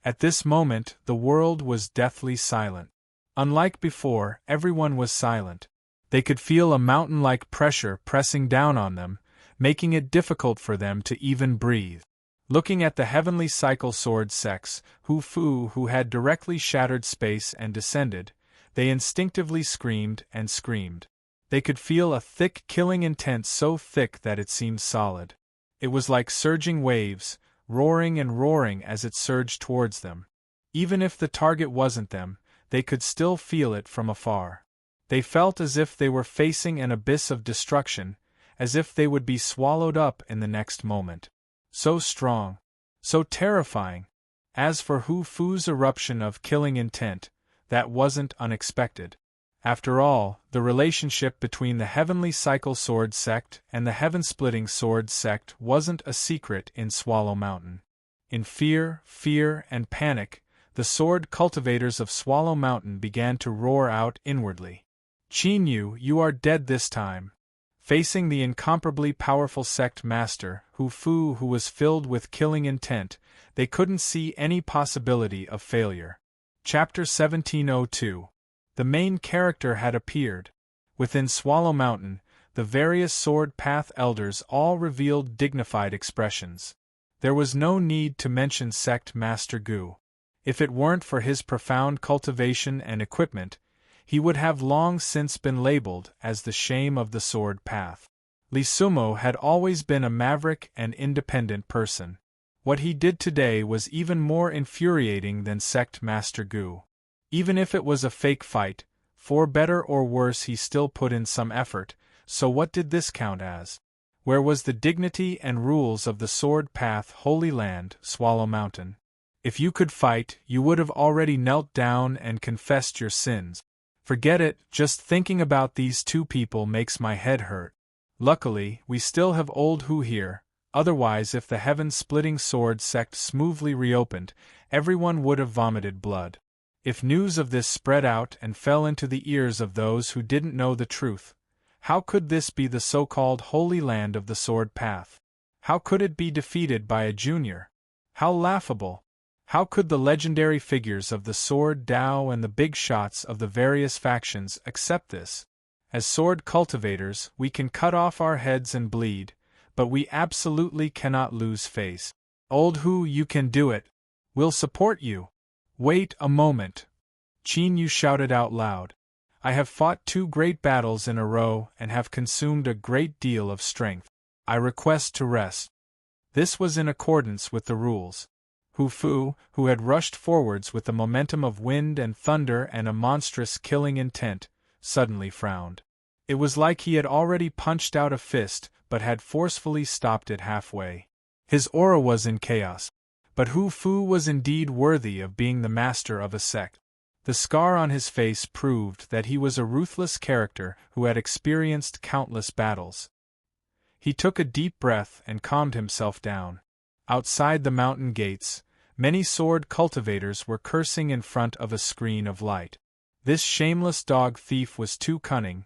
At this moment the world was deathly silent. Unlike before, everyone was silent. They could feel a mountain-like pressure pressing down on them, making it difficult for them to even breathe. Looking at the heavenly cycle sword sects, Hu Fu, who had directly shattered space and descended, they instinctively screamed and screamed. They could feel a thick killing intent so thick that it seemed solid. It was like surging waves, roaring and roaring as it surged towards them. Even if the target wasn't them, they could still feel it from afar. They felt as if they were facing an abyss of destruction, as if they would be swallowed up in the next moment. So strong, so terrifying. As for Hu Fu's eruption of killing intent, that wasn't unexpected. After all, the relationship between the Heavenly Cycle Sword Sect and the Heaven-Splitting Sword Sect wasn't a secret in Swallow Mountain. In fear, and panic, the sword cultivators of Swallow Mountain began to roar out inwardly. "Qin Yu, you are dead this time." Facing the incomparably powerful sect master, Hu Fu, who was filled with killing intent, they couldn't see any possibility of failure. Chapter 1702. The main character had appeared. Within Swallow Mountain, the various Sword Path elders all revealed dignified expressions. There was no need to mention Sect Master Gu. If it weren't for his profound cultivation and equipment, he would have long since been labeled as the shame of the Sword Path. Li Sumo had always been a maverick and independent person. What he did today was even more infuriating than Sect Master Gu. Even if it was a fake fight, for better or worse he still put in some effort, so what did this count as? Where was the dignity and rules of the Sword Path Holy Land, Swallow Mountain? If you could fight, you would have already knelt down and confessed your sins. Forget it, just thinking about these two people makes my head hurt. Luckily, we still have old Hu here, otherwise if the heaven-splitting sword sect smoothly reopened, everyone would have vomited blood. If news of this spread out and fell into the ears of those who didn't know the truth, how could this be the so-called Holy Land of the Sword Path? How could it be defeated by a junior? How laughable! How could the legendary figures of the Sword Dao and the big shots of the various factions accept this? As sword cultivators, we can cut off our heads and bleed, but we absolutely cannot lose face. Old Hu, you can do it. We'll support you. Wait a moment. Qin Yu shouted out loud. I have fought 2 great battles in a row and have consumed a great deal of strength. I request to rest. This was in accordance with the rules. Hu Fu, who had rushed forwards with the momentum of wind and thunder and a monstrous killing intent, suddenly frowned. It was like he had already punched out a fist but had forcefully stopped it halfway. His aura was in chaos. But Hu Fu was indeed worthy of being the master of a sect. The scar on his face proved that he was a ruthless character who had experienced countless battles. He took a deep breath and calmed himself down. Outside the mountain gates, many sword cultivators were cursing in front of a screen of light. This shameless dog thief was too cunning.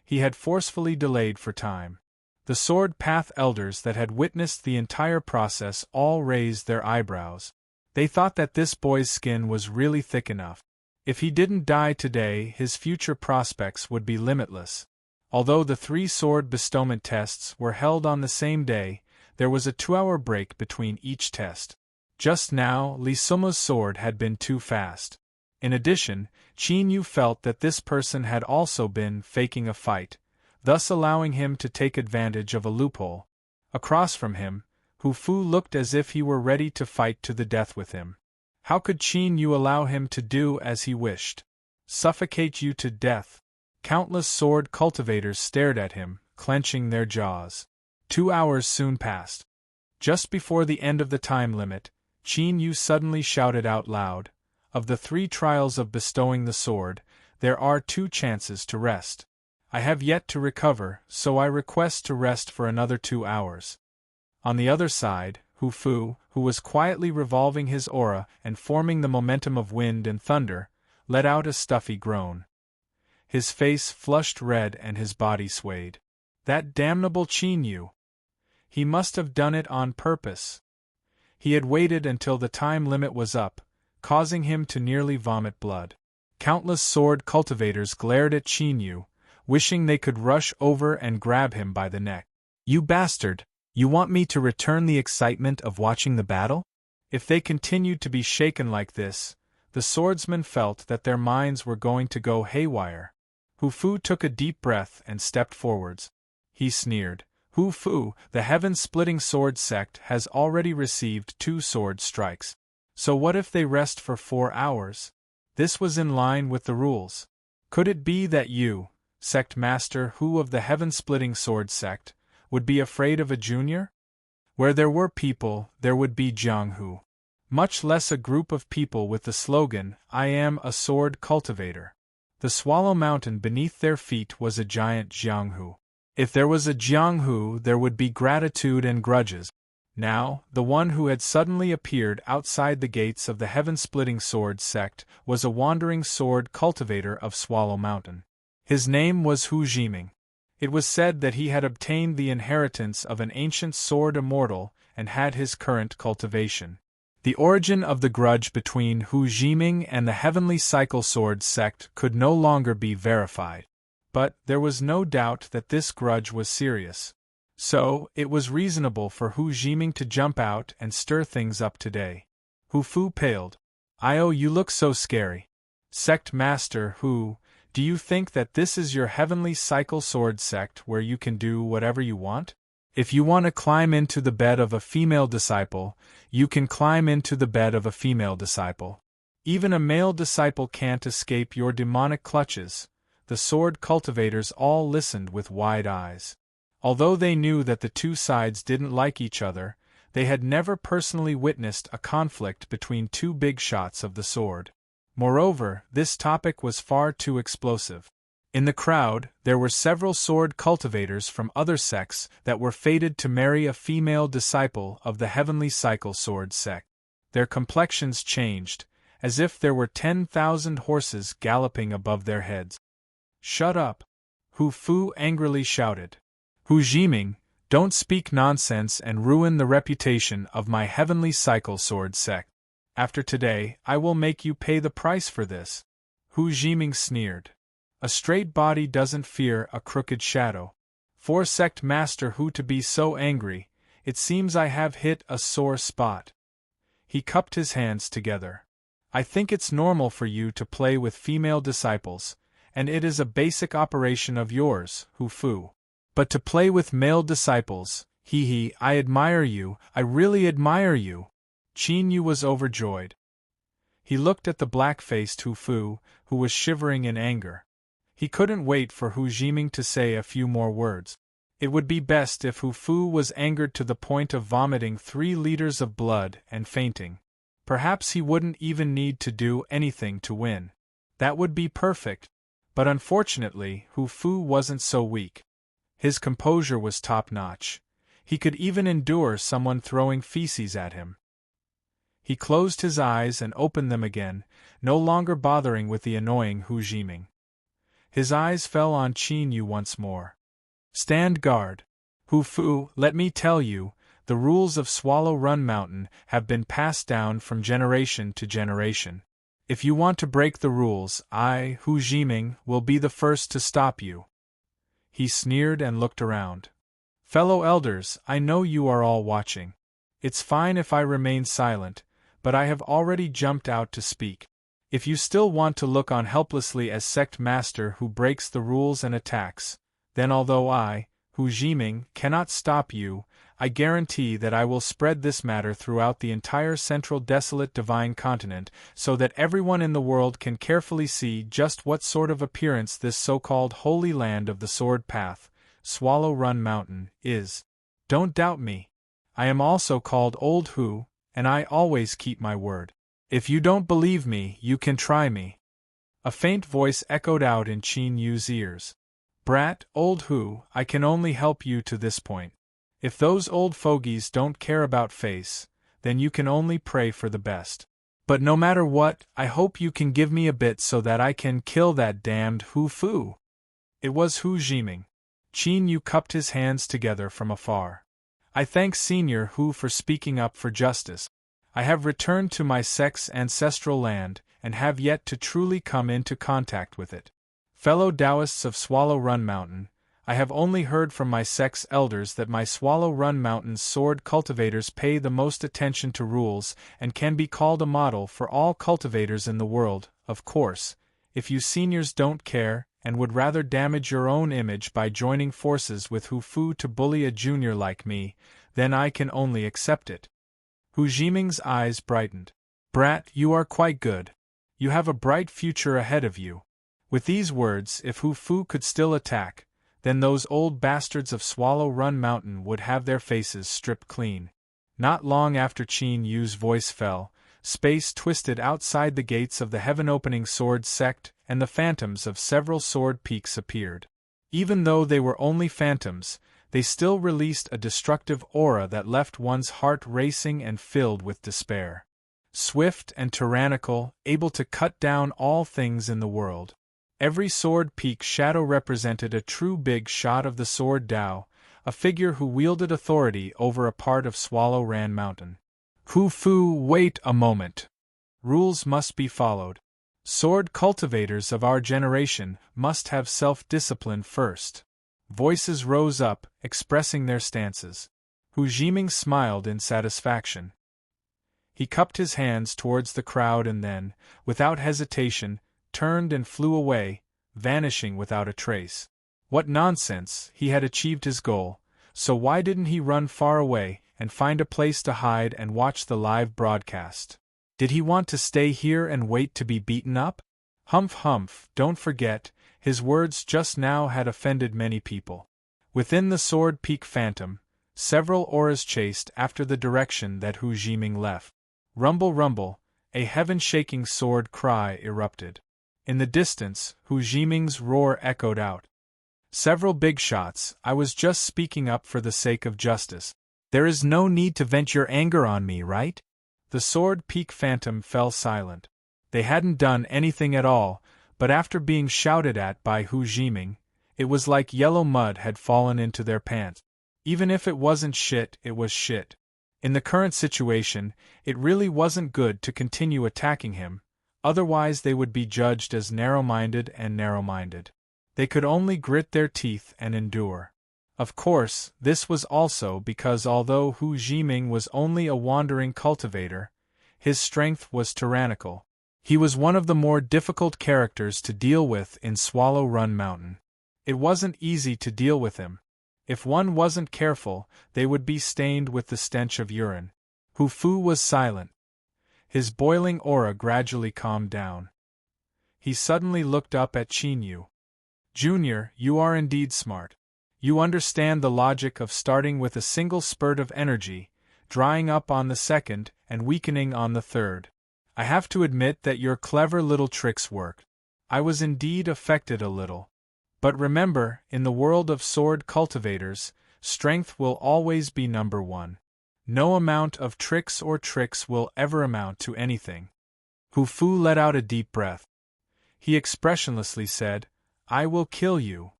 He had forcefully delayed for time. The sword path elders that had witnessed the entire process all raised their eyebrows. They thought that this boy's skin was really thick enough. If he didn't die today, his future prospects would be limitless. Although the 3 sword bestowment tests were held on the same day, there was a 2-hour break between each test. Just now, Li Suma's sword had been too fast. In addition, Qin Yu felt that this person had also been faking a fight, thus allowing him to take advantage of a loophole. Across from him, Hu Fu looked as if he were ready to fight to the death with him. How could Qin Yu allow him to do as he wished? Suffocate you to death? Countless sword cultivators stared at him, clenching their jaws. 2 hours soon passed. Just before the end of the time limit, Qin Yu suddenly shouted out loud, "Of the 3 trials of bestowing the sword, there are 2 chances to rest. I have yet to recover, so I request to rest for another 2 hours." On the other side, Hu Fu, who was quietly revolving his aura and forming the momentum of wind and thunder, let out a stuffy groan. His face flushed red and his body swayed. That damnable Qin Yu! He must have done it on purpose. He had waited until the time limit was up, causing him to nearly vomit blood. Countless sword cultivators glared at Qin Yu, wishing they could rush over and grab him by the neck. "You bastard! You want me to return the excitement of watching the battle?" If they continued to be shaken like this, the swordsmen felt that their minds were going to go haywire. Hu Fu took a deep breath and stepped forwards. He sneered. Hu Fu, the heaven-splitting sword sect, has already received 2 sword strikes. So what if they rest for 4 hours? This was in line with the rules. Could it be that you, sect master Hu of the heaven-splitting sword sect, would be afraid of a junior? Where there were people, there would be Jianghu. Much less a group of people with the slogan, "I am a sword cultivator." The Swallow Mountain beneath their feet was a giant Jianghu. If there was a Jianghu, there would be gratitude and grudges. Now, the one who had suddenly appeared outside the gates of the heaven-splitting sword sect was a wandering sword cultivator of Swallow Mountain. His name was Hu Jiming. It was said that he had obtained the inheritance of an ancient sword immortal and had his current cultivation. The origin of the grudge between Hu Jiming and the Heavenly Cycle Sword sect could no longer be verified. But there was no doubt that this grudge was serious. So, it was reasonable for Hu Jiming to jump out and stir things up today. Hu Fu paled. "Io, you look so scary. Sect Master Hu, do you think that this is your Heavenly Cycle Sword sect where you can do whatever you want? If you want to climb into the bed of a female disciple, you can climb into the bed of a female disciple. Even a male disciple can't escape your demonic clutches." The sword cultivators all listened with wide eyes. Although they knew that the 2 sides didn't like each other, they had never personally witnessed a conflict between 2 big shots of the sword. Moreover, this topic was far too explosive. In the crowd, there were several sword cultivators from other sects that were fated to marry a female disciple of the Heavenly Cycle Sword sect. Their complexions changed, as if there were 10,000 horses galloping above their heads. "Shut up!" Hu Fu angrily shouted. "Hu Jiming, don't speak nonsense and ruin the reputation of my Heavenly Cycle Sword sect. After today, I will make you pay the price for this." Hu Jiming sneered. "A straight body doesn't fear a crooked shadow. For sect master Hu to be so angry, it seems I have hit a sore spot." He cupped his hands together. "I think it's normal for you to play with female disciples, and it is a basic operation of yours, Hu Fu. But to play with male disciples, I admire you, I really admire you. Qin Yu was overjoyed. He looked at the black-faced Hu Fu, who was shivering in anger. He couldn't wait for Hu Jiming to say a few more words. It would be best if Hu Fu was angered to the point of vomiting 3 liters of blood and fainting. Perhaps he wouldn't even need to do anything to win. That would be perfect. But unfortunately, Hu Fu wasn't so weak. His composure was top-notch. He could even endure someone throwing feces at him. He closed his eyes and opened them again, no longer bothering with the annoying Hu Jiming. His eyes fell on Qin Yu once more. Stand guard. Hu Fu, let me tell you, the rules of Swallow Run Mountain have been passed down from generation to generation. If you want to break the rules, I, Hu Jiming, will be the first to stop you. He sneered and looked around. Fellow elders, I know you are all watching. It's fine if I remain silent, but I have already jumped out to speak. If you still want to look on helplessly as sect master who breaks the rules and attacks, then although I, Hu Jiming, cannot stop you, I guarantee that I will spread this matter throughout the entire central desolate divine continent so that everyone in the world can carefully see just what sort of appearance this so-called Holy Land of the Sword Path, Swallow Run Mountain, is. Don't doubt me. I am also called Old Hu, and I always keep my word. If you don't believe me, you can try me. A faint voice echoed out in Qin Yu's ears. Brat, Old Hu, I can only help you to this point. If those old fogies don't care about face, then you can only pray for the best. But no matter what, I hope you can give me a bit so that I can kill that damned Hu Fu. It was Hu Jiming. Qin Yu cupped his hands together from afar. I thank Senior Hu for speaking up for justice. I have returned to my sect's ancestral land, and have yet to truly come into contact with it. Fellow Taoists of Swallow Run Mountain, I have only heard from my sect's elders that my Swallow Run Mountain's sword cultivators pay the most attention to rules and can be called a model for all cultivators in the world. Of course, if you seniors don't care and would rather damage your own image by joining forces with Hu Fu to bully a junior like me, then I can only accept it. Hu Jiming's eyes brightened. Brat, you are quite good. You have a bright future ahead of you. With these words, if Hu Fu could still attack, then those old bastards of Swallow Run Mountain would have their faces stripped clean. Not long after Qin Yu's voice fell, space twisted outside the gates of the heaven-opening sword sect, and the phantoms of several sword peaks appeared. Even though they were only phantoms, they still released a destructive aura that left one's heart racing and filled with despair. Swift and tyrannical, able to cut down all things in the world. Every sword peak shadow represented a true big shot of the sword Tao, a figure who wielded authority over a part of Swallow Ran Mountain. Hu Fu, wait a moment. Rules must be followed. Sword cultivators of our generation must have self-discipline first. Voices rose up, expressing their stances. Hu Jiming smiled in satisfaction. He cupped his hands towards the crowd and then, without hesitation, turned and flew away, vanishing without a trace. What nonsense, he had achieved his goal, so why didn't he run far away and find a place to hide and watch the live broadcast? Did he want to stay here and wait to be beaten up? Humph, don't forget, his words just now had offended many people. Within the Sword Peak Phantom, several auras chased after the direction that Hu Jiming left. Rumble, a heaven-shaking sword cry erupted. In the distance, Hu Jiming's roar echoed out. Several big shots, I was just speaking up for the sake of justice. There is no need to vent your anger on me, right? The Sword Peak Phantom fell silent. They hadn't done anything at all, but after being shouted at by Hu Jiming, it was like yellow mud had fallen into their pants. Even if it wasn't shit, it was shit. In the current situation, it really wasn't good to continue attacking him. Otherwise they would be judged as narrow-minded. They could only grit their teeth and endure. Of course, this was also because although Hu Jiming was only a wandering cultivator, his strength was tyrannical. He was one of the more difficult characters to deal with in Swallow Run Mountain. It wasn't easy to deal with him. If one wasn't careful, they would be stained with the stench of urine. Hu Fu was silent. His boiling aura gradually calmed down. He suddenly looked up at Qin Yu. Junior, you are indeed smart. You understand the logic of starting with a single spurt of energy, drying up on the second, and weakening on the third. I have to admit that your clever little tricks worked. I was indeed affected a little. But remember, in the world of sword cultivators, strength will always be number one. No amount of tricks will ever amount to anything. Hu Fu let out a deep breath. He expressionlessly said, I will kill you.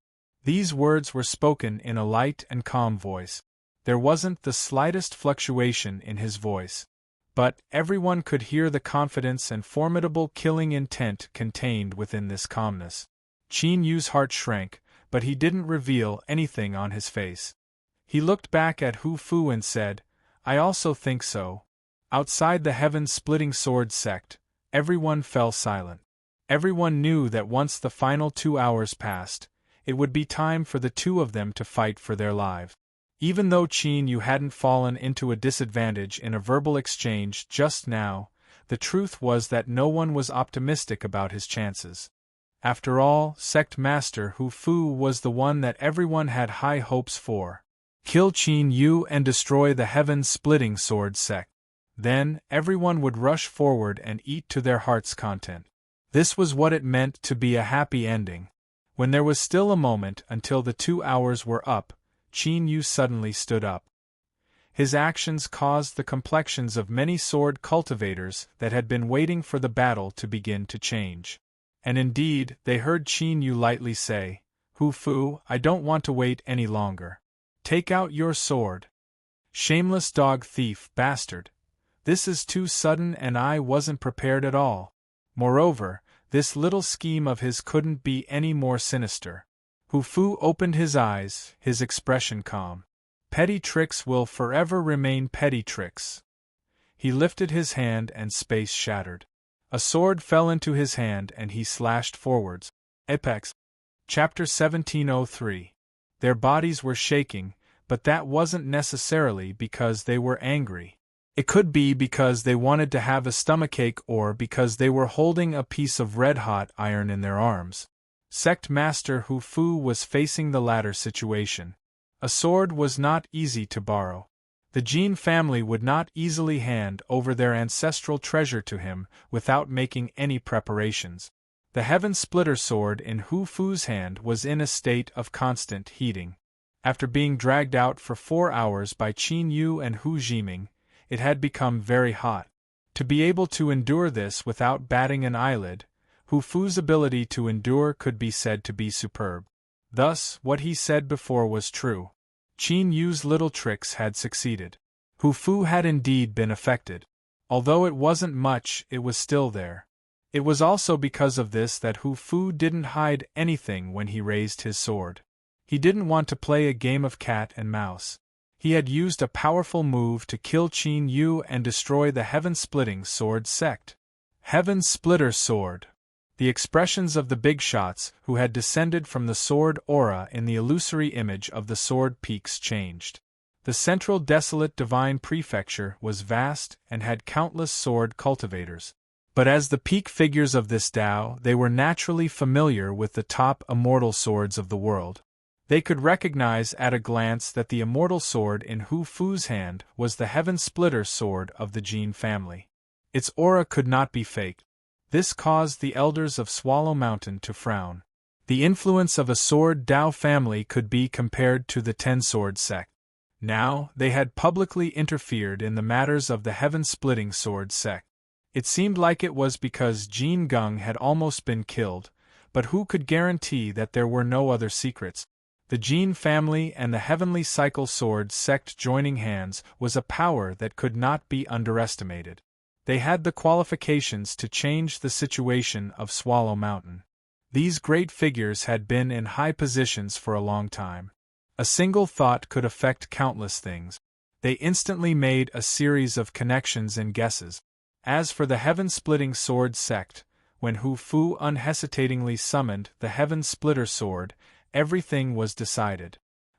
These words were spoken in a light and calm voice. There wasn't the slightest fluctuation in his voice. But everyone could hear the confidence and formidable killing intent contained within this calmness. Qin Yu's heart shrank, but he didn't reveal anything on his face. He looked back at Hu Fu and said, I also think so. Outside the heaven-splitting sword sect, everyone fell silent. Everyone knew that once the final 2 hours passed, it would be time for the two of them to fight for their lives. Even though Qin Yu hadn't fallen into a disadvantage in a verbal exchange just now, the truth was that no one was optimistic about his chances. After all, Sect Master Hu Fu was the one that everyone had high hopes for. Kill Qin Yu and destroy the heaven-splitting sword sect. Then, everyone would rush forward and eat to their heart's content. This was what it meant to be a happy ending. When there was still a moment until the 2 hours were up, Qin Yu suddenly stood up. His actions caused the complexions of many sword cultivators that had been waiting for the battle to begin to change. And indeed, they heard Qin Yu lightly say, Hu Fu, I don't want to wait any longer. Take out your sword. Shameless dog thief bastard. This is too sudden and I wasn't prepared at all. Moreover, this little scheme of his couldn't be any more sinister. Hu Fu opened his eyes, his expression calm. Petty tricks will forever remain petty tricks. He lifted his hand and space shattered. A sword fell into his hand and he slashed forwards. Apex. Chapter 1703. Their bodies were shaking, but that wasn't necessarily because they were angry. It could be because they wanted to have a stomachache or because they were holding a piece of red-hot iron in their arms. Sect Master Hu Fu was facing the latter situation. A sword was not easy to borrow. The Jin family would not easily hand over their ancestral treasure to him without making any preparations. The Heaven Splitter sword in Hu Fu's hand was in a state of constant heating. After being dragged out for 4 hours by Qin Yu and Hu Jiming, it had become very hot. To be able to endure this without batting an eyelid, Hu Fu's ability to endure could be said to be superb. Thus, what he said before was true. Qin Yu's little tricks had succeeded. Hu Fu had indeed been affected. Although it wasn't much, it was still there. It was also because of this that Hu Fu didn't hide anything when he raised his sword. He didn't want to play a game of cat and mouse. He had used a powerful move to kill Qin Yu and destroy the heaven-splitting sword sect. Heaven Splitter Sword. The expressions of the big shots who had descended from the sword aura in the illusory image of the sword peaks changed. The central desolate divine prefecture was vast and had countless sword cultivators. But as the peak figures of this Tao, they were naturally familiar with the top immortal swords of the world. They could recognize at a glance that the immortal sword in Hu Fu's hand was the Heaven Splitter sword of the Jin family. Its aura could not be faked. This caused the elders of Swallow Mountain to frown. The influence of a sword Tao family could be compared to the Ten-Sword sect. Now, they had publicly interfered in the matters of the heaven-splitting sword sect. It seemed like it was because Jin Geng had almost been killed, but who could guarantee that there were no other secrets? The Jin family and the Heavenly Cycle Sword sect joining hands was a power that could not be underestimated. They had the qualifications to change the situation of Swallow Mountain. These great figures had been in high positions for a long time. A single thought could affect countless things. They instantly made a series of connections and guesses. As for the heaven-splitting sword sect, when Hu Fu unhesitatingly summoned the heaven-splitter sword, everything was decided.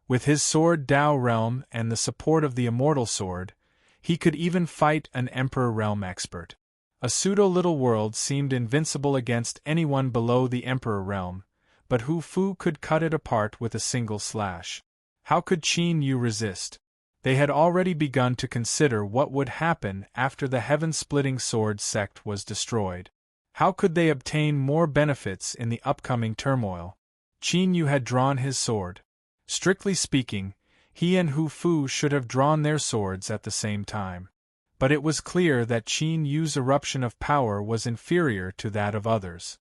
With his sword Dao realm and the support of the immortal sword, he could even fight an Emperor realm expert. A pseudo-little world seemed invincible against anyone below the Emperor realm, but Hu Fu could cut it apart with a single slash. How could Qin Yu resist? They had already begun to consider what would happen after the heaven-splitting sword sect was destroyed. How could they obtain more benefits in the upcoming turmoil? Qin Yu had drawn his sword. Strictly speaking, he and Hu Fu should have drawn their swords at the same time. But it was clear that Qin Yu's eruption of power was inferior to that of others.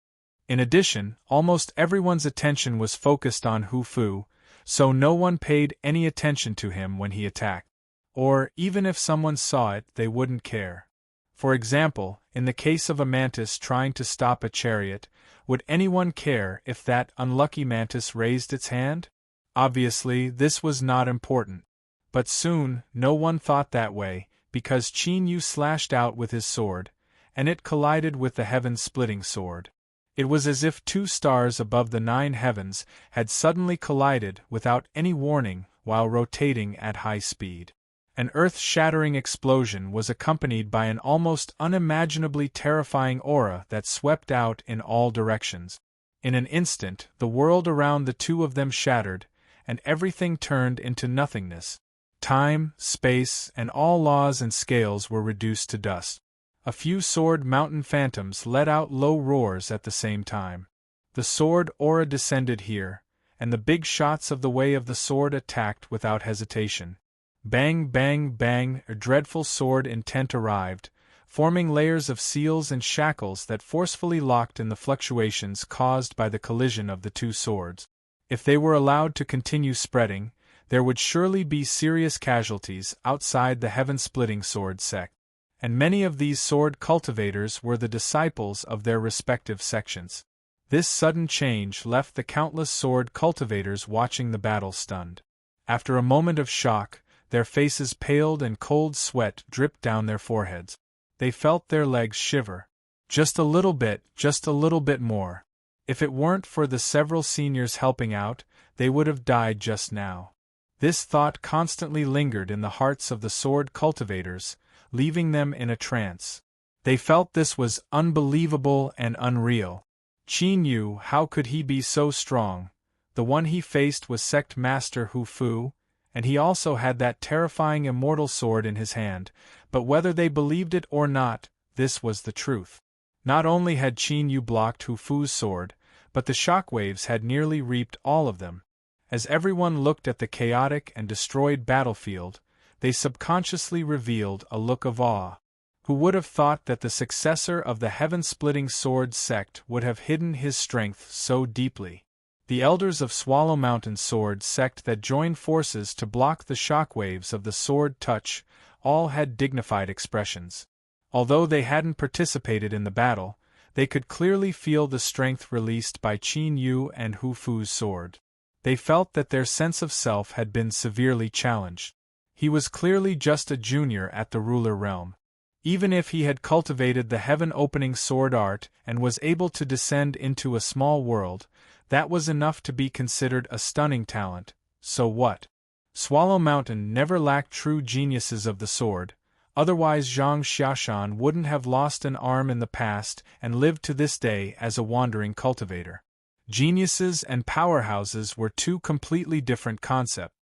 In addition, almost everyone's attention was focused on Hu Fu, so no one paid any attention to him when he attacked. Or, even if someone saw it, they wouldn't care. For example, in the case of a mantis trying to stop a chariot, would anyone care if that unlucky mantis raised its hand? Obviously, this was not important. But soon, no one thought that way, because Qin Yu slashed out with his sword, and it collided with the heaven-splitting sword. It was as if two stars above the 9 heavens had suddenly collided without any warning while rotating at high speed. An earth-shattering explosion was accompanied by an almost unimaginably terrifying aura that swept out in all directions. In an instant, the world around the two of them shattered, and everything turned into nothingness. Time, space, and all laws and scales were reduced to dust. A few sword mountain phantoms let out low roars at the same time. The sword aura descended here, and the big shots of the way of the sword attacked without hesitation. Bang, bang, bang, a dreadful sword intent arrived, forming layers of seals and shackles that forcefully locked in the fluctuations caused by the collision of the two swords. If they were allowed to continue spreading, there would surely be serious casualties outside the heaven-splitting sword sect. And many of these sword cultivators were the disciples of their respective sections. This sudden change left the countless sword cultivators watching the battle stunned. After a moment of shock, their faces paled and cold sweat dripped down their foreheads. They felt their legs shiver. Just a little bit more. If it weren't for the several seniors helping out, they would have died just now. This thought constantly lingered in the hearts of the sword cultivators, leaving them in a trance. They felt this was unbelievable and unreal. Qin Yu, how could he be so strong? The one he faced was sect master Hu Fu, and he also had that terrifying immortal sword in his hand, but whether they believed it or not, this was the truth. Not only had Qin Yu blocked Hu Fu's sword, but the shockwaves had nearly reaped all of them. As everyone looked at the chaotic and destroyed battlefield, they subconsciously revealed a look of awe. Who would have thought that the successor of the heaven-splitting sword sect would have hidden his strength so deeply? The elders of Swallow Mountain sword sect that joined forces to block the shockwaves of the sword touch all had dignified expressions. Although they hadn't participated in the battle, they could clearly feel the strength released by Qin Yu and Hu Fu's sword. They felt that their sense of self had been severely challenged. He was clearly just a junior at the ruler realm. Even if he had cultivated the heaven-opening sword art and was able to descend into a small world, that was enough to be considered a stunning talent. So what? Swallow Mountain never lacked true geniuses of the sword, otherwise Zhang Xiaoshan wouldn't have lost an arm in the past and lived to this day as a wandering cultivator. Geniuses and powerhouses were two completely different concepts.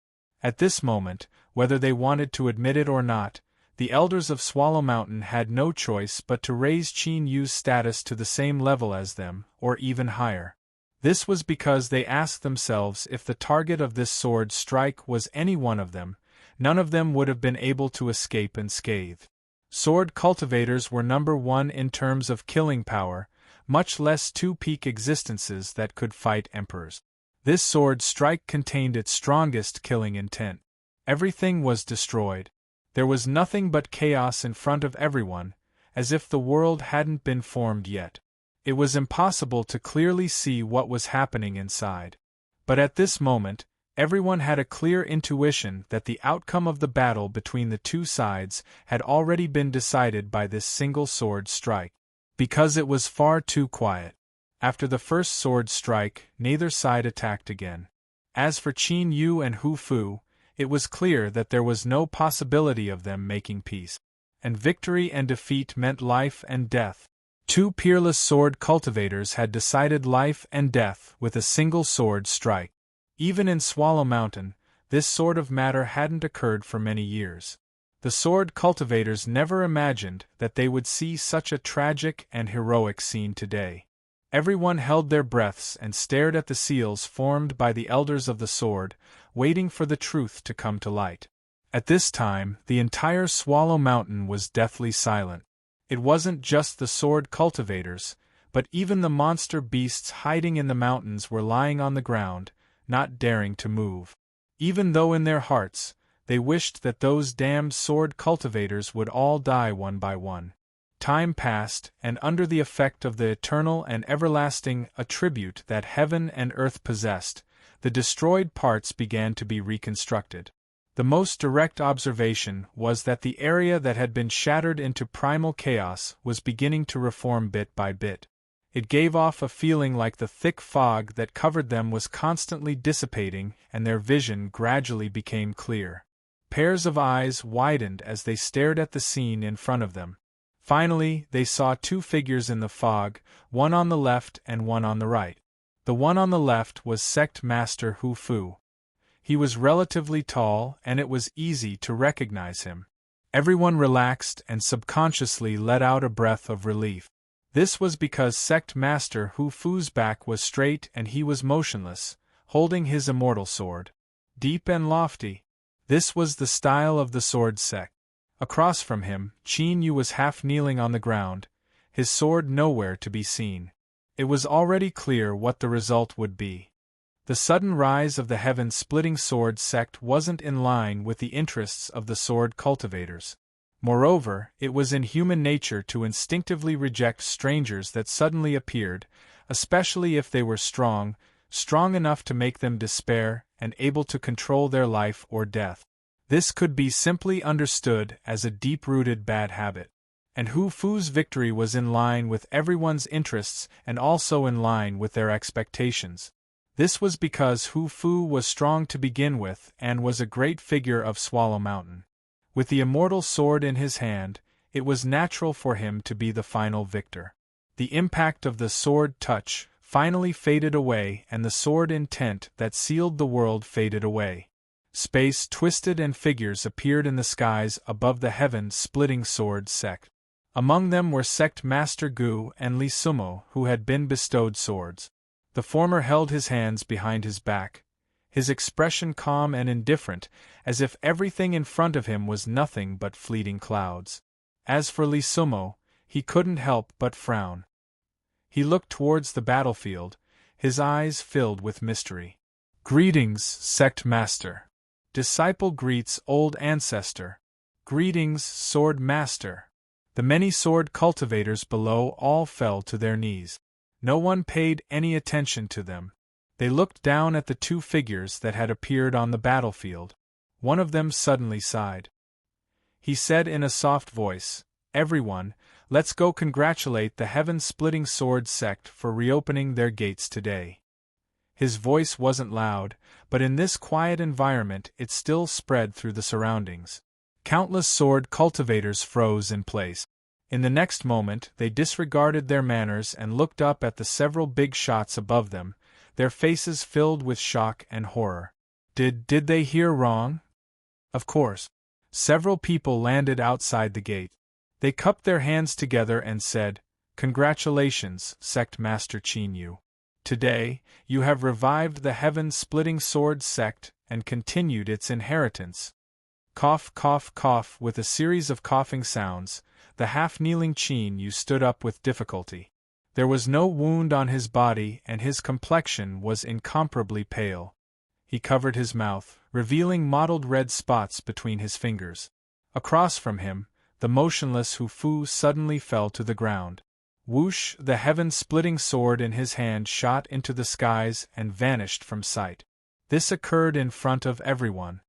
At this moment, whether they wanted to admit it or not, the elders of Swallow Mountain had no choice but to raise Qin Yu's status to the same level as them, or even higher. This was because they asked themselves if the target of this sword strike was any one of them, none of them would have been able to escape unscathed. Sword cultivators were number one in terms of killing power, much less two peak existences that could fight emperors. This sword strike contained its strongest killing intent. Everything was destroyed. There was nothing but chaos in front of everyone, as if the world hadn't been formed yet. It was impossible to clearly see what was happening inside. But at this moment, Everyone had a clear intuition that the outcome of the battle between the two sides had already been decided by this single sword strike. Because it was far too quiet. After the first sword strike, neither side attacked again. As for Qin Yu and Hu Fu, it was clear that there was no possibility of them making peace. And victory and defeat meant life and death. Two peerless sword cultivators had decided life and death with a single sword strike. Even in Swallow Mountain, this sort of matter hadn't occurred for many years. The sword cultivators never imagined that they would see such a tragic and heroic scene today. Everyone held their breaths and stared at the seals formed by the elders of the sword, waiting for the truth to come to light. At this time, the entire Swallow Mountain was deathly silent. It wasn't just the sword cultivators, but even the monster beasts hiding in the mountains were lying on the ground, not daring to move. Even though in their hearts, they wished that those damned sword cultivators would all die one by one. Time passed, and under the effect of the eternal and everlasting attribute that heaven and earth possessed, the destroyed parts began to be reconstructed. The most direct observation was that the area that had been shattered into primal chaos was beginning to reform bit by bit. It gave off a feeling like the thick fog that covered them was constantly dissipating, and their vision gradually became clear. Pairs of eyes widened as they stared at the scene in front of them. Finally, they saw two figures in the fog, one on the left and one on the right. The one on the left was Sect Master Hu Fu. He was relatively tall, and it was easy to recognize him. Everyone relaxed and subconsciously let out a breath of relief. This was because Sect Master Hu Fu's back was straight and he was motionless, holding his immortal sword. Deep and lofty. This was the style of the sword sect. Across from him, Qin Yu was half kneeling on the ground, his sword nowhere to be seen. It was already clear what the result would be. The sudden rise of the heaven-splitting sword sect wasn't in line with the interests of the sword cultivators. Moreover, it was in human nature to instinctively reject strangers that suddenly appeared, especially if they were strong enough to make them despair, and able to control their life or death. This could be simply understood as a deep-rooted bad habit. And Hu Fu's victory was in line with everyone's interests and also in line with their expectations. This was because Hu Fu was strong to begin with and was a great figure of Swallow Mountain. With the immortal sword in his hand, it was natural for him to be the final victor. The impact of the sword touch finally faded away, and the sword intent that sealed the world faded away. Space twisted and figures appeared in the skies above the heaven-splitting sword sect. Among them were Sect Master Gu and Li Sumo, who had been bestowed swords. The former held his hands behind his back, his expression calm and indifferent, as if everything in front of him was nothing but fleeting clouds. As for Li Sumo, he couldn't help but frown. He looked towards the battlefield, his eyes filled with mystery. "Greetings, Sect Master." Disciple greets old ancestor. "Greetings, Sword Master." The many sword cultivators below all fell to their knees. No one paid any attention to them. They looked down at the two figures that had appeared on the battlefield. One of them suddenly sighed. He said in a soft voice, "Everyone, let's go congratulate the heaven-splitting sword sect for reopening their gates today." His voice wasn't loud, but in this quiet environment it still spread through the surroundings. Countless sword cultivators froze in place. In the next moment they disregarded their manners and looked up at the several big shots above them, their faces filled with shock and horror. Did they hear wrong? Of course. Several people landed outside the gate. They cupped their hands together and said, "Congratulations, Sect Master Qin Yu. Today, you have revived the heaven-splitting sword sect and continued its inheritance." Cough, cough, cough. With a series of coughing sounds, the half-kneeling Qin Yu stood up with difficulty. There was no wound on his body and his complexion was incomparably pale. He covered his mouth, revealing mottled red spots between his fingers. Across from him, the motionless Hu Fu suddenly fell to the ground. Whoosh! The heaven-splitting sword in his hand shot into the skies and vanished from sight. This occurred in front of everyone.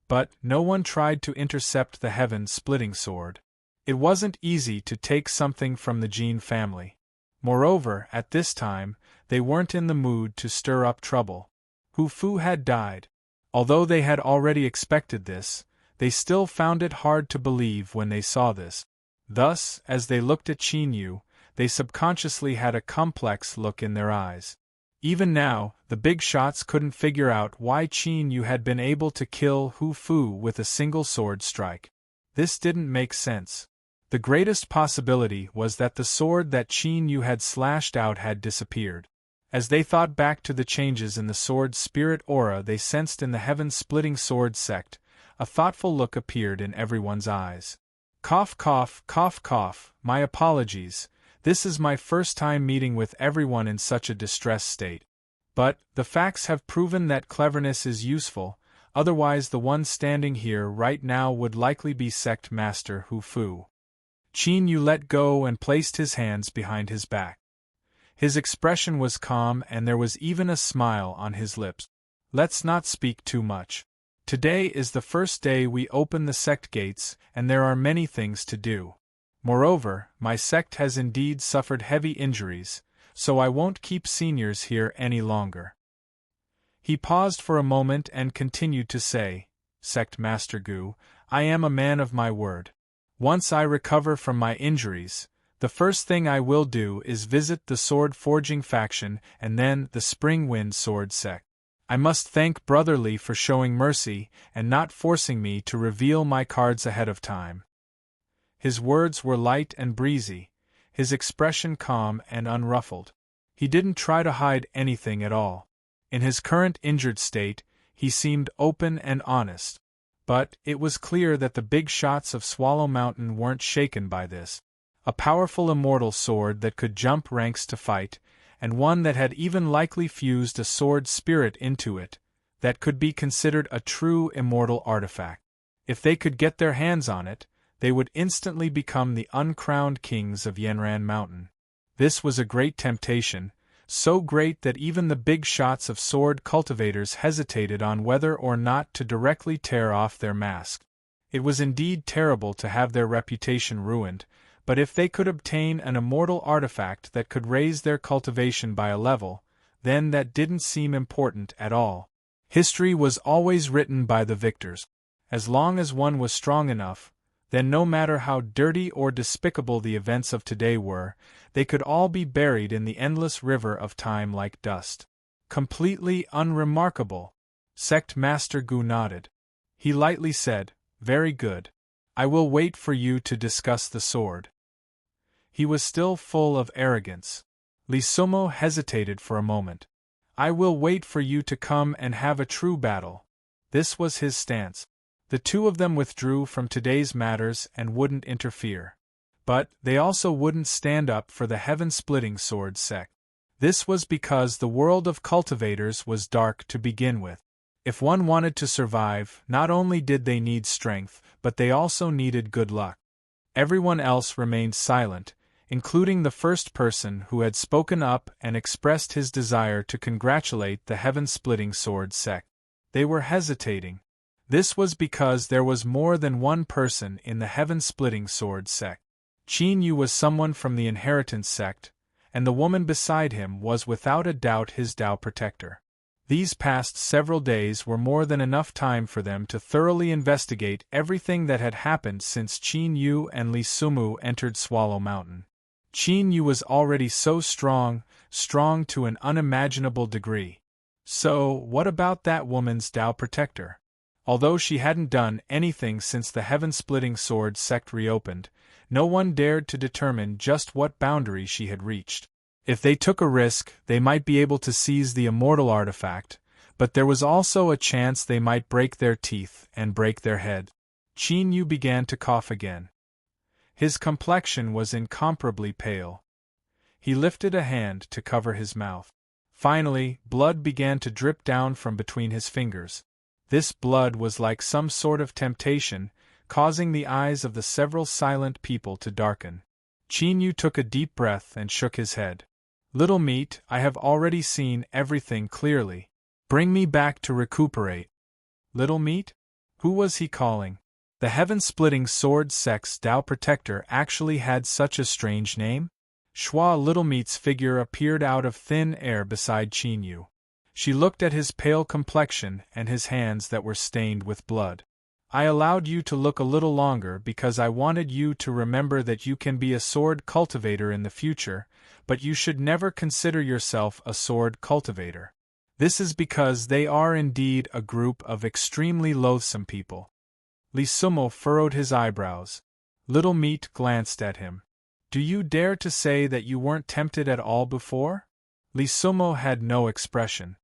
But no one tried to intercept the heaven-splitting sword. It wasn't easy to take something from the Jean family. Moreover, at this time, they weren't in the mood to stir up trouble. Hu Fu had died. Although they had already expected this, they still found it hard to believe when they saw this. Thus, as they looked at Qin Yu, they subconsciously had a complex look in their eyes. Even now, the big shots couldn't figure out why Qin Yu had been able to kill Hu Fu with a single sword strike. This didn't make sense. The greatest possibility was that the sword that Qin Yu had slashed out had disappeared. As they thought back to the changes in the sword's spirit aura they sensed in the heaven-splitting sword sect, a thoughtful look appeared in everyone's eyes. Cough cough, cough cough, my apologies, this is my first time meeting with everyone in such a distressed state. But, the facts have proven that cleverness is useful, otherwise the one standing here right now would likely be Sect Master Hu Fu. Qin Yu let go and placed his hands behind his back. His expression was calm and there was even a smile on his lips. Let's not speak too much. Today is the first day we open the sect gates, and there are many things to do. Moreover, my sect has indeed suffered heavy injuries, so I won't keep seniors here any longer. He paused for a moment and continued to say, Sect Master Gu, I am a man of my word. Once I recover from my injuries, the first thing I will do is visit the sword forging faction and then the Spring Wind Sword sect. I must thank Brother Li for showing mercy and not forcing me to reveal my cards ahead of time. His words were light and breezy, his expression calm and unruffled. He didn't try to hide anything at all. In his current injured state, he seemed open and honest. But it was clear that the big shots of Swallow Mountain weren't shaken by this. A powerful immortal sword that could jump ranks to fight, and one that had even likely fused a sword spirit into it, that could be considered a true immortal artifact. If they could get their hands on it, they would instantly become the uncrowned kings of Yanran Mountain. This was a great temptation, so great that even the big shots of sword cultivators hesitated on whether or not to directly tear off their mask. It was indeed terrible to have their reputation ruined, but if they could obtain an immortal artifact that could raise their cultivation by a level, then that didn't seem important at all. History was always written by the victors. As long as one was strong enough, then no matter how dirty or despicable the events of today were, they could all be buried in the endless river of time like dust. Completely unremarkable. Sect Master Gu nodded. He lightly said, Very good. I will wait for you to discuss the sword. He was still full of arrogance. Li Sumo hesitated for a moment. I will wait for you to come and have a true battle. This was his stance. The two of them withdrew from today's matters and wouldn't interfere. But they also wouldn't stand up for the heaven-splitting sword sect. This was because the world of cultivators was dark to begin with. If one wanted to survive, not only did they need strength, but they also needed good luck. Everyone else remained silent, including the first person who had spoken up and expressed his desire to congratulate the heaven-splitting sword sect. They were hesitating. This was because there was more than one person in the heaven-splitting sword sect. Qin Yu was someone from the inheritance sect, and the woman beside him was without a doubt his Dao protector. These past several days were more than enough time for them to thoroughly investigate everything that had happened since Qin Yu and Li Sumu entered Swallow Mountain. Qin Yu was already so strong to an unimaginable degree. So, what about that woman's Dao protector? Although she hadn't done anything since the heaven-splitting sword sect reopened, no one dared to determine just what boundary she had reached. If they took a risk, they might be able to seize the immortal artifact, but there was also a chance they might break their teeth and break their head. Qin Yu began to cough again. His complexion was incomparably pale. He lifted a hand to cover his mouth. Finally, blood began to drip down from between his fingers. This blood was like some sort of temptation, causing the eyes of the several silent people to darken. Qin Yu took a deep breath and shook his head. Little meat, I have already seen everything clearly. Bring me back to recuperate. Little meat? Who was he calling? The heaven-splitting sword sect's Tao protector actually had such a strange name? Shua Little Meat's figure appeared out of thin air beside Qin Yu. She looked at his pale complexion and his hands that were stained with blood. I allowed you to look a little longer because I wanted you to remember that you can be a sword cultivator in the future, but you should never consider yourself a sword cultivator. This is because they are indeed a group of extremely loathsome people. Li Sumo furrowed his eyebrows. Little Meat glanced at him. Do you dare to say that you weren't tempted at all before? Li Sumo had no expression.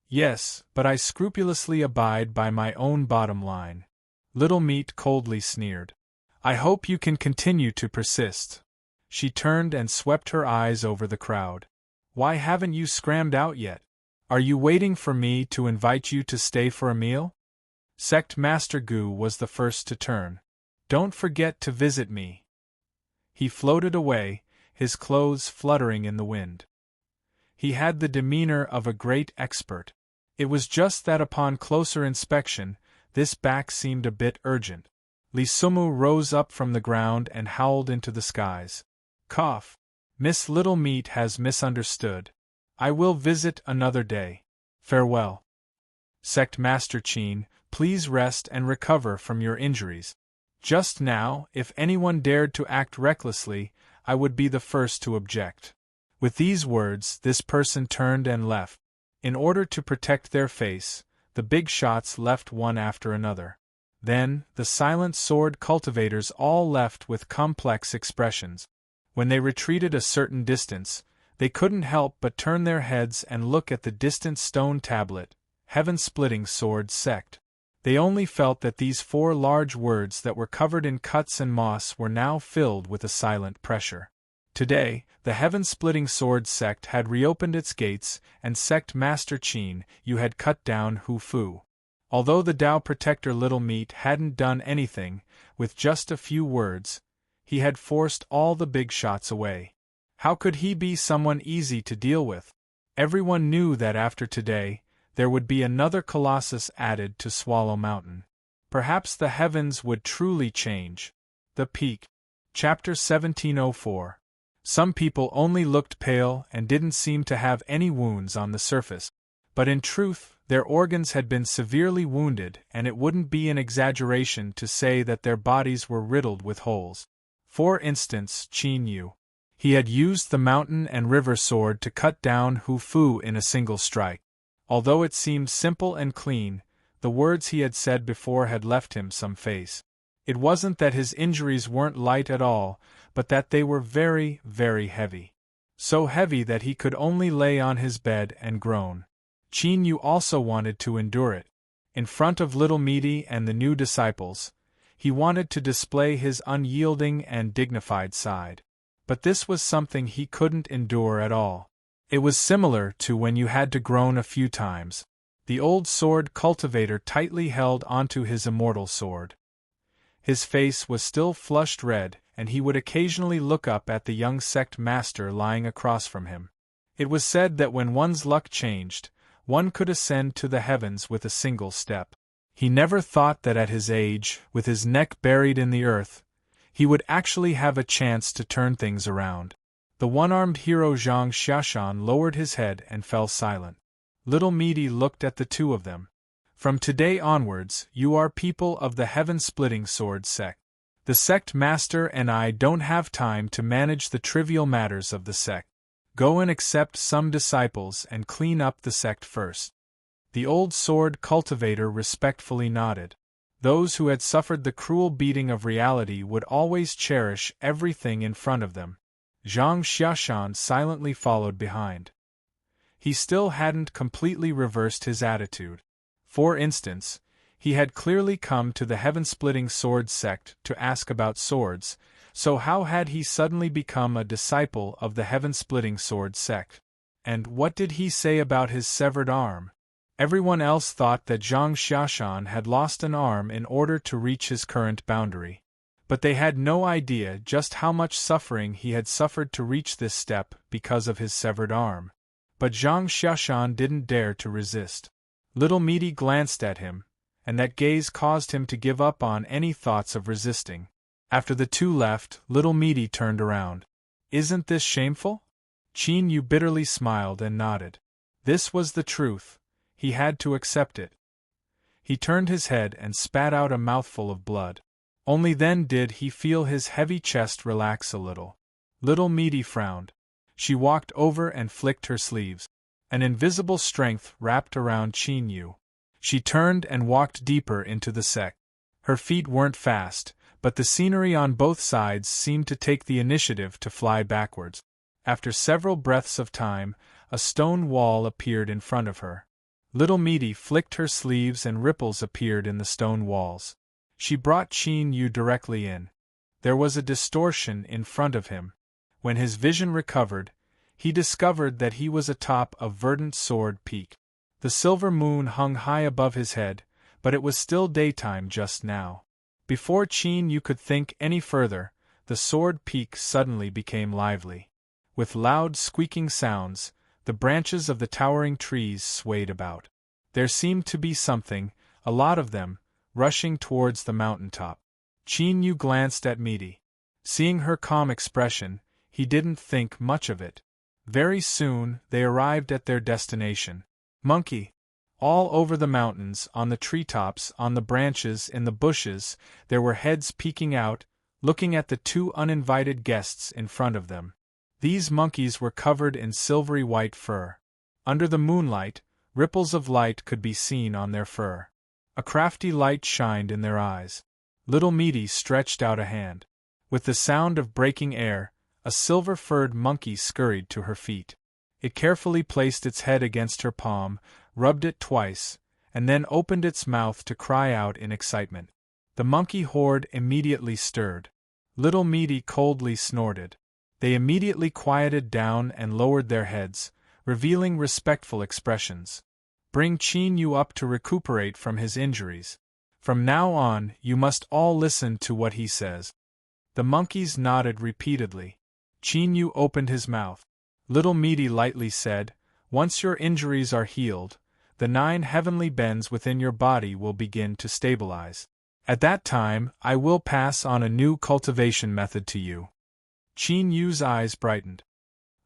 Yes, but I scrupulously abide by my own bottom line. Little Meat coldly sneered. I hope you can continue to persist. She turned and swept her eyes over the crowd. Why haven't you scrammed out yet? Are you waiting for me to invite you to stay for a meal? Sect Master Gu was the first to turn. Don't forget to visit me. He floated away, his clothes fluttering in the wind. He had the demeanor of a great expert. It was just that upon closer inspection, this back seemed a bit urgent. Li Sumu rose up from the ground and howled into the skies. Cough. Miss Little Meat has misunderstood. I will visit another day. Farewell. Sect Master Qin, please rest and recover from your injuries. Just now, if anyone dared to act recklessly, I would be the first to object. With these words, this person turned and left. In order to protect their face, the big shots left one after another. Then, the silent sword cultivators all left with complex expressions. When they retreated a certain distance, they couldn't help but turn their heads and look at the distant stone tablet, Heaven-Splitting Sword Sect. They only felt that these 4 large words that were covered in cuts and moss were now filled with a silent pressure. Today, the Heaven-Splitting Sword Sect had reopened its gates, and Sect Master Qin Yu had cut down Hu Fu. Although the Tao Protector Little Meat hadn't done anything, with just a few words, he had forced all the big shots away. How could he be someone easy to deal with? Everyone knew that after today, there would be another colossus added to Swallow Mountain. Perhaps the heavens would truly change. The Peak. Chapter 1704. Some people only looked pale and didn't seem to have any wounds on the surface. But in truth, their organs had been severely wounded, and it wouldn't be an exaggeration to say that their bodies were riddled with holes. For instance, Qin Yu. He had used the mountain and river sword to cut down Hu Fu in a single strike. Although it seemed simple and clean, the words he had said before had left him some face. It wasn't that his injuries weren't light at all, but that they were very, very heavy. So heavy that he could only lay on his bed and groan. Qin Yu also wanted to endure it. In front of Little Meaty and the new disciples, he wanted to display his unyielding and dignified side. But this was something he couldn't endure at all. It was similar to when you had to groan a few times. The old sword cultivator tightly held onto his immortal sword. His face was still flushed red, and he would occasionally look up at the young sect master lying across from him. It was said that when one's luck changed, one could ascend to the heavens with a single step. He never thought that at his age, with his neck buried in the earth, he would actually have a chance to turn things around. The one-armed hero Zhang Xiaoshan lowered his head and fell silent. Little Meaty looked at the two of them. From today onwards, you are people of the Heaven-Splitting Sword Sect. The sect master and I don't have time to manage the trivial matters of the sect. Go and accept some disciples and clean up the sect first. The old sword cultivator respectfully nodded. Those who had suffered the cruel beating of reality would always cherish everything in front of them. Zhang Xiaoshan silently followed behind. He still hadn't completely reversed his attitude. For instance, he had clearly come to the Heaven-Splitting Sword Sect to ask about swords, so how had he suddenly become a disciple of the Heaven-Splitting Sword Sect? And what did he say about his severed arm? Everyone else thought that Zhang Xiaoshan had lost an arm in order to reach his current boundary. But they had no idea just how much suffering he had suffered to reach this step because of his severed arm. But Zhang Xiaoshan didn't dare to resist. Little Meaty glanced at him, and that gaze caused him to give up on any thoughts of resisting. After the two left, Little Meaty turned around. "Isn't this shameful?" Chin Yu bitterly smiled and nodded. This was the truth. He had to accept it. He turned his head and spat out a mouthful of blood. Only then did he feel his heavy chest relax a little. Little Meaty frowned. She walked over and flicked her sleeves. An invisible strength wrapped around Chin Yu. She turned and walked deeper into the sect. Her feet weren't fast, but the scenery on both sides seemed to take the initiative to fly backwards. After several breaths of time, a stone wall appeared in front of her. Little Meaty flicked her sleeves and ripples appeared in the stone walls. She brought Chin Yu directly in. There was a distortion in front of him. When his vision recovered, he discovered that he was atop of Verdant Sword Peak. The silver moon hung high above his head, but it was still daytime just now. Before Chin Yu could think any further, the sword peak suddenly became lively. With loud squeaking sounds, the branches of the towering trees swayed about. There seemed to be something, a lot of them, rushing towards the mountaintop. Chin Yu glanced at Meaty. Seeing her calm expression, he didn't think much of it. Very soon, they arrived at their destination. Monkey! All over the mountains, on the treetops, on the branches, in the bushes, there were heads peeking out, looking at the two uninvited guests in front of them. These monkeys were covered in silvery white fur. Under the moonlight, ripples of light could be seen on their fur. A crafty light shined in their eyes. Little Meaty stretched out a hand. With the sound of breaking air, a silver-furred monkey scurried to her feet. It carefully placed its head against her palm, rubbed it twice, and then opened its mouth to cry out in excitement. The monkey horde immediately stirred. Little Meaty coldly snorted. They immediately quieted down and lowered their heads, revealing respectful expressions. "Bring Chin Yu up to recuperate from his injuries. From now on, you must all listen to what he says." The monkeys nodded repeatedly. Chin Yu opened his mouth. Little Meaty lightly said, "Once your injuries are healed, the 9 heavenly bends within your body will begin to stabilize. At that time, I will pass on a new cultivation method to you." Chin Yu's eyes brightened.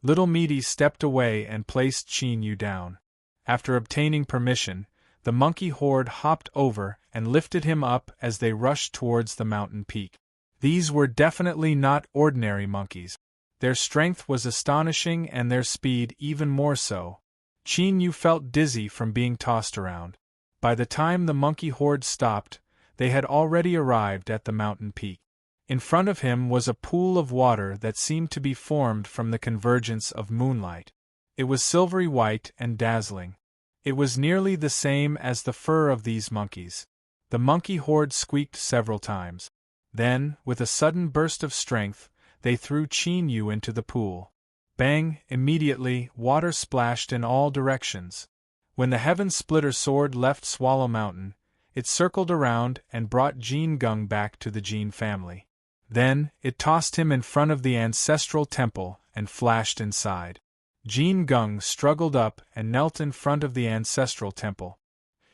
Little Meaty stepped away and placed Chin Yu down. After obtaining permission, the monkey horde hopped over and lifted him up as they rushed towards the mountain peak. These were definitely not ordinary monkeys. Their strength was astonishing and their speed even more so. Chin Yu felt dizzy from being tossed around. By the time the monkey horde stopped, they had already arrived at the mountain peak. In front of him was a pool of water that seemed to be formed from the convergence of moonlight. It was silvery white and dazzling. It was nearly the same as the fur of these monkeys. The monkey horde squeaked several times. Then, with a sudden burst of strength, they threw Chin Yu into the pool. Bang! Immediately, water splashed in all directions. When the Heaven Splitter sword left Swallow Mountain, it circled around and brought Jin Geng back to the Jin family. Then, it tossed him in front of the ancestral temple and flashed inside. Jin Geng struggled up and knelt in front of the ancestral temple.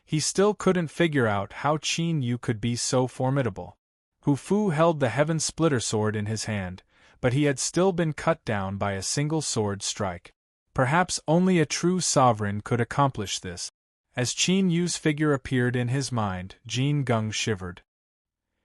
He still couldn't figure out how Chin Yu could be so formidable. Hu Fu held the Heaven Splitter sword in his hand, but he had still been cut down by a single sword strike. Perhaps only a true sovereign could accomplish this. As Chin Yu's figure appeared in his mind, Jin Geng shivered.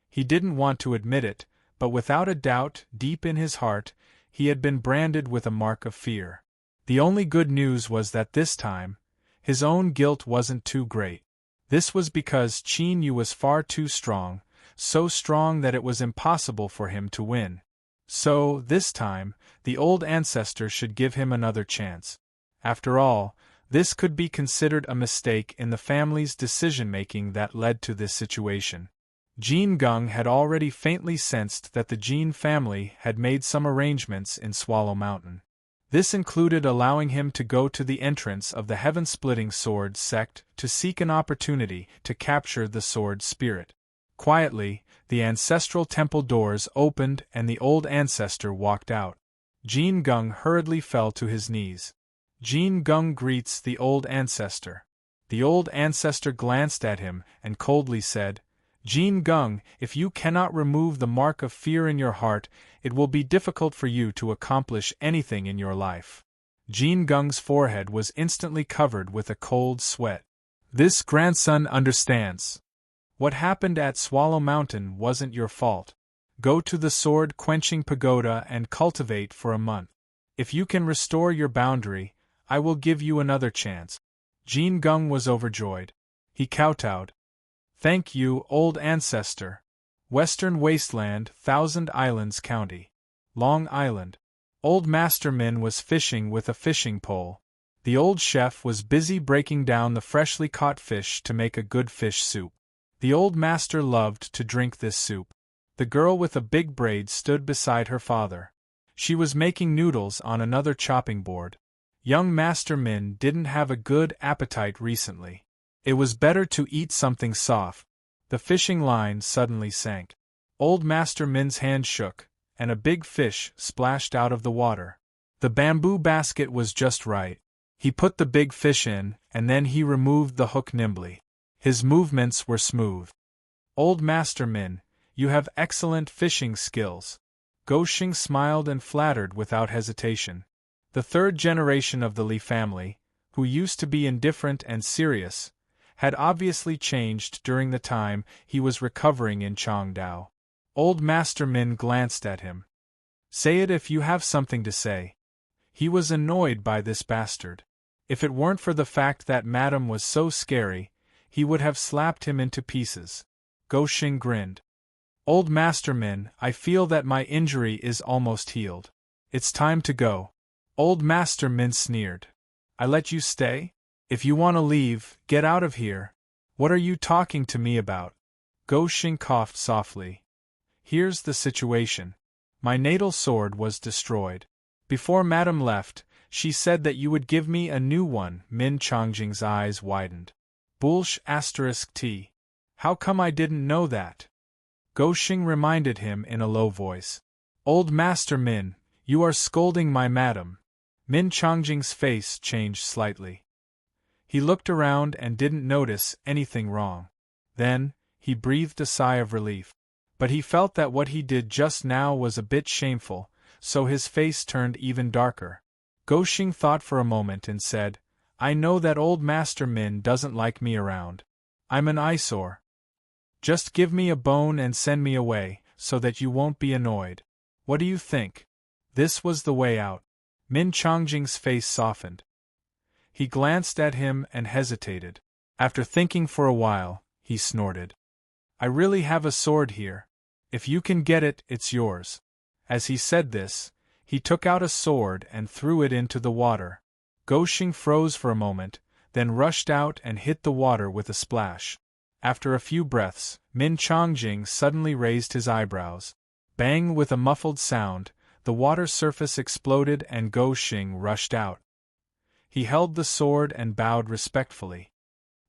He didn't want to admit it, but without a doubt, deep in his heart, he had been branded with a mark of fear. The only good news was that this time, his own guilt wasn't too great. This was because Chin Yu was far too strong, so strong that it was impossible for him to win. So, this time, the old ancestor should give him another chance. After all, this could be considered a mistake in the family's decision-making that led to this situation. Jin Geng had already faintly sensed that the Jin family had made some arrangements in Swallow Mountain. This included allowing him to go to the entrance of the Heaven-Splitting Sword sect to seek an opportunity to capture the sword spirit. Quietly, the ancestral temple doors opened and the old ancestor walked out. Jin Geng hurriedly fell to his knees. Jin Geng greets the old ancestor. The old ancestor glanced at him and coldly said, Jin Gung, if you cannot remove the mark of fear in your heart, it will be difficult for you to accomplish anything in your life. Jin Gung's forehead was instantly covered with a cold sweat. This grandson understands. What happened at Swallow Mountain wasn't your fault. Go to the sword-quenching pagoda and cultivate for a month. If you can restore your boundary, I will give you another chance. Jin Gung was overjoyed. He kowtowed. Thank you, old ancestor. Western Wasteland, Thousand Islands County. Long Island. Old Master Min was fishing with a fishing pole. The old chef was busy breaking down the freshly caught fish to make a good fish soup. The old master loved to drink this soup. The girl with a big braid stood beside her father. She was making noodles on another chopping board. Young Master Min didn't have a good appetite recently. It was better to eat something soft. The fishing line suddenly sank. Old Master Min's hand shook, and a big fish splashed out of the water. The bamboo basket was just right. He put the big fish in, and then he removed the hook nimbly. His movements were smooth. Old Master Min, you have excellent fishing skills. Goshing smiled and flattered without hesitation. The third generation of the Li family, who used to be indifferent and serious, had obviously changed during the time he was recovering in Chongdao. Old Master Min glanced at him. Say it if you have something to say. He was annoyed by this bastard. If it weren't for the fact that Madame was so scary, he would have slapped him into pieces. Goshing grinned. Old Master Min, I feel that my injury is almost healed. It's time to go. Old Master Min sneered. I let you stay? If you want to leave, get out of here. What are you talking to me about? Goshing coughed softly. Here's the situation. My natal sword was destroyed. Before Madame left, she said that you would give me a new one. Min Chongjing's eyes widened. Bullsh *T. How come I didn't know that? Goshing reminded him in a low voice. Old Master Min, you are scolding my madam. Min Chongjing's face changed slightly. He looked around and didn't notice anything wrong. Then, he breathed a sigh of relief. But he felt that what he did just now was a bit shameful, so his face turned even darker. Goshing thought for a moment and said, I know that old Master Min doesn't like me around. I'm an eyesore. Just give me a bone and send me away, so that you won't be annoyed. What do you think? This was the way out. Min Chongjing's face softened. He glanced at him and hesitated. After thinking for a while, he snorted. I really have a sword here. If you can get it, it's yours. As he said this, he took out a sword and threw it into the water. Goshing froze for a moment, then rushed out and hit the water with a splash. After a few breaths, Min Chongjing suddenly raised his eyebrows. Bang! With a muffled sound, the water surface exploded and Goshing rushed out. He held the sword and bowed respectfully.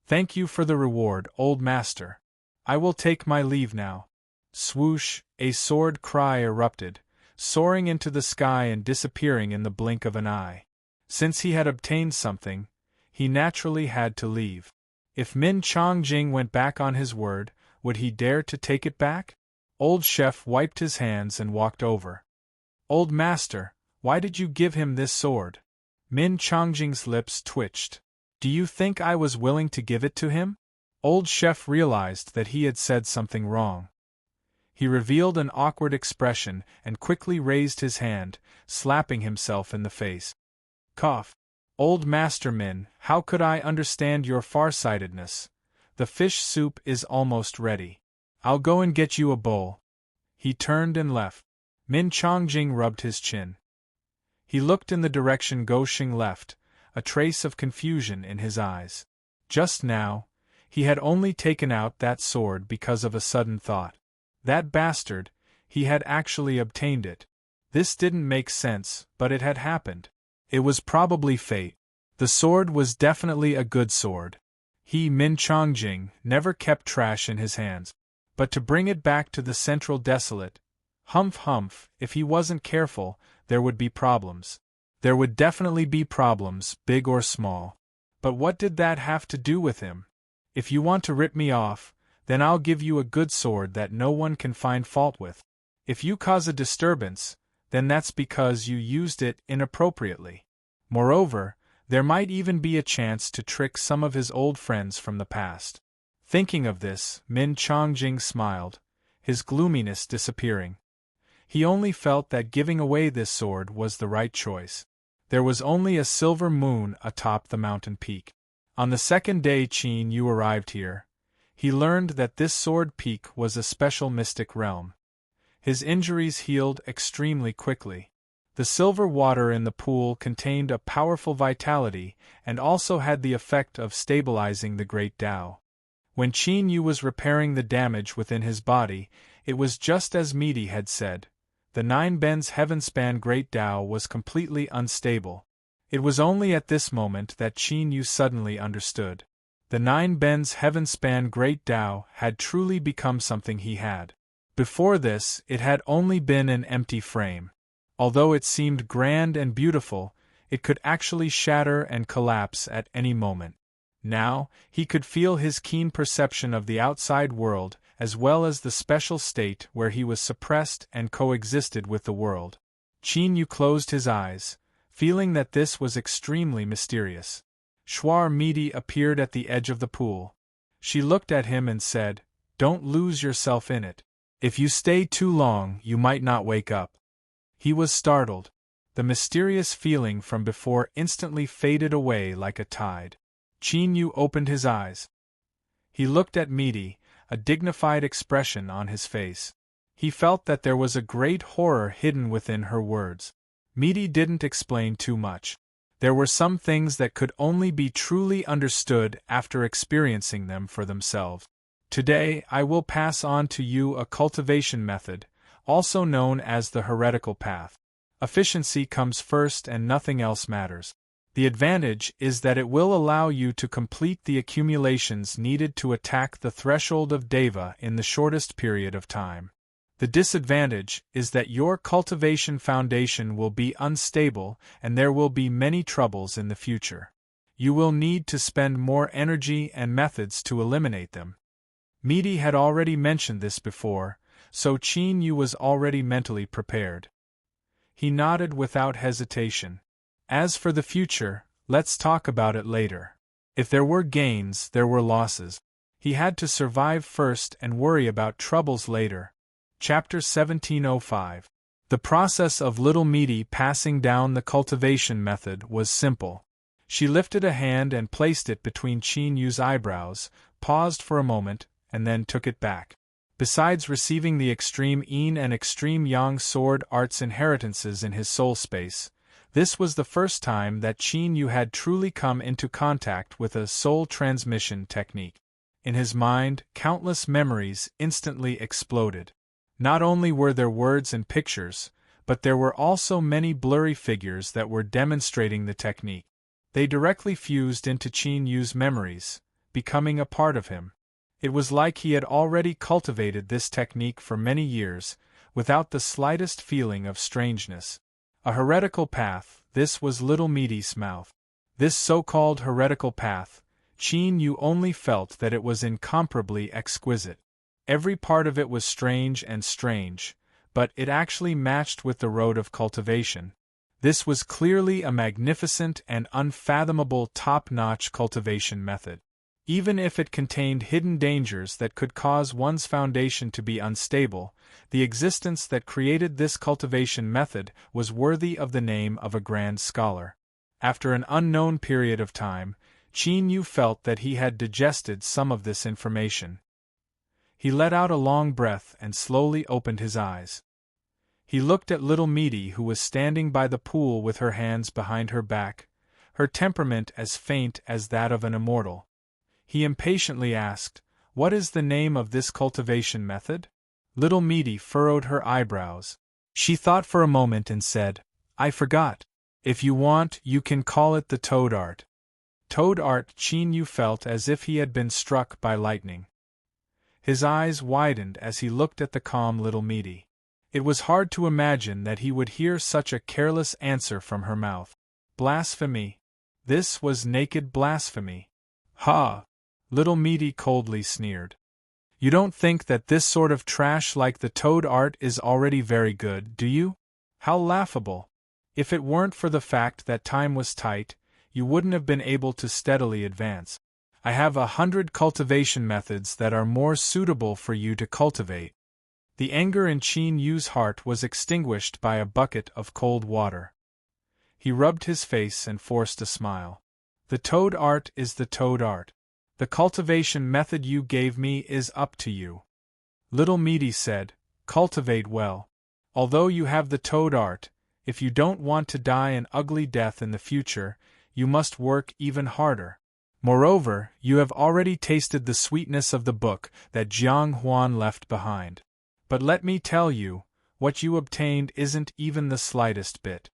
Thank you for the reward, old master. I will take my leave now. Swoosh! A sword cry erupted, soaring into the sky and disappearing in the blink of an eye. Since he had obtained something, he naturally had to leave. If Min Chongjing went back on his word, would he dare to take it back? Old Chef wiped his hands and walked over. Old master, why did you give him this sword? Min Chongjing's lips twitched. Do you think I was willing to give it to him? Old Chef realized that he had said something wrong. He revealed an awkward expression and quickly raised his hand, slapping himself in the face. Cough. Old Master Min, how could I understand your farsightedness? The fish soup is almost ready. I'll go and get you a bowl. He turned and left. Min Chongjing rubbed his chin. He looked in the direction Goshing left, a trace of confusion in his eyes. Just now, he had only taken out that sword because of a sudden thought. That bastard, he had actually obtained it. This didn't make sense, but it had happened. It was probably fate. The sword was definitely a good sword. He, Min Chongjing, never kept trash in his hands. But to bring it back to the Central Desolate, humph, if he wasn't careful, there would be problems. There would definitely be problems, big or small. But what did that have to do with him? If you want to rip me off, then I'll give you a good sword that no one can find fault with. If you cause a disturbance, then that's because you used it inappropriately. Moreover, there might even be a chance to trick some of his old friends from the past. Thinking of this, Min Chongjing smiled, his gloominess disappearing. He only felt that giving away this sword was the right choice. There was only a silver moon atop the mountain peak. On the second day Qin Yu arrived here, he learned that this sword peak was a special mystic realm. His injuries healed extremely quickly. The silver water in the pool contained a powerful vitality and also had the effect of stabilizing the great Tao. When Qin Yu was repairing the damage within his body, it was just as Midi had said. The 9 bens heaven-span great Tao was completely unstable. It was only at this moment that Qin Yu suddenly understood. The 9 bens heaven-span great Tao had truly become something he had. Before this, it had only been an empty frame. Although it seemed grand and beautiful, it could actually shatter and collapse at any moment. Now, he could feel his keen perception of the outside world, as well as the special state where he was suppressed and coexisted with the world. Qin Yu closed his eyes, feeling that this was extremely mysterious. Shuar Midi appeared at the edge of the pool. She looked at him and said, "Don't lose yourself in it. If you stay too long, you might not wake up." He was startled. The mysterious feeling from before instantly faded away like a tide. Qin Yu opened his eyes. He looked at Midi, a dignified expression on his face. He felt that there was a great horror hidden within her words. Midi didn't explain too much. There were some things that could only be truly understood after experiencing them for themselves. Today, I will pass on to you a cultivation method, also known as the heretical path. Efficiency comes first and nothing else matters. The advantage is that it will allow you to complete the accumulations needed to attack the threshold of Deva in the shortest period of time. The disadvantage is that your cultivation foundation will be unstable and there will be many troubles in the future. You will need to spend more energy and methods to eliminate them. Midi had already mentioned this before, so Qin Yu was already mentally prepared. He nodded without hesitation. As for the future, let's talk about it later. If there were gains, there were losses. He had to survive first and worry about troubles later. Chapter 1705. The process of little Midi passing down the cultivation method was simple. She lifted a hand and placed it between Qin Yu's eyebrows, paused for a moment, and then took it back. Besides receiving the extreme yin and extreme yang sword arts inheritances in his soul space, this was the first time that Qin Yu had truly come into contact with a soul transmission technique. In his mind, countless memories instantly exploded. Not only were there words and pictures, but there were also many blurry figures that were demonstrating the technique. They directly fused into Qin Yu's memories, becoming a part of him. It was like he had already cultivated this technique for many years, without the slightest feeling of strangeness. A heretical path, this was little Midi's mouth. This so-called heretical path, Qin Yu only felt that it was incomparably exquisite. Every part of it was strange, but it actually matched with the road of cultivation. This was clearly a magnificent and unfathomable top-notch cultivation method. Even if it contained hidden dangers that could cause one's foundation to be unstable, the existence that created this cultivation method was worthy of the name of a grand scholar. After an unknown period of time, Qin Yu felt that he had digested some of this information. He let out a long breath and slowly opened his eyes. He looked at little Midi, who was standing by the pool with her hands behind her back, her temperament as faint as that of an immortal. He impatiently asked, "What is the name of this cultivation method?" Little Midi furrowed her eyebrows. She thought for a moment and said, "I forgot. If you want, you can call it the Toad Art." Toad Art. Qin Yu felt as if he had been struck by lightning. His eyes widened as he looked at the calm little Midi. It was hard to imagine that he would hear such a careless answer from her mouth. Blasphemy! This was naked blasphemy. Ha! Little Meaty coldly sneered. You don't think that this sort of trash like the toad art is already very good, do you? How laughable! If it weren't for the fact that time was tight, you wouldn't have been able to steadily advance. I have 100 cultivation methods that are more suitable for you to cultivate. The anger in Qin Yu's heart was extinguished by a bucket of cold water. He rubbed his face and forced a smile. The toad art is the toad art. The cultivation method you gave me is up to you. Little Meaty said, cultivate well. Although you have the toad art, if you don't want to die an ugly death in the future, you must work even harder. Moreover, you have already tasted the sweetness of the book that Jiang Huan left behind. But let me tell you, what you obtained isn't even the slightest bit.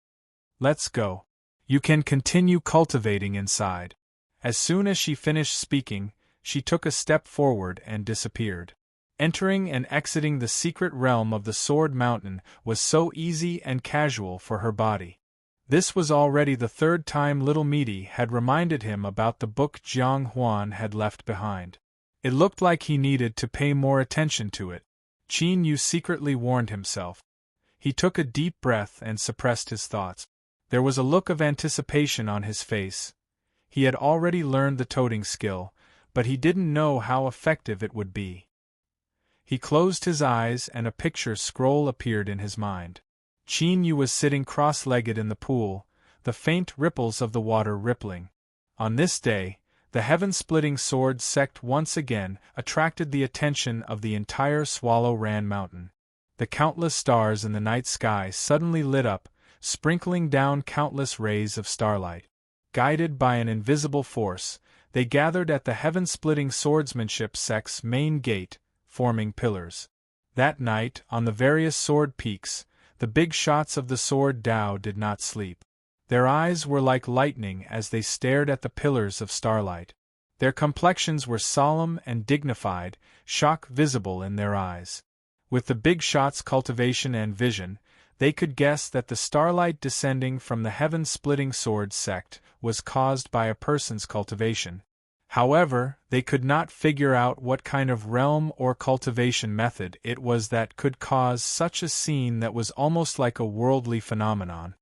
Let's go. You can continue cultivating inside. As soon as she finished speaking, she took a step forward and disappeared. Entering and exiting the secret realm of the Sword Mountain was so easy and casual for her body. This was already the third time Little Meaty had reminded him about the book Jiang Huan had left behind. It looked like he needed to pay more attention to it. Qin Yu secretly warned himself. He took a deep breath and suppressed his thoughts. There was a look of anticipation on his face. He had already learned the toading skill, but he didn't know how effective it would be. He closed his eyes and a picture scroll appeared in his mind. Qin Yu was sitting cross-legged in the pool, the faint ripples of the water rippling. On this day, the heaven-splitting sword sect once again attracted the attention of the entire Swallow Ran Mountain. The countless stars in the night sky suddenly lit up, sprinkling down countless rays of starlight. Guided by an invisible force, they gathered at the heaven-splitting swordsmanship sect's main gate, forming pillars. That night, on the various sword peaks, the big shots of the sword Tao did not sleep. Their eyes were like lightning as they stared at the pillars of starlight. Their complexions were solemn and dignified, shock visible in their eyes. With the big shot's cultivation and vision, they could guess that the starlight descending from the heaven-splitting sword sect was caused by a person's cultivation. However, they could not figure out what kind of realm or cultivation method it was that could cause such a scene that was almost like a worldly phenomenon.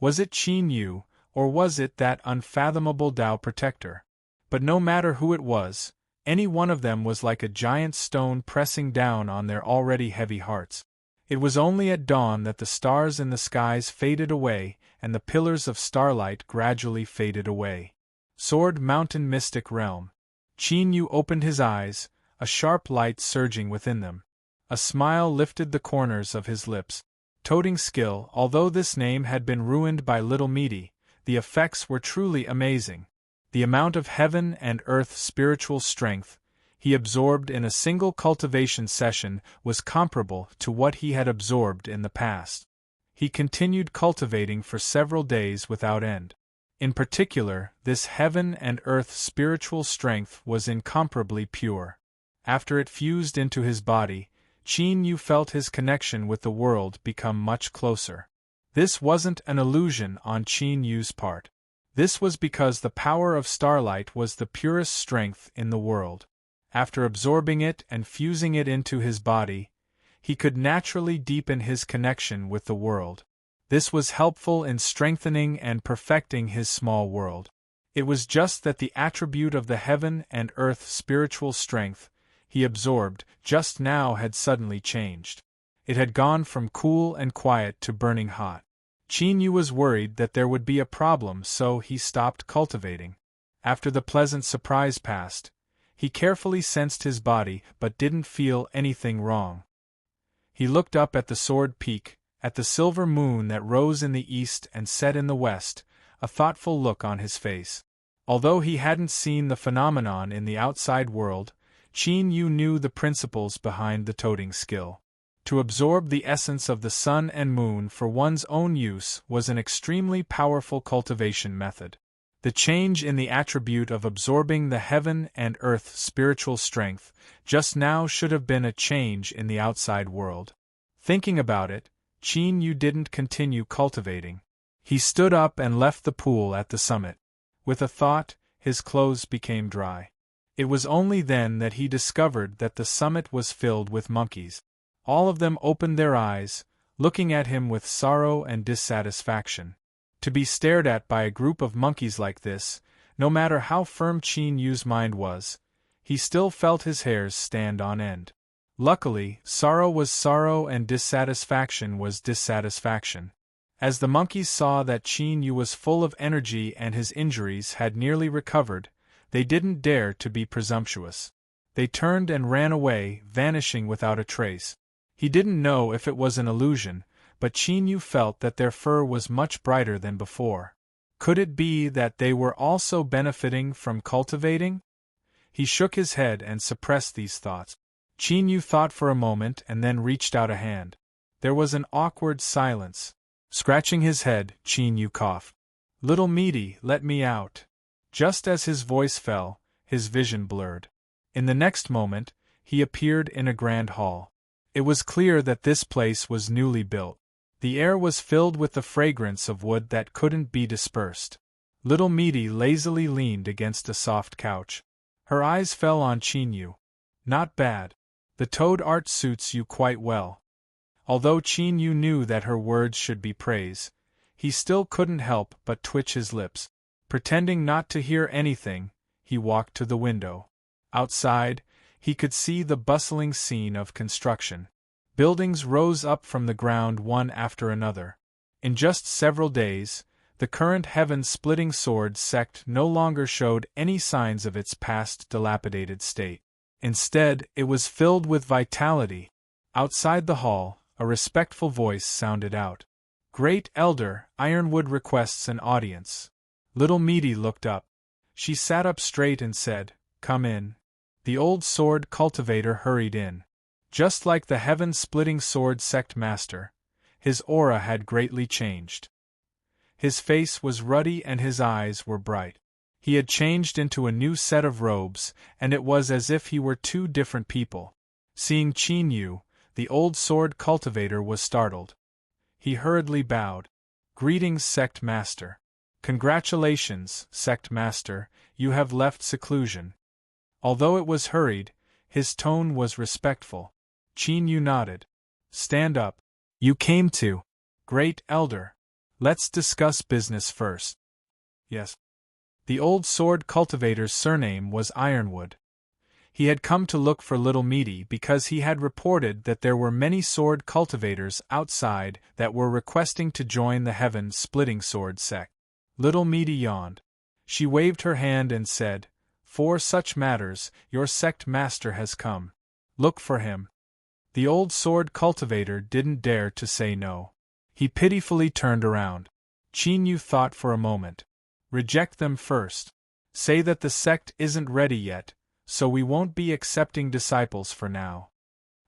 Was it Qin Yu, or was it that unfathomable Tao protector? But no matter who it was, any one of them was like a giant stone pressing down on their already heavy hearts. It was only at dawn that the stars in the skies faded away and the pillars of starlight gradually faded away. Sword Mountain Mystic Realm. Qin Yu opened his eyes, a sharp light surging within them. A smile lifted the corners of his lips. Toading skill. Although this name had been ruined by Little Meaty, the effects were truly amazing. The amount of heaven and earth spiritual strength he absorbed in a single cultivation session was comparable to what he had absorbed in the past. He continued cultivating for several days without end. In particular, this heaven and earth spiritual strength was incomparably pure. After it fused into his body, Qin Yu felt his connection with the world become much closer. This wasn't an illusion on Qin Yu's part. This was because the power of starlight was the purest strength in the world. After absorbing it and fusing it into his body, he could naturally deepen his connection with the world. This was helpful in strengthening and perfecting his small world. It was just that the attribute of the heaven and earth spiritual strength he absorbed just now had suddenly changed. It had gone from cool and quiet to burning hot. Qin Yu was worried that there would be a problem, so he stopped cultivating. After the pleasant surprise passed, he carefully sensed his body but didn't feel anything wrong. He looked up at the sword peak, at the silver moon that rose in the east and set in the west, a thoughtful look on his face. Although he hadn't seen the phenomenon in the outside world, Qin Yu knew the principles behind the toading skill. To absorb the essence of the sun and moon for one's own use was an extremely powerful cultivation method. The change in the attribute of absorbing the heaven and earth spiritual strength just now should have been a change in the outside world. Thinking about it, Qin Yu didn't continue cultivating. He stood up and left the pool at the summit. With a thought, his clothes became dry. It was only then that he discovered that the summit was filled with monkeys. All of them opened their eyes, looking at him with sorrow and dissatisfaction. To be stared at by a group of monkeys like this, no matter how firm Qin Yu's mind was, he still felt his hairs stand on end. Luckily, sorrow was sorrow and dissatisfaction was dissatisfaction. As the monkeys saw that Qin Yu was full of energy and his injuries had nearly recovered, they didn't dare to be presumptuous. They turned and ran away, vanishing without a trace. He didn't know if it was an illusion, but Qin Yu felt that their fur was much brighter than before. Could it be that they were also benefiting from cultivating? He shook his head and suppressed these thoughts. Qin Yu thought for a moment and then reached out a hand. There was an awkward silence. Scratching his head, Qin Yu coughed. "Little meaty, let me out." Just as his voice fell, his vision blurred. In the next moment, he appeared in a grand hall. It was clear that this place was newly built. The air was filled with the fragrance of wood that couldn't be dispersed. Little Meaty lazily leaned against a soft couch. Her eyes fell on Qin Yu. "Not bad. The toad art suits you quite well." Although Qin Yu knew that her words should be praise, he still couldn't help but twitch his lips. Pretending not to hear anything, he walked to the window. Outside, he could see the bustling scene of construction. Buildings rose up from the ground one after another. In just several days, the current heaven-splitting sword sect no longer showed any signs of its past dilapidated state. Instead, it was filled with vitality. Outside the hall, a respectful voice sounded out. "Great Elder, Ironwood requests an audience." Little Meaty looked up. She sat up straight and said, "Come in." The old sword cultivator hurried in. Just like the heaven-splitting sword sect master, his aura had greatly changed. His face was ruddy and his eyes were bright. He had changed into a new set of robes, and it was as if he were two different people. Seeing Qin Yu, the old sword cultivator was startled. He hurriedly bowed. "Greetings, sect master." "Congratulations, sect master, you have left seclusion." Although it was hurried, his tone was respectful. Qin Yu nodded. "Stand up. You came to. Great Elder. Let's discuss business first." "Yes." The old sword cultivator's surname was Ironwood. He had come to look for Little Meaty because he had reported that there were many sword cultivators outside that were requesting to join the heaven-splitting sword sect. Little Meaty yawned. She waved her hand and said, "For such matters, your sect master has come. Look for him." The old sword cultivator didn't dare to say no. He pitifully turned around. Qin Yu thought for a moment. "Reject them first. Say that the sect isn't ready yet, so we won't be accepting disciples for now."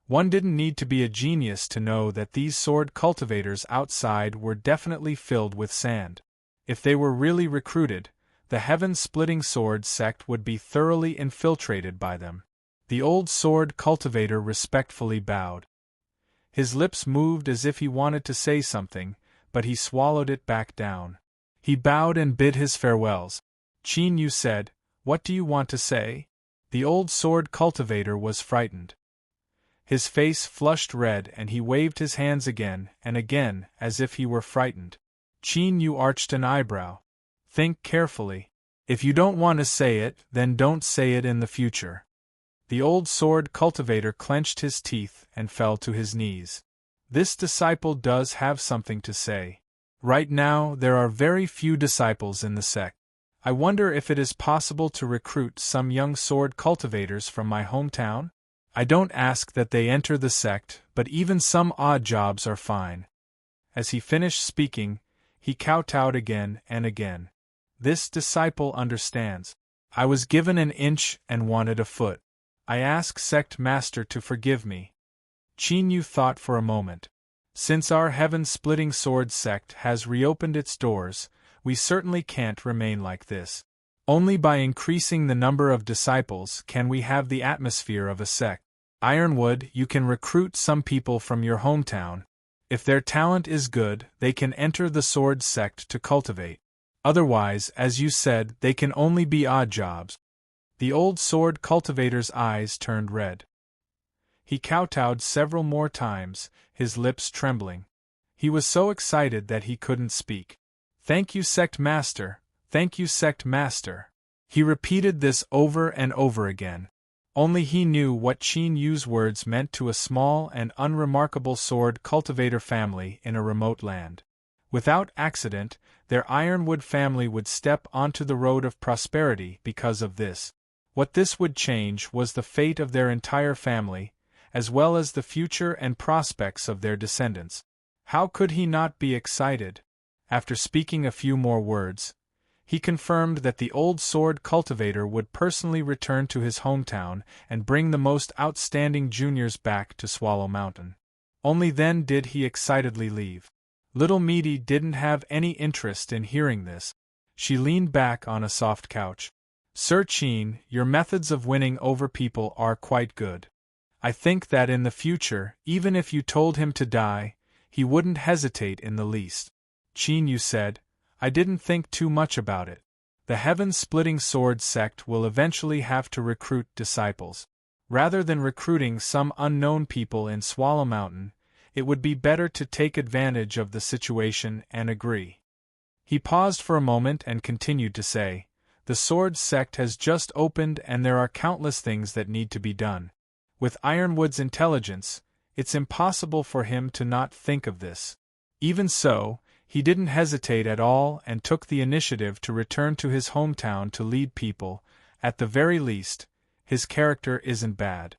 One didn't need to be a genius to know that these sword cultivators outside were definitely filled with sand. If they were really recruited, the heaven-splitting sword sect would be thoroughly infiltrated by them. The old sword cultivator respectfully bowed. His lips moved as if he wanted to say something, but he swallowed it back down. He bowed and bid his farewells. Qin Yu said, "What do you want to say?" The old sword cultivator was frightened. His face flushed red and he waved his hands again and again as if he were frightened. Qin Yu arched an eyebrow. "Think carefully. If you don't want to say it, then don't say it in the future." The old sword cultivator clenched his teeth and fell to his knees. This disciple does have something to say. Right now, there are very few disciples in the sect. I wonder if it is possible to recruit some young sword cultivators from my hometown? I don't ask that they enter the sect, but even some odd jobs are fine. As he finished speaking, he kowtowed again and again. This disciple understands. I was given an inch and wanted a foot. I ask sect master to forgive me. Qin Yu thought for a moment. Since our heaven-splitting sword sect has reopened its doors, we certainly can't remain like this. Only by increasing the number of disciples can we have the atmosphere of a sect. Ironwood, you can recruit some people from your hometown. If their talent is good, they can enter the sword sect to cultivate. Otherwise, as you said, they can only be odd jobs. The old sword cultivator's eyes turned red. He kowtowed several more times, his lips trembling. He was so excited that he couldn't speak. Thank you, sect master, thank you, sect master. He repeated this over and over again. Only he knew what Qin Yu's words meant to a small and unremarkable sword cultivator family in a remote land. Without accident, their ironwood family would step onto the road of prosperity because of this. What this would change was the fate of their entire family, as well as the future and prospects of their descendants. How could he not be excited? After speaking a few more words, he confirmed that the old sword cultivator would personally return to his hometown and bring the most outstanding juniors back to Swallow Mountain. Only then did he excitedly leave. Little Meaty didn't have any interest in hearing this. She leaned back on a soft couch. Sir Qin, your methods of winning over people are quite good. I think that in the future, even if you told him to die, he wouldn't hesitate in the least. Qin Yu said, I didn't think too much about it. The heaven-splitting sword sect will eventually have to recruit disciples. Rather than recruiting some unknown people in Swallow Mountain, it would be better to take advantage of the situation and agree. He paused for a moment and continued to say, the sword sect has just opened and there are countless things that need to be done. With Ironwood's intelligence, it's impossible for him to not think of this. Even so, he didn't hesitate at all and took the initiative to return to his hometown to lead people. At the very least, his character isn't bad.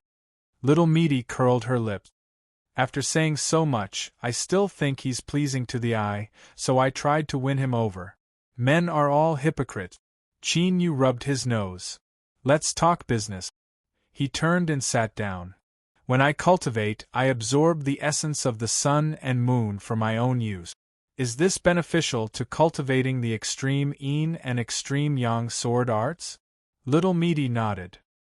Little Meaty curled her lips. After saying so much, I still think he's pleasing to the eye, so I tried to win him over. Men are all hypocrites. Qin Yu rubbed his nose. Let's talk business. He turned and sat down. When I cultivate, I absorb the essence of the sun and moon for my own use. Is this beneficial to cultivating the extreme yin and extreme yang sword arts? Little Meaty nodded.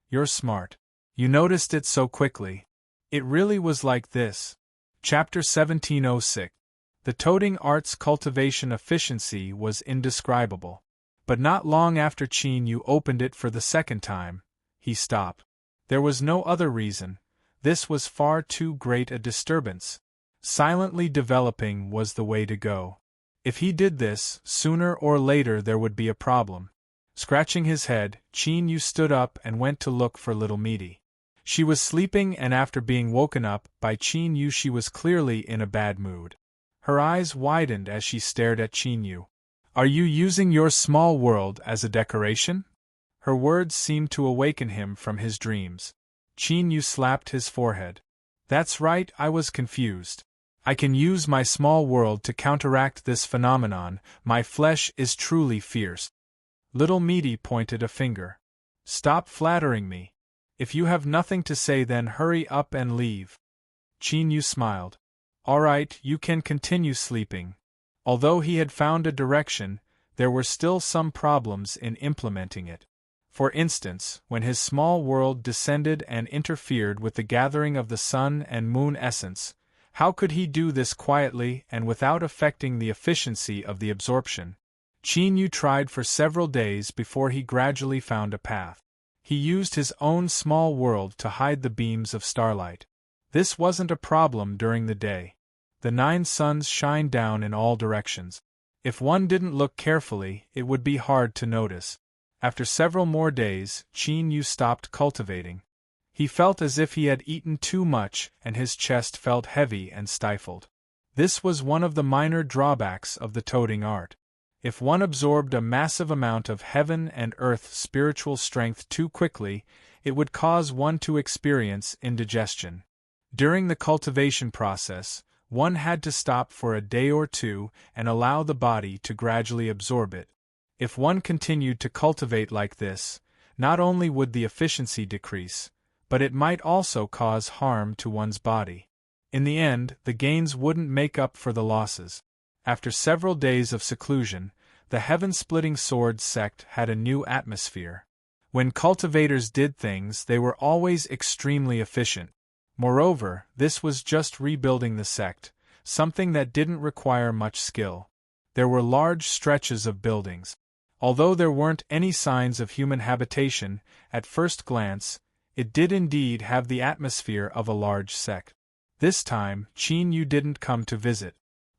You're smart. You noticed it so quickly. It really was like this. Chapter 1706. The toting arts cultivation efficiency was indescribable. But not long after Qin Yu opened it for the second time, he stopped. There was no other reason. This was far too great a disturbance. Silently developing was the way to go. If he did this, sooner or later there would be a problem. Scratching his head, Qin Yu stood up and went to look for Little Meaty. She was sleeping, and after being woken up by Qin Yu she was clearly in a bad mood. Her eyes widened as she stared at Qin Yu. Are you using your small world as a decoration? Her words seemed to awaken him from his dreams. Qin Yu slapped his forehead. That's right, I was confused. I can use my small world to counteract this phenomenon. My flesh is truly fierce. Little Meaty pointed a finger. Stop flattering me. If you have nothing to say, then hurry up and leave. Qin Yu smiled. All right, you can continue sleeping. Although he had found a direction, there were still some problems in implementing it. For instance, when his small world descended and interfered with the gathering of the sun and moon essence, how could he do this quietly and without affecting the efficiency of the absorption? Qin Yu tried for several days before he gradually found a path. He used his own small world to hide the beams of starlight. This wasn't a problem during the day. The 9 suns shine down in all directions. If one didn't look carefully, it would be hard to notice. After several more days, Qin Yu stopped cultivating. He felt as if he had eaten too much, and his chest felt heavy and stifled. This was one of the minor drawbacks of the toting art. If one absorbed a massive amount of heaven and earth spiritual strength too quickly, it would cause one to experience indigestion. During the cultivation process, one had to stop for a day or two and allow the body to gradually absorb it. If one continued to cultivate like this, not only would the efficiency decrease, but it might also cause harm to one's body. In the end, the gains wouldn't make up for the losses. After several days of seclusion, the heaven-splitting sword sect had a new atmosphere. When cultivators did things, they were always extremely efficient. Moreover, this was just rebuilding the sect, something that didn't require much skill. There were large stretches of buildings. Although there weren't any signs of human habitation, at first glance, it did indeed have the atmosphere of a large sect. This time, Qin Yu didn't come to visit.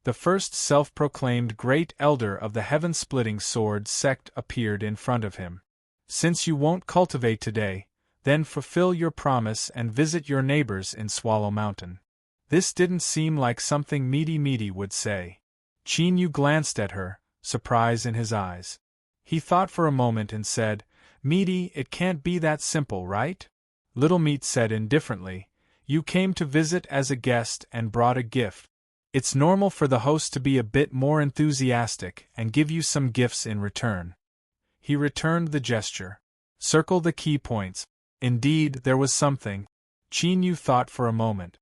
The first self-proclaimed great elder of the heaven-splitting sword sect appeared in front of him. Since you won't cultivate today, then fulfill your promise and visit your neighbors in Swallow Mountain. This didn't seem like something Meaty would say. Qin Yu glanced at her, surprise in his eyes. He thought for a moment and said, Meaty, it can't be that simple, right? Little Meat said indifferently, You came to visit as a guest and brought a gift. It's normal for the host to be a bit more enthusiastic and give you some gifts in return. He returned the gesture. Circle the key points. Indeed, there was something. Qin Yu thought for a moment.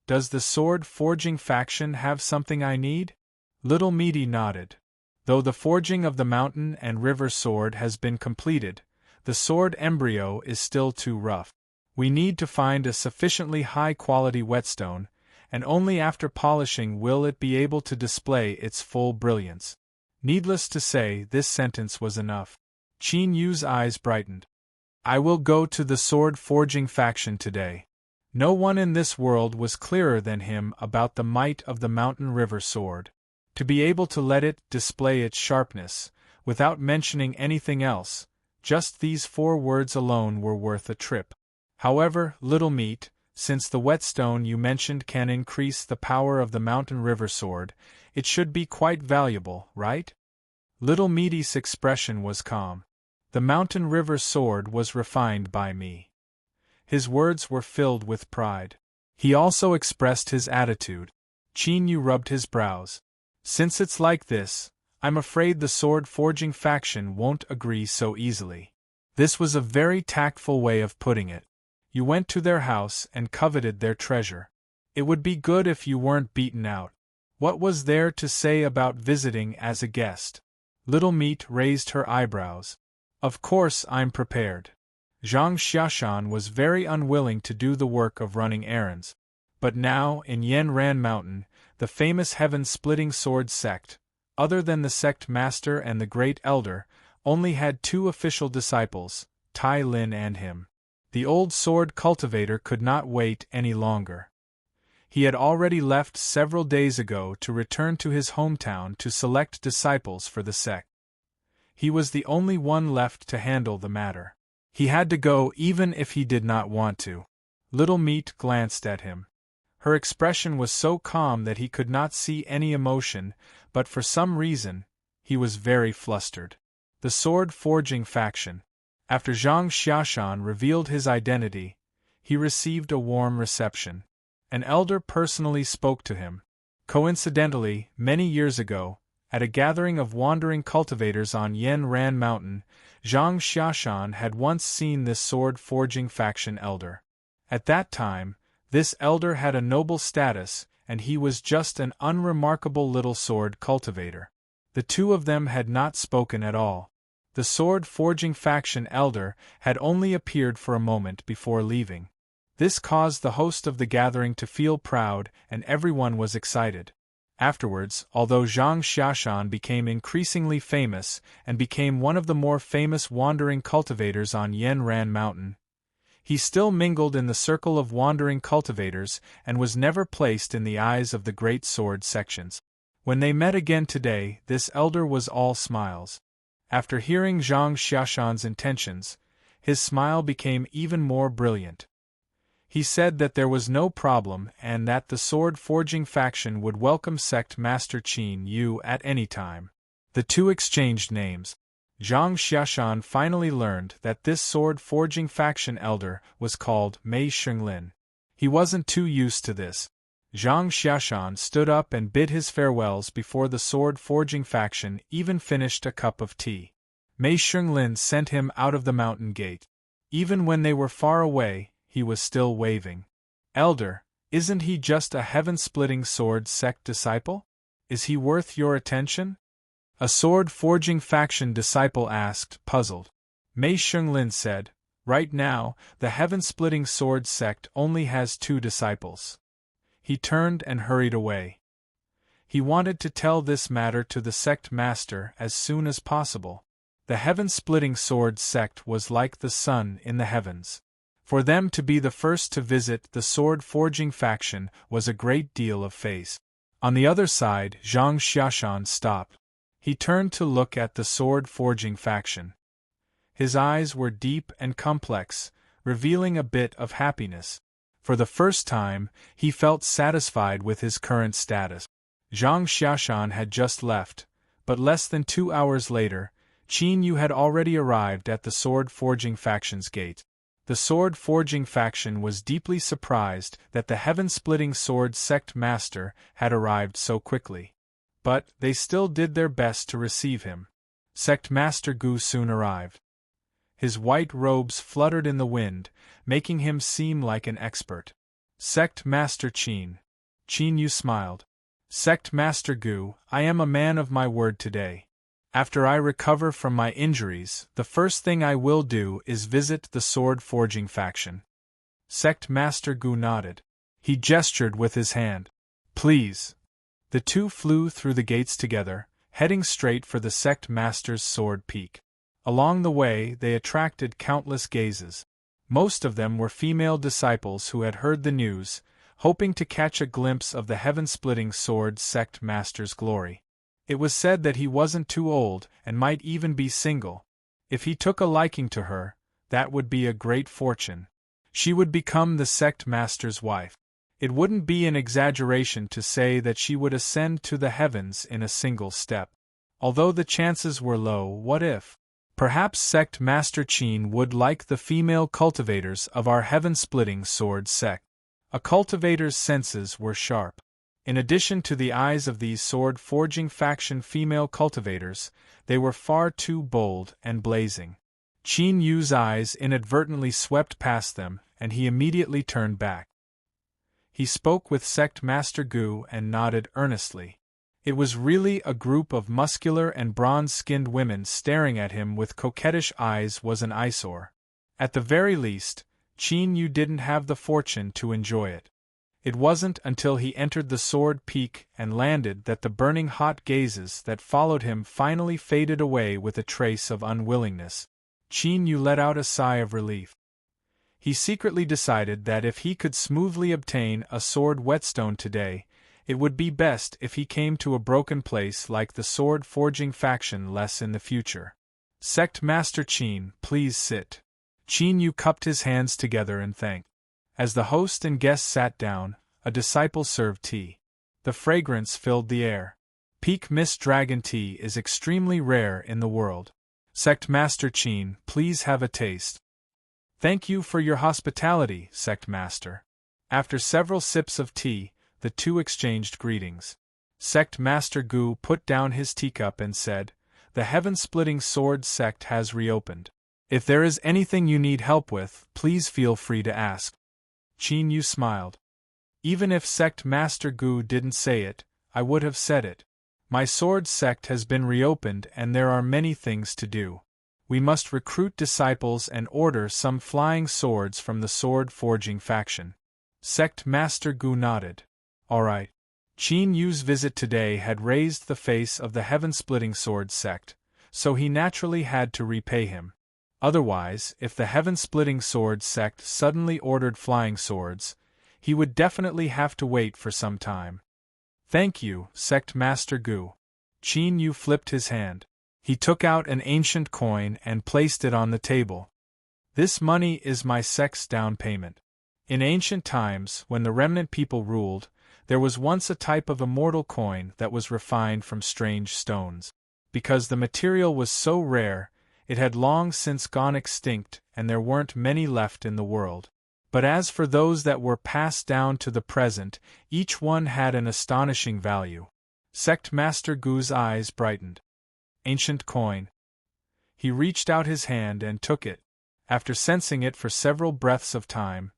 Does the sword forging faction have something I need? Little Meaty nodded. Though the forging of the mountain and river sword has been completed, the sword embryo is still too rough. We need to find a sufficiently high-quality whetstone, and only after polishing will it be able to display its full brilliance. Needless to say, this sentence was enough. Qin Yu's eyes brightened. I will go to the sword forging faction today. No one in this world was clearer than him about the might of the mountain river sword. To be able to let it display its sharpness, without mentioning anything else, just these 4 words alone were worth a trip. However, Little Meat, since the whetstone you mentioned can increase the power of the mountain river sword, it should be quite valuable, right? Little Meaty's expression was calm. The mountain river sword was refined by me. His words were filled with pride. He also expressed his attitude. Qin Yu rubbed his brows. Since it's like this, I'm afraid the sword forging faction won't agree so easily. This was a very tactful way of putting it. You went to their house and coveted their treasure. It would be good if you weren't beaten out. What was there to say about visiting as a guest? Little Meat raised her eyebrows. Of course I'm prepared. Zhang Xiashan was very unwilling to do the work of running errands. But now, in Yanran Mountain, the famous heaven-splitting sword sect, other than the sect master and the great elder, only had 2 official disciples, Tai Lin and him. The old sword cultivator could not wait any longer. He had already left several days ago to return to his hometown to select disciples for the sect. He was the only one left to handle the matter. He had to go even if he did not want to. Little Meat glanced at him. Her expression was so calm that he could not see any emotion, but for some reason, he was very flustered. The sword forging faction. After Zhang Xiashan revealed his identity, he received a warm reception. An elder personally spoke to him. Coincidentally, many years ago, at a gathering of wandering cultivators on Yanran Mountain, Zhang Xiashan had once seen this sword forging faction elder. At that time, this elder had a noble status, and he was just an unremarkable little sword cultivator. The 2 of them had not spoken at all. The sword forging faction elder had only appeared for a moment before leaving. This caused the host of the gathering to feel proud, and everyone was excited. Afterwards, although Zhang Xiashan became increasingly famous and became one of the more famous wandering cultivators on Yanran Mountain, he still mingled in the circle of wandering cultivators and was never placed in the eyes of the great sword sections. When they met again today, this elder was all smiles. After hearing Zhang Xiashan's intentions, his smile became even more brilliant. He said that there was no problem and that the sword forging faction would welcome sect master Qin Yu at any time. The 2 exchanged names. Zhang Xiashan finally learned that this sword forging faction elder was called Mei Xinglin. He wasn't too used to this. Zhang Xiashan stood up and bid his farewells before the sword forging faction even finished a cup of tea. Mei Xinglin sent him out of the mountain gate. Even when they were far away, he was still waving. Elder, isn't he just a heaven-splitting sword sect disciple? Is he worth your attention? A sword forging faction disciple asked, puzzled. Mei Xinglin said, Right now, the heaven-splitting sword sect only has 2 disciples. He turned and hurried away. He wanted to tell this matter to the sect master as soon as possible. The heaven-splitting sword sect was like the sun in the heavens. For them to be the first to visit the sword-forging faction was a great deal of faith. On the other side, Zhang Xiaoshan stopped. He turned to look at the sword-forging faction. His eyes were deep and complex, revealing a bit of happiness. For the first time, he felt satisfied with his current status. Zhang Xiaoshan had just left, but less than 2 hours later, Qin Yu had already arrived at the sword-forging faction's gate. The sword-forging faction was deeply surprised that the heaven-splitting sword sect master had arrived so quickly. But they still did their best to receive him. Sect Master Gu soon arrived. His white robes fluttered in the wind, making him seem like an expert. Sect Master Qin. Qin Yu smiled. Sect Master Gu, I am a man of my word today. After I recover from my injuries, the first thing I will do is visit the sword-forging faction. Sect Master Gu nodded. He gestured with his hand. Please. The two flew through the gates together, heading straight for the sect master's sword peak. Along the way, they attracted countless gazes. Most of them were female disciples who had heard the news, hoping to catch a glimpse of the heaven-splitting sword sect master's glory. It was said that he wasn't too old and might even be single. If he took a liking to her, that would be a great fortune. She would become the sect master's wife. It wouldn't be an exaggeration to say that she would ascend to the heavens in a single step. Although the chances were low, what if? Perhaps sect master Qin would like the female cultivators of our heaven-splitting sword sect. A cultivator's senses were sharp. In addition to the eyes of these sword-forging faction female cultivators, they were far too bold and blazing. Qin Yu's eyes inadvertently swept past them, and he immediately turned back. He spoke with sect master Gu and nodded earnestly. It was really a group of muscular and bronze-skinned women staring at him with coquettish eyes was an eyesore. At the very least, Qin Yu didn't have the fortune to enjoy it. It wasn't until he entered the sword peak and landed that the burning hot gazes that followed him finally faded away with a trace of unwillingness. Qin Yu let out a sigh of relief. He secretly decided that if he could smoothly obtain a sword whetstone today, it would be best if he came to a broken place like the sword-forging faction less in the future. Sect Master Qin, please sit. Qin Yu cupped his hands together and thanked. As the host and guests sat down, a disciple served tea. The fragrance filled the air. Peak Mist Dragon tea is extremely rare in the world. Sect Master Qin, please have a taste. Thank you for your hospitality, Sect Master. After several sips of tea, the two exchanged greetings. Sect Master Gu put down his teacup and said, "The heaven-splitting sword sect has reopened. If there is anything you need help with, please feel free to ask." Qin Yu smiled. Even if Sect Master Gu didn't say it, I would have said it. My sword sect has been reopened and there are many things to do. We must recruit disciples and order some flying swords from the sword-forging faction. Sect Master Gu nodded. All right. Qin Yu's visit today had raised the face of the heaven-splitting sword sect, so he naturally had to repay him. Otherwise, if the heaven-splitting sword sect suddenly ordered flying swords, he would definitely have to wait for some time. Thank you, Sect Master Gu. Qin Yu flipped his hand. He took out an ancient coin and placed it on the table. This money is my sect's down payment. In ancient times, when the remnant people ruled, there was once a type of immortal coin that was refined from strange stones. Because the material was so rare, it had long since gone extinct and there weren't many left in the world. But as for those that were passed down to the present, each one had an astonishing value. Sect Master Gu's eyes brightened. Ancient coin. He reached out his hand and took it. After sensing it for several breaths of time,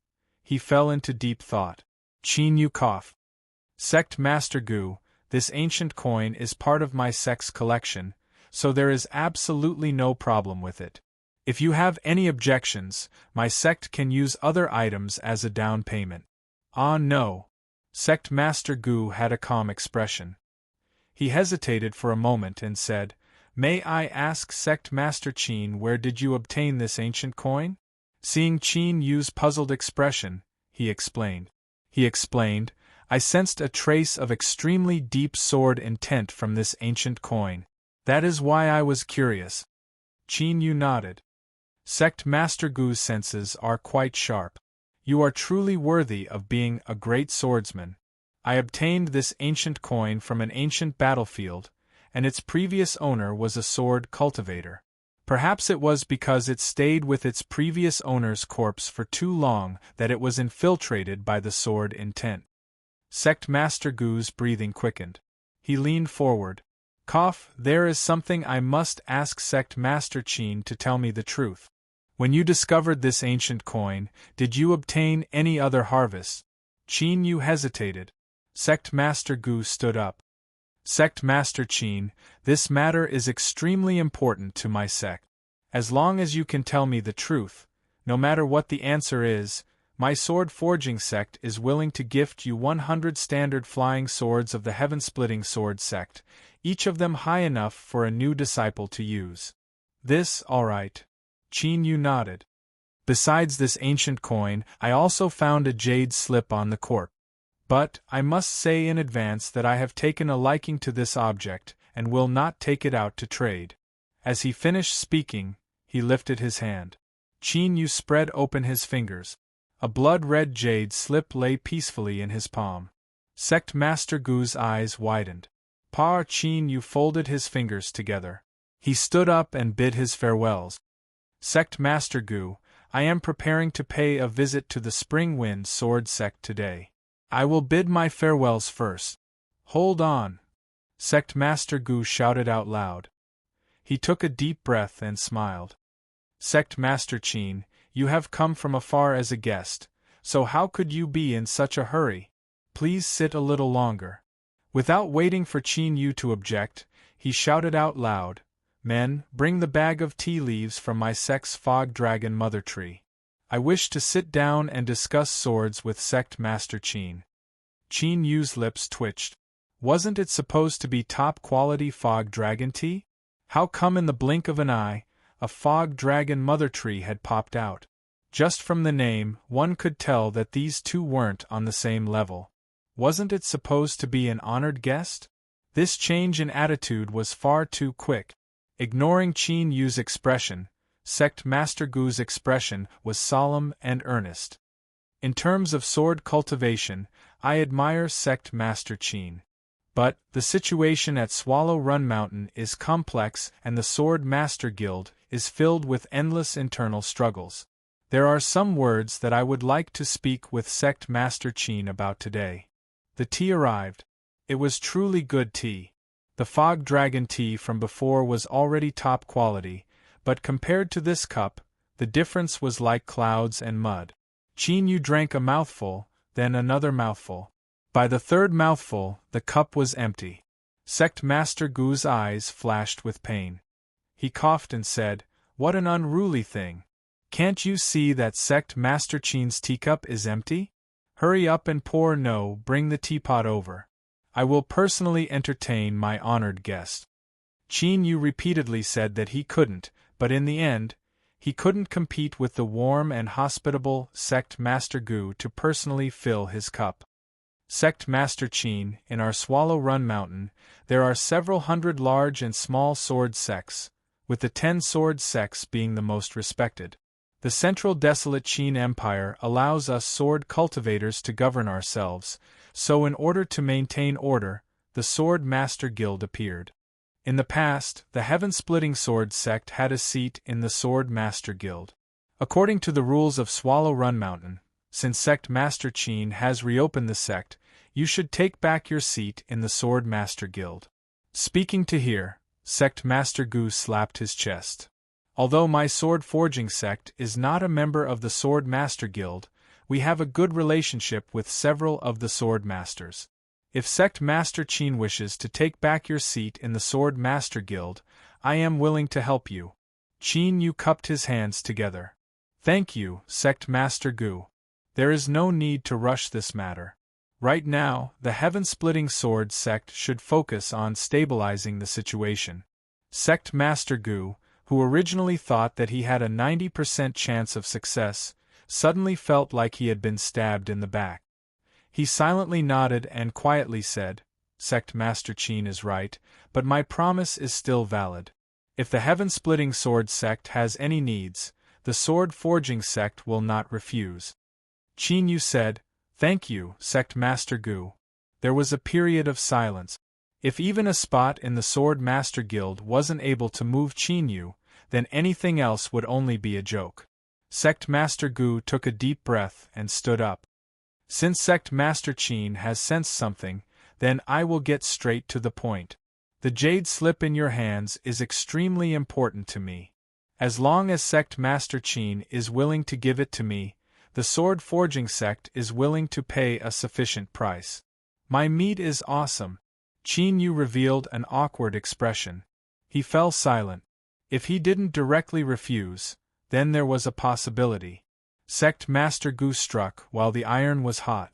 he fell into deep thought. Qin Yu coughed. Sect Master Gu, this ancient coin is part of my sect's collection, so there is absolutely no problem with it. If you have any objections, my sect can use other items as a down payment. Ah no. Sect Master Gu had a calm expression. He hesitated for a moment and said, "May I ask Sect Master Qin, where did you obtain this ancient coin?" Seeing Qin Yu's puzzled expression, he explained. "I sensed a trace of extremely deep sword intent from this ancient coin. That is why I was curious." Qin Yu nodded. "Sect Master Gu's senses are quite sharp. You are truly worthy of being a great swordsman. I obtained this ancient coin from an ancient battlefield, and its previous owner was a sword cultivator. Perhaps it was because it stayed with its previous owner's corpse for too long that it was infiltrated by the sword intent." Sect Master Gu's breathing quickened. He leaned forward. "Cough, there is something I must ask Sect Master Qin to tell me the truth. When you discovered this ancient coin, did you obtain any other harvests?" Qin Yu hesitated. Sect Master Gu stood up. "Sect Master Qin, this matter is extremely important to my sect. As long as you can tell me the truth, no matter what the answer is, my sword forging sect is willing to gift you 100 standard flying swords of the heaven-splitting sword sect, each of them high enough for a new disciple to use. This, all right." Qin Yu nodded. "Besides this ancient coin, I also found a jade slip on the corpse. But, I must say in advance that I have taken a liking to this object, and will not take it out to trade." As he finished speaking, he lifted his hand. Qin Yu spread open his fingers. A blood-red jade slip lay peacefully in his palm. Sect Master Gu's eyes widened. Qin Yu folded his fingers together. He stood up and bid his farewells. "Sect Master Gu, I am preparing to pay a visit to the Spring Wind Sword Sect today. I will bid my farewells first." "Hold on!" Sect Master Gu shouted out loud. He took a deep breath and smiled. "Sect Master Qin, you have come from afar as a guest, so how could you be in such a hurry? Please sit a little longer." Without waiting for Qin Yu to object, he shouted out loud, "Men, bring the bag of tea leaves from my sect's fog dragon mother tree. I wish to sit down and discuss swords with Sect Master Qin." Qin Yu's lips twitched. Wasn't it supposed to be top-quality fog dragon tea? How come in the blink of an eye, a fog dragon mother tree had popped out? Just from the name, one could tell that these two weren't on the same level. Wasn't it supposed to be an honored guest? This change in attitude was far too quick. Ignoring Qin Yu's expression, Sect Master Gu's expression was solemn and earnest. "In terms of sword cultivation, I admire Sect Master Qin. But, the situation at Swallow Run Mountain is complex and the Sword Master Guild is filled with endless internal struggles. There are some words that I would like to speak with Sect Master Qin about today." The tea arrived. It was truly good tea. The fog dragon tea from before was already top quality, but compared to this cup, the difference was like clouds and mud. Qin Yu drank a mouthful, then another mouthful. By the third mouthful, the cup was empty. Sect Master Gu's eyes flashed with pain. He coughed and said, "What an unruly thing. Can't you see that Sect Master Qin's teacup is empty? Hurry up and bring the teapot over. I will personally entertain my honored guest." Qin Yu repeatedly said that he couldn't, but in the end, he couldn't compete with the warm and hospitable Sect Master Gu to personally fill his cup. "Sect Master Qin, in our Swallow Run Mountain, there are several hundred large and small sword sects, with the 10 sword sects being the most respected. The central desolate Qin Empire allows us sword cultivators to govern ourselves, so in order to maintain order, the Sword Master Guild appeared. In the past, the Heaven-Splitting Sword sect had a seat in the Sword Master Guild. According to the rules of Swallow Run Mountain, since Sect Master Qin has reopened the sect, you should take back your seat in the Sword Master Guild." Speaking to here, Sect Master Gu slapped his chest. "Although my sword forging sect is not a member of the Sword Master Guild, we have a good relationship with several of the Sword Masters. If Sect Master Qin wishes to take back your seat in the Sword Master Guild, I am willing to help you." Qin Yu cupped his hands together. "Thank you, Sect Master Gu. There is no need to rush this matter. Right now, the heaven-splitting sword sect should focus on stabilizing the situation. Sect Master Gu, who originally thought that he had a 90% chance of success, suddenly felt like he had been stabbed in the back. He silently nodded and quietly said, "Sect Master Qin is right, but my promise is still valid. If the heaven-splitting sword sect has any needs, the sword-forging sect will not refuse." Qin Yu said, "Thank you, Sect Master Gu." There was a period of silence. If even a spot in the Sword Master Guild wasn't able to move Qin Yu, then anything else would only be a joke. Sect Master Gu took a deep breath and stood up. "Since Sect Master Qin has sensed something, then I will get straight to the point. The jade slip in your hands is extremely important to me. As long as Sect Master Qin is willing to give it to me, the sword forging sect is willing to pay a sufficient price. My meat is awesome." Qin Yu revealed an awkward expression. He fell silent. If he didn't directly refuse, then there was a possibility. Sect Master Gu struck while the iron was hot.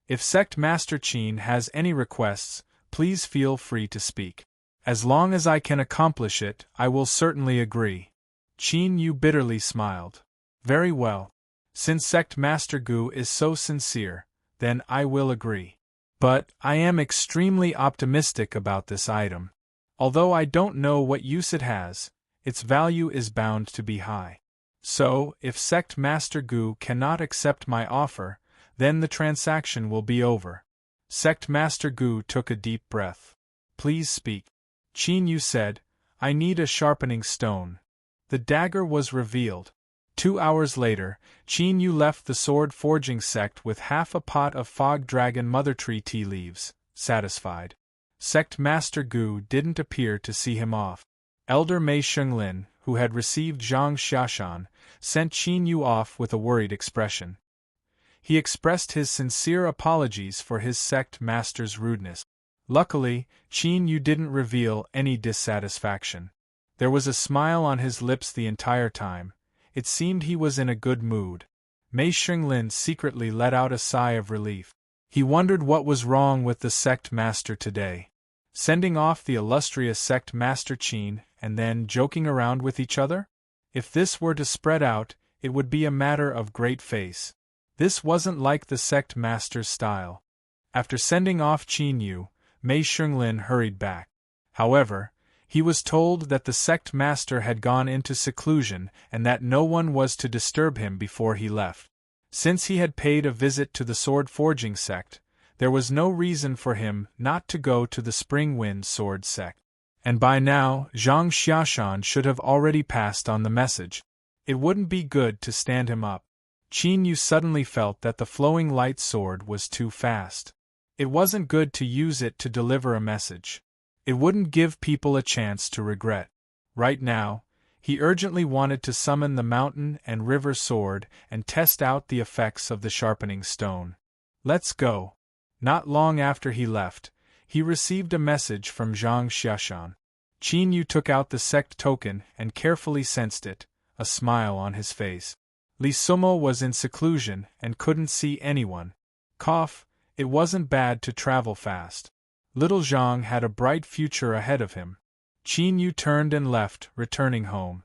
"If Sect Master Qin has any requests, please feel free to speak. As long as I can accomplish it, I will certainly agree." Qin Yu bitterly smiled. "Very well. Since Sect Master Gu is so sincere, then I will agree. But I am extremely optimistic about this item. Although I don't know what use it has, its value is bound to be high. So, if Sect Master Gu cannot accept my offer, then the transaction will be over." Sect Master Gu took a deep breath. "Please speak." Qin Yu said, "I need a sharpening stone." The dagger was revealed. 2 hours later, Qin Yu left the sword forging sect with half a pot of fog dragon mother tree tea leaves, satisfied. Sect Master Gu didn't appear to see him off. Elder Mei Shunglin, who had received Zhang Xiashan, sent Qin Yu off with a worried expression. He expressed his sincere apologies for his sect master's rudeness. Luckily, Qin Yu didn't reveal any dissatisfaction. There was a smile on his lips the entire time. It seemed he was in a good mood. Mei Shunglin secretly let out a sigh of relief. He wondered what was wrong with the sect master today. Sending off the illustrious sect master Qin and then joking around with each other? If this were to spread out, it would be a matter of great face. This wasn't like the sect master's style. After sending off Qin Yu, Mei Shunglin hurried back. However, he was told that the sect master had gone into seclusion and that no one was to disturb him before he left. Since he had paid a visit to the sword forging sect, there was no reason for him not to go to the Spring Wind sword sect. And by now, Zhang Xiashan should have already passed on the message. It wouldn't be good to stand him up. Qin Yu suddenly felt that the flowing light sword was too fast. It wasn't good to use it to deliver a message. It wouldn't give people a chance to regret. Right now, he urgently wanted to summon the mountain and river sword and test out the effects of the sharpening stone. "Let's go." Not long after he left, he received a message from Zhang Xiashan. Qin Yu took out the sect token and carefully sensed it, a smile on his face. Li Sumo was in seclusion and couldn't see anyone. It wasn't bad to travel fast. Little Zhang had a bright future ahead of him. Qin Yu turned and left, returning home.